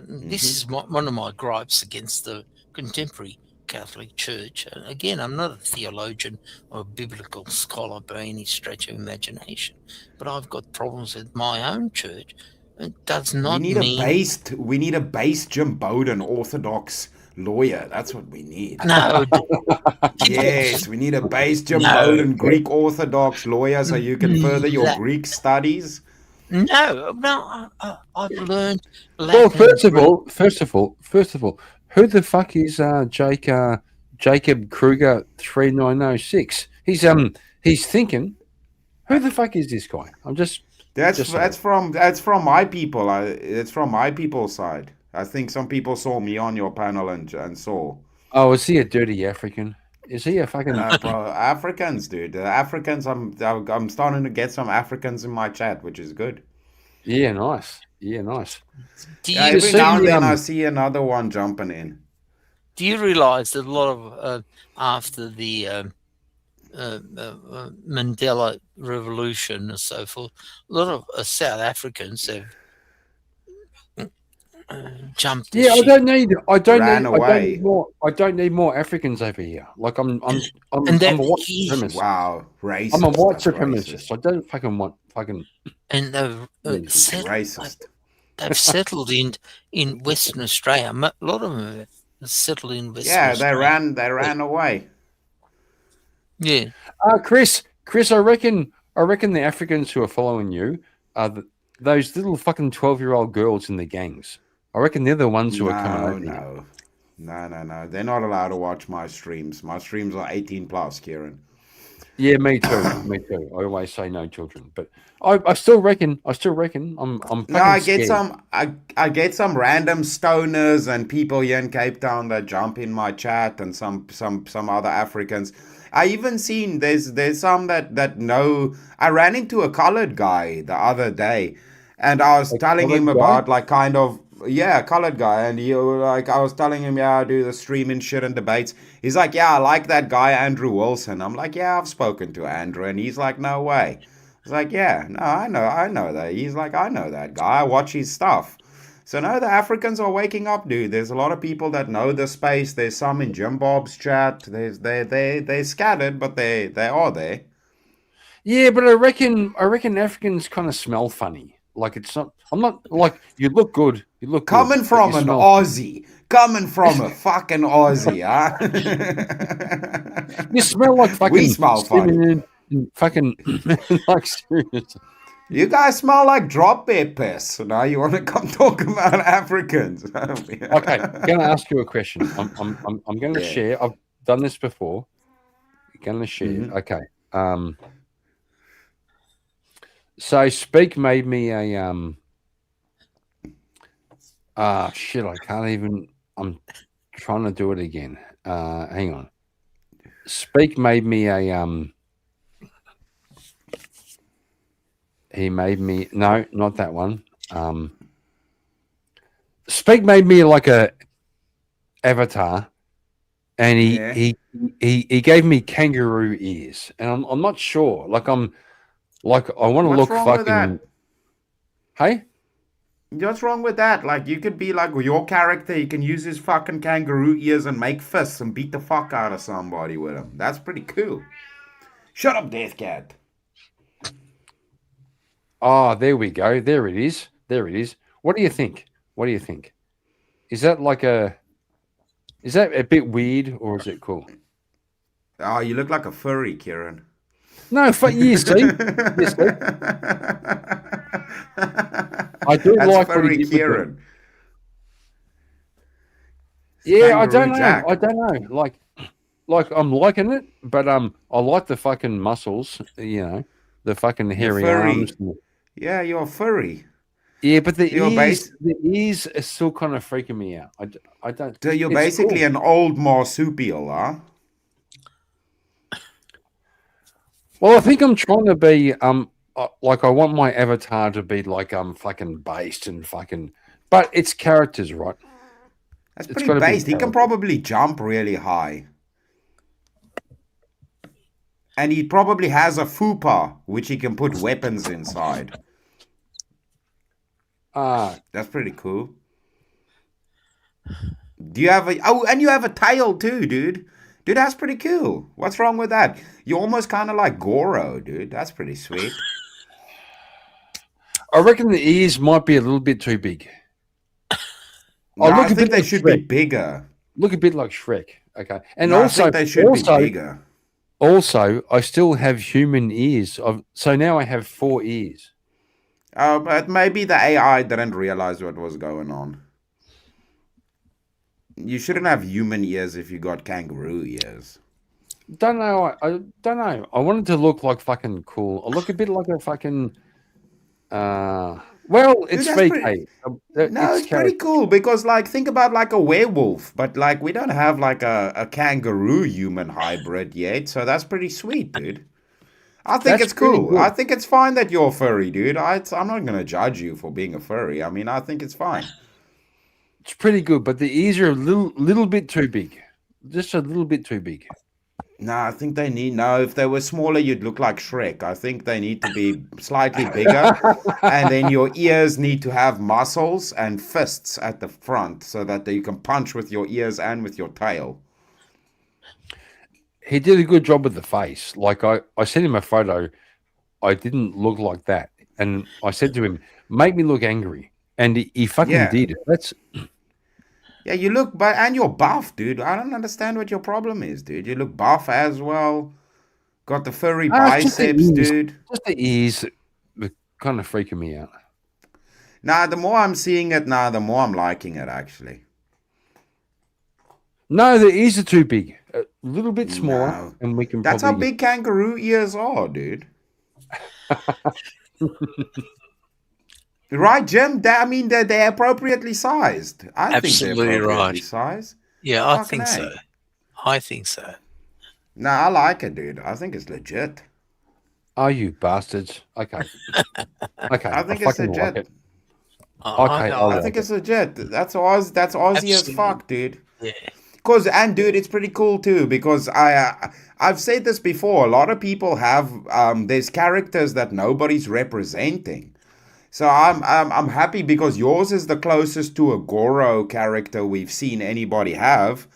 This is one of my gripes against the contemporary Catholic Church. And again, I'm not a theologian or a biblical scholar by any stretch of imagination, but I've got problems with my own church. It does We not need mean we need a based Jim Bowden Orthodox lawyer. That's what we need. no. Yes, we need a based Jim No. Bowden Greek Orthodox lawyer so you can further your That- Greek studies. No, I've learned. Well, Latin first of all, who the fuck is Jacob Kruger 3906? He's thinking, who the fuck is this guy? I'm just That's from my people. It's from my people's side. I think some people saw me on your panel and saw. oh, is he a dirty African? Is he a fucking Bro, Africans, dude. The Africans. I'm starting to get some Africans in my chat, which is good. Yeah, nice. Yeah, nice. Do Yeah, you every now and see, then I see another one jumping in. do you realise that a lot of after the Mandela Revolution and so forth, a lot of South Africans have jumped. The Yeah, ship. I Ran don't need more Africans over here. Like I'm And a that- white he- supremacist. Wow, racist. I'm a white that's supremacist. racist. I don't fucking want fucking. And they've It's racist. they've settled in Western Australia. A lot of them have settled in Western Yeah, Australia. they ran away. Yeah. Chris, I reckon the Africans who are following you are those little fucking 12-year-old girls in the gangs. I reckon they're the ones who are coming over here. No. They're not allowed to watch my streams. My streams are 18 plus, Kieran. Yeah, me too. Me too. I always say no children, but I still reckon. I'm fucking No, I get scared. I get some random stoners and people here in Cape Town that jump in my chat, and some other Africans. I even seen there's some that know. I ran into a colored guy the other day, and I was telling him colored guy? about like kind of a colored guy, and I was telling him, I do the streaming shit and debates. He's like, I like that guy Andrew Wilson. I'm like, I've spoken to Andrew, and he's like, no way. It's like, no, I know that. He's like, I know that guy. I watch his stuff. So no, the Africans are waking up, dude. There's a lot of people that know the space. There's some in Jim Bob's chat. They're scattered, but they are there. Yeah, but I reckon Africans kind of smell funny. Like it's not. I'm not like you look good. You look Coming good, from but you an smell- Aussie. Coming from a fucking Aussie, huh? You smell like fucking. We smell funny. Stephen and fucking like serious. You guys smell like drop bear piss. So now you want to come talk about Africans? Okay, I'm going to ask you a question. I'm going to Yeah. share. I've done this before. Going to share. Mhm. Okay. So Speak made me a shit. I can't even. I'm trying to do it again. Hang on. Speak made me a He made me no, not that one. Speak made me like a avatar, and Yeah. he gave me kangaroo ears, and I'm not sure. Like I want to What's look wrong with fucking. Hey, What's wrong with that? Like, you could be like your character. You can use his fucking kangaroo ears and make fists and beat the fuck out of somebody with them. That's pretty cool. Shut up, Death Cat. oh, there we go. There it is. There it is. What do you think? What do you think? Is that Is that a bit weird or is it cool? Oh, you look like a furry, Kieran. No, you see. You see? I do That's like what he furry did with the- Kieran. Yeah, I Kangaroo don't know. Jack. I don't know. Like I'm liking it, but I like the fucking muscles. You know, the fucking hairy furry. arms. Yeah, you're furry. Yeah, but the You're ears are still kind of freaking me out. I don't. So you're it's basically cool. an old marsupial, huh? Well, I think I'm trying to be like I want my avatar to be like fucking based and fucking, but it's characters, right? That's It's pretty gotta be based. He can characters. probably jump really high. And he probably has a fupa, which he can put weapons inside. That's pretty cool. Do you have a... Oh, and you have a tail too, dude. Dude, that's pretty cool. What's wrong with that? You're almost kind of like Goro, dude. That's pretty sweet. I reckon the ears might be a little bit too big. No, look I a think bit they like should be Shrek. bigger. Look a bit like Shrek. Okay, and No, I also, think they should be bigger. Also, I still have human ears. So now I have 4 ears. Oh, but maybe the AI didn't realize what was going on. You shouldn't have human ears if you got kangaroo ears. Don't know. I don't know. I wanted to look like fucking cool. I look a bit like a fucking. Well, it's that's VK. No, it's pretty cool because, like, think about like a werewolf, but like we don't have like a kangaroo human hybrid yet, so that's pretty sweet, dude. I think That's it's pretty cool. good. I think it's fine that you're furry, dude. I'm not gonna judge you for being a furry. I mean, I think it's fine. It's pretty good, but the ears are a little bit too big. Just a little bit too big. No, I think they need. No, if they were smaller, you'd look like Shrek. I think they need to be slightly bigger, and then your ears need to have muscles and fists at the front so that you can punch with your ears and with your tail. He did a good job with the face. Like I sent him a photo. I didn't look like that, and I said to him, "Make me look angry," and he fucking Yeah. did. That's Yeah, you look, and you're buff, dude. I don't understand what your problem is, dude. You look buff as well. Got the furry it's just the biceps, ears. dude. Just the ears were kind of freaking me out. Nah, the more I'm seeing it now, the more I'm liking it, actually. No, the ears are too big. A little bit smaller, No. and we can That's how probably. big kangaroo ears are, dude. Right, Jim? I mean, they're appropriately sized. I think Absolutely they're appropriately right. sized. Yeah, I Fucking think so. A. I think so. No, I like it, dude. I think it's legit. Oh, you bastards! Okay, okay. I think it's fucking like legit. it. I- Okay, I- I'll I like think it. it's legit. That's Aussie as Absolutely. fuck, dude. Yeah. And dude, it's pretty cool too because I've said this before. A lot of people have there's characters that nobody's representing. So I'm happy because yours is the closest to a Goro character we've seen anybody have,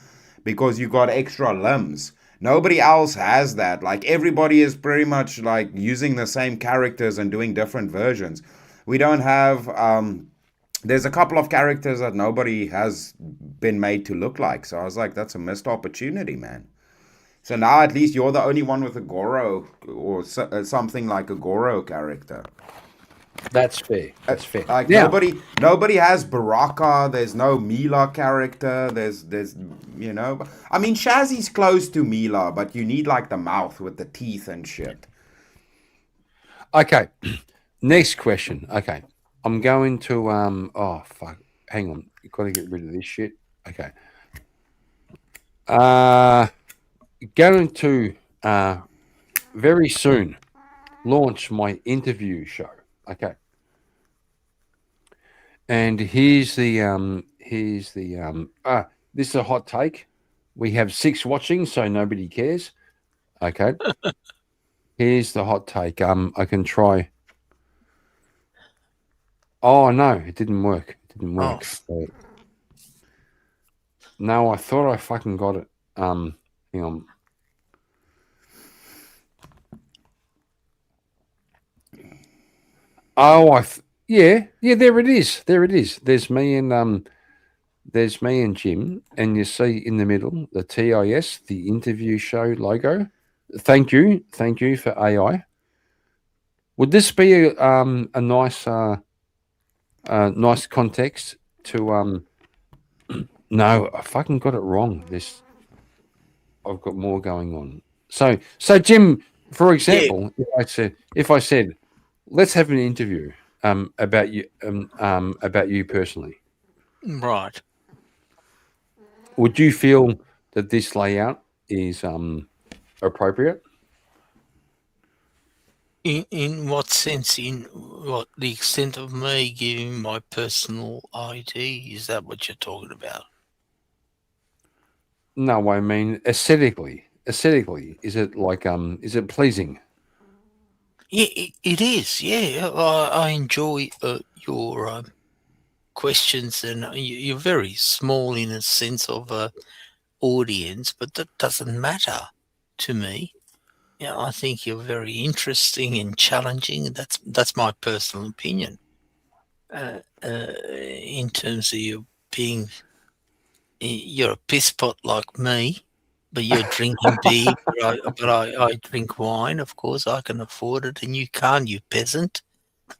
because you got extra limbs. Nobody else has that. Like everybody is pretty much like using the same characters and doing different versions. We don't have there's a couple of characters that nobody has been made to look like. So I was like, that's a missed opportunity, man. So now at least you're the only one with a Goro or something like a Goro character. That's fair. That's fair. Like Now, nobody has Baraka. There's no Mila character. There's you know. I mean, Shazzy's close to Mila, but you need like the mouth with the teeth and shit. okay. Next question. Okay, I'm going to Oh fuck! Hang on. You got to get rid of this shit. Okay. Going to very soon launch my interview show. Okay. And here's the this is a hot take. We have 6 watching, so nobody cares. Okay. Here's the hot take. I can try. Oh no, it didn't work. It didn't work. So- no, I thought I fucking got it. Hang on. Oh, yeah, there it is. There it is. There's me and Jim, and you see in the middle the TIS, the interview show logo. Thank you for AI. Would this be a nice nice context to No, I fucking got it wrong. I've got more going on. So Jim, for example, if I said let's have an interview. about you personally. Right. Would you feel that this layout is appropriate? In what sense? In what the extent of me giving my personal ID? Is that what you're talking about? No, I mean aesthetically. Aesthetically, is it like is it pleasing? Yeah, it is. Yeah, I enjoy your questions, and you're very small in a sense of audience, but that doesn't matter to me. Yeah, I think you're very interesting and challenging. That's my personal opinion. In terms of you being, you're a piss pot like me, but you're drinking beer. But I drink wine. Of course, I can afford it, and you can't, you peasant.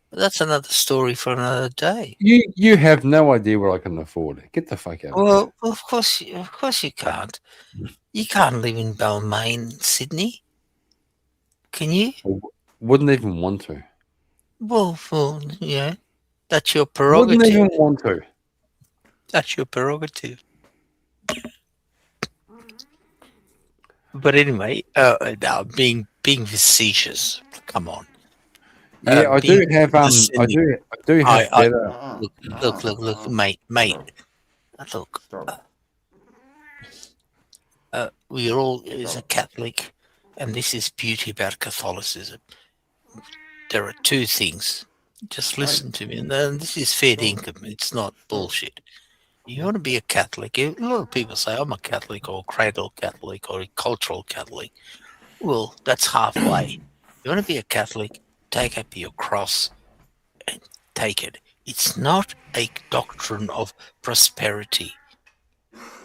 But that's another story for another day. You have no idea what I can afford. Get the fuck out of here. Well, of course you can't. You can't live in Balmain, Sydney. Can you? Wouldn't even want to. Well, yeah, that's your Wouldn't prerogative. even want to. That's your prerogative. But anyway, now being facetious. Come on. Yeah, I do being have I do have I- better. Look, mate. Look, we are all as a Catholic, and this is beauty about Catholicism. There are two things. Just listen to me, and this is fair income. It's not bullshit. You want to be a Catholic. A lot of people say I'm a Catholic or cradle Catholic or a cultural Catholic. Well, that's halfway. You want to be a Catholic, take up your cross and take it. It's not a doctrine of prosperity.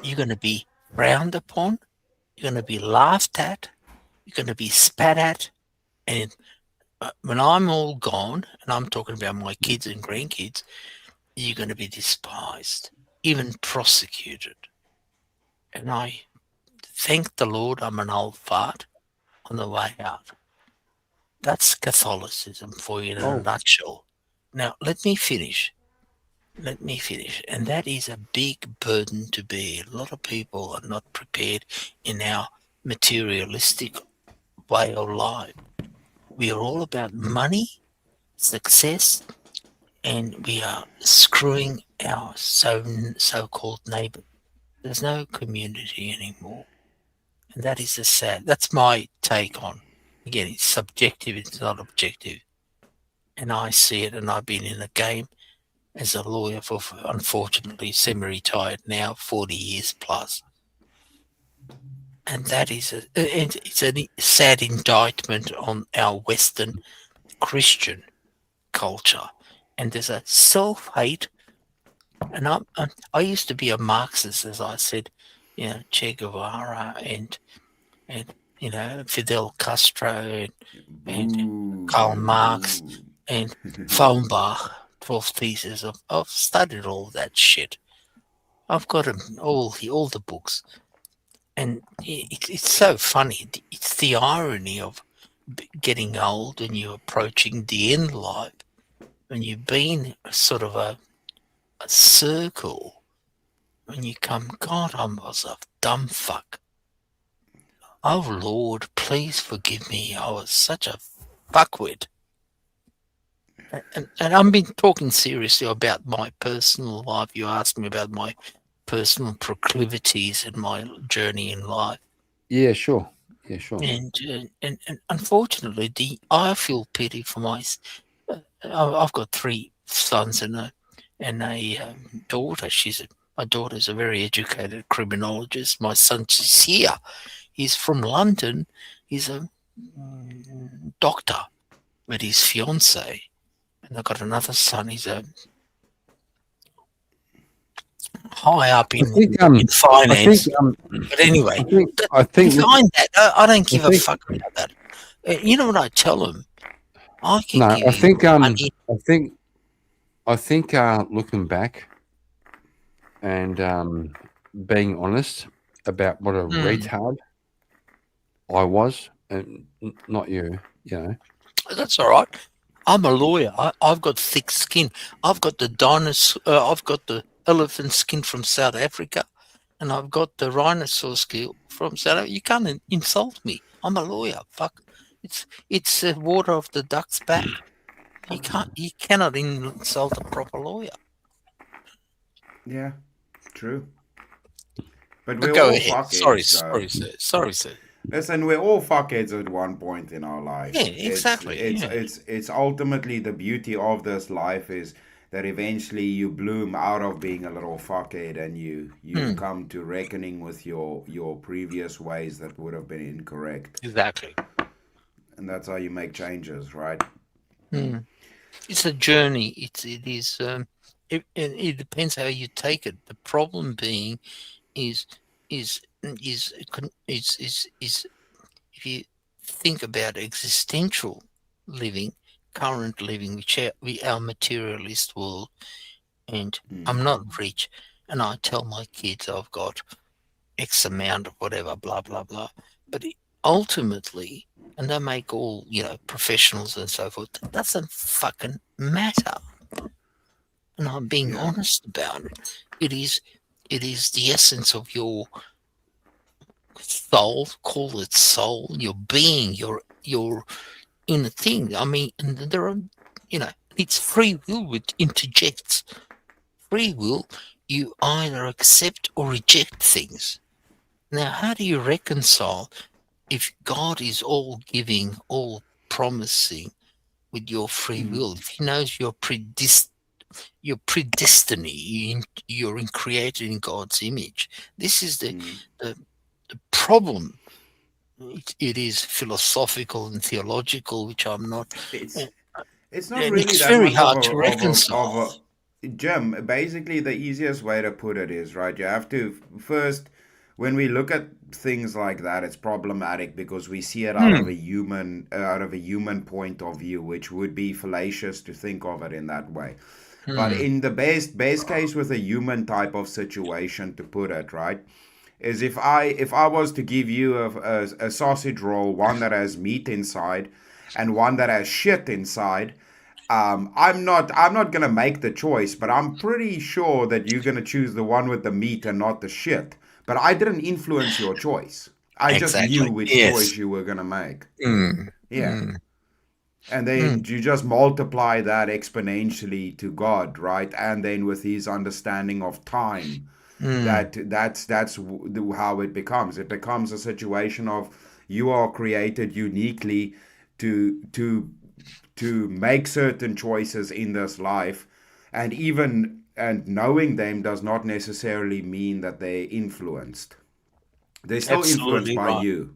You're going to be frowned upon. You're going to be laughed at. You're going to be spat at. And when I'm all gone, and I'm talking about my kids and grandkids, you're going to be despised, even prosecuted. And I thank the Lord I'm an old fart on the way out. That's Catholicism for you in a nutshell. Now, let me finish. And that is a big burden to bear. A lot of people are not prepared in our materialistic way of life. We are all about money, success, and we are screwing our so-called neighbour. There's no community anymore. And that is that's my take on. Again, it's subjective, it's not objective. And I see it, and I've been in the game as a lawyer for unfortunately semi-retired now, 40 years plus. And that is it's a sad indictment on our Western Christian culture. And there's a self-hate. And I used to be a Marxist, as I said, Che Guevara and Fidel Castro and Karl Marx and Feuerbach, 12 theses. I've studied all that shit. I've got them, all the books. And it's so funny. It's the irony of getting old and you're approaching the end of life. When you've been sort of a circle, when you come, God, I was a dumb fuck. Oh, Lord, please forgive me. I was such a fuckwit. And I've been talking seriously about my personal life. You asked me about my personal proclivities and my journey in life. Yeah, sure. And unfortunately, I feel pity for my. I've got 3 sons and a daughter. My daughter's a very educated criminologist. My son's here. He's from London. He's a doctor with his fiancée. And I've got another son. He's a high up in finance. But anyway, I think behind that, I don't give a fuck about that. You know what I tell them? I think looking back and being honest about what a retard I was, and not you, That's all right. I'm a lawyer. I've got thick skin. I've got the dinosaur. I've got the elephant skin from South Africa, and I've got the rhinoceros skin from South Africa. You can't insult me. I'm a lawyer. Fuck. It's water off the duck's back. You can't. You cannot insult a proper lawyer. Yeah, true. But But we're go all ahead. fuckheads, though. Sorry, sir. Listen, we're all fuckheads at one point in our life. Yeah, exactly. It's ultimately the beauty of this life is that eventually you bloom out of being a little fuckhead and you come to reckoning with your previous ways that would have been incorrect. Exactly. And that's how you make changes, right? It's a journey. It is. It depends how you take it. The problem being is if you think about existential living, current living, which our materialist world, and I'm not rich, and I tell my kids I've got X amount of whatever, blah blah blah, but ultimately, and they make all professionals and so forth. That doesn't fucking matter, and I'm being honest about it. It is the essence of your soul, call it soul, your being, your inner thing. I mean, and there are, it's free will which interjects. Free will, you either accept or reject things. Now, how do you reconcile if God is all giving, all promising with your free will? If he knows your predestiny, you're created in God's image. This is the problem. It is philosophical and theological, which I'm not. It's not and really it's that very much hard of to reconcile. Jim, basically the easiest way to put it is, right, you have to first, when we look at things like that, it's problematic because we see it out of a human point of view, which would be fallacious to think of it in that way. But in the best case with a human type of situation, to put it, right, is if I was to give you a sausage roll, one that has meat inside and one that has shit inside, I'm not gonna make the choice, but I'm pretty sure that you're gonna choose the one with the meat and not the shit. But I didn't influence your choice. I just knew which choice you were gonna make. Yeah. And then you just multiply that exponentially to God, right? And then with his understanding of time, that's how it becomes. It becomes a situation of you are created uniquely to make certain choices in this life, and knowing them does not necessarily mean that they're influenced. They're still influenced by you.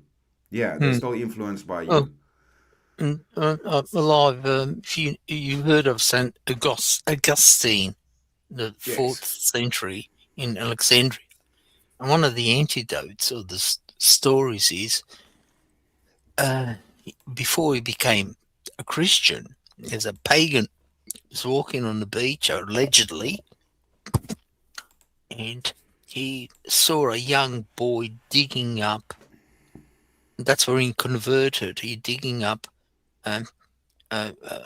Yeah, they're still influenced by you. Alive, you heard of Saint Augustine, the 4th century in Alexandria, and one of the antidotes of the stories is before he became a Christian, as a pagan, was walking on the beach allegedly, and he saw a young boy digging up. That's where he converted. He digging up a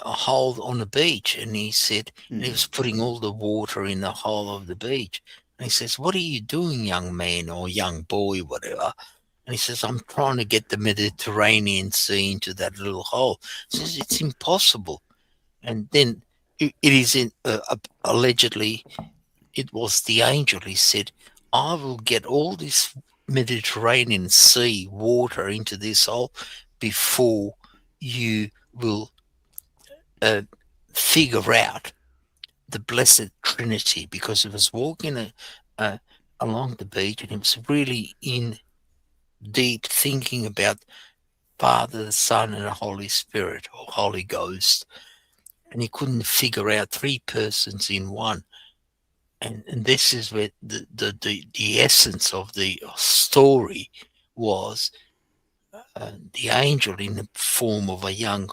hole on the beach, and he said, and he was putting all the water in the hole of the beach. And he says, "What are you doing, young man or young boy, whatever?" And he says, "I'm trying to get the Mediterranean Sea into that little hole." He says, "It's impossible." And then it is allegedly, it was the angel. He said, "I will get all this Mediterranean Sea water into this hole before you will figure out the Blessed Trinity," because he was walking along the beach and he was really in deep thinking about Father, the Son, and the Holy Spirit, or Holy Ghost, and he couldn't figure out 3 persons in one. And this is where the essence of the story was the angel in the form of a young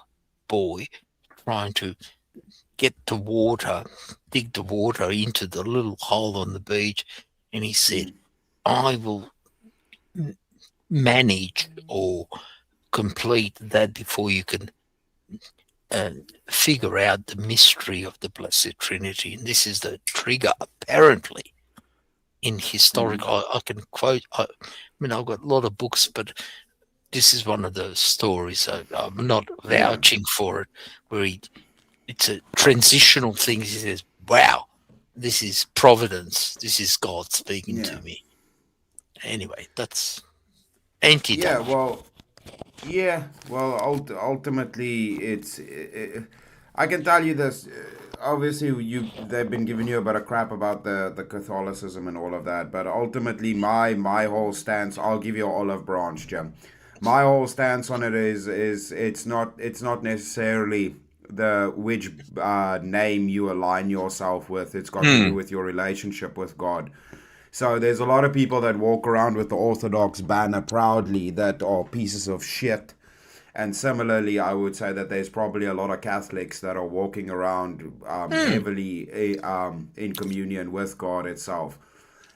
boy trying to get the water, dig the water into the little hole on the beach. And he said, "I will manage or complete that before you can figure out the mystery of the Blessed Trinity. And this is the trigger, apparently, in historical. I can quote, I mean, I've got a lot of books, but this is one of those stories. So I'm not vouching for it, where it's a transitional thing. He says, wow, this is providence. This is God speaking to me. Anyway, that's anti-dogma. Ultimately, it's. I can tell you this. Obviously, they've been giving you a bit of crap about the Catholicism and all of that, but ultimately, my whole stance. I'll give you an olive branch, Jim. My whole stance on it is it's not necessarily the which name you align yourself with. It's got to do with your relationship with God. So there's a lot of people that walk around with the Orthodox banner proudly that are pieces of shit. And similarly, I would say that there's probably a lot of Catholics that are walking around heavily in communion with God itself.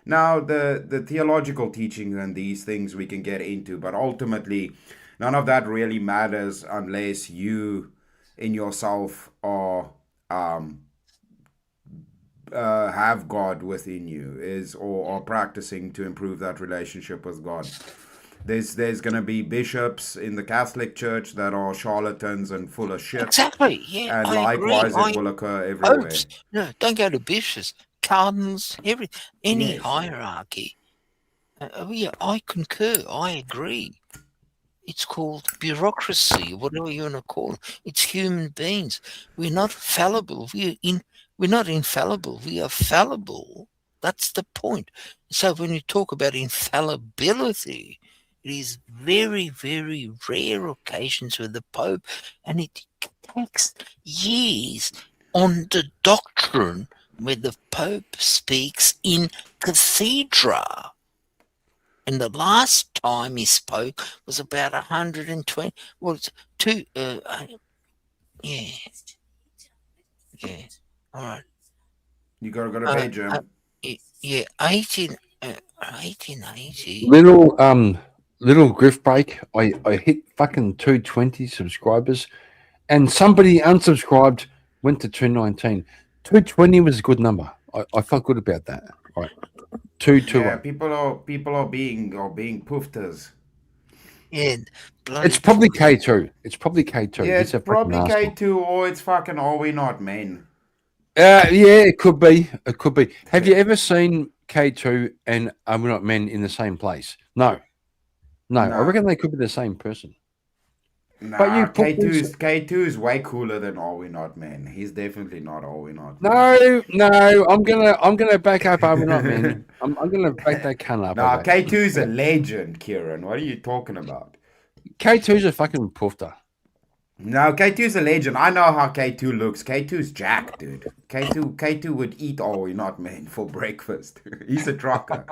Now, the theological teachings and these things we can get into, but ultimately, none of that really matters unless you in yourself are have God within you, or practicing to improve that relationship with God. There's going to be bishops in the Catholic Church that are charlatans and full of shit. Exactly. Yeah, And I likewise, agree. it will occur everywhere. Popes, no, don't go to bishops, cardinals, any hierarchy. I concur. I agree. It's called bureaucracy, whatever you want to call it. It's human beings. We're not fallible. We're not infallible. We are fallible. That's the point. So when you talk about infallibility, it is very, very rare occasions with the Pope, and it takes years on the doctrine where the Pope speaks in cathedra. And the last time he spoke was about 120. Well, it's two. Yeah. All right. You gotta go to bed, Jim. 1880. Little griff break. I hit fucking 220 subscribers, and somebody unsubscribed, went to 219. 220 was a good number. I felt good about that. All right. 221. Yeah, people are being poofters. Yeah, it's probably K2. It's probably K2. Yeah, it's probably K2, or it's fucking Are We Not Men? Yeah, it could be. It could be. Have you ever seen K2 and Are We Not Men in the same place? No. I reckon they could be the same person. Nah, but K2 is way cooler than Are We Not Men. He's definitely not Are We Not Men. No, I'm gonna back up Are We Not Men. I'm gonna back that cunt up. Nah, K2 is a legend, Kieran. What are you talking about? K2's a fucking poofter. No, K2's a legend. I know how K2 looks. K2's jacked, dude. K2 would eat Are We Not Men for breakfast. He's a trucker.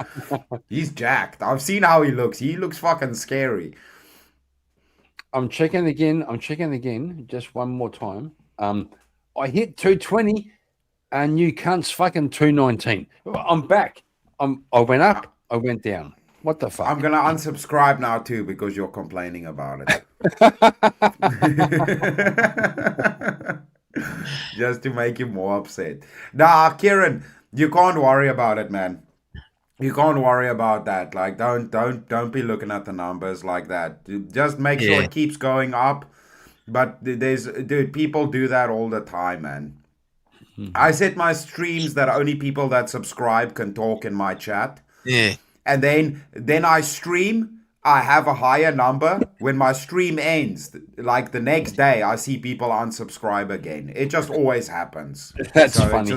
He's jacked. I've seen how he looks. He looks fucking scary. I'm checking again. Just one more time. I hit 220 and you cunts fucking 219. I'm back. I went up, I went down. What the fuck? I'm gonna unsubscribe now too because you're complaining about it. Just to make you more upset. Nah, Kieran, you can't worry about it, man. You can't worry about that. Like, don't be looking at the numbers like that. Just make sure it keeps going up. But people do that all the time, man. Mm-hmm. I set my streams that only people that subscribe can talk in my chat. Yeah. And then I stream. I have a higher number. When my stream ends, like the next day, I see people unsubscribe again. It just always happens. That's funny.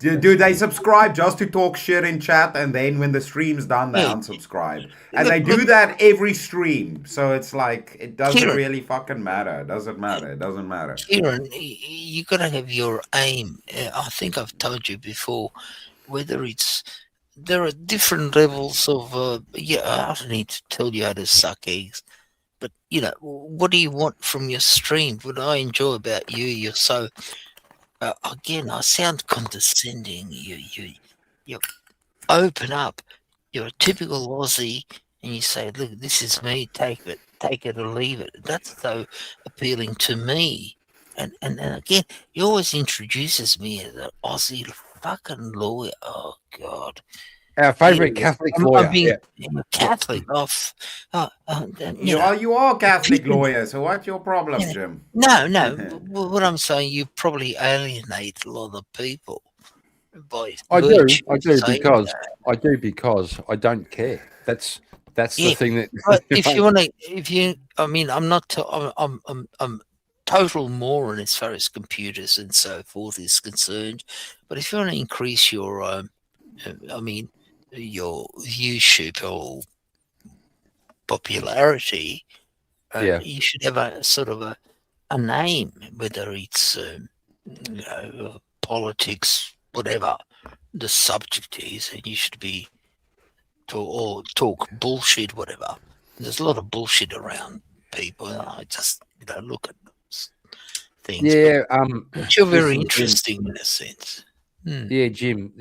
Do they subscribe just to talk shit in chat, and then when the stream's done, they unsubscribe? And they do that every stream. So it's like, it doesn't really fucking matter. It doesn't matter. Kieran, you got to have your aim. I think I've told you before, whether there are different levels of, I don't need to tell you how to suck eggs. But, what do you want from your stream? What I enjoy about you, you're so... again, I sound condescending. You open up. You're a typical Aussie, and you say, "Look, this is me. Take it or leave it." That's so appealing to me, And again, he always introduces me as an Aussie fucking lawyer. Oh God. Our favourite Yeah, Catholic I'm lawyer. being Yeah. Catholic. You are a Catholic you- lawyer, so what's your problem, Yeah. Jim? No. What I'm saying, you probably alienate a lot of people by I do virtue of because saying that. I do because I don't care. That's the Yeah, thing that. But I'm not. I'm total moron as far as computers and so forth is concerned. But if you want to increase your, your viewership or popularity, Yeah. you should have a sort of a name, whether it's politics, whatever the subject is, and you should be talk bullshit, whatever. There's a lot of bullshit around people, and I just look at those things. Yeah. but you're very listen, Jim. interesting in a sense. Yeah, Jim.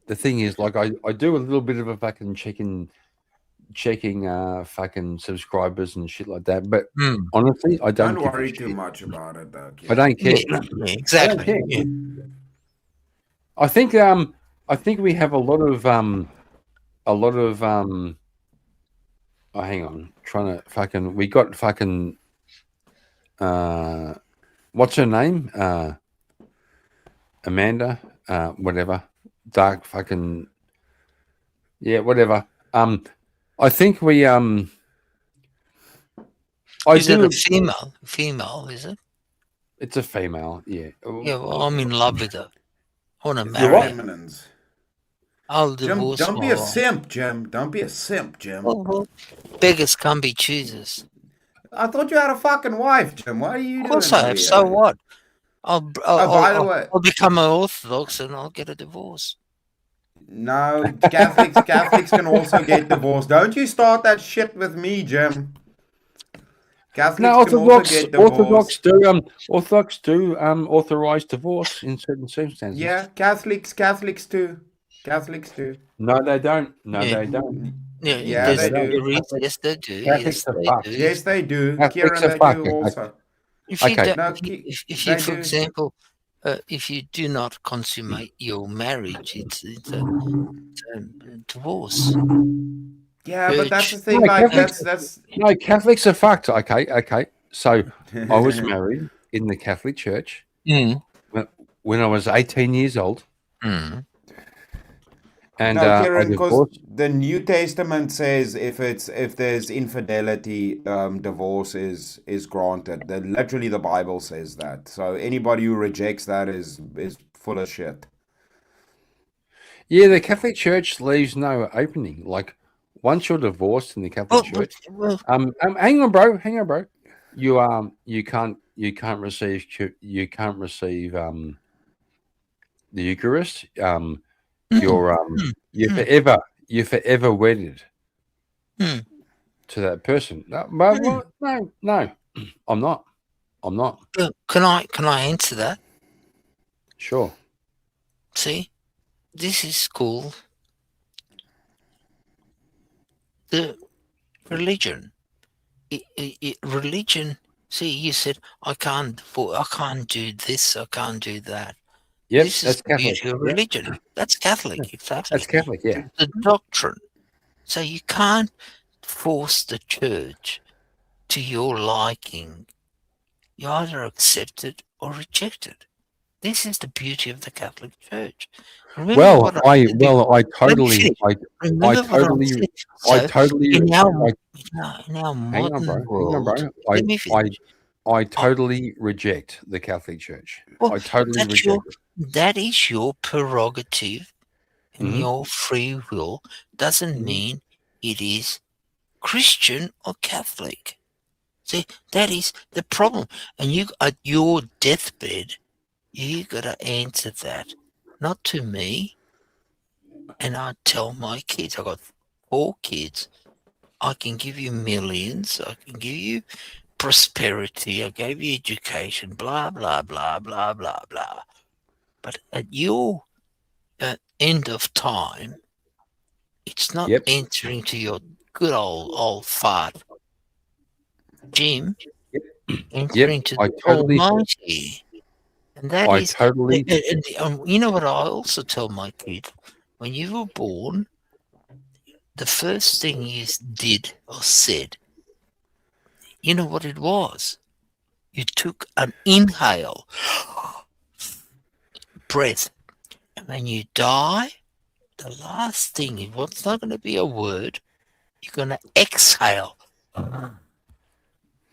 The thing is, like, I do a little bit of a fucking checking fucking subscribers and shit like that. But honestly, I don't Don't give a worry shit. too much about it, though. I don't care. Yeah, exactly. care. Yeah. I think we have a lot of oh, hang on, trying to fucking we got fucking what's her name? Amanda, whatever. Dark fucking yeah, whatever. I think we I Is it do a female? Female, is it? it's a female, yeah. Yeah, well, I'm in love with her. I want to You're marry her. feminines. I'll Jim, divorce don't be my a wife. simp, Jim. Don't be a simp, Jim. Well, beggars can't be choosers. I thought you had a fucking wife, Jim. What are you Of doing? course I over have. here? So what? I'll by the way- I'll become an Orthodox and I'll get a divorce. No, Catholics can also get divorced. Don't you start that shit with me, Jim. Catholics No, can also get divorced. Orthodox do authorize divorce in certain circumstances. Yeah, Catholics too. No, they don't. No, Yeah. they don't. Yeah, Yeah, there's they do. theories. Yes, they do. Catholics Yes, are they fucked. do. Yes, they do. Catholics Kieran, are they fucking- do also. If you Okay. don't, No, if they you, for do. example, if you do not consummate your marriage, it's a divorce. Yeah, but that's the Church. thing. No, Like Catholics- that's No, Catholics are fucked. Okay. So I was married in the Catholic Church Mm. when I was 18 years old, Mm. and no, I Kieran, because divorced. the New Testament says if there's infidelity, divorce is granted. Literally, the Bible says that. So anybody who rejects that is full of shit. Yeah, the Catholic Church leaves no opening. Like once you're divorced in the Catholic Church, hang on, bro. You can't receive the Eucharist. You're forever wedded to that person. No, I'm not. Can I answer that? Sure. See, this is called the religion. Religion. See, you said I can't do this. I can't do that. Yep, This that's is the Catholic. beauty of religion. That's Catholic, exactly. That's Catholic. Yeah. The doctrine. So you can't force the church to your liking. You either accept it or reject it. This is the beauty of the Catholic Church. Remember Well, what I said totally, finish. I Remember what totally, said. I So totally, in our hang on, modern bro. world, let me finish. I totally reject the Catholic Church. Well, I totally that's reject your- it. That is your prerogative and Mhm. your free will. Doesn't Mhm. mean it is Christian or Catholic. See, that is the problem. And you, at your deathbed, you got to answer that, not to me. And I tell my kids, I got 4 kids. I can give you millions. I can give you prosperity. I gave you education. Blah blah blah blah blah blah. But at your end of time, it's not Yep. entering to your good old fart. Jim, entering to I the totally- Almighty. And that I is, totally. you know what I also tell my kids? When you were born, the first thing you did or said, you know what it was? You took an inhale breath. And when you die, the last thing, it's not going to be a word, you're going to exhale.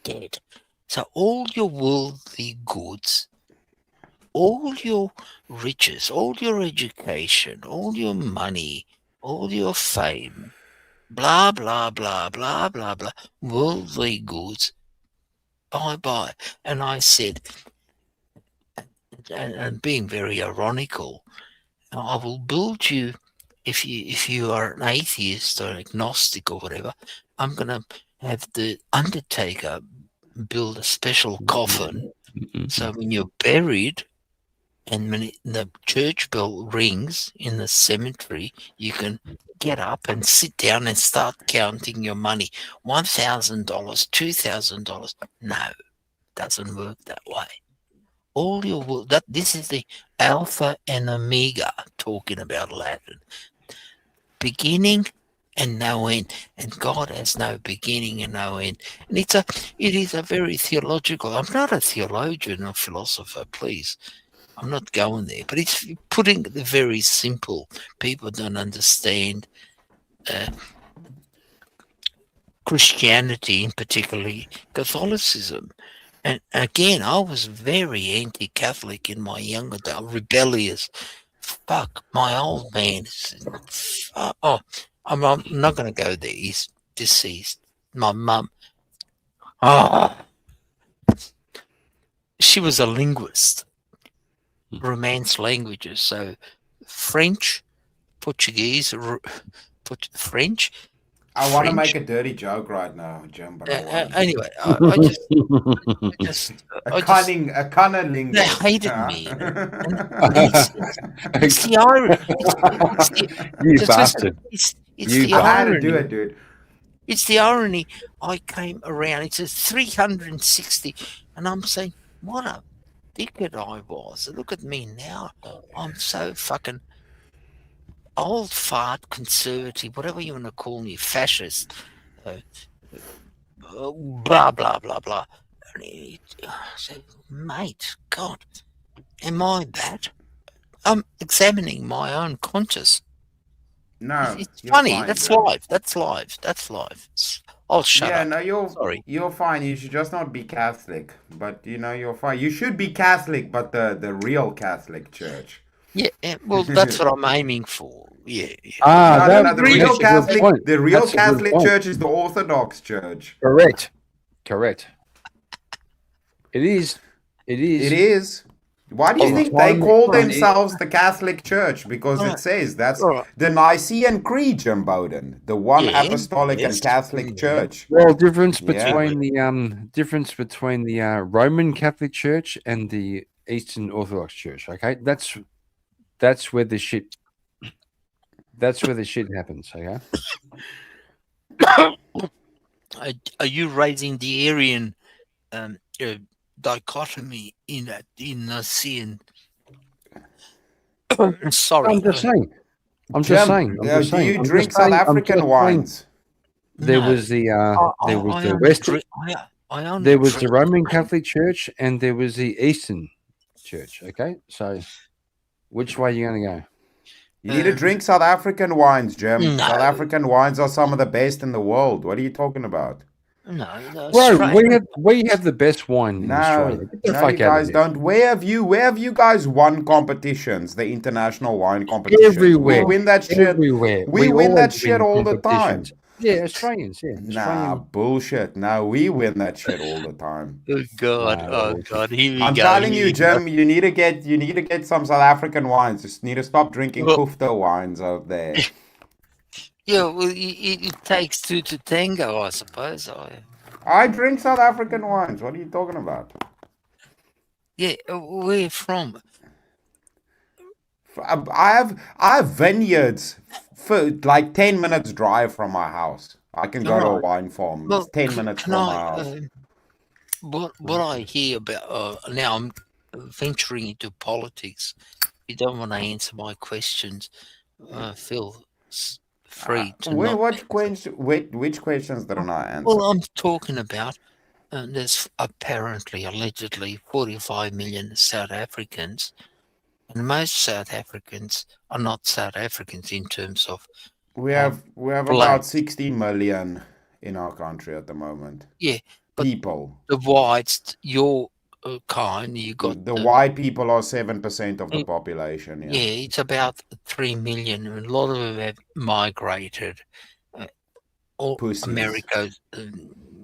Dead. So all your worldly goods, all your riches, all your education, all your money, all your fame, blah, blah, blah, blah, blah, blah, worldly goods, bye-bye. And I said, and being very ironical, I will build you, if you are an atheist or agnostic or whatever, I'm going to have the undertaker build a special coffin. So when you're buried and when the church bell rings in the cemetery, you can get up and sit down and start counting your money. $1,000, $2,000. No, doesn't work that way. All your this is the Alpha and Omega, talking about Latin. Beginning and no end, and God has no beginning and no end. And it is a very theological. I'm not a theologian or philosopher, please. I'm not going there. But it's putting the very simple. People don't understand Christianity, in particularly Catholicism. And again, I was very anti-Catholic in my younger days, rebellious. Fuck, my old man. I'm not going to go there. He's deceased. My mum. She was a linguist. Romance languages. So French, Portuguese, French. I want to make a dirty joke right now, Jim, but I won't. Anyway, I just A cunning lingo. they hated me. It's the irony. You bastard. It's You the I had to irony. do it, dude. It's the irony. I came around. It says 360, and I'm saying, what a dickhead I was. Look at me now. I'm so fucking old fart, conservative, whatever you want to call me, fascist, blah, blah, blah, blah. And I said, mate, God, am I that? I'm examining my own conscience. No, It's you're funny. fine, That's Jim. life. That's life. That's life. I'll shut Yeah, up. no, Sorry. you're fine. You should just not be Catholic. But you're fine. You should be Catholic, but the real Catholic Church. Yeah, well, that's what I'm aiming for. Yeah. No, the real that's a good Catholic, point. the real That's a good Catholic point. Church is the Orthodox Church. Correct. It is. It is. Why do you think they call themselves the Catholic Church? Because it says that's the Nicene Creed, Jim Bowden, the one Yeah, apostolic yes. and Catholic Church. Well, difference Yeah. between the Roman Catholic Church and the Eastern Orthodox Church. Okay, that's where the shit. That's where the shit happens. Okay. Are you raising the Aryan dichotomy in that in Nicene? Sorry, I'm just saying. Jim, do you drink South African wines? There No. was the I only there was the drink- Roman Catholic Church and there was the Eastern Church. Okay, so which way are you going to go? You need to drink South African wines, Jim. No. South African wines are some of the best in the world. What are you talking about? No, Bro, Australia- we have the best wine in No, Australia. Get the no, fuck you out of guys here. don't. Where have you guys won competitions? The international wine competitions. Everywhere. We win that shit. Everywhere. We win that always shit win all the time. competitions. Yeah, Australians. Yeah, Nah, Australian. bullshit. No, we win that shit all the time. Oh God! No, Oh bullshit. God! Here we I'm go. telling here you, we go. Jim, you need to get some South African wines. Just need to stop drinking Well- Kufta wines out there. Yeah, well, it takes two to tango, I suppose. I drink South African wines. What are you talking about? Yeah, where from? I have vineyards for like 10 minutes drive from my house. I can go to a Alright. wine farm. Well, It's 10 minutes can from my I, house. what I hear about now, I'm venturing into politics. If you don't want to answer my questions, feel free to not. Which questions did I not answer? Well, I'm talking about there's apparently, allegedly, 45 million South Africans, and most South Africans are not South Africans in terms of We have black. about 16 million in our country at the moment. Yeah, but People. the whites, your kind, you got The white people are 7% of the population. yeah, it's about 3 million. And a lot of them have migrated, or Pussies. America,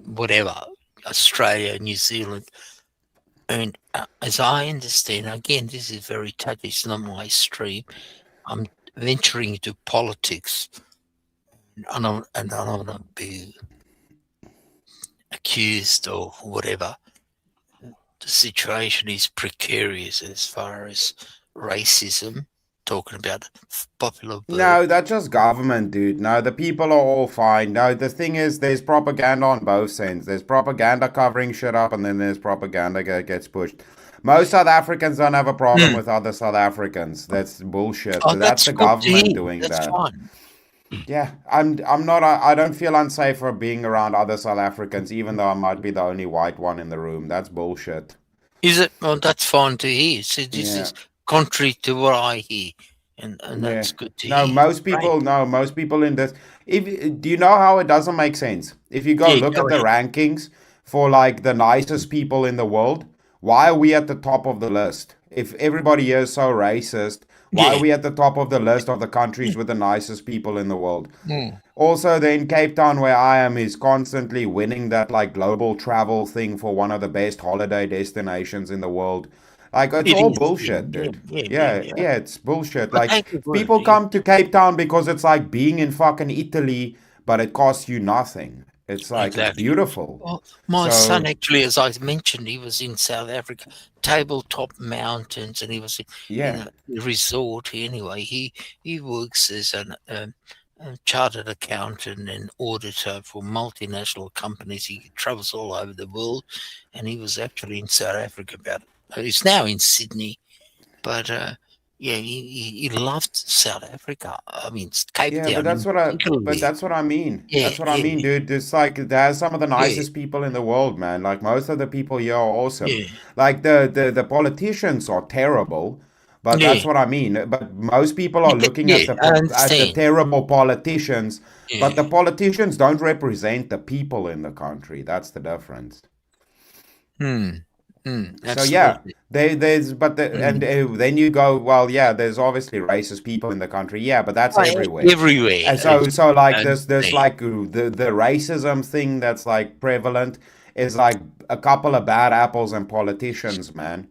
whatever, Australia, New Zealand. And as I understand, again, this is very touchy. It's not my stream. I'm venturing into politics, and I don't want to be accused or whatever. The situation is precarious as far as racism. Talking about popular vote. No, that's just government, dude. No, the people are all fine. No, the thing is, there's propaganda on both ends. There's propaganda covering shit up, and then there's propaganda that gets pushed. Most South Africans don't have a problem with other South Africans. That's bullshit. Oh, That's the good to government hear. doing That's that. fine. Yeah, I'm not. I don't feel unsafe for being around other South Africans, even though I might be the only white one in the room. That's bullshit. Is it? Well, that's fine to hear. So this Yeah. is contrary to what I hear, and that's good to No, hear. most people in this. Do you know how it doesn't make sense? If you go Yeah, look go at the rankings for like the nicest people in the world, why are we at the top of the list? If everybody here is so racist, why Yeah. are we at the top of the list of the countries with the nicest people in the world? Mm. Also, then Cape Town, where I am, is constantly winning that like global travel thing for one of the best holiday destinations in the world. Like it's It all is, bullshit, yeah, dude. yeah, Yeah, it's bullshit. But Like thank you for it, people yeah. come to Cape Town because it's like being in fucking Italy, but it costs you nothing. It's like it's Exactly. beautiful. Well, my So- son actually, as I mentioned, he was in South Africa, tabletop mountains, and he was in Yeah. a resort. Anyway, he works as a chartered accountant and auditor for multinational companies. He travels all over the world, and he was actually in South Africa. He's now in Sydney, but yeah, he loved South Africa. I mean, Cape Town. Yeah, but that's what I mean. Yeah, That's what I yeah, mean, dude. There's like there's some of the nicest people in the world, man. Like most of the people here are awesome. Yeah. Like the politicians are terrible, but that's Yeah. what I mean. But most people are looking at yeah, the I at the understand. terrible politicians, but the Yeah. politicians don't represent the people in the country. That's the difference. So yeah, Absolutely. and then you go, well, yeah, there's obviously racist people in the country, yeah, but that's Oh, everywhere. everywhere. And so like I there's understand. like the racism thing that's like prevalent is like a couple of bad apples and politicians, man.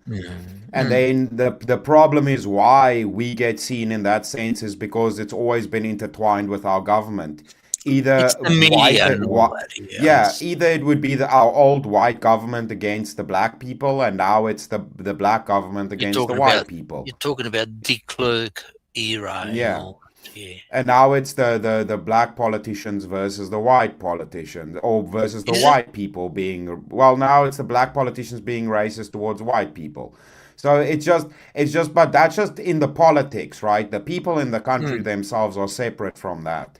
And then the problem is why we get seen in that sense is because it's always been intertwined with our government. Either It's the media and all that, yeah, yes. either it would be our old white government against the black people, and now it's the black government You're against the talking white about people. you're talking about De Klerk era and Yeah. all that, yeah. And now it's the black politicians versus the white politicians, or versus the Is it? white people being, well, now it's the black politicians being racist towards white people. So it's just, but that's just in the politics, right? The people in the country themselves are separate from that.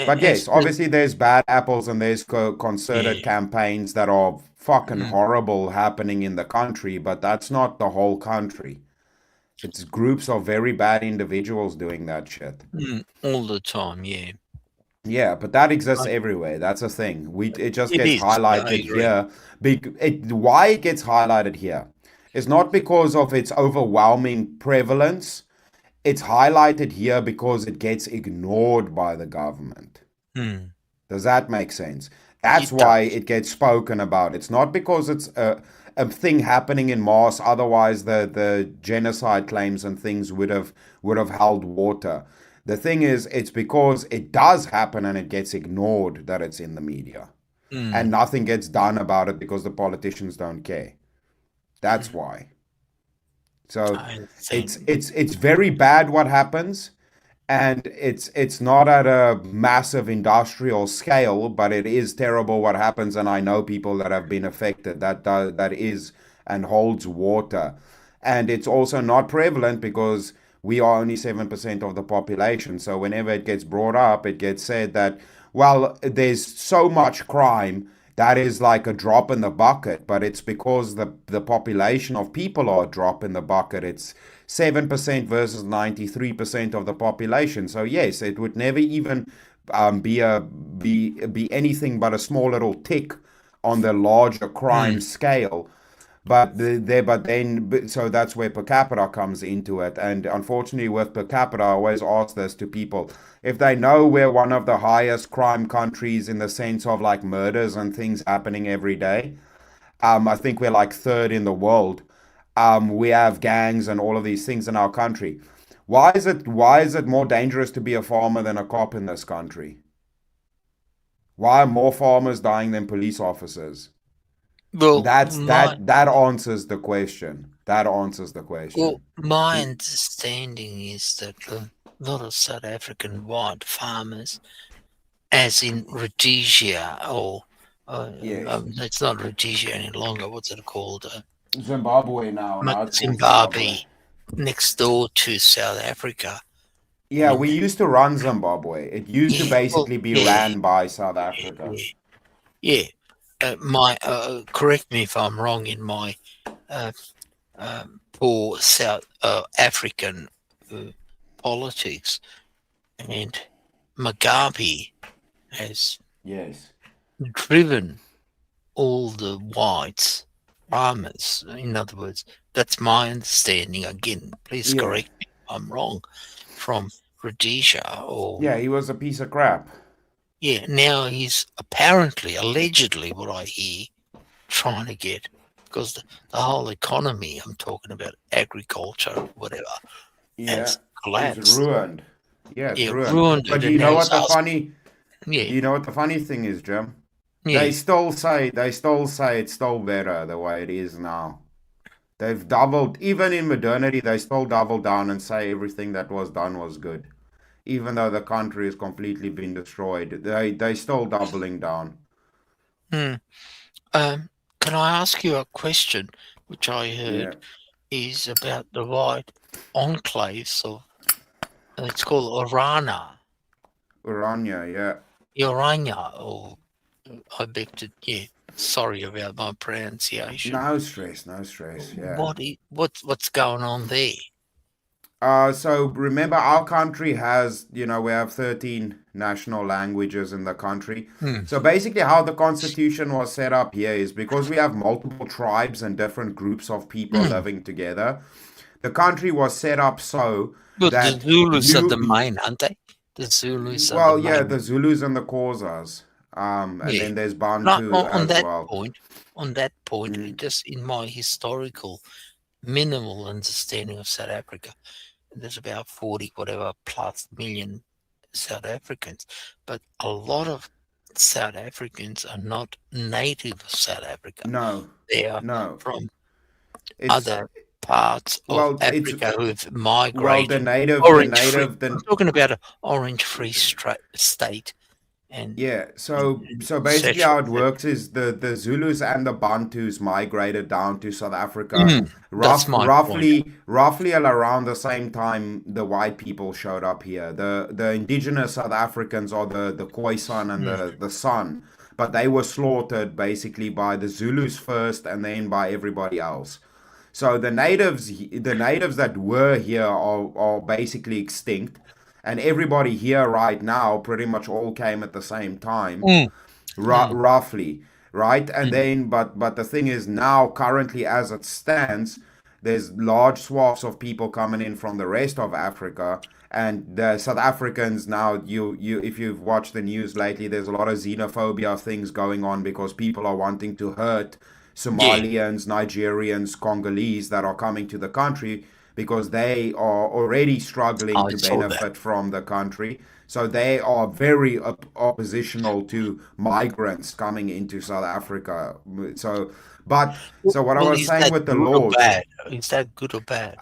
But yes, obviously there's bad apples and there's concerted campaigns that are fucking horrible happening in the country, but that's not the whole country. It's groups of very bad individuals doing that shit. all the time, yeah. Yeah, but that exists everywhere. That's a thing. It just It gets is, I highlighted agree. here. Why it gets highlighted here is not because of its overwhelming prevalence. It's highlighted here because it gets ignored by the government. Does that make sense? That's It why does. it gets spoken about. It's not because it's a thing happening in mass. Otherwise, the genocide claims and things would have held water. The thing is, it's because it does happen and it gets ignored that it's in the media, and nothing gets done about it because the politicians don't care. That's why. So I understand. it's very bad what happens, and it's not at a massive industrial scale, but it is terrible what happens, and I know people that have been affected. That is and holds water, and it's also not prevalent because we are only 7% of the population. So whenever it gets brought up, it gets said that, well, there's so much crime that is like a drop in the bucket, but it's because the population of people are a drop in the bucket. It's 7% versus 93% of the population. So yes, it would never even be anything but a small little tick on the larger crime scale. But so that's where per capita comes into it. And unfortunately, with per capita, I always ask this to people: if they know we're one of the highest crime countries in the sense of like murders and things happening every day, I think we're like third in the world. We have gangs and all of these things in our country. Why is it more dangerous to be a farmer than a cop in this country? Why are more farmers dying than police officers? Well, That my, answers the question. That answers the question. well, my understanding is that a lot of South African white farmers, as in Rhodesia, or Yes. it's not Rhodesia any longer. What's it called? Zimbabwe now. Now it's called Zimbabwe, next door to South Africa. Yeah, we used to run Zimbabwe. It used to Yeah, well, basically be yeah, ran by South Africa. yeah. My correct me if I'm wrong in my poor South African politics, and Mugabe has Yes. driven all the whites farmers. In other words, that's my understanding. Again, please Yeah. correct me if I'm wrong. From Rhodesia, or Yeah, he was a piece of crap. yeah, now he's apparently, allegedly, what I hear, trying to get, because the whole economy, I'm talking about agriculture, whatever, Yeah. has It's collapsed. ruined. Yeah, it's Yeah, ruined. ruined But it. you know And what the it's funny yeah, you know what the funny thing is, Jim? yeah. They still say it's still better the way it is now. They've doubled, even in modernity, they still double down and say everything that was done was good. Even though the country has completely been destroyed, they still doubling down. Hmm. Can I ask you a question, which I heard is about the white enclaves of, it's called Orana, Urania, yeah. Orania, or I beg to, yeah. Sorry about my pronunciation. No stress, yeah. What's going on there? So remember, our country has, we have 13 national languages in the country. So basically, how the constitution was set up here is because we have multiple tribes and different groups of people living together. The country was set up so But that the Zulus are you, the main, aren't they? The Zulus are well, the yeah, main. the Zulus and the Xhosas, and Yeah. then there's Right, Bantu on as that well. point, just in my historical minimal understanding of South Africa, there's about 40 whatever plus million South Africans, but a lot of South Africans are not native of South Africa. No, They are no, from it's other parts well, of it's Africa who've well, migrated. the Orange free. native, I'm talking about an orange free state, and yeah. So et basically, cetera, how et it cetera. works is the Zulus and the Bantus migrated down to South Africa, That's my point. roughly at around the same time the white people showed up here. The indigenous South Africans are the Khoisan and the San, but they were slaughtered basically by the Zulus first, and then by everybody else. So the natives that were here are basically extinct, and everybody here right now pretty much all came at the same time, roughly, right? And then, but the thing is now, currently as it stands, there's large swaths of people coming in from the rest of Africa, and the South Africans now, you if you've watched the news lately, there's a lot of xenophobia things going on because people are wanting to hurt Somalians, Nigerians, Congolese that are coming to the country because they are already struggling I to saw that. benefit from the country. So they are very oppositional to migrants coming into South Africa. So what I Well, was is saying that with the good or laws, bad? Is that good or bad?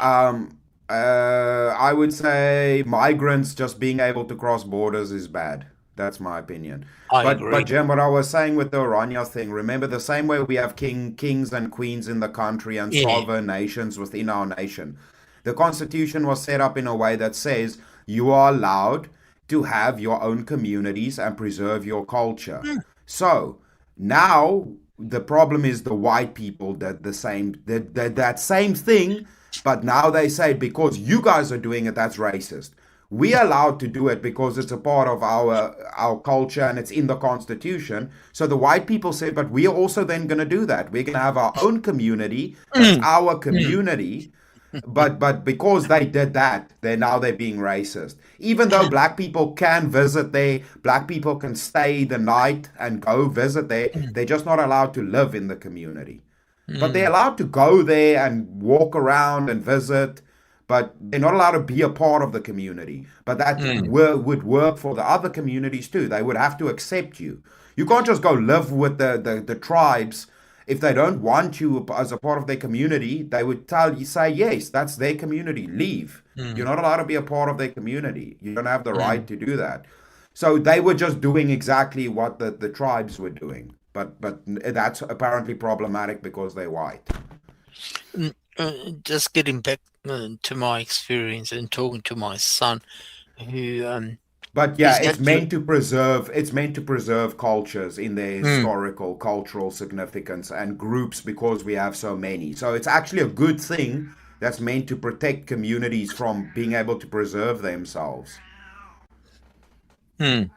I would say migrants just being able to cross borders is bad. That's my opinion. I But agree. Jim, what I was saying with the Orania thing, remember the same way we have kings and queens in the country and Yeah. sovereign nations within our nation. The constitution was set up in a way that says you are allowed to have your own communities and preserve your culture. So now the problem is the white people that that same thing, but now they say because you guys are doing it, that's racist. We are allowed to do it because it's a part of our culture and it's in the constitution. So the white people said, but we are also then going to do that. We're going to have our own community. That's our community. But because they did that, they're being racist. Even though black people can visit there, black people can stay the night and go visit there, they're just not allowed to live in the community. But they're allowed to go there and walk around and visit, but they're not allowed to be a part of the community. But that would work for the other communities too. They would have to accept you. You can't just go live with the tribes. If they don't want you as a part of their community, they would say, yes, that's their community, leave. You're not allowed to be a part of their community. You don't have the right to do that. So they were just doing exactly what the tribes were doing. But that's apparently problematic because they're white. Just getting back to my experience and talking to my son, who But yeah, is it's meant to preserve cultures in their historical, cultural significance and groups because we have so many. So it's actually a good thing that's meant to protect communities from being able to preserve themselves. I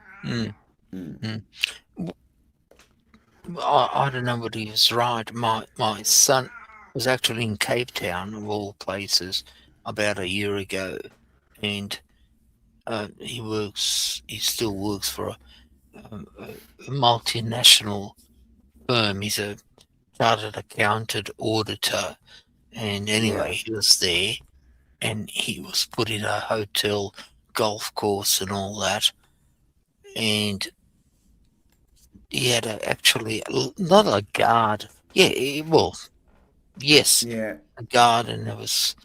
don't know whether he was right. My son was actually in Cape Town, of all places, about a year ago, and he still works for a multinational firm. He's a chartered accountant, auditor, and anyway, he was there, and he was put in a hotel, golf course, and all that, and he had actually not a guard. Yeah, well, yes, Yeah. a guard, and it was,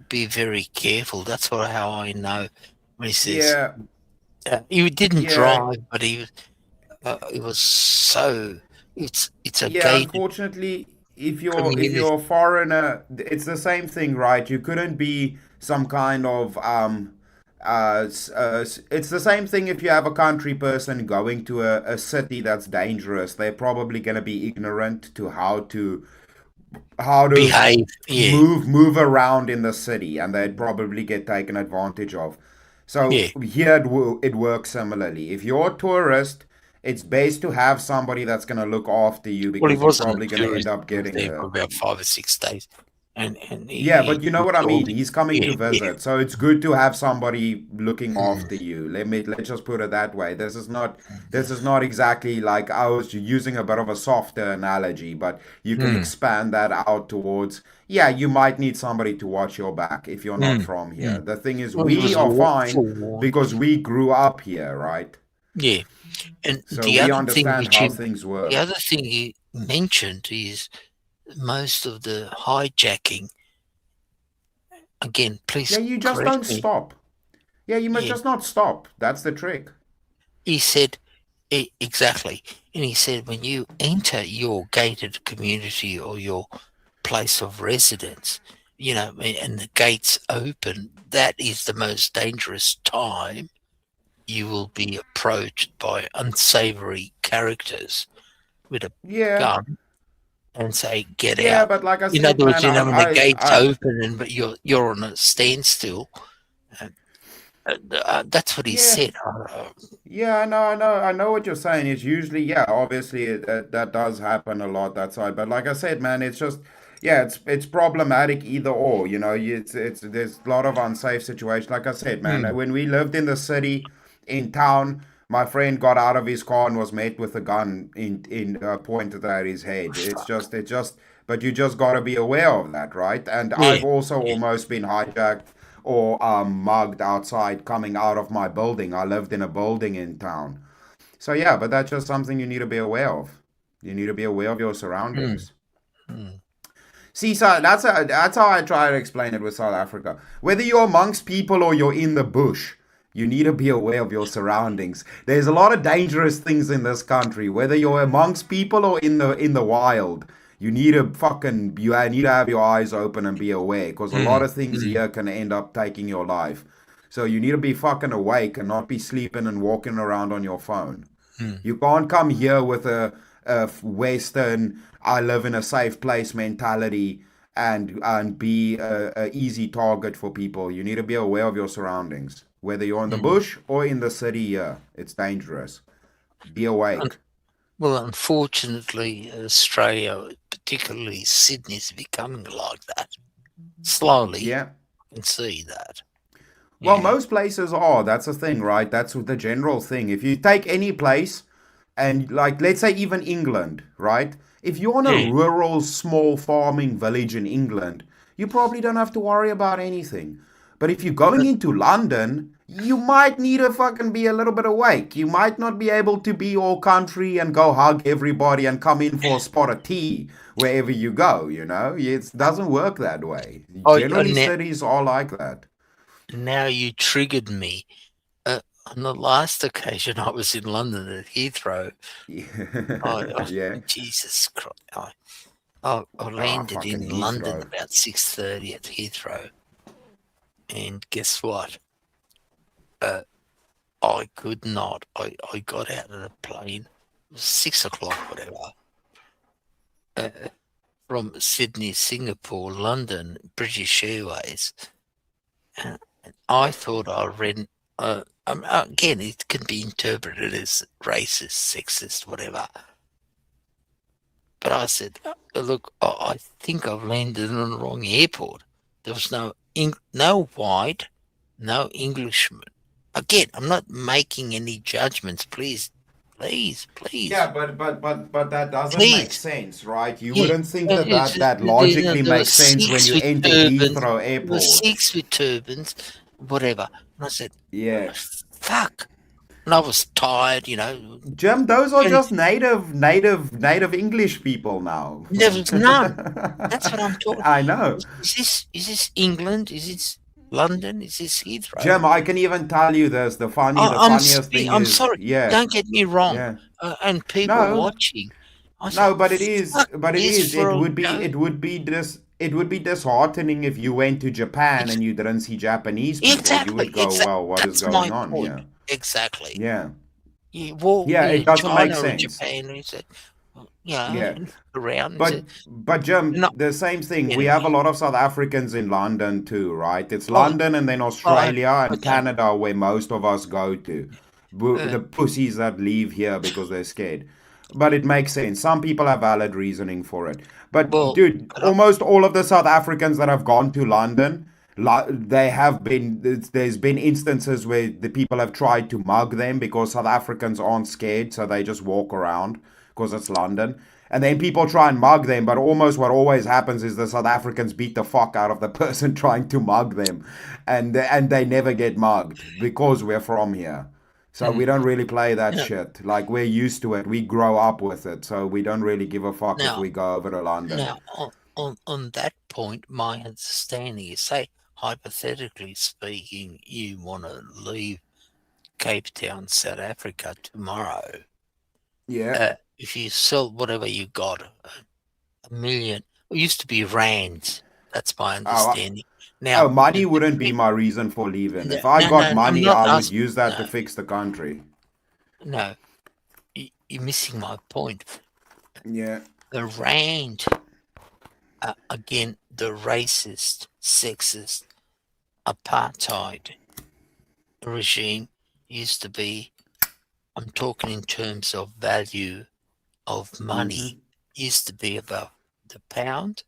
be very careful. That's how I know. When he says he didn't drive, but he was so. It's a gate. Unfortunately, if you're a foreigner, it's the same thing, right? You couldn't be some kind of it's the same thing if you have a country person going to a city that's dangerous. They're probably going to be ignorant to how to behave. Yeah. move around in the city, and they'd probably get taken advantage of. So here it works similarly. If you're a tourist, it's best to have somebody that's going to look after you because you're probably going to end up getting there for hurt. about 5 or 6 days. And but you know what I mean. He's coming to visit, so it's good to have somebody looking after you. Let's just put it that way. This is not exactly like I was using a bit of a softer analogy, but you can expand that out towards. Yeah, you might need somebody to watch your back if you're not from here. The thing is, we are fine because we grew up here, right? Yeah, and So the we other thing understand which how things work. the other thing he mentioned is most of the hijacking. Again, please. Yeah, you just correct don't me. stop. Yeah, you must just not stop. That's the trick. He said exactly, and he said when you enter your gated community or your place of residence, and the gates open, that is the most dangerous time. You will be approached by unsavory characters with a gun and say, "Get out." Yeah, but like I said, In other words, man, when the gates open but you're on a standstill. That's what he said. Yeah, I know what you're saying. It's usually, obviously that does happen a lot that side. But like I said, man, it's just, it's problematic either or. It's there's a lot of unsafe situations. Like I said, man, when we lived in the city, in town, my friend got out of his car and was met with a gun pointed at his head. It's just, but you just got to be aware of that, right? And I've also almost been hijacked or mugged outside coming out of my building. I lived in a building in town. So but that's just something you need to be aware of. You need to be aware of your surroundings. See, so that's how I try to explain it with South Africa. Whether you're amongst people or you're in the bush, you need to be aware of your surroundings. There's a lot of dangerous things in this country. Whether you're amongst people or in the wild, you need to have your eyes open and be aware, because a lot of things here can end up taking your life. So you need to be fucking awake and not be sleeping and walking around on your phone. You can't come here with a Western, I live in a safe place mentality and be a easy target for people. You need to be aware of your surroundings. Whether you're in the bush or in the city here, it's dangerous. Be awake. Well, unfortunately, Australia, particularly Sydney, is becoming like that. Slowly, Yeah. I can see that. Well, Yeah. most places are. That's the thing, right? That's the general thing. If you take any place, and like, let's say even England, right? If you're in a rural, small farming village in England, you probably don't have to worry about anything. But if you're going into London, you might need to fucking be a little bit awake. You might not be able to be all country and go hug everybody and come in for a spot of tea wherever you go, you know? It doesn't work that way. Generally, cities are like that. Now you triggered me. On the last occasion I was in London at Heathrow, Yeah. Jesus Christ, I landed fucking in London Heathrow. about 6:30 at Heathrow, and guess what? I could not. I got out of the plane, it was 6 o'clock, whatever, from Sydney, Singapore, London, British Airways. And I thought I read. Again, it can be interpreted as racist, sexist, whatever. But I said, look, I think I've landed in the wrong airport. There was no white, no Englishman. Again, I'm not making any judgments. Please. Yeah, but that doesn't Please. make sense, right? You Yeah, wouldn't think but that logically there were makes sense when 6 you with enter turbans, Heathrow There were Airport. 6 with turbans, whatever. And I said, Yeah. fuck. And I was tired, you know. Jim, those are And- just native English people now. There was none. That's what I'm talking. I know. Is this England? Is this London? Is this Heathrow? Jim, I can even tell you this. The funniest thing I'm is, sorry. yeah, Don't get me wrong. yeah. And people No. watching. I No, said, but it is. "Fuck But it this is. for It a would be. go." It would be disheartening if you went to Japan and you didn't see Japanese people. Exactly. You would go, well, what is That's going my on point. here? Exactly. Yeah. You walk Yeah, it in doesn't China make or sense. Japan, and you said, Yeah. and around. and But Jim, No. the same thing. We Anyway. have a lot of South Africans in London too, right? It's London and then Australia and okay. Canada where most of us go to. The pussies that leave here because they're scared. But it makes sense. Some people have valid reasoning for it. But Well, dude, almost all of the South Africans that have gone to London, there's been instances where the people have tried to mug them because South Africans aren't scared, so they just walk around because it's London. And then people try and mug them, but almost what always happens is the South Africans beat the fuck out of the person trying to mug them, and they never get mugged because we're from here. So we don't really play that shit. Like, we're used to it. We grow up with it, so we don't really give a fuck if Now- we go over to London. Now, on that point, my understanding is, say, hypothetically speaking, you want to leave Cape Town, South Africa tomorrow. Yeah. If you sell whatever you got, $1 million, it used to be rands. That's my understanding. Now, money wouldn't be my reason for leaving. If No, I no, got I'm money, not I would asking- use that to no. fix the country. No, you're missing my point. Yeah. The rand, again, the racist, sexist, apartheid regime used to be, I'm talking in terms of value of money, used to be about the pound,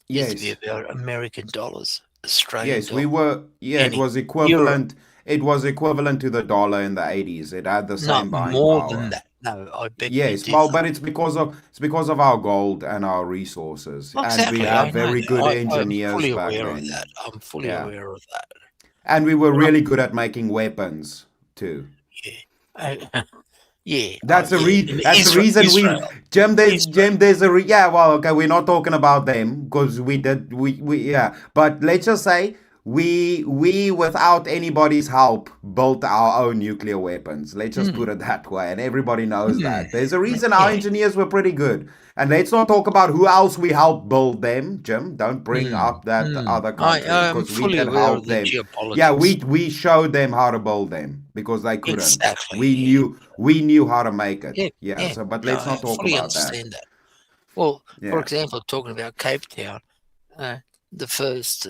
used to be Yes. about American dollars, Australian Yes, we dollars. were. Yeah, it Penny. was equivalent. It was equivalent to the dollar in the 80s. It had the same Not buying more power. than that. No, I bet Yes, you well, differ. but it's because of our gold and our resources, and Exactly, we I have know very that. good I'm engineers fully back aware then. of that. I'm fully Yeah. aware of that. And we were really good at making weapons too. I- Yeah. That's the that's the reason Israel. Jim. Israel. There's yeah. Well, okay, we're not talking about them because we yeah. But let's just say we without anybody's help built our own nuclear weapons. Let's just put it that way, and everybody knows that. There's a reason our engineers were pretty good. And let's not talk about who else we helped build them, Jim. Don't bring up that other country I'm because we fully can aware help of the them. geopolitics. Yeah, we showed them how to build them because they couldn't. Exactly, We knew how to make it. Yeah, Yeah. yeah. So, but No, let's not I talk fully about that. understand that. Well, Yeah. for example, talking about Cape Town, the first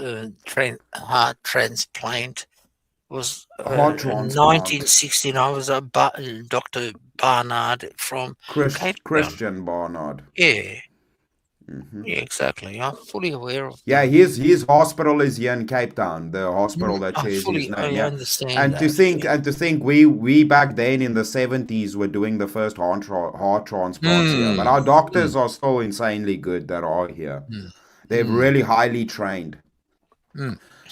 heart transplant was Heart transplant. 1969. Was Dr. Barnard from Cape Town. Christian Barnard. Yeah. Yeah, exactly. I'm fully aware of. Yeah, his hospital is here in Cape Town, the hospital that I shares his name. I Yeah. understand And that. to think we back then in the 70s were doing the first heart transplants here. But our doctors are still insanely good that are here. They're really highly trained.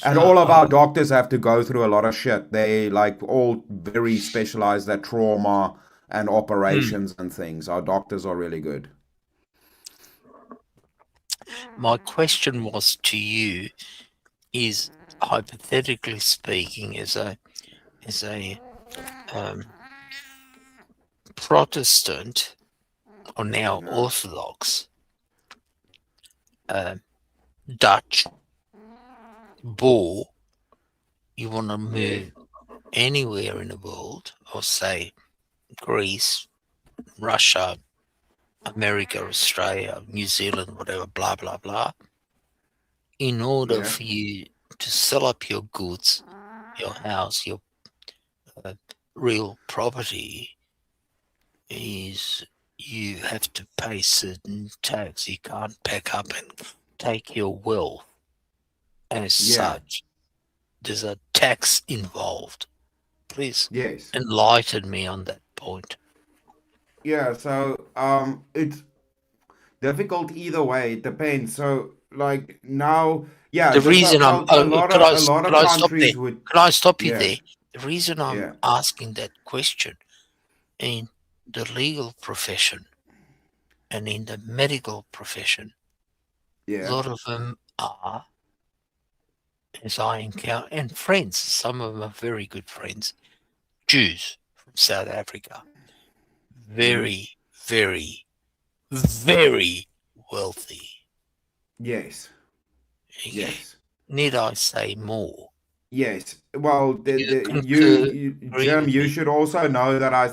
And all of our doctors have to go through a lot of shit. They like all very specialized at trauma and operations and things. Our doctors are really good. My question was to you is, hypothetically speaking, as a Protestant or now Orthodox Dutch Boer, you want to move anywhere in the world, or say Greece, Russia, America, Australia, New Zealand, whatever, blah, blah, blah, in order for you to sell up your goods, your house, your real property, is you have to pay certain tax. You can't pack up and take your wealth as such. There's a tax involved. Please enlighten me on that point. Yeah, so it's difficult either way. It depends. So like now, yeah. The reason I'm a lot of countries would. Can I stop you Yeah. there? The reason I'm asking that question, in the legal profession and in the medical profession, a lot of them are, as I encounter, and friends, some of them are very good friends, Jews from South Africa. Very, very, very wealthy. Yes. Yes. Need I say more? Yes. Well, concur, Jim, you should also know that I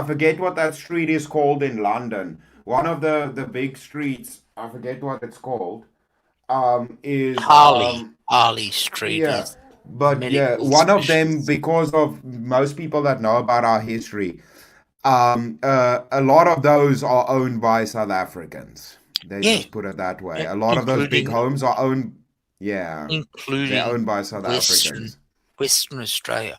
forget what that street is called in London. One of the big streets, I forget what it's called, is Harley Street. Yeah. Is But one of them, because of most people that know about our history, a lot of those are owned by South Africans. They just put it that way. A lot of those big homes are owned. Yeah, including they're owned by South Africans. Western Australia.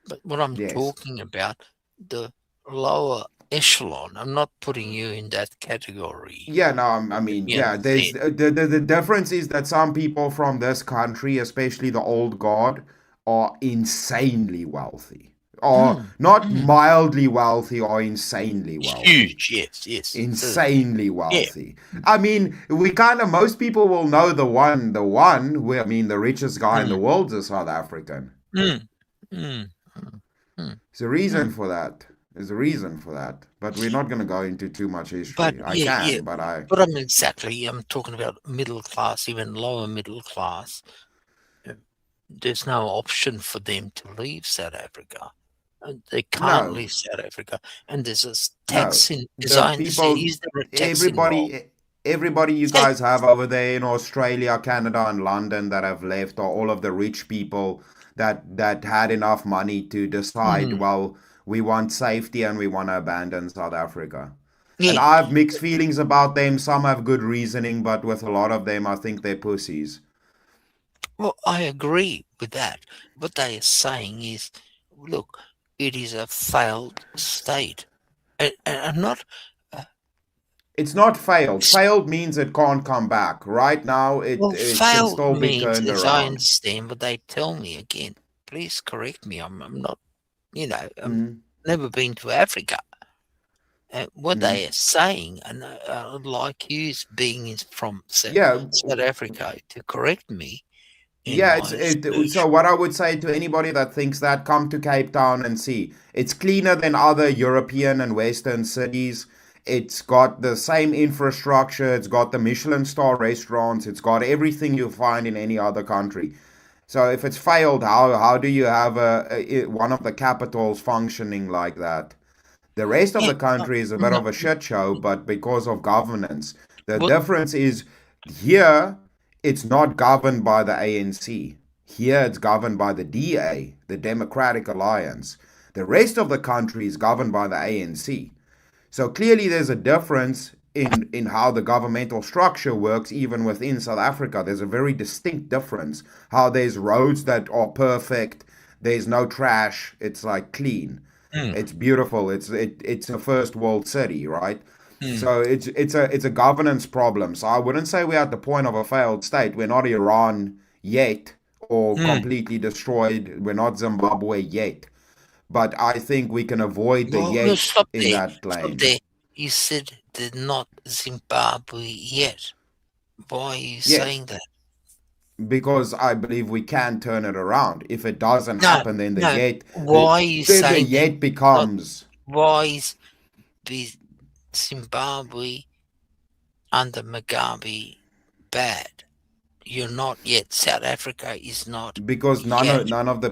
But what I'm talking about, the lower echelon, I'm not putting you in that category. Yeah, no, I mean, there's the difference is that some people from this country, especially the old guard, are insanely wealthy. Or not mildly wealthy or insanely wealthy. Huge, yes. Insanely wealthy. I mean, most people will know the one, the richest guy in the world is South African. There's a reason for that. But we're not going to go into too much history. But I'm talking about middle class, even lower middle class. There's no option for them to leave South Africa. They can't leave South Africa, and there's a tax in design. Is there a tax everybody you guys have over there in Australia, Canada, and London that have left are all of the rich people that had enough money to decide, well, we want safety and we want to abandon South Africa. Yeah. And I have mixed feelings about them. Some have good reasoning, but with a lot of them, I think they're pussies. Well, I agree with that. What they are saying is, look, it is a failed state. And I'm not... it's not failed. Failed means it can't come back. Right now, it can still be turned around. I understand what they tell me again. Please correct me. I'm not, I've never been to Africa. what Mm. they are saying, and I would like you, being from Yeah, South Africa, to correct me in yeah. my So search. what I would say to anybody that thinks that, come to Cape Town and see. It's cleaner than other European and Western cities. It's got the same infrastructure. It's got the Michelin star restaurants. It's got everything you find in any other country. So if it's failed, how do you have one of the capitals functioning like that? The rest of Yeah, the country is a bit no, of a shit show, but because of governance. The but difference is here, it's not governed by the ANC. Here, it's governed by the DA, the Democratic Alliance. The rest of the country is governed by the ANC. So clearly, there's a difference in how the governmental structure works, even within South Africa. There's a very distinct difference. How there's roads that are perfect, there's no trash, it's like clean. It's beautiful. It's a first world city, right? So it's a governance problem. So I wouldn't say we're at the point of a failed state. We're not Iran yet, or completely destroyed. We're not Zimbabwe yet. But I think we can avoid the no, yet stop in there. that Stop lane. there. You said they're not Zimbabwe yet. Why are you Yes, saying that? because I believe we can turn it around. If it doesn't No, happen, then the no. yet Why are you the saying yet not? becomes Why is the Zimbabwe under Mugabe bad? You're not yet. South Africa is not because yet. none of the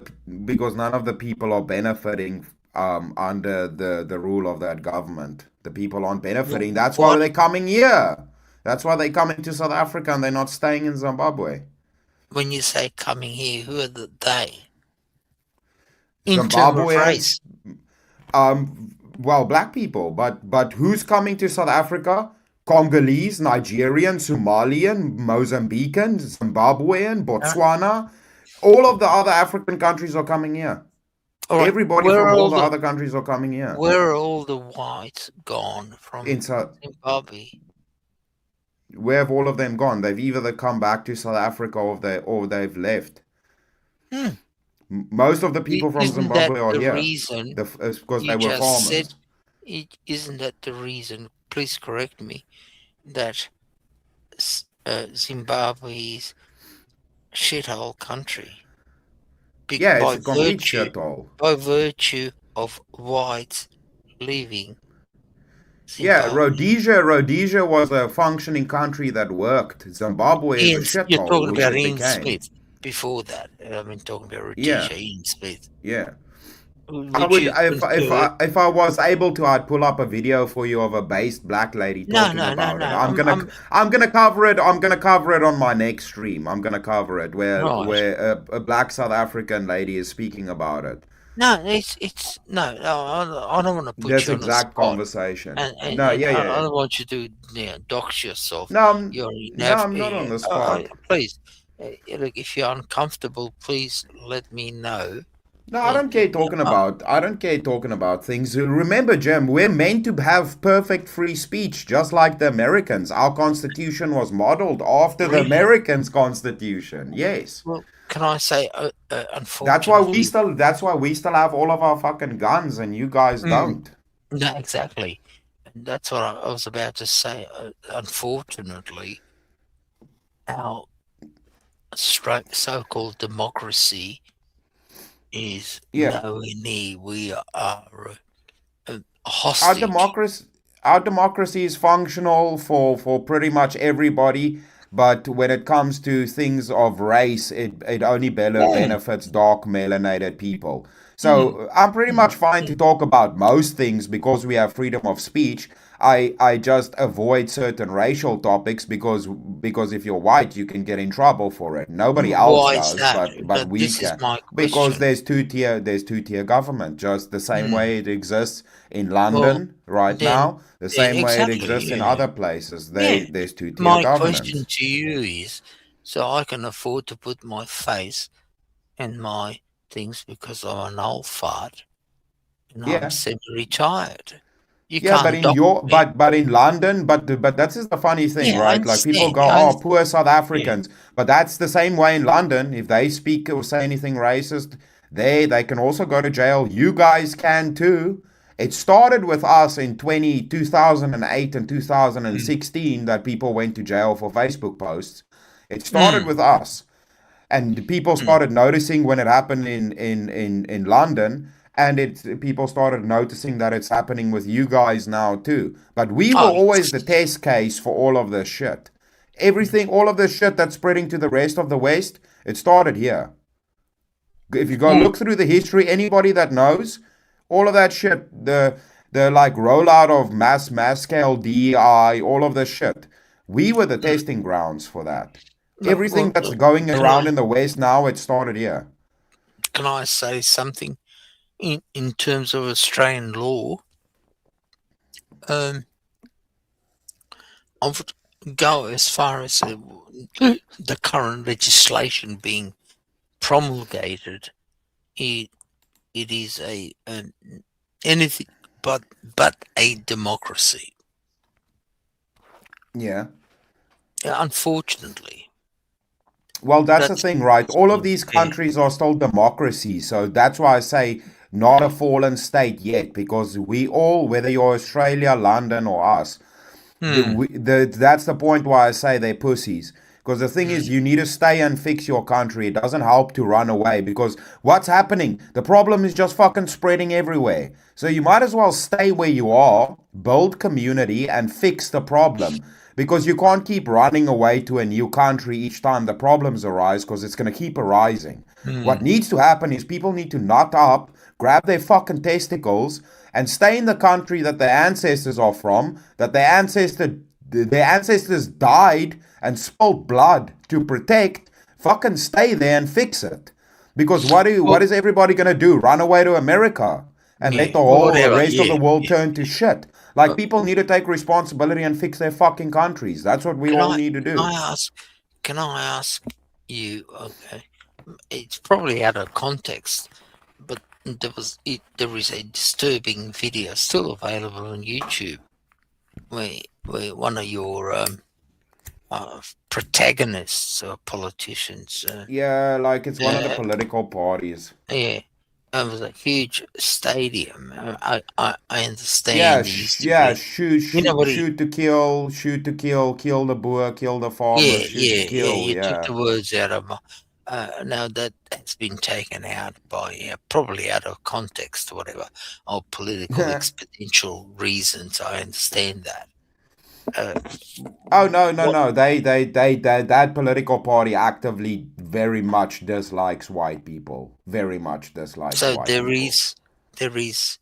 people are benefiting under the rule of that government. The people aren't benefiting. That's why What they're coming here. That's why they're coming to South Africa and they're not staying in Zimbabwe. when you say coming here, who are they? In terms of Zimbabweans, race. well, black people, but who's coming to South Africa? Congolese, Nigerian, Somalian, Mozambican, Zimbabwean, Botswana. All of the other African countries are coming here. All right. Everybody Where from are all all the the other countries are coming here. where are all the whites gone from In South, Zimbabwe? where have all of them gone? They've either come back to South Africa or they've left. Hmm. Most of the people from Isn't that Zimbabwe are the here. reason It's because you they were just said? farmers. Isn't that the reason? Please correct me. That Zimbabwe is shithole country Yeah, it's by a complete virtue shithole. of whites leaving Yeah, Zimbabwe. Rhodesia was a functioning country that worked. Zimbabwe is a You're shithole, talking which about it Ian became. Smith before that. I've been talking about Yeah, Rhodesia, Ian Smith. yeah. I Would would, you concur? if I was able to, I'd pull up a video for you of a based black lady No, talking no, no, about it. no. I'm gonna cover it. I'm gonna cover it on my next stream. I'm gonna cover it Right. where a black South African lady is speaking about it. No, it's no. I don't want to put This you on the exact spot, conversation. and No, yeah, I yeah. don't want you to dox yourself. No, You're I'm not on the spot. please. Look, if you're uncomfortable, please let me know. No, I don't care talking about things. Remember, Jim, we're meant to have perfect free speech, just like the Americans. Our constitution was modeled after the Really? Americans' constitution. Yes. Well, can I say, That's why unfortunately, that's why we still have all of our fucking guns and you guys Mm. don't. no, exactly. That's what I was about to say. Unfortunately, our so-called democracy is Yeah. nowhere near. We are a Our hostage. democracy is functional for pretty much everybody, but when it comes to things of race, it only benefits dark melanated people. So I'm pretty much fine to talk about most things because we have freedom of speech. I just avoid certain racial topics because if you're white, you can get in trouble for it. Nobody else Why is does, that? but we This is can. my Because question. there's two-tier government, just the same Mm. way it exists in Well, London right then, now, the same way it exactly. exists in Yeah. other places. Yeah. There's two-tier My governance. question to you is, so I can afford to put my face in my things because I'm an old fart and I'm Yeah. semi-retired. You Yeah, but can't in dock your me. but in London, but that's just the funny thing, Yeah, I right? Like people understand. go, I "Oh, understand. poor South Yeah. Africans," but that's the same way in London. If they speak or say anything racist, they can also go to jail. You guys can too, It started with us in 2008 and 2016 that people went to jail for Facebook posts. It started with us. And people started noticing when it happened in London, and people started noticing that it's happening with you guys now too. But we were always the test case for all of this shit. Everything, all of this shit that's spreading to the rest of the West, it started here. If you go look through the history, anybody that knows, all of that shit, the like rollout of mass scale DEI, all of this shit, we were the testing grounds for that. Everything that's going around in the West now, it started here. Can I say something in terms of Australian law? I would go as far as the current legislation being promulgated. It is anything but a democracy. Yeah. Unfortunately. Well, that's the thing, right? All of these countries are still democracies. So that's why I say not a fallen state yet, because we all, whether you're Australia, London, or us, that's the point why I say they're pussies. Because the thing is, you need to stay and fix your country. It doesn't help to run away, because what's happening? The problem is just fucking spreading everywhere. So you might as well stay where you are, build community, and fix the problem. Because you can't keep running away to a new country each time the problems arise, because it's going to keep arising. What needs to happen is people need to nut up, grab their fucking testicles, and stay in the country that their ancestors are from, that their ancestors died and spilled blood to protect. Fucking stay there and fix it. Because what is everybody going to do? Run away to America and let the whole rest of the world turn to shit? Like, people need to take responsibility and fix their fucking countries. That's what we all need to do. Can I ask you, okay, it's probably out of context, but there is a disturbing video still available on YouTube where one of your protagonists or politicians. Yeah, like it's one of the political parties. Yeah. It was a huge stadium. I understand. Yeah, shoot to kill, kill the boer, kill the farmer, shoot to kill. You took the words out of my. Now that has been taken out by probably out of context or whatever, or political exponential reasons. I understand that. No. They that political party actively very much dislikes white people. Very much dislikes. So white there people. is.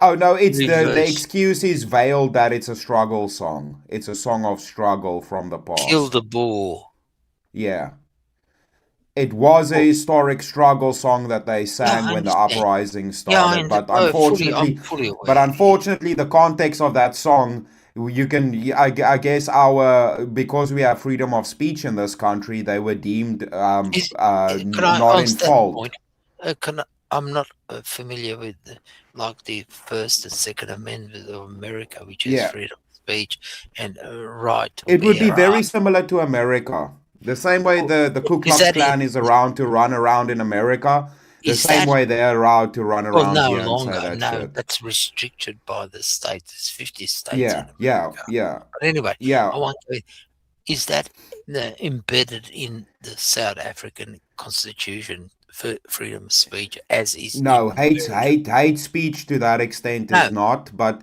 Oh no, it's the excuse is veiled that it's a struggle song. It's a song of struggle from the past. Kill the Boer. Yeah. It was a historic struggle song that they sang when the uprising started. But unfortunately, the context of that song, you can, I guess, because we have freedom of speech in this country, they were deemed not in fault. I'm not familiar with the First and Second Amendment of America, which is freedom of speech and right. It would be very similar to America. The same way the Ku Klux Klan is around to run around in America, the same way they're allowed to run around here and say that shit. That's restricted by the states. There's 50 states in America. But anyway, I want to, is that embedded in the South African Constitution for freedom of speech as is? No, hate speech to that extent is not, but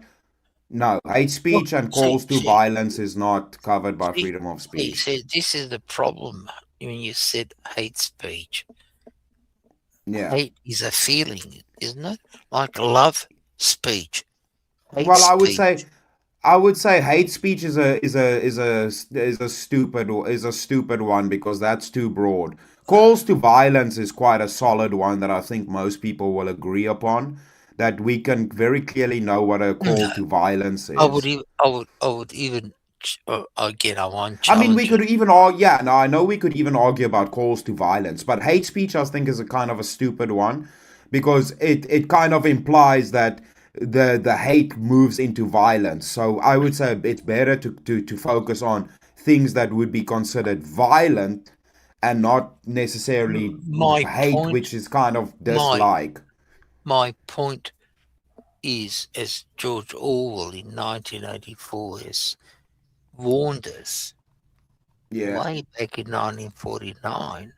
no, hate speech and calls to violence is not covered by freedom of speech. This is the problem when you said hate speech. Yeah. Hate is a feeling, isn't it? Like love speech. I would say hate speech is a stupid one, because that's too broad. Calls to violence is quite a solid one that I think most people will agree upon. That we can very clearly know what a call to violence is. I would even again. I mean, we could even argue. Yeah, no, I know we could even argue about calls to violence, but hate speech, I think, is a kind of a stupid one, because it kind of implies that the hate moves into violence. So I would say it's better to focus on things that would be considered violent and not necessarily hate, which is kind of dislike. My point is, as George Orwell in 1984 has warned us Yeah. way back in 1949,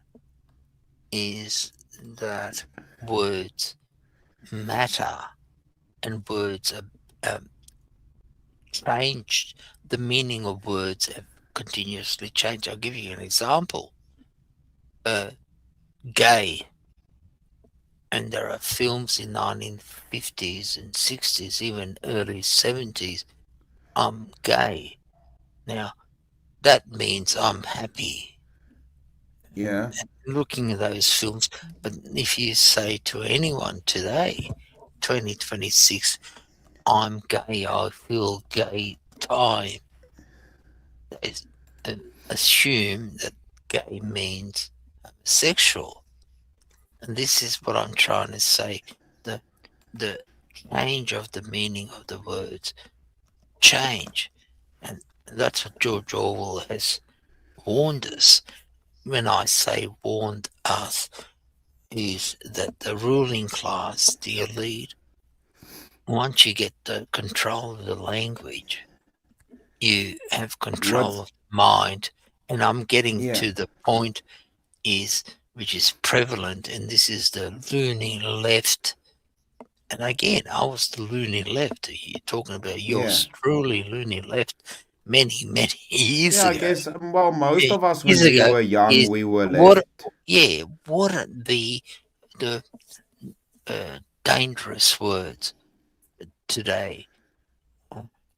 is that words matter and words are changed. The meaning of words have continuously changed. I'll give you an example. Gay. And there are films in 1950s and 60s, even early 70s. I'm gay. Now, that means I'm happy Yeah. looking at those films. But if you say to anyone today, 2026, I'm gay, I feel gay time, they assume that gay means sexual. And this is what I'm trying to say. The change of the meaning of the words change. And that's what George Orwell has warned us. When I say warned us, is that the ruling class, the elite, once you get the control of the language, you have control of mind. And I'm getting Yeah. to the point which is prevalent, and this is the loony left. And again, I was the loony left. You're talking about yours truly, loony left, many years Yeah, I ago. guess, well, most of us, when Years we ago were young, is we were what? left. Yeah, what are the dangerous words today?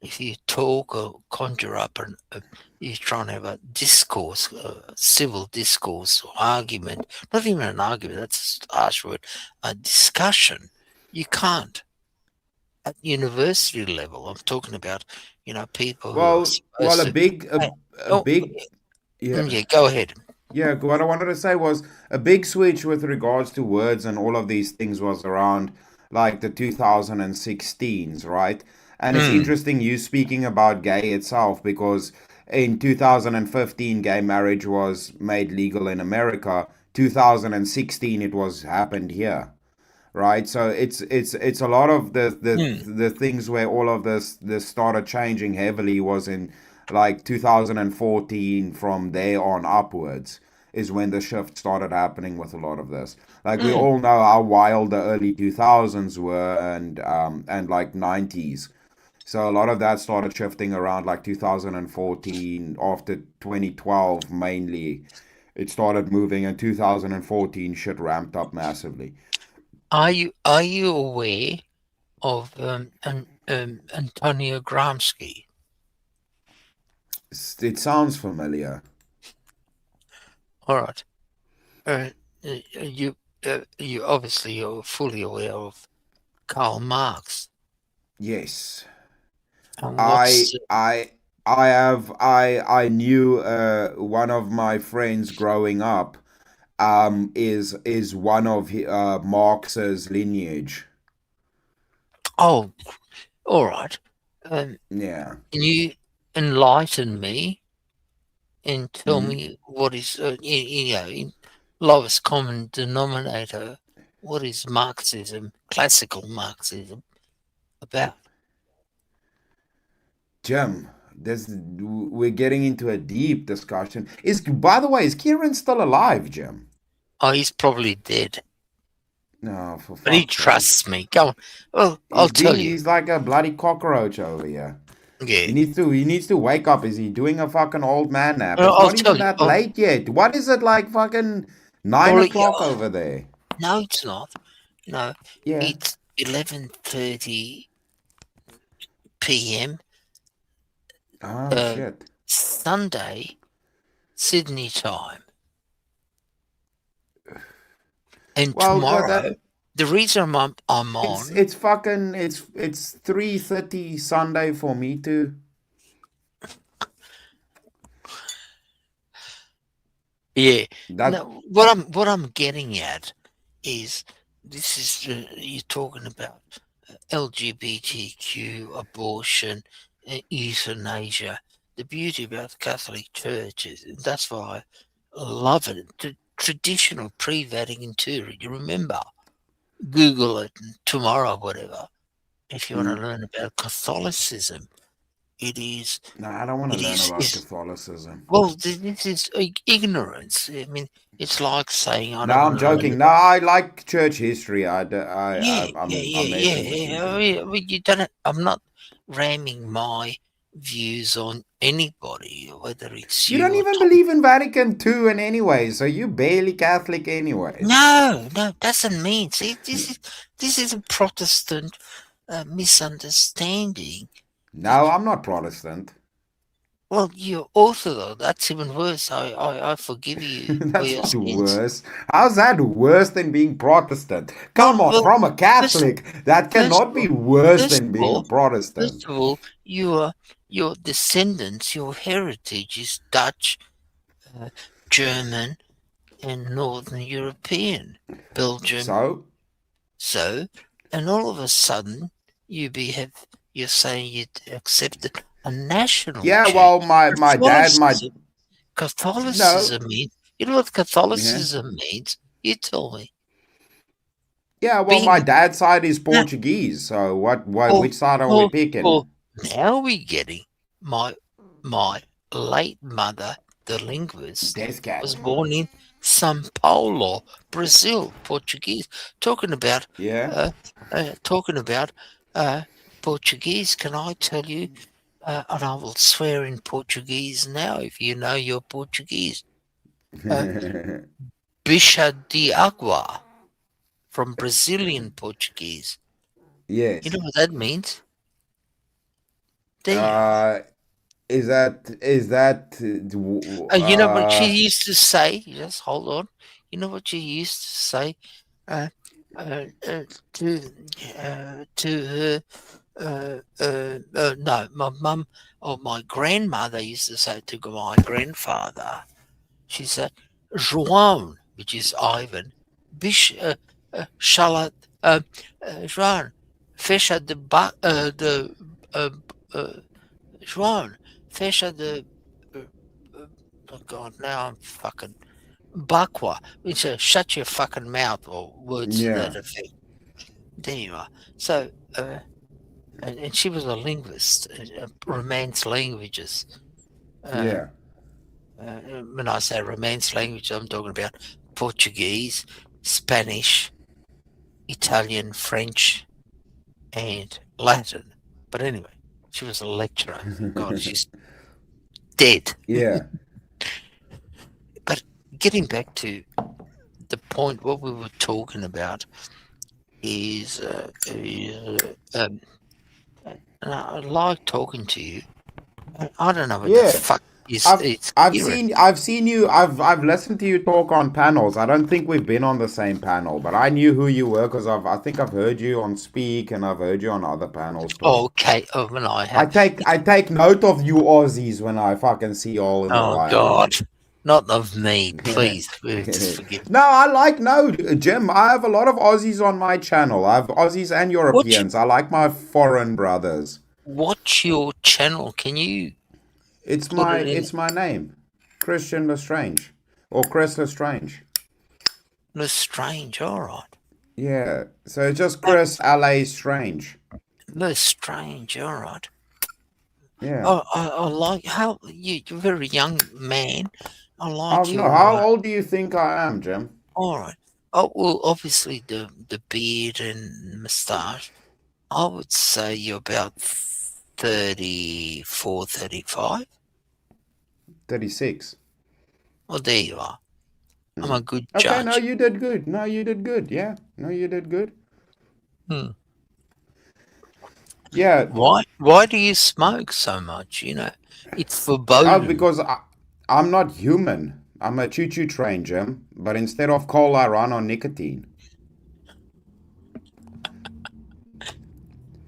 If you talk or conjure up, you're trying to have a discourse, civil discourse or argument, not even an argument, that's a harsh word, a discussion, you can't. At university level, I'm talking about, people who are Well, supposed a to... big, Oh, yeah. yeah, go ahead. Yeah, what I wanted to say was a big switch with regards to words and all of these things was around like the 2016s, right? And it's interesting you speaking about gay itself because in 2015 gay marriage was made legal in America. 2016 it was happened here, right? So it's a lot of the things where all of this started changing heavily was in like 2014. From there on upwards is when the shift started happening with a lot of this. Like we all know how wild the early 2000s were and like 90s. So a lot of that started shifting around like 2014 after 2012 mainly. It started moving in 2014 shit ramped up massively. Are you aware of Antonio Gramsci? It sounds familiar. All right. You obviously you're fully aware of Karl Marx. Yes. And I knew one of my friends growing up is one of Marx's lineage. Oh, all right. Yeah. Can you enlighten me and tell Mhm. me what is in lowest common denominator? What is Marxism, classical Marxism, about? Jim, we're getting into a deep discussion. By the way, is Kieran still alive, Jim? Oh, he's probably dead, No, for but he fuck's sake. trusts me. Go on. Well, I'll tell you. He's like a bloody cockroach over here. Yeah. He needs to wake up. Is he doing a fucking old man nap? Well, It's I'll not tell even you. that late yet. What is it like fucking 9 Well, o'clock over there? No, it's not. No, Yeah. it's 11:30 p.m. Oh shit. Sunday, Sydney time. And Well, tomorrow, the reason I'm on, it's fucking it's 3:30 Sunday for me too. yeah. That No, what I'm getting at is this is you're talking about LGBTQ, abortion, euthanasia. The beauty about the Catholic Church is that's why I love it. The traditional pre-Vatican II. You remember? Google it tomorrow, whatever. if you want to learn about Catholicism, it is. No, I don't want to It learn is. about Is Catholicism. well, this is ignorance. I mean, it's like saying I No, don't I'm want to learn. joking. No, I like church history. Yeah, I'm yeah. messing with you, Jim. I mean, you don't. I'm not ramming my views on anybody, whether it's You you don't or even Tom. believe in Vatican II in any way, so you barely Catholic anyways. No, doesn't mean. See, this is a Protestant misunderstanding. No, I'm not Protestant. Well, you're Orthodox. That's even worse. I forgive you for That's your not sins. worse. How's that worse than being Protestant? Come on, Well, from a Catholic, that first cannot of be worse first than of being a all, Protestant. First of all, your descendants, your heritage is Dutch, German, and Northern European, Belgium. So, And all of a sudden, you're saying you accepted a national yeah, church. well, my dad, Catholicism no, means. You know what Catholicism means? You tell me. yeah, well, my dad's side is Portuguese. So which side are we picking? Well, now we're getting my late mother, the linguist, Death cat. was born in São Paulo, Brazil, Portuguese. Talking about Portuguese. Can I tell you? And I will swear in Portuguese now, if you know your Portuguese. Bicha de água, from Brazilian Portuguese. Yes. You know what that means? Is that you know what she used to say? Just hold on. You know what she used to say to her? No, my mum or my grandmother used to say to my grandfather. She said, "João," which is Ivan. Bish, Charlotte, João, fecha de João, fecha de. Oh God, now I'm fucking Bakwa, which is shut your fucking mouth, or words to that effect. There you are. So, and she was a linguist, Romance languages. When I say Romance language, I'm talking about Portuguese, Spanish, Italian, French, and Latin. But anyway, she was a lecturer. God, she's dead. Yeah. But getting back to the point, what we were talking about is, and I like talking to you. I don't know what the fuck is. I've seen you. I've listened to you talk on panels. I don't think we've been on the same panel, but I knew who you were because I think I've heard you on Speak and I've heard you on other panels. Okay. When I take note of you Aussies when I fucking see all in the wild. Oh God. Not of me, please. Just forgive me. No, Jim, I have a lot of Aussies on my channel. I have Aussies and Europeans. I like my foreign brothers. What's your channel? Can you? It's my name, Christian Lestrange, or Chris Lestrange. Lestrange, all right. Yeah, so it's just Chris LA Strange. Lestrange, all right. Yeah. I like how you're a very young man. I like you. How old do you think I am, Jim? All right. Oh, well, obviously the beard and moustache. I would say you're about 34, 35. 36. Well, there you are. I'm a good Okay, judge. no, you did good. Yeah, no, you did good. Yeah. Why do you smoke so much? You know, it's foreboding. Because I'm not human. I'm a choo-choo train, Jim. But instead of coal, I run on nicotine.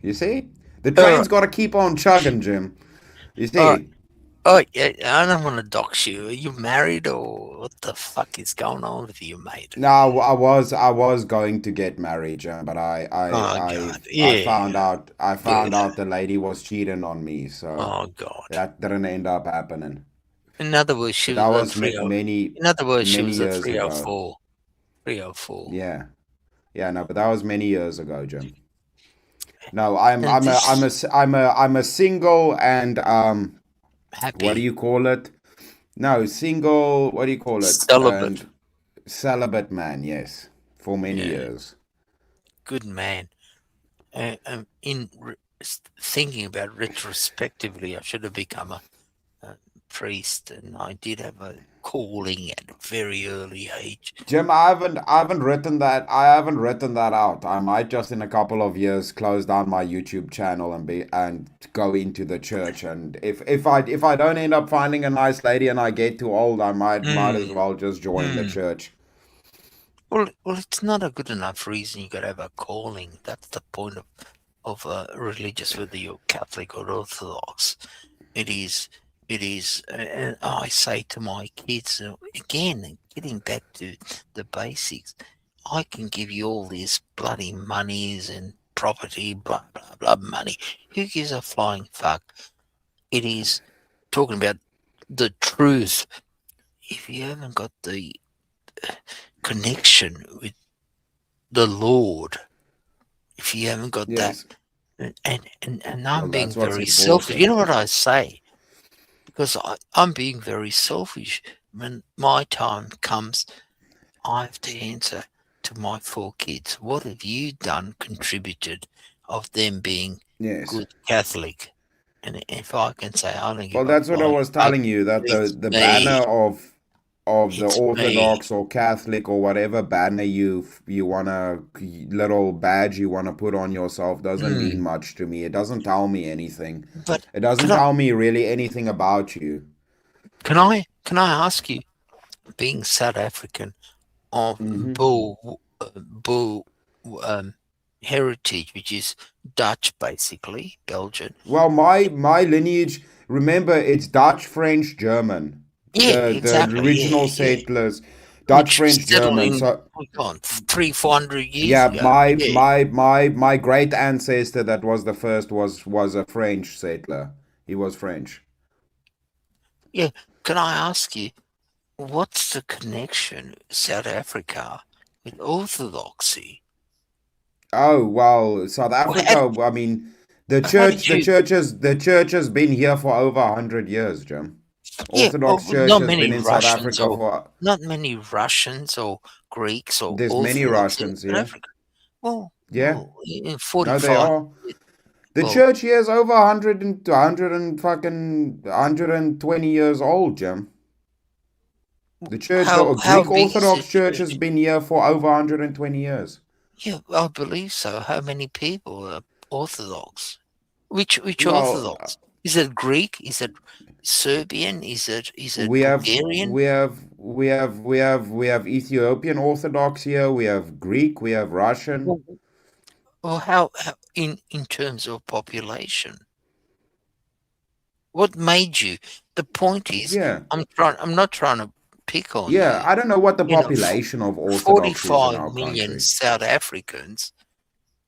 You see? The train's got to keep on chugging, Jim. You see? Oh, yeah, I don't want to dox you. Are you married or what the fuck is going on with you, mate? No, I was going to get married, Jim, but I found out the lady was cheating on me, so that didn't end up happening. In other words, she was many years a 304. 304. Yeah, no, but that was many years ago, Jim. No, I'm And I'm a I'm a this s- I'm a single and what do happy you call it? No, single. What do you call it? celibate. And celibate man. Yes, for many Yeah, years. good man. Thinking about retrospectively, I should have become a priest, and I did have a calling at a very early age. Jim, I haven't written that. I haven't written that out. I might just in a couple of years close down my YouTube channel and go into the church. And if I don't end up finding a nice lady and I get too old, I might as Mm, well just join the mm. church. Well, it's not a good enough reason. You got to have a calling. That's the point of religious, whether you're Catholic or Orthodox. It is. It is. And I say to my kids again, getting back to the basics. I can give you all these bloody monies and property, blah blah blah money. Who gives a flying fuck? It is talking about the truth. If you haven't got the connection with the Lord, if you haven't got Yes. that, and Well, I'm being that's what's very selfish. You know important. what I say? Because I'm being very selfish. When my time comes, I have to answer to my 4 kids. What have you done, contributed, of them being Yes. good Catholic? And if I can say I don't Well, give a that's what I flying was fuck, telling you, that it's the me. banner of the It's me. Orthodox or Catholic or whatever banner you wanna little badge you wanna put on yourself doesn't mean Mm. much to me. It doesn't tell me anything. But It doesn't can I tell me really anything about you. can I can I ask you, being South African of Hmm. Bull heritage, which is Dutch, basically Belgian. Well, my lineage, remember, it's Dutch, French, German. Yeah, The exactly. original Yeah. settlers, Dutch, Which French, settled German. in So 300-400 years yeah, ago. Yeah. my great ancestor that was the first was a French settler. He was French. Yeah. Can I ask you, what's the connection, South Africa, with Orthodoxy? Oh well, South Well, Africa. I mean, the how did church, the you? churches, the church has been here for over 100 years, Jim. Yeah. Orthodox Church Not has many been in South Russians Africa or for. not many Russians or Greeks or There's many Orthodox in Russians South here. Africa. Well, Yeah, in no, they 45. are. The Well, church here is over 100 and fucking 120 years old, Jim. The church, the how Greek big is the Orthodox Church has church? been here for over 120 years. Yeah, I believe so. How many people are Orthodox? Which Well, Orthodox? Is it Greek? Is it Serbian? Is it we have Bulgarian? we have Ethiopian Orthodox here. We have Greek. We have Russian. Well, well, how in terms of population? What made you? The point is, Yeah, I'm not trying to pick on yeah. you. I don't know what the You know, population of Orthodox is in 45 our million country. South Africans.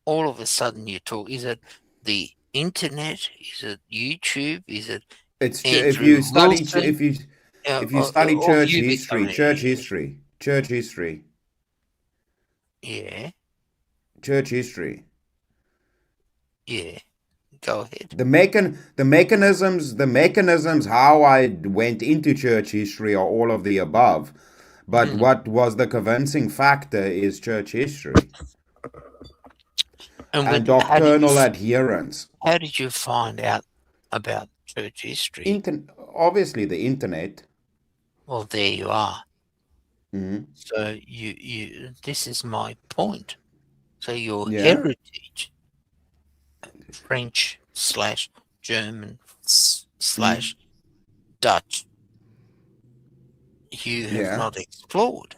All of a sudden, you talk. Is it the internet? Is it YouTube? Is it It's if Andrew you study Wilson? if you study Or church you history, becoming? church history, church history, Yeah, church history. yeah. Go ahead. The mechanisms how I went into church history are all of the above. But Mm. what was the convincing factor is church history And and how did you doctrinal adherence. how did you find out about church history? Obviously, the internet. Well, there you are. Mhm. So you this is my point. So your Yeah. heritage, French / German / Dutch, you have Yeah. not explored.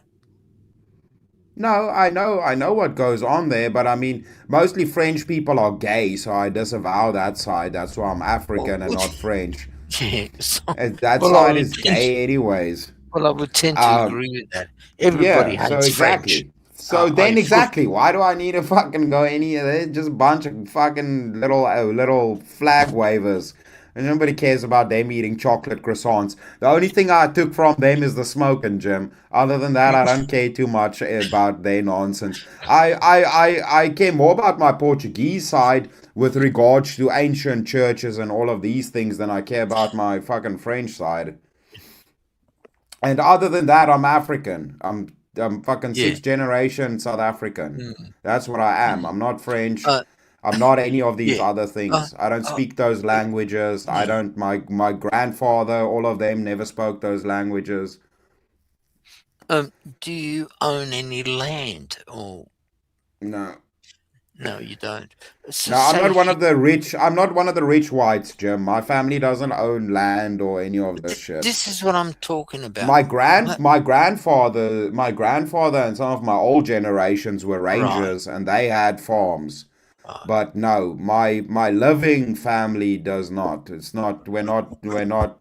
No, I know what goes on there, but I mean, mostly French people are gay, so I disavow that side. That's why I'm African and not French. Yeah. So, And that well, I side would is tend gay, anyways. well, I would tend to Um, agree with that. Everybody yeah. So hates French. exactly. So I then fully exactly, why do I need to fucking go any of that? Just a bunch of fucking little flag wavers. And nobody cares about them eating chocolate croissants. The only thing I took from them is the smoking, Jim. Other than that, I don't care too much about their nonsense. I care more about my Portuguese side with regards to ancient churches and all of these things than I care about my fucking French side. And other than that, I'm African. I'm fucking Yeah. 6th generation South African. Mm. That's what I am. I'm not French. Uh, I'm not any of these yeah. other things. I don't speak those languages. I yeah. don't. My grandfather, all of them, never spoke those languages. Do you own any land? Or No, no, you don't. So no. I'm say not one you- of the rich. I'm not one of the rich whites, Jim. My family doesn't own land or any of this shit. This is what I'm talking about. My grandfather and some of my old generations were rangers and they had farms. Right. But no, my living family does not. It's not. We're not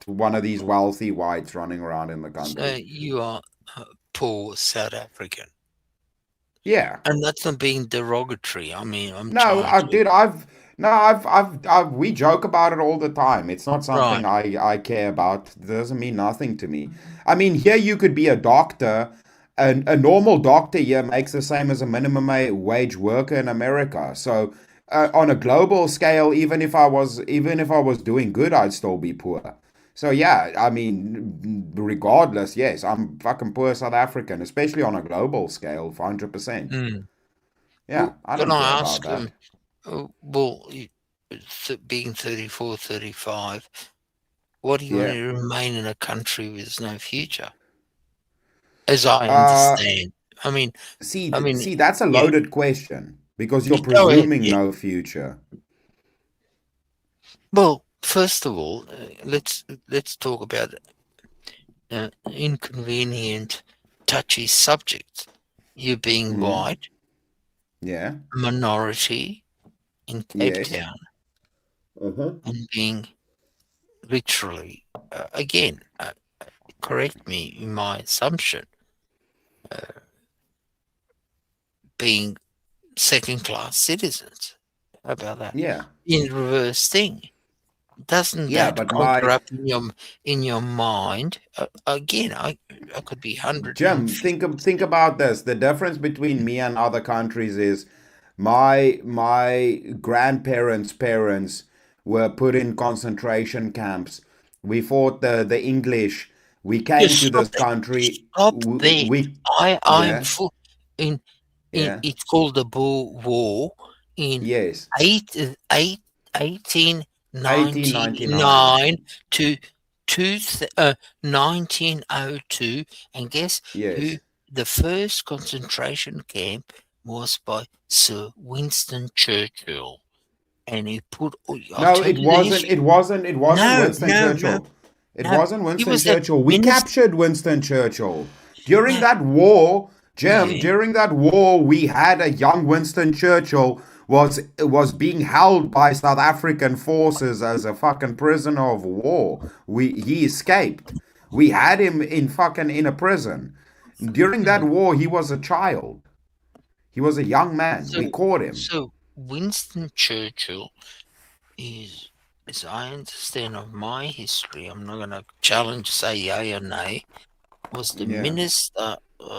one of these wealthy whites running around in the So country. you are poor South African, Yeah. and that's not being derogatory. I mean, I'm No, trying to. dude, we joke about it all the time. It's not something I care about. It doesn't mean nothing to me. I mean, here you could be a doctor, and a normal doctor here makes the same as a minimum wage worker in America. So, on a global scale, even if I was doing good, I'd still be poor. So yeah, I mean, regardless, yes, I'm fucking poor South African, especially on a global scale, 100%. Mm. Yeah, Well, I don't can I care ask about that. well, being 34, 35, what do you want Yeah. to remain in a country with no future? As I Uh, understand. I mean, see, yeah. that's a loaded question because you're Go ahead. presuming Yeah. no future. Well, first of all, let's talk about inconvenient, touchy subjects. You being Mhm. white, Yeah. minority in Cape Yes. Town, Uh-huh. and being literally, again, correct me in my assumption, being second-class citizens. How about that? Yeah. In reverse thing. Doesn't Yeah, that but conjure up in your mind? Again, I could be 100. Jim, think about this. The difference between me and other countries is my grandparents' parents were put in concentration camps. We fought the English. We came to this country. Stop there. We I'm yeah, full in. yeah, It's called the Boer War in yes, 1899 1899. to 1902, and guess who Yes. the first concentration camp was? By Sir Winston Churchill, and he put. I'll No, tell it you the wasn't. history. It wasn't. It wasn't No, Winston no, Churchill. It no. wasn't He Winston was the Churchill. We minister. captured Winston Churchill during No. that war, Jim. Yeah. During that war, we had a young Winston Churchill was being held by South African forces as a fucking prisoner of war. He escaped. We had him in a prison. During that war, he was a child. He was a young man. We caught him. So Winston Churchill is, as I understand of my history, I'm not going to challenge, say yay or nay, was the Yeah. minister,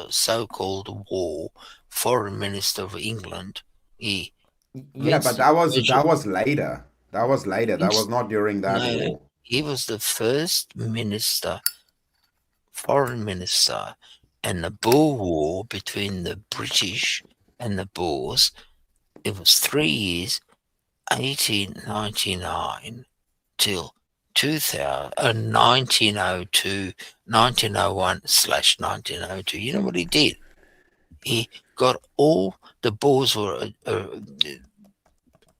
so-called war, foreign minister of England. Yeah, but Winston that was Churchill- later. That was later. That was not during that No. war. He was the first minister, foreign minister, and the Boer War between the British and the Boers. It was 3 years, 1899 till 1902, 1901/1902. You know what he did? He got all the Boers were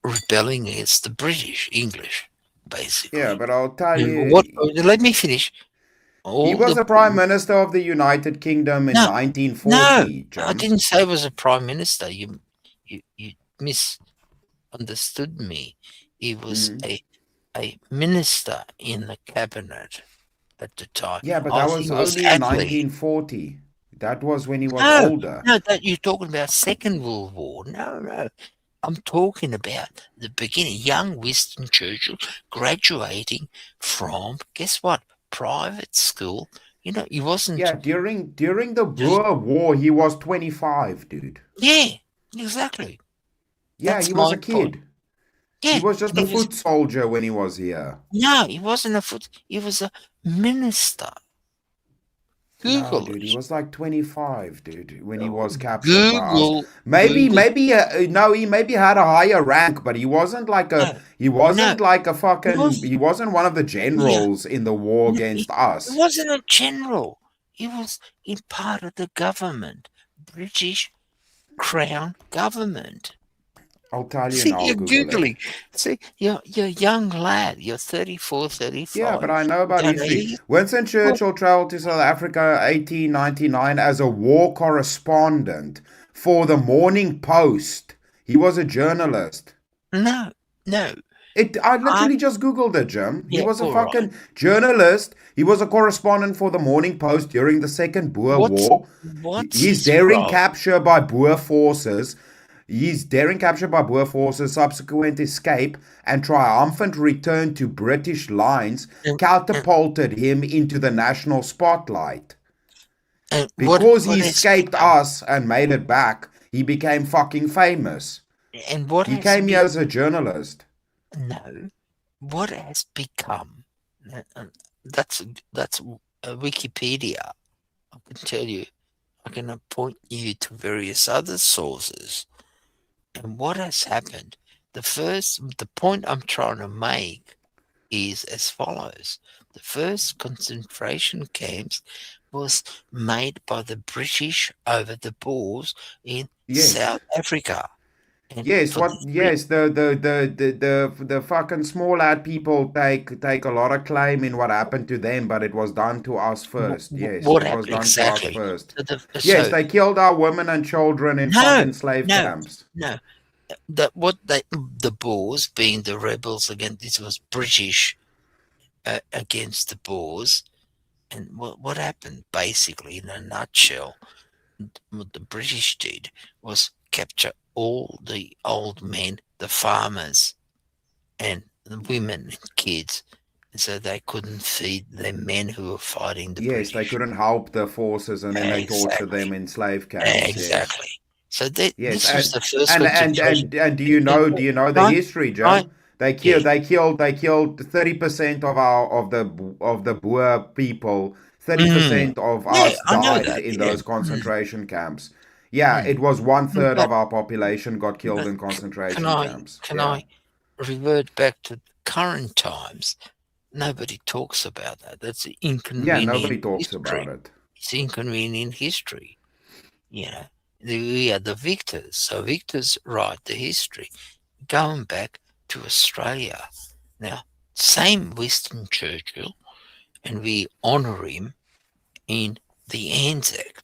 rebelling against the British, English, basically. Yeah, but I'll tell And you, let me finish. he was the Prime Minister of the United Kingdom in No, 1940, No, I Jim. didn't say it was a prime minister. You misunderstood me. He was a minister in the cabinet at the time. Yeah, but I that think was it was only in Attlee. 1940. That was when he was No, older. no, that you're talking about Second World War. No, I'm talking about the beginning. Young Winston Churchill graduating from, guess what? Private school. You know, he wasn't. Yeah, during the Boer War, he was 25, dude. Yeah, exactly. Yeah, That's he was my a point. kid. Yeah, He was just he a was- foot soldier when he was here. No, he wasn't a foot. He was a minister. No, Google dude, he it. was like 25, dude, when he was captured by us. Google. Maybe, Google. no, he maybe had a higher rank, but he wasn't like No, he wasn't no. like a fucking, was- he wasn't one of the generals in the war No, against He us. wasn't a general. He was in part of the government, British Crown government. I'll tell you See, now, you're Google it. Googling. See, you're a young lad. You're 34, 35. Yeah, but I know about Don't history. you? Winston Churchill traveled to South Africa 1899 as a war correspondent for the Morning Post. He was a journalist. No. I literally just Googled it, Jim. He Yeah, was a all right. fucking journalist. He was a correspondent for the Morning Post during the Second Boer War. What's His his daring role? capture by Boer forces. His daring capture by Boer forces, subsequent escape, and triumphant return to British lines catapulted him into the national spotlight. And Because what he has escaped become- us and made it back, he became fucking famous. And what He has came here be- as a journalist. No. What has become? That's Wikipedia. I can tell you. I can point you to various other sources. And what has happened? The point I'm trying to make is as follows. The first concentration camps was made by the British over the Boers in Yes. South Africa. And Yes, for what? the Yes, the fucking small lad people take a lot of claim in what happened to them, but it was done to us first. Yes, what it was happened done exactly? to us first. So Yes, so- they killed our women and children in No, fucking slave no. camps. No, the Boers being the rebels against this was British against the Boers, and what happened basically in a nutshell, what the British did was capture all the old men, the farmers, and the women and kids, so they couldn't feed the men who were fighting the Yes, British. they couldn't help the forces, and then they tortured them in slave camps. Yes. Exactly. So Yes, this was the first and concentration. and do you know the Right, history, John? right. They killed 30% of the Boer people. 30% of Yeah, us I know died that, in yeah. those concentration camps. Yeah, it was 1/3 of our population got killed in concentration camps. Can Yeah. I revert back to current times? Nobody talks about that. That's Yeah, inconvenient. nobody talks history. about it. It's inconvenient history. You know, we are the victors. So victors write the history. Going back to Australia. Now, same Winston Churchill, and we honour him in the Anzac,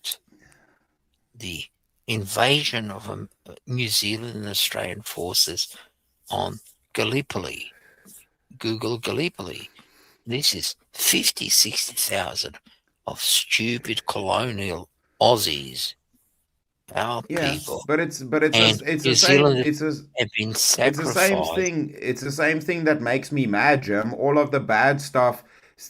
the invasion of New Zealand and Australian forces on Gallipoli. Google Gallipoli. This is 60,000 of stupid colonial Aussies, our Yeah, people, but it's and the New same Zealand it's have been It's the same sacrificed. thing. It's the same thing that makes me mad, Jim. All of the bad stuff.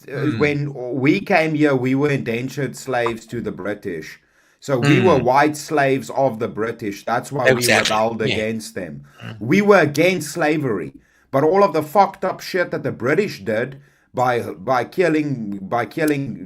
Hmm. When we came here, we were indentured slaves to the British. So we were white slaves of the British. That's why we Exactly, rebelled yeah. against them. We were against slavery. But all of the fucked up shit that the British did by killing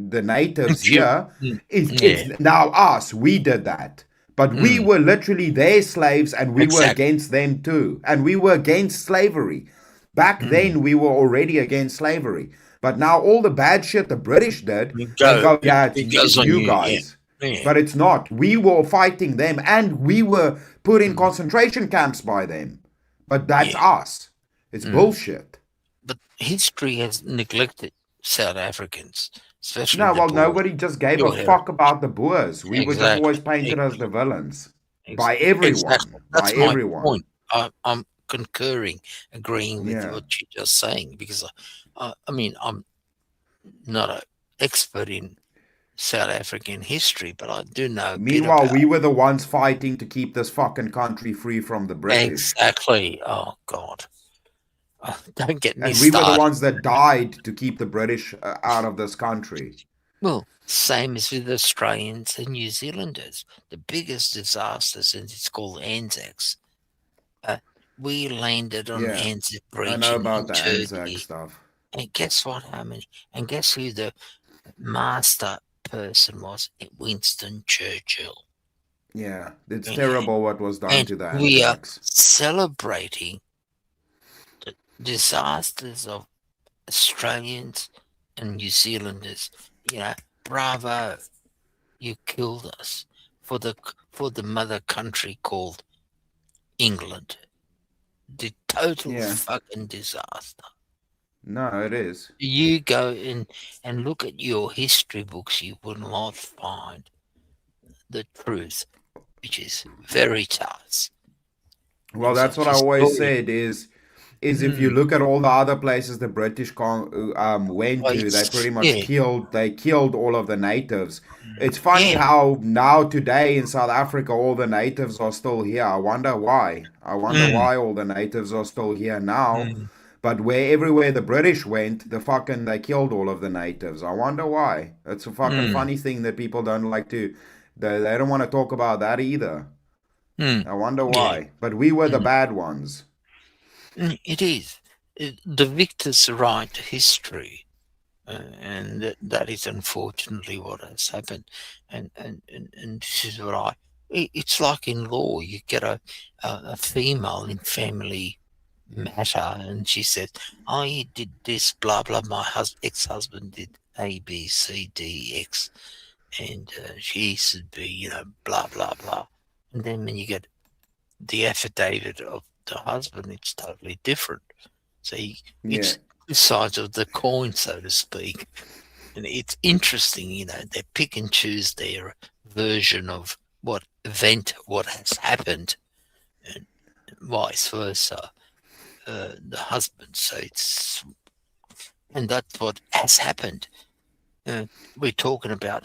the natives here, it's now us. We did that. But we were literally their slaves, and we were Exactly. against them too. And we were against slavery. Back then, we were already against slavery. But now all the bad shit the British did, they go, yeah, it goes it's on you you, guys. yeah. But it's not. We were fighting them, and we were put in concentration camps by them. But that's us. It's bullshit. But history has neglected South Africans, especially No, the well, Boers. nobody just gave a Whatever. fuck about the Boers. We were just Exactly. always painted as the villains. Ex- By everyone. Exactly. That's By my everyone. point. I'm concurring, agreeing with Yeah. what you're just saying, because I mean, I'm not an expert in South African history, but I do know a bit Meanwhile, about we were the ones fighting to keep this fucking country free from the British. exactly. Oh God, don't get me And we were the started. ones that died to keep the British out of this country. Well, same as with Australians and New Zealanders. The biggest disasters, and it's called Anzacs. We landed on Yeah, Anzac I Breach know in about the Anzac Turkey. stuff. And guess what happened? And guess who the master person was? Winston Churchill. Yeah, it's Yeah. terrible what was done And to the we are Anzacs. celebrating the disasters of Australians and New Zealanders. You know, bravo, you killed us for the mother country called England. The total Yeah. fucking disaster. No, it is. You go in and look at your history books, you will not find the truth, which is veritas. Well, It's a that's what I always story. said is if you look at all the other places the British went to, they pretty much killed all of the natives. It's funny Yeah. how now today in South Africa all the natives are still here. I wonder why. I wonder why all the natives are still here now. But everywhere the British went, they killed all of the natives. I wonder why. It's a fucking funny thing that people don't like to. They don't want to talk about that either. I wonder why. But we were the bad ones. It is. The victors write history, and that is unfortunately what has happened. And this is what it's like in law. You get a female in family matter, and she says, "I did this, blah blah. My ex-husband did A, B, C, D, X, and she should be, blah blah blah." And then when you get the affidavit of the husband, it's totally different. So it's two sides of the coin, so to speak. And it's interesting, they pick and choose their version of what has happened, and vice versa. The husband. So and that's what has happened. We're talking about,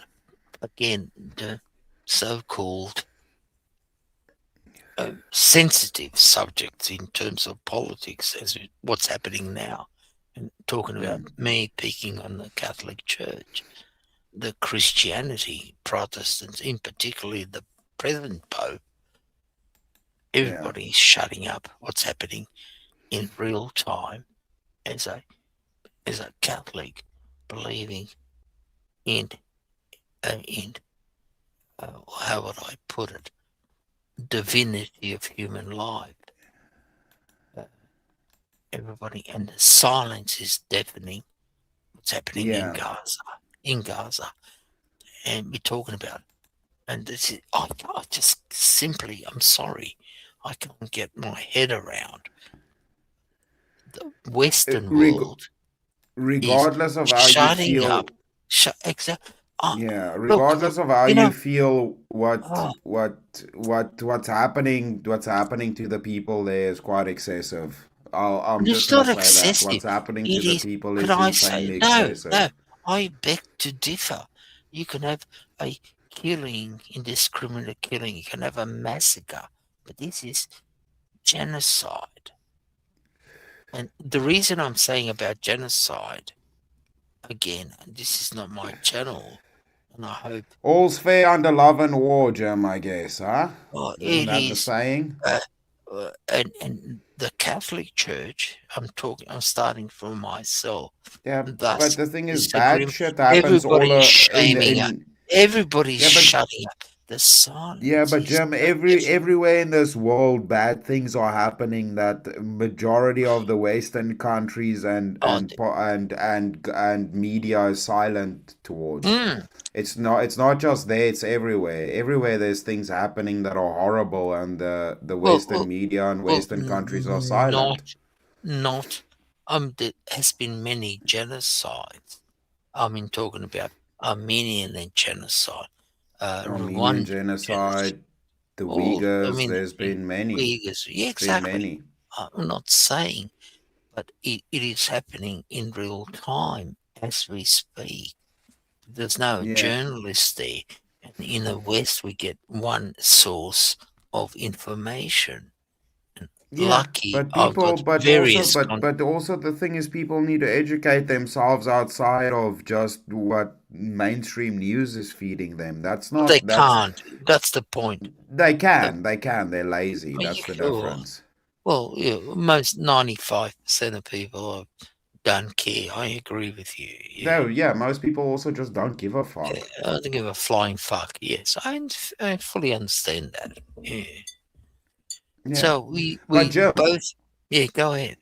again, the so-called sensitive subjects in terms of politics, as what's happening now, and talking about me picking on the Catholic Church, the Christianity, Protestants, in particularly the present Pope. Everybody's shutting up what's happening in real time as a Catholic, believing in how would I put it, divinity of human life. Everybody, and the silence is deafening. What's happening in Gaza, and we're talking about, and this is, I just simply, I'm sorry, I can't get my head around the Western world. Regardless of how you feel, up. regardless of how you feel, what's happening to the people there is quite excessive. I'm just going to say that what's happening to the people is insanely excessive. No, I beg to differ. You can have a killing, indiscriminate killing. You can have a massacre, but this is genocide. And the reason I'm saying about genocide, again, this is not my channel, and I hope all's fair under love and war, Jim. I guess, huh? Isn't that the saying? And the Catholic Church, I'm starting from myself. Yeah, but the thing is, bad shit happens Everybody's shaming up. Everybody's shutting up. The silence. Yeah, but Jim, everywhere in this world, bad things are happening that majority of the Western countries and media is silent towards. It's not just there; it's everywhere. Everywhere there's things happening that are horrible, and the Western media and Western countries are silent. There has been many genocides. I mean, talking about Armenian and genocide. Armenian genocide, the Uyghurs, there's been many. Uyghurs, yeah, exactly. I'm not saying, but it is happening in real time as we speak. There's no Yeah. journalist there. And in the West, we get one source of information. Yeah, Lucky, but I've people, got but various. also, but also the thing is, people need to educate themselves outside of just what mainstream news is feeding them. That's They not, that's, can't. That's the point. they can, they're lazy. Are you That's the sure? difference. Well, yeah, most 95% of people don't care. I agree with you. Yeah. Yeah, most people also just don't give a fuck. I don't give a flying fuck. Yes, I fully understand that. Yeah. Yeah. So we But Jim, both. Yeah, go ahead.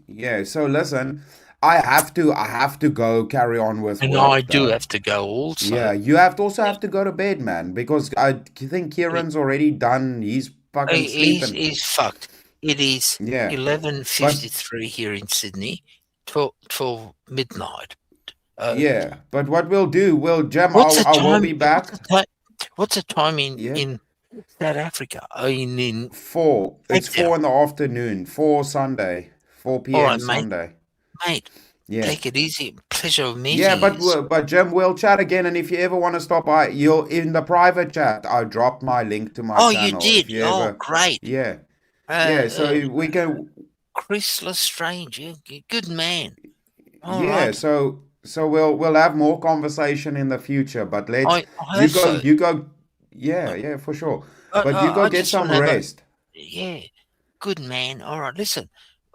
yeah, so listen, I have to go carry on with And work I do though. have to go also. Yeah, you have to go to bed, man, because I think Kieran's already done. He's fucking sleeping. He's fucked. It is Yeah, 11:53 here in Sydney, 12 midnight. yeah. But what we'll do, Jim, What's the I will time? be back. What's the time Yeah, in South Africa? In 4. It's take 4 in the afternoon. 4 Sunday. 4 all p.m. right, mate. Sunday. Mate, Yeah. take it easy. Pleasure of meeting Yeah, you. but Jim, we'll chat again, and if you ever want to stop by, you'll in the private chat. I'll drop my link to my Oh, you channel. did? If you Oh, ever, great. yeah, yeah. So we can, Chris Lestrange, good man. All yeah. right. So we'll have more conversation in the future. But let's I hope so. you go. Yeah, for sure. But you go I get just some want to have rest. yeah, good man. All right, listen,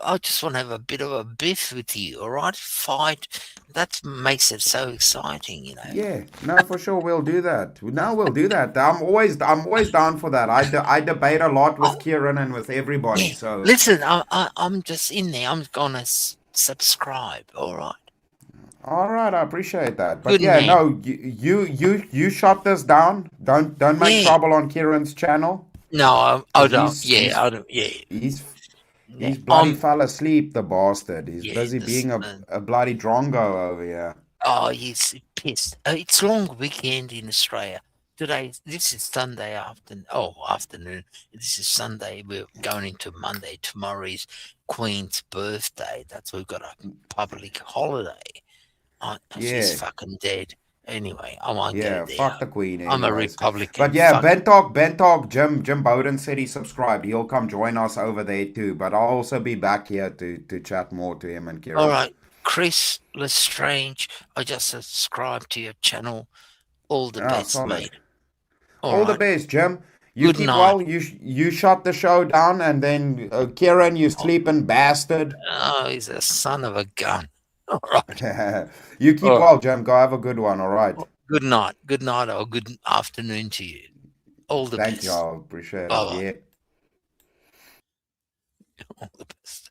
I just want to have a bit of a biff with you. All right, fight. That makes it so exciting, you know. Yeah, no, for sure we'll do that. No, we'll do that. I'm always down for that. I debate a lot with Kieran and with everybody. Yeah. So Listen, I'm just in there. I'm gonna subscribe. All right. all right, I appreciate that. But Good yeah, man. no, you shut this down. Don't make Yeah. trouble on Kieran's channel. No, I 'Cause don't. Yeah, I don't. Yeah. He's Yeah, bloody fell asleep, the bastard. He's Yeah, busy this being man. a bloody drongo over here. Oh, he's pissed. It's long weekend in Australia. This is Sunday afternoon. This is Sunday. We're going into Monday. Tomorrow is Queen's birthday. We've got a public holiday. She's Yeah. fucking dead. Anyway, I won't Yeah, go there. fuck the Queen. I'm a Anyways. Republican. But yeah, fuck. Ben Talk, Jim Bowden said he subscribed. He'll come join us over there too. But I'll also be back here to chat more to him and Kieran. All right, Chris Lestrange, I just subscribed to your channel. All the best, solid. mate. All the right. best, Jim. You Good keep night. well. You shut the show down, and then Kieran, you sleeping bastard. Oh, he's a son of a gun. All right. You keep well, Jim. Go have a good one. All right. Good night. Good night or good afternoon to you. All the Thank best. you. I appreciate Bye-bye. it. Yeah. All the best.